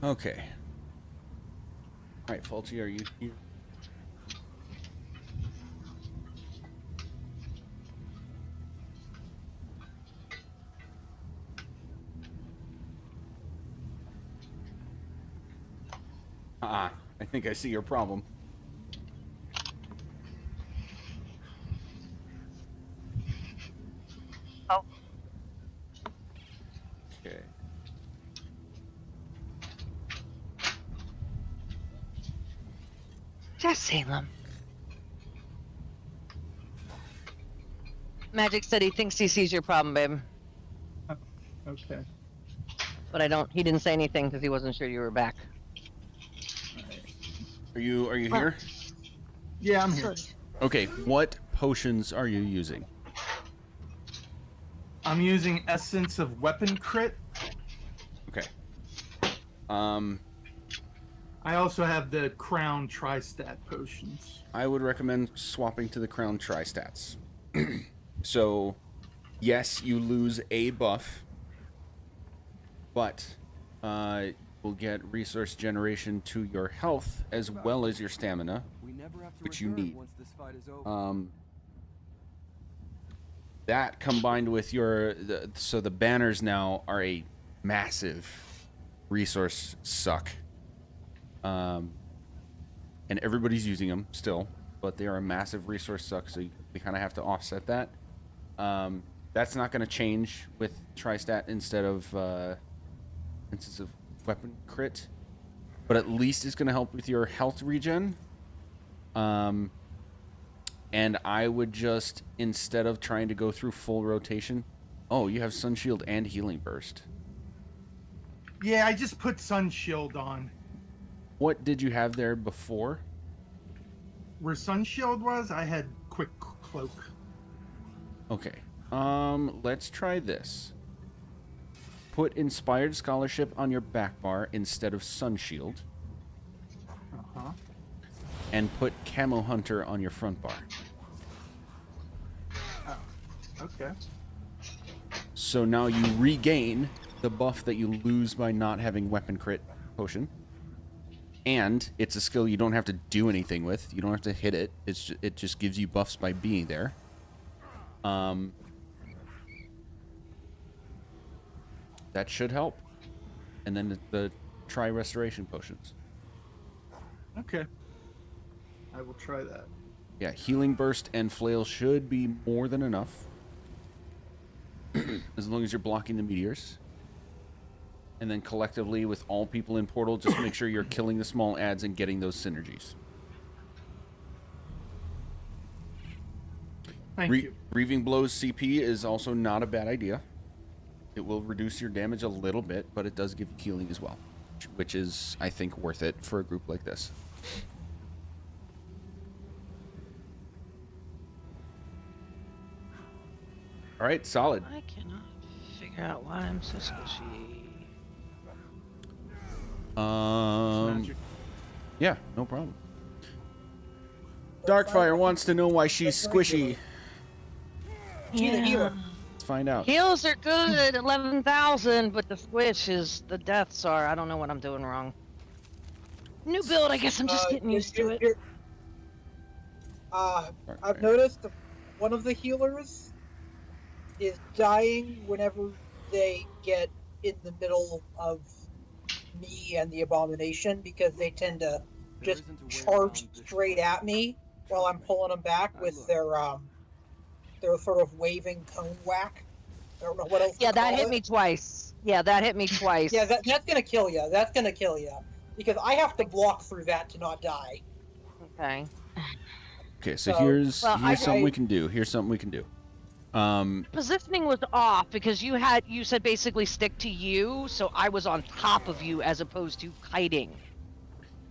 Okay. All right, Fulci, are you here? I think I see your problem. Oh. Okay. Just Salem. Magic said he thinks he sees your problem, babe. Okay. But he didn't say anything because he wasn't sure you were back. Are you here? Yeah, I'm here. Okay, what potions are you using? I'm using Essence of Weapon Crit. Okay. I also have the Crown Tri-Stat potions. I would recommend swapping to the Crown Tri-Stats. So, yes, you lose a buff, but you'll get resource generation to your health as well as your stamina, which you need. That combined with so the banners now are a massive resource suck. And everybody's using them still, but they are a massive resource suck, so we kind of have to offset that. That's not going to change with Tristat instead of weapon crit, but at least it's going to help with your health regen. And I would just, instead of trying to go through full rotation, oh, you have Sun Shield and Healing Burst. Yeah, I just put Sun Shield on. What did you have there before? Where Sun Shield was, I had Quick Cloak. Okay. Let's try this. Put Inspired Scholarship on your back bar instead of Sun Shield. Uh-huh. And put Camo Hunter on your front bar. Oh, okay. So now you regain the buff that you lose by not having weapon crit potion. And it's a skill you don't have to do anything with. You don't have to hit it. It just gives you buffs by being there. That should help. And then the try restoration potions. Okay. I will try that. Yeah, Healing Burst and Flail should be more than enough. As long as you're blocking the meteors. And then collectively, with all people in Portal, just make sure you're killing the small adds and getting those synergies. Thank you. Reaving Blows CP is also not a bad idea. It will reduce your damage a little bit, but it does give you healing as well, which is, I think, worth it for a group like this. All right, solid. I cannot figure out why I'm so squishy. Yeah, no problem. Darkfire wants to know why she's squishy. She's a healer. Let's find out. Heals are good, 11,000, but the squish is the deaths are. I don't know what I'm doing wrong. New build, I guess I'm just getting used to it. I've noticed one of the healers is dying whenever they get in the middle of me and the abomination, because they tend to just charge straight at me while I'm pulling them back with their sort of waving cone whack. I don't know what else. Yeah, that hit me twice. Yeah, that hit me twice. Yeah, that's gonna kill you. That's gonna kill you because I have to block through that to not die. Okay. Okay, so here's something we can do. Here's something we can do. Positioning was off because you said basically stick to you, so I was on top of you as opposed to kiting.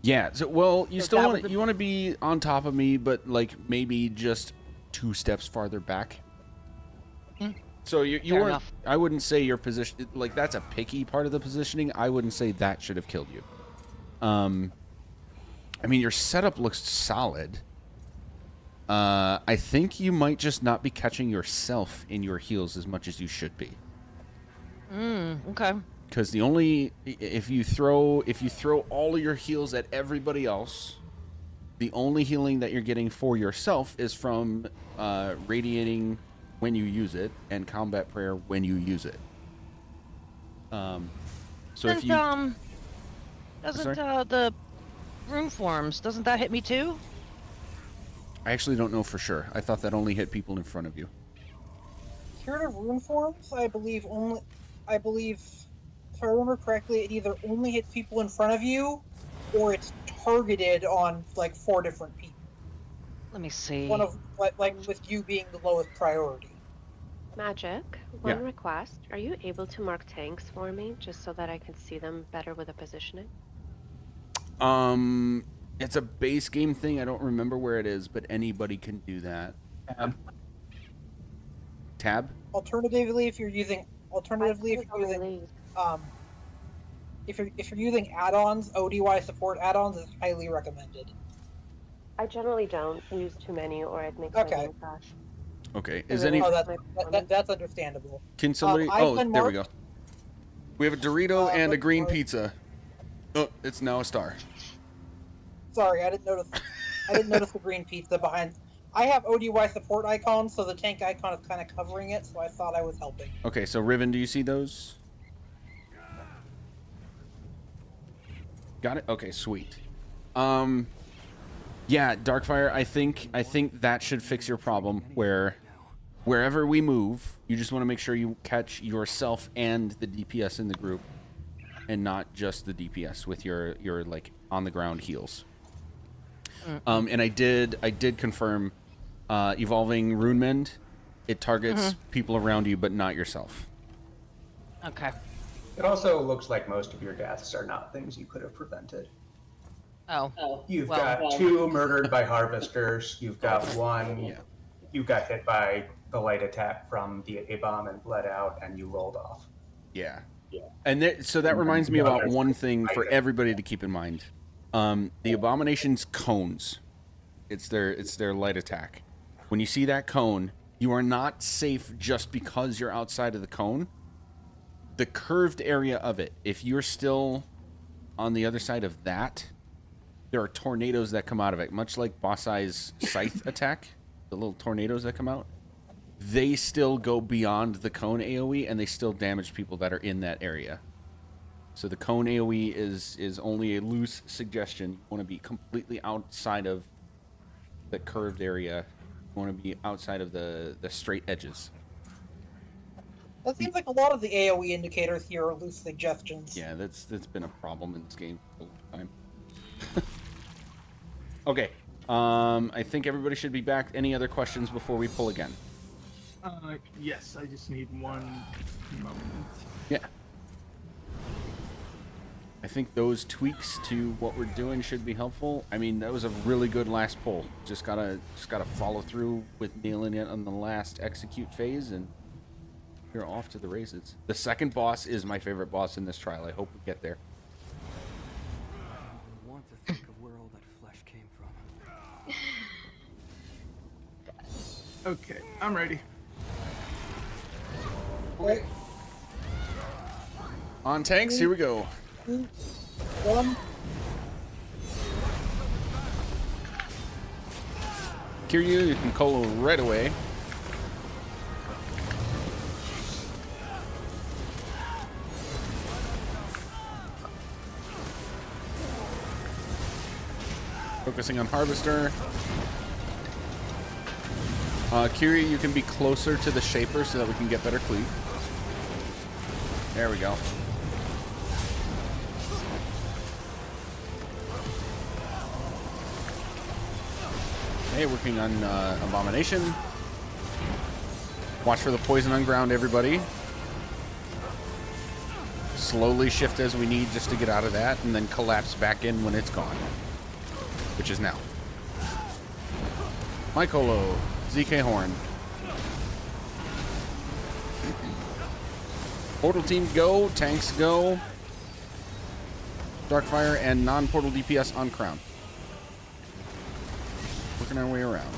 Yeah, so well, you still want to be on top of me, but like maybe just 2 steps farther back. So you weren't. Enough. I wouldn't say your position, like that's a picky part of the positioning. I wouldn't say that should have killed you. I mean, your setup looks solid. I think you might just not be catching yourself in your heals as much as you should be. Okay. Because the only if you throw all of your heals at everybody else, the only healing that you're getting for yourself is from radiating when you use it and combat prayer when you use it. So if you doesn't the room forms, doesn't that hit me too? I actually don't know for sure. I thought that only hit people in front of you. Curative rune forms, I believe, if I remember correctly, it either only hits people in front of you, or it's targeted on like 4 different people. Let me see. One of like with you being the lowest priority. Magic, one request. Are you able to mark tanks for me, just so that I can see them better with the positioning? It's a base game thing. I don't remember where it is, but anybody can do that. Tab? Alternatively, if you're using if you're using add-ons, ODY support add-ons is highly recommended. I generally don't use too many, or it makes my game crash. Okay. Is any? Oh, that's understandable. Can somebody? I've Oh, been there we marked- go. We have a Dorito and a but- green pizza. Oh, it's now a star. Sorry, I didn't notice. I didn't notice the green pizza behind. I have ODY support icon, so the tank icon is kind of covering it. So I thought I was helping. Okay, so Riven, do you see those? Got it. Okay, sweet. Yeah, Darkfire. I think that should fix your problem. Wherever we move, you just want to make sure you catch yourself and the DPS in the group, and not just the DPS with your like on the ground heals. And I did confirm, evolving Rune Mend, it targets people around you but not yourself. Okay. It also looks like most of your deaths are not things you could have prevented. Oh. You've got 2 murdered by harvesters. You've got 1. You got hit by the light attack from the A-bomb and bled out, and you rolled off. Yeah. And so that reminds me about one thing for everybody to keep in mind. The Abomination's cones. It's their light attack. When you see that cone, you are not safe just because you're outside of the cone. The curved area of it, if you're still on the other side of that, there are tornadoes that come out of it, much like Boss Eye's scythe attack, the little tornadoes that come out. They still go beyond the cone AoE, and they still damage people that are in that area. So the cone AoE is only a loose suggestion. You want to be completely outside of the curved area. You want to be outside of the straight edges. That seems like a lot of the AoE indicators here are loose suggestions. Yeah, that's been a problem in this game for a long time. Okay. I think everybody should be back. Any other questions before we pull again? Yes, I just need one moment. Yeah. I think those tweaks to what we're doing should be helpful. I mean, that was a really good last pull. Just gotta follow through with nailing it on the last execute phase, and you're off to the races. The second boss is my favorite boss in this trial. I hope we get there. I want to think of where all that flesh came from. Okay, I'm ready. Okay. On tanks, here we go. 2, 1. Kiryu, you can colo right away. Focusing on Harvester. Kiryu, you can be closer to the Shaper so that we can get better cleave. There we go. Okay, working on Abomination. Watch for the poison on ground, everybody. Slowly shift as we need just to get out of that, and then collapse back in when it's gone. Which is now. Mycolo, ZK Horn. Portal team go, tanks go. Darkfire and non-portal DPS on Crown. Working our way around.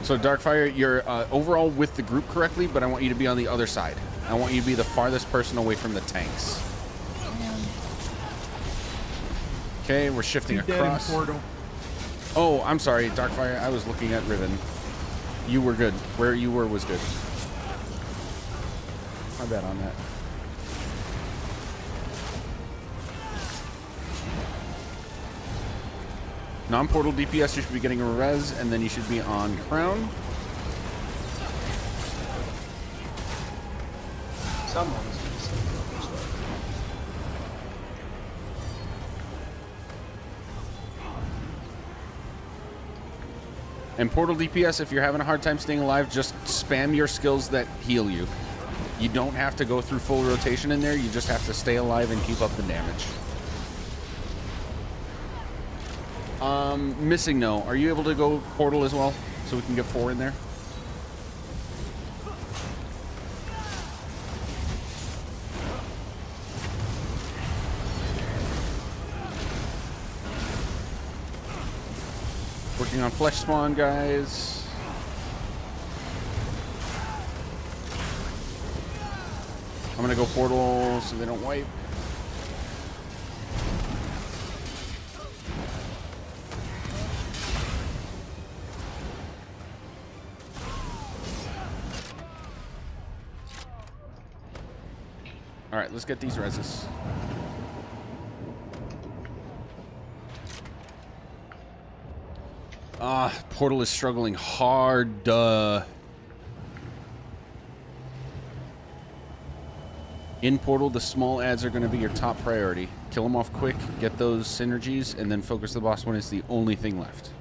So Darkfire, you're overall with the group correctly, but I want you to be on the other side. I want you to be the farthest person away from the tanks. Okay, we're shifting across. Oh, I'm sorry, Darkfire. I was looking at Riven. You were good. Where you were was good. My bad on that. Non-portal DPS, you should be getting a res, and then you should be on Crown. Someone's And portal DPS, if you're having a hard time staying alive, just spam your skills that heal you. You don't have to go through full rotation in there, you just have to stay alive and keep up the damage. Missing no. Are you able to go portal as well? So we can get 4 in there? Working on flesh spawn, guys. I'm gonna go portal so they don't wipe. All right, let's get these reses. Portal is struggling hard. In Portal, the small ads are going to be your top priority. Kill them off quick, get those synergies, and then focus the boss when it's the only thing left.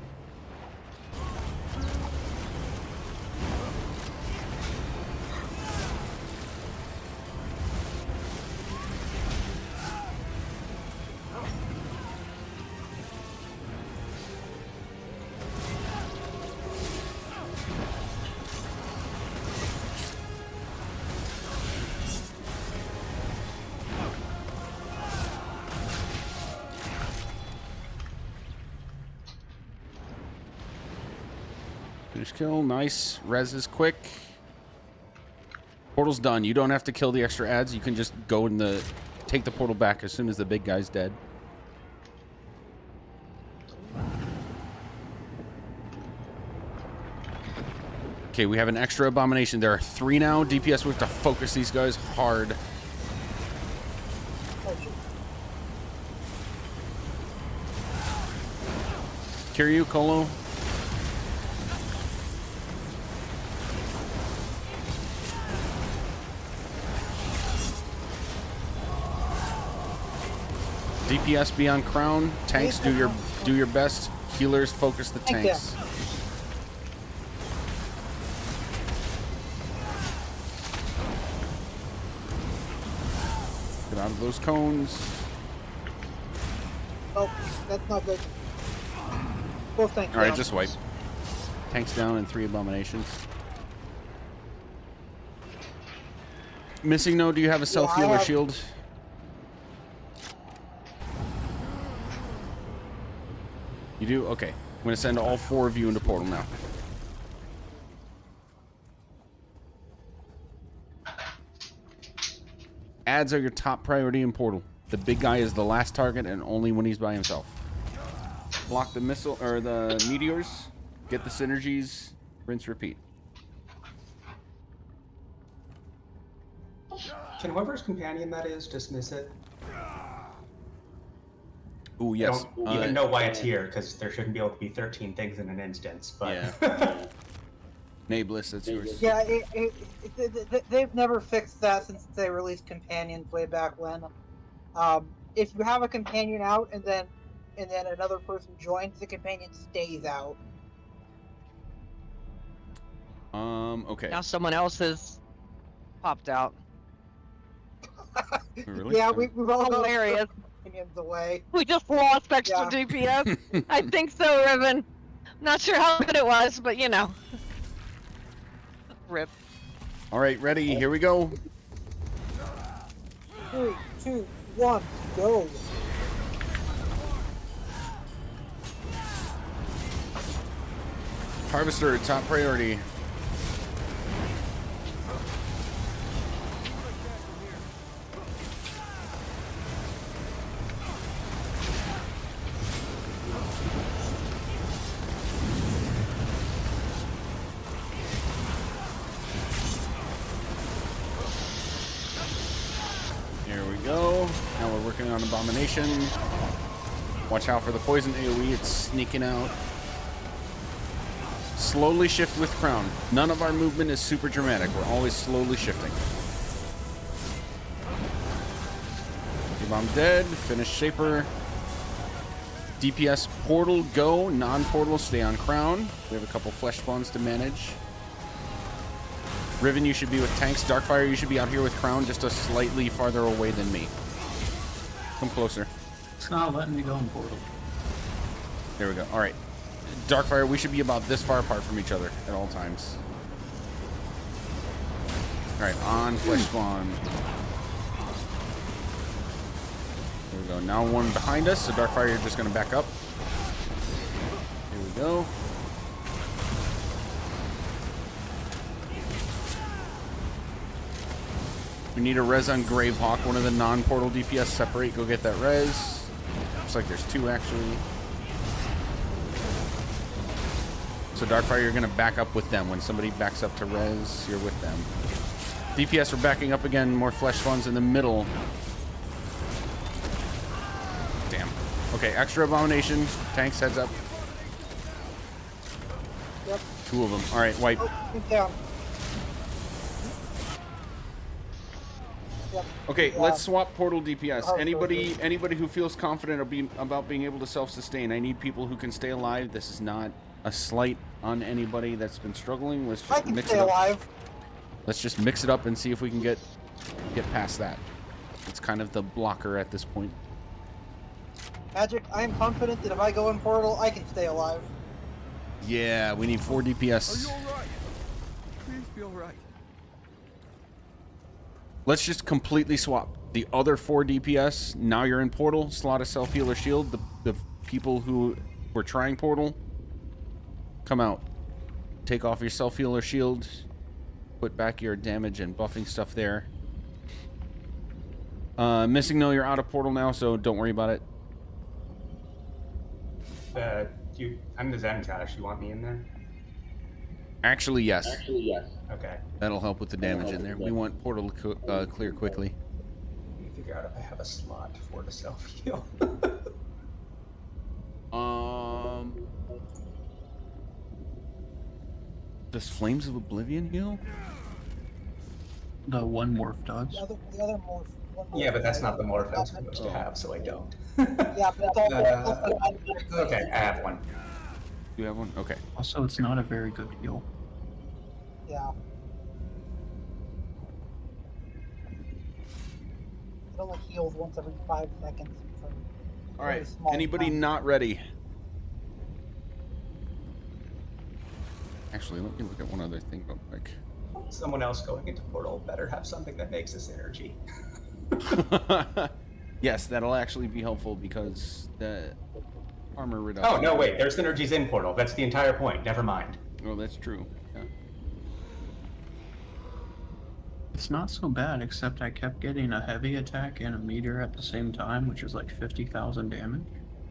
Finish kill, nice. Res is quick. Portal's done. You don't have to kill the extra ads. You can just go in the... take the portal back as soon as the big guy's dead. Okay, we have an extra abomination. There are 3 now. DPS, we have to focus these guys hard. Kiryu, Colo. DPS be on crown. Tanks, do your best. Healers, focus the tanks. Get out of those cones. Oh, that's not good. Both tanks All right, down. just wipe. Tanks down and 3 abominations. Missing node, do you have a self heal or shield? You do? Okay. I'm going to send all 4 of you into portal now. Ads are your top priority in portal. The big guy is the last target and only when he's by himself. Block the missile or the meteors. Get the synergies. Rinse, repeat. Can whoever's companion that is dismiss it? Oh yes. I don't even know why it's here, because there shouldn't be able to be 13 things in an instance. But yeah. Nameless, that's yours. Yeah, they've never fixed that since they released companions way back when. If you have a companion out and then another person joins, the companion stays out. Okay. Now someone else has popped out. Really? Yeah, we've all Hilarious. companions away. We just lost extra DPS. I think so, Riven. Not sure how good it was, but you know. Rip. All right, ready. Here we go. 3, 2, 1, go. Harvester, top priority. Here we go. Now we're working on Abomination. Watch out for the poison AoE. It's sneaking out. Slowly shift with Crown. None of our movement is super dramatic. We're always slowly shifting. Bomb dead. Finish Shaper. DPS Portal go. Non-portal stay on Crown. We have a couple flesh spawns to manage. Riven, you should be with tanks. Darkfire, you should be out here with Crown, just a slightly farther away than me. Come closer. It's not letting me go in portal. There we go. All right. Darkfire, we should be about this far apart from each other at all times. All right, on flesh spawn. There we go. Now one behind us, so Darkfire, you're just going to back up. Here we Go. We need a res on Gravehawk, one of the non-portal DPS. Separate, go get that res. Looks like there's two actually. So Darkfire, you're gonna back up with them. When somebody backs up to res, you're with them. DPS are backing up again, more flesh spawns in the middle. Damn. Okay, extra abomination. Tanks, heads up. Yep. Two of them. Alright, wipe. Oh, keep down. Yep. Okay, Yeah. let's swap portal DPS. Oh, Anybody who feels confident about being able to self-sustain. I need people who can stay alive. This is not a slight on anybody that's been struggling. Let's I just can mix stay it up. alive. Let's just mix it up and see if we can get past that. It's kind of the blocker at this point. Magic, I am confident that if I go in portal, I can stay alive. Yeah, we need 4 DPS. Are you alright? Please be alright. Let's just completely swap. The other 4 DPS, now you're in portal, slot a self-heal or shield. The people who were trying portal, come out. Take off your self-heal or shield. Put back your damage and buffing stuff there. Missing, no, you're out of portal now, so don't worry about it. I'm the Zen Josh. You want me in there? Actually, yes. Okay. That'll help with the damage in there. We want portal to clear quickly. Let me figure out if I have a slot for the self-heal. Does Flames of Oblivion heal? The one morph does. The other morph. Yeah, but that's not the morph I'm supposed to have, so I don't. Yeah, but it's also Okay, I have one. You have one? Okay. Also, it's not a very good heal. Yeah. It only heals once every 5 seconds. All right. Anybody not ready? Actually, let me look at one other thing real quick. Someone else going into portal better have something that makes this energy. Yes, that'll actually be helpful because the armor reduction. Oh, no, wait. There's synergies in portal. That's the entire point. Never mind. Oh, that's true. Yeah. It's not so bad, except I kept getting a heavy attack and a meteor at the same time, which is like 50,000 damage.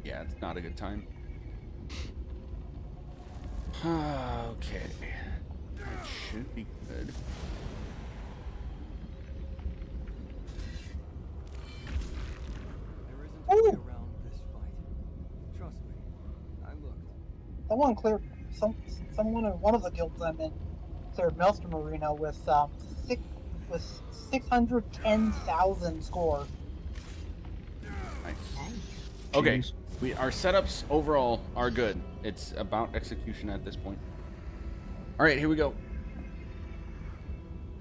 Yeah, it's not a good time. Okay. That should be good. There isn't a way around this fight. Trust me, I looked. Someone cleared someone in one of the guilds I'm in cleared Maelstrom Arena with 610,000 score. Nice. Okay, our setups overall are good. It's about execution at this point. All right, here we go.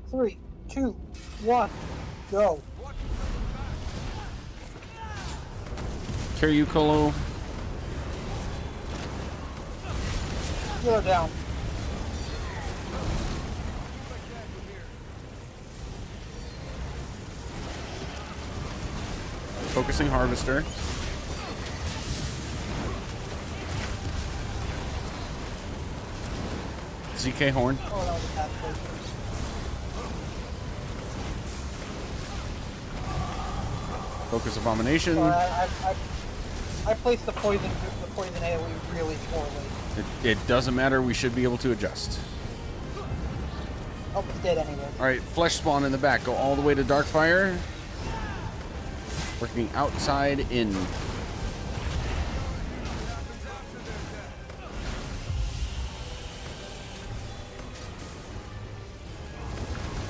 3, 2, 1, go. Carry you, Colo. Healer down. Focusing Harvester. ZK Horn. Oh, that was a bad place. Focus Abomination. Sorry, I placed the poison AoE really poorly. It doesn't matter. We should be able to adjust. Oh, it's dead anyway. All right, Flesh Spawn in the back. Go all the way to Darkfire. Working outside in.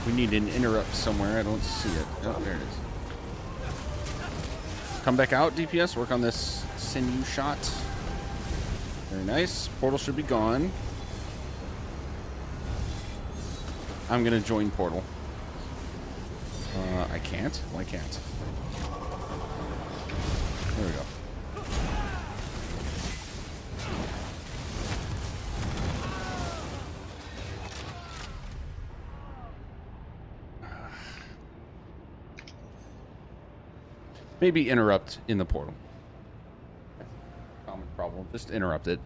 We need an interrupt somewhere. I don't see it. Oh, there it is. Come back out, DPS. Work on this sinew shot. Very nice. Portal should be gone. I'm gonna join portal. I can't. Well, I can't. There we go. Maybe interrupt in the portal. Common problem. Just interrupt it.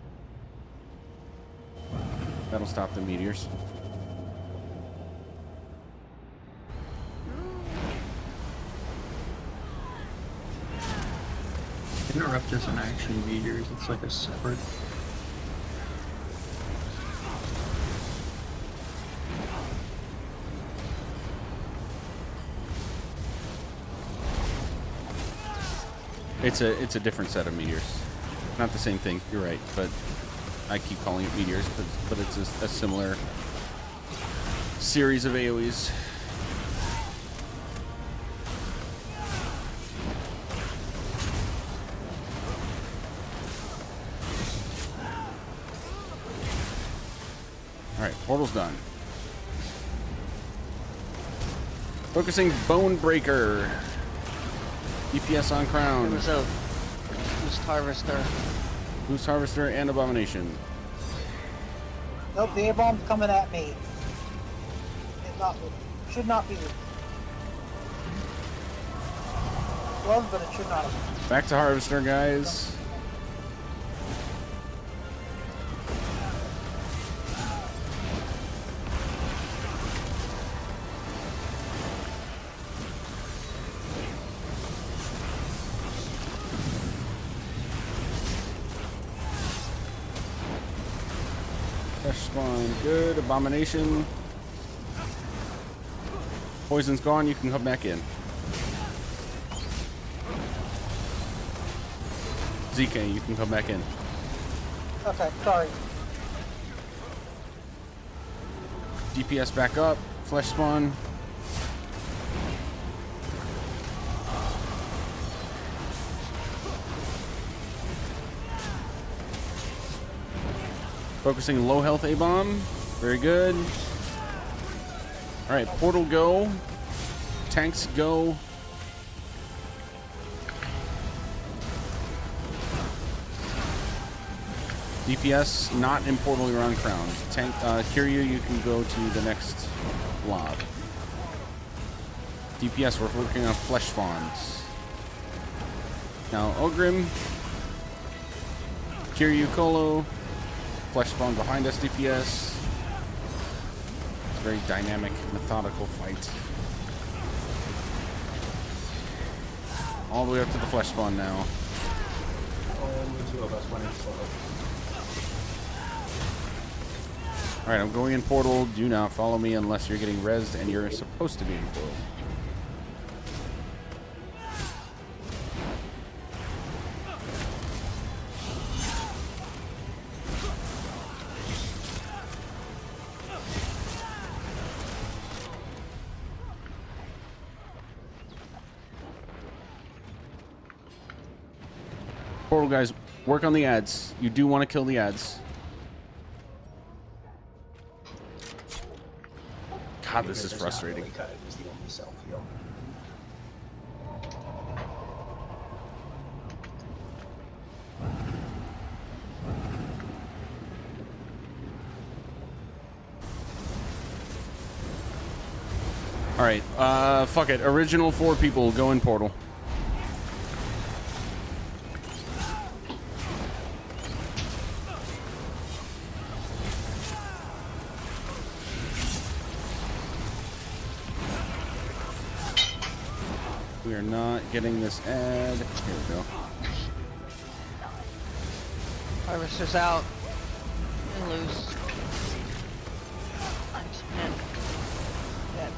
That'll stop the meteors. Interrupt isn't actually meters, it's like a separate. It's a different set of meteors. Not the same thing, you're right, but I keep calling it meteors, but it's a similar series of AoEs. Alright, portal's done. Focusing Bone Breaker. DPS on Crown. There was a Boost Harvester. Boost Harvester and Abomination. Nope, the A-bomb's coming at me. Should not be. Was, but it should not have. Back to Harvester, guys. Fresh spawn, good. Abomination. Poison's gone, you can come back in. ZK, you can come back in. Okay, sorry. DPS back up. Flesh spawn. Focusing low health A-bomb. Very good. Alright, portal go. Tanks go. DPS not in portal, you're on Crown. Tank Kiryu, you can go to the next blob. DPS, we're working on flesh spawns. Now Ogrim. Kiryu Kolo. Flesh spawn behind us, DPS. It's a very dynamic, methodical fight. All the way up to the flesh spawn now. Only two of us went in solo. Alright, I'm going in portal. Do not follow me unless you're getting rezzed and you're supposed to be in portal. Portal guys, work on the ads. You do want to kill the ads. God, this is frustrating. Alright, fuck it. Original 4 people go in portal. We are not getting this ad. Here we go. Harvester's out. And loose. And dead.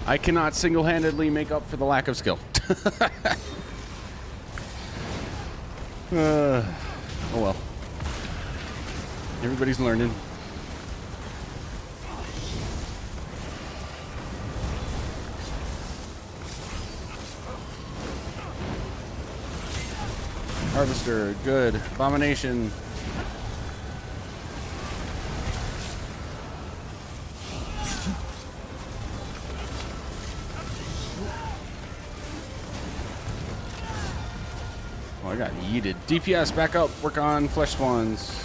I cannot single-handedly make up for the lack of skill. Oh well. Everybody's learning. Harvester, good. Abomination. Oh, I got yeeted. DPS, back up. Work on flesh spawns.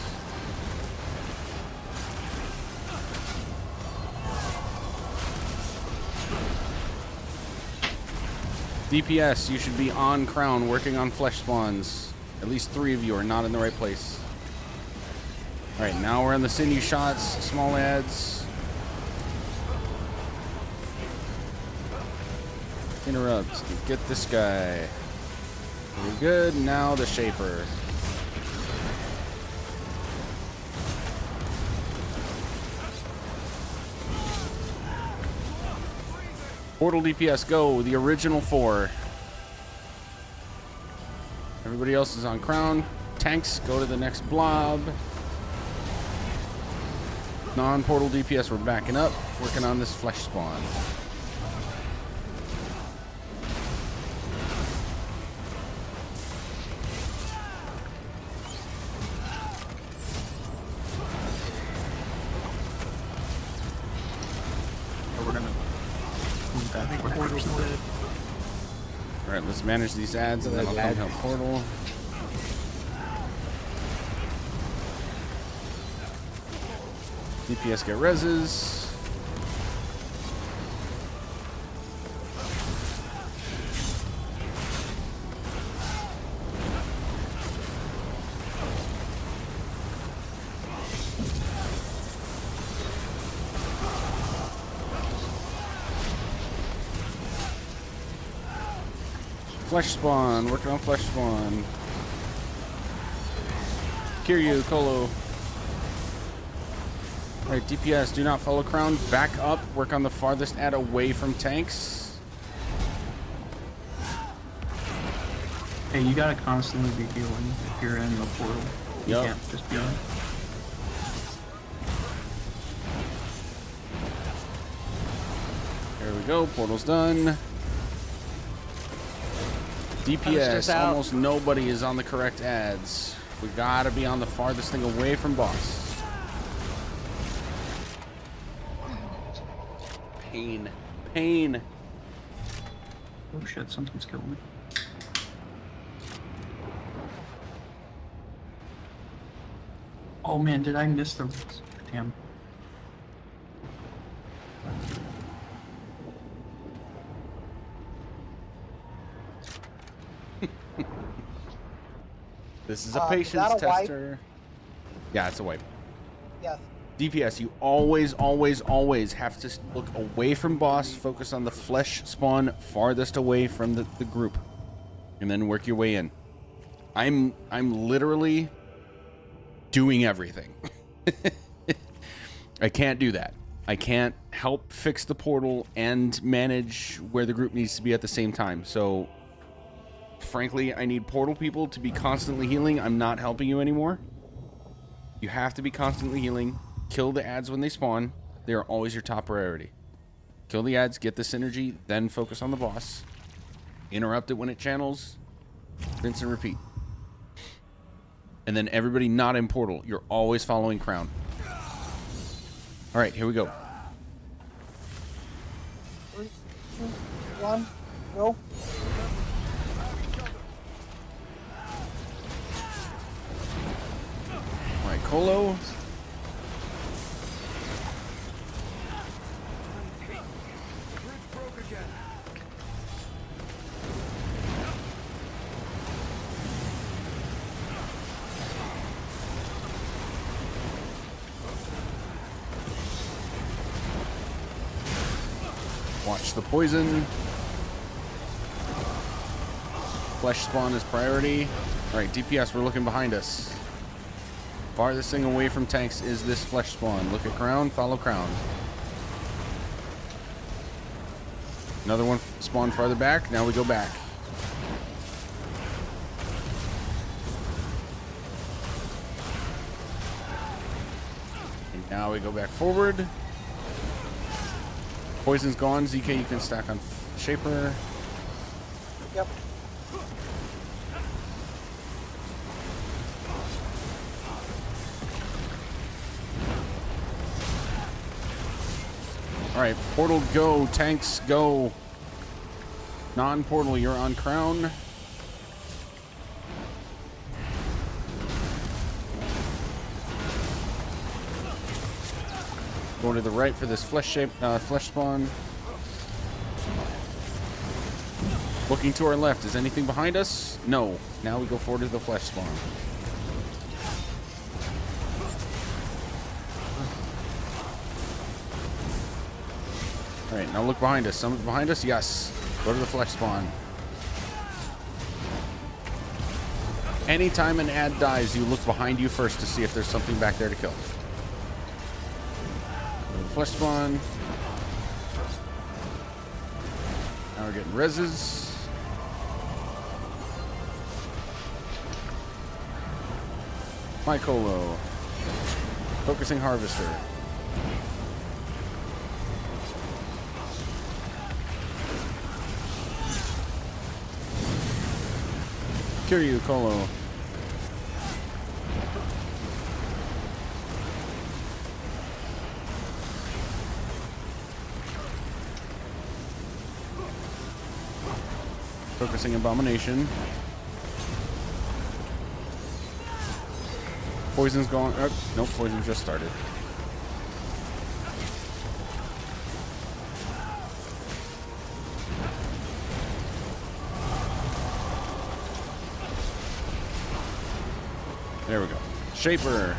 DPS, you should be on crown working on flesh spawns. At least 3 of you are not in the right place. Alright, now we're on the sinew shots, small ads. Interrupt. Get this guy. Very good. Now the shaper. Portal DPS, go. The original 4. Everybody else is on crown. Tanks, go to the next blob. Non-portal DPS, we're backing up. Working on this flesh spawn. Alright, let's manage these ads and then I'll come help portal. DPS get reses. Flesh spawn, working on flesh spawn. Kiryu, Kolo. Alright, DPS, do not follow crown. Back up, work on the farthest ad away from tanks. Hey, you gotta constantly be healing if you're in the portal. You Yep. can't just be on. There we go, portal's done. DPS, almost nobody is on the correct ads. We gotta be on the farthest thing away from boss. Pain. Pain. Oh shit, something's killing me. Oh man, did I miss the... Damn. This is a patience tester. Yeah, it's a wipe. Yes. DPS, you always, always, always have to look away from boss, focus on the flesh spawn farthest away from the group, and then work your way in. I'm literally doing everything. I can't do that. I can't help fix the portal and manage where the group needs to be at the same time. So, frankly, I need portal people to be constantly healing. I'm not helping you anymore. You have to be constantly healing. Kill the ads when they spawn. They are always your top priority. Kill the ads, get the synergy, then focus on the boss. Interrupt it when it channels. Rinse and repeat. And then everybody not in portal, you're always following crown. Alright, here we go. 3, 2, 1, go. Alright, Kolo. Watch the poison. Flesh spawn is priority. Alright, DPS, we're looking behind us. Farthest thing away from tanks is this flesh spawn. Look at crown, follow crown. Another one spawned farther back. Now we go back. And now we go back forward. Poison's gone. ZK, you can stack on Shaper. Yep. Alright, portal go. Tanks go. Non-portal, you're on crown. Going to the right for this flesh spawn. Looking to our left. Is anything behind us? No. Now we go forward to the flesh spawn. Alright, now look behind us. Someone's behind us? Yes. Go to the flesh spawn. Anytime an ad dies, you look behind you first to see if there's something back there to kill. Go to the flesh spawn. Now we're getting reses. My Colo. Focusing harvester. Kiryu Colo. Focusing abomination. Poison's gone. Oh, no, poison just started. There we go. Shaper.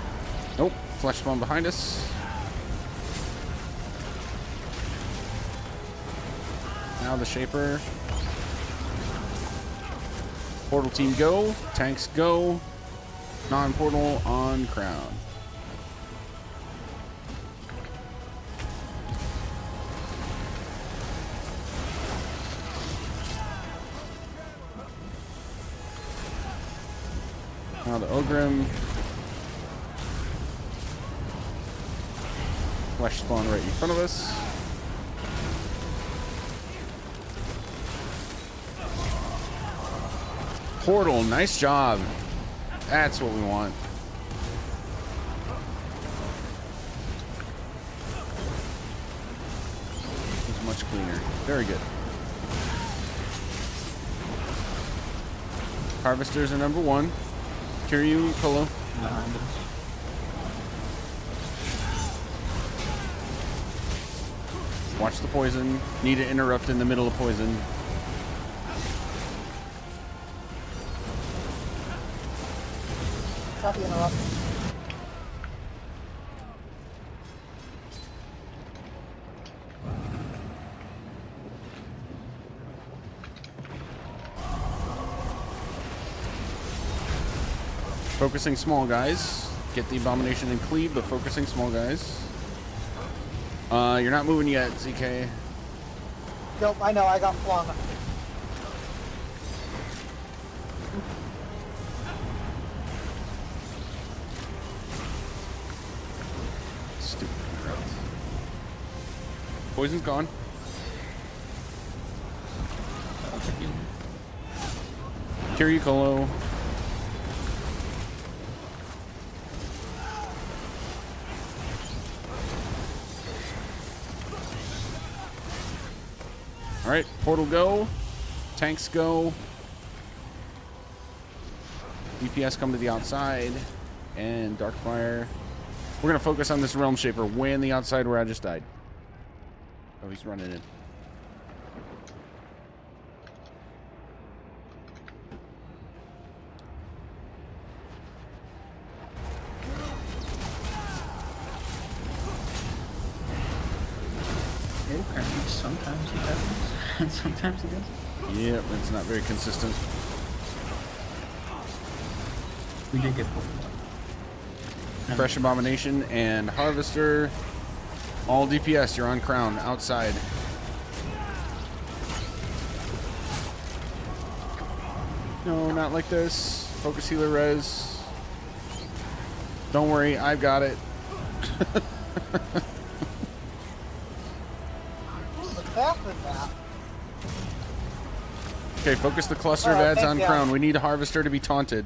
Nope. Flesh spawn behind us. Now the Shaper. Portal team go. Tanks go. Non-portal on crown. Now the Ogrim. Flesh spawn right in front of us. Portal, nice job. That's what we want. It's much cleaner. Very good. Harvesters are number one. Kiryu, Colo. Behind us. Watch the poison. Need to interrupt in the middle of poison. Stop the interrupt. Focusing small guys. Get the abomination and cleave, but focusing small guys. You're not moving yet, ZK. Nope, I know, I got flung. Stupid crap. Poison's gone. Kiryu Colo. Alright, portal go. Tanks go. DPS come to the outside. And Darkfire. We're going to focus on this Realm Shaper way on the outside where I just died. Oh, he's running in. Okay, sometimes he does, and sometimes he doesn't. Yep, it's not very consistent. We did get pulled. Fresh Abomination and Harvester. All DPS, you're on crown, outside. No, not like this. Focus healer res. Don't worry, I've got it. Okay, focus the cluster of ads on crown. We need a Harvester to be taunted.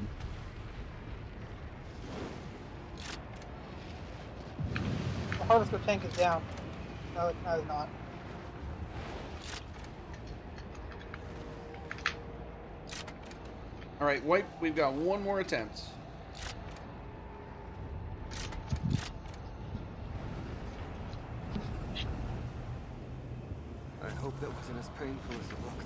The Harvester tank is down. No, it's not. All right, Wipe, we've got one more attempt. I hope that wasn't as painful as it looked.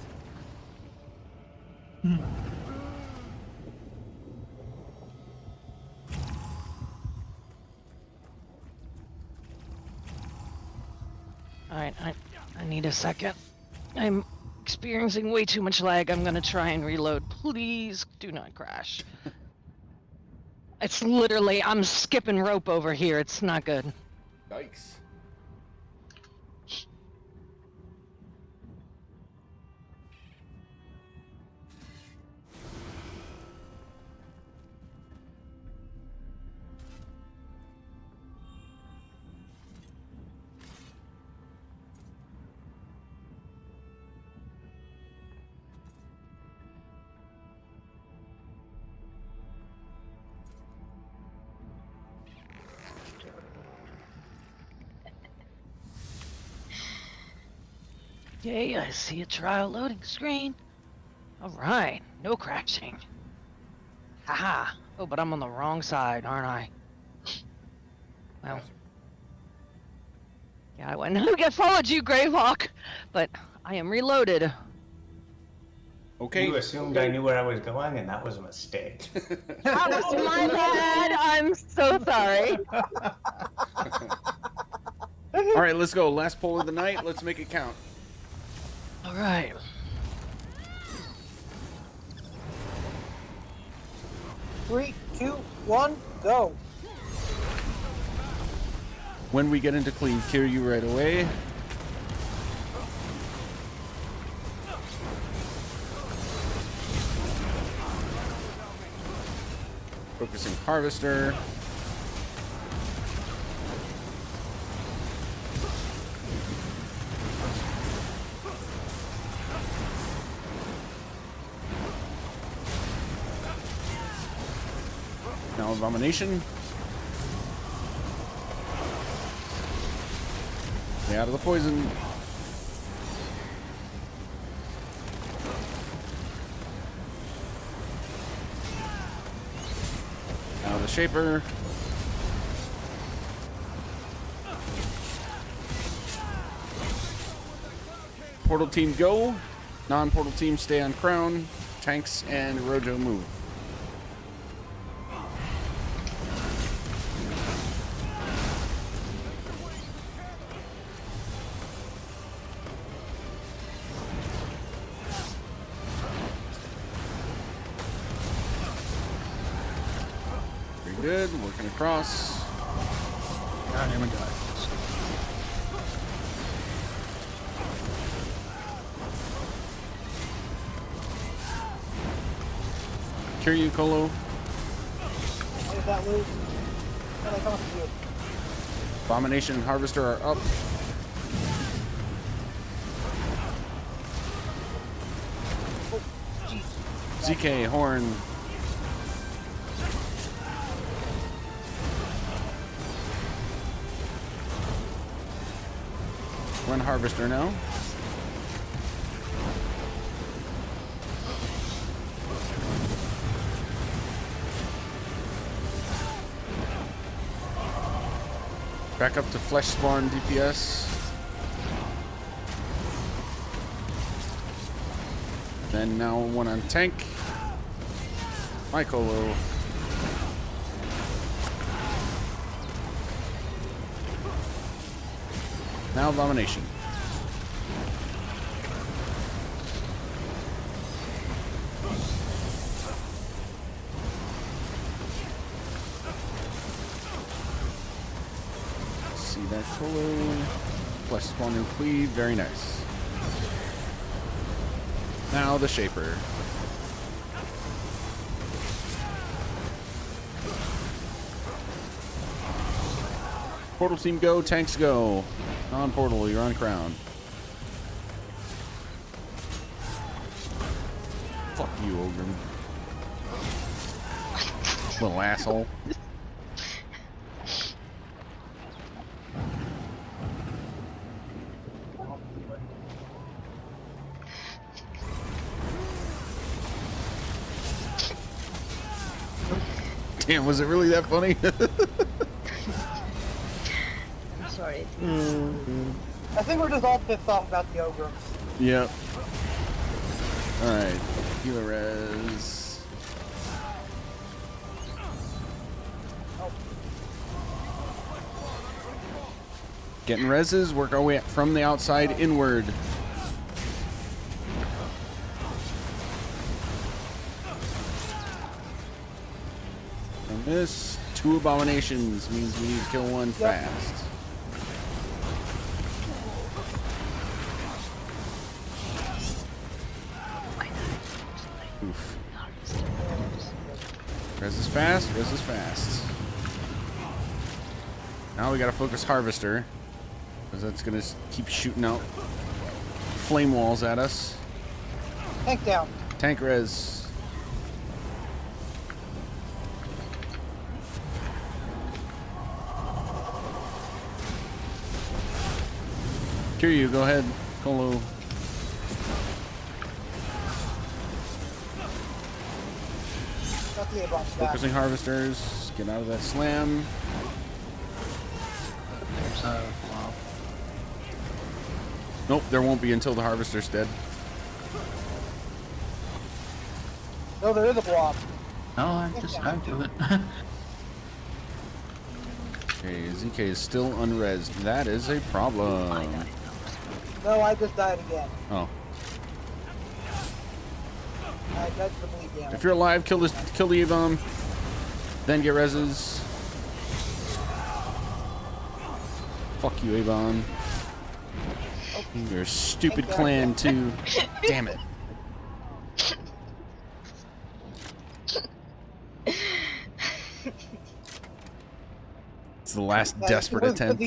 Alright, I need a second. I'm experiencing way too much lag. I'm gonna try and reload. Please do not crash. It's literally, I'm skipping rope over here. It's not good. Yikes. Okay, I see a trial loading screen. Alright, no crashing. Haha. Oh, but I'm on the wrong side, aren't I? Well. Yeah, I went I followed you, Gravehawk, but I am reloaded. Okay. You assumed I knew where I was going, and that was a mistake. That was my bad. I'm so sorry. All right, let's go. Last poll of the night. Let's make it count. All right. Three, two, one, go. When we get into clean, clear you right away. Focusing harvester. Now abomination. Stay out of the poison. Now the shaper. Portal team go. Non-portal team stay on crown. Tanks and Rojo move. Good, working across. God damn it, guys. Kiryu Kolo. How did that lose? How did I come up with you? Abomination and Harvester are up. ZK, Horn. One Harvester now. Back up to Flesh Spawn DPS. Then now one on tank. Mycolo. Now Abomination. See that Colo. Flesh Spawn and Cleave. Very nice. Now the Shaper. Portal team go, tanks go. Non-portal, you're on crown. Fuck you, Ogren. Little asshole. Damn, was it really that funny? I'm sorry. I think we're just all pissed off about the ogre. Yeah. Alright. Healer res. Getting reses, work our way from the outside inward. And this, 2 abominations means we need to kill one fast. Oof. Res is fast, res is fast. Now we gotta focus Harvester, because that's gonna keep shooting out flame walls at us. Tank down. Tank res. Kiryu, go ahead. Colo. Got the A-bombs back. Focusing harvesters. Get out of that slam. There's a blob. Nope, there won't be until the harvester's dead. No, there is a blob. No, I just died to it. Okay, ZK is still unresed. That is a problem. No, I just died again. Oh. I died to the bleed damage. If you're alive, kill the E-bomb. Then get reses. Fuck you, A-bomb. You're a stupid clan too. Damn it. It's the last desperate attempt.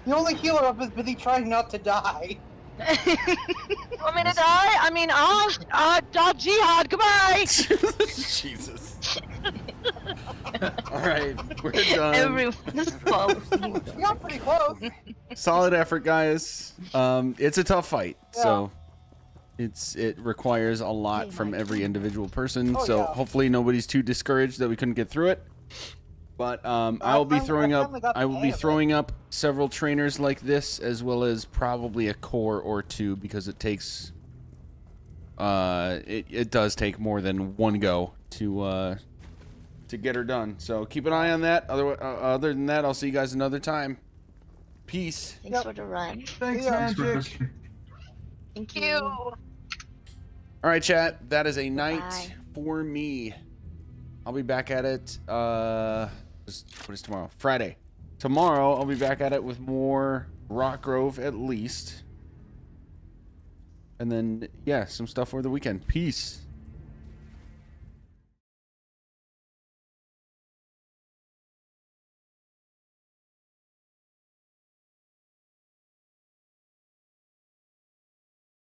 The only healer up is busy trying not to die. Want me to die? I mean, I'll jihad. Goodbye. Jesus. All right, we're done. Everyone's close. We got pretty close. Solid effort, guys. It's a tough fight, so it requires a lot from every individual person. Oh, so yeah. hopefully nobody's too discouraged that we couldn't get through it. But I will be throwing up several trainers like this, as well as probably a core or two, because it takes it does take more than one go to get her done. So keep an eye on that. Other than that, I'll see you guys another time. Peace. Thanks for the run. Thanks, Magic. Thank you. All right, chat. That is a night for me. I'll be back at it. What is tomorrow? Friday. Tomorrow, I'll be back at it with more Rock Grove at least. And then, yeah, some stuff for the weekend. Peace.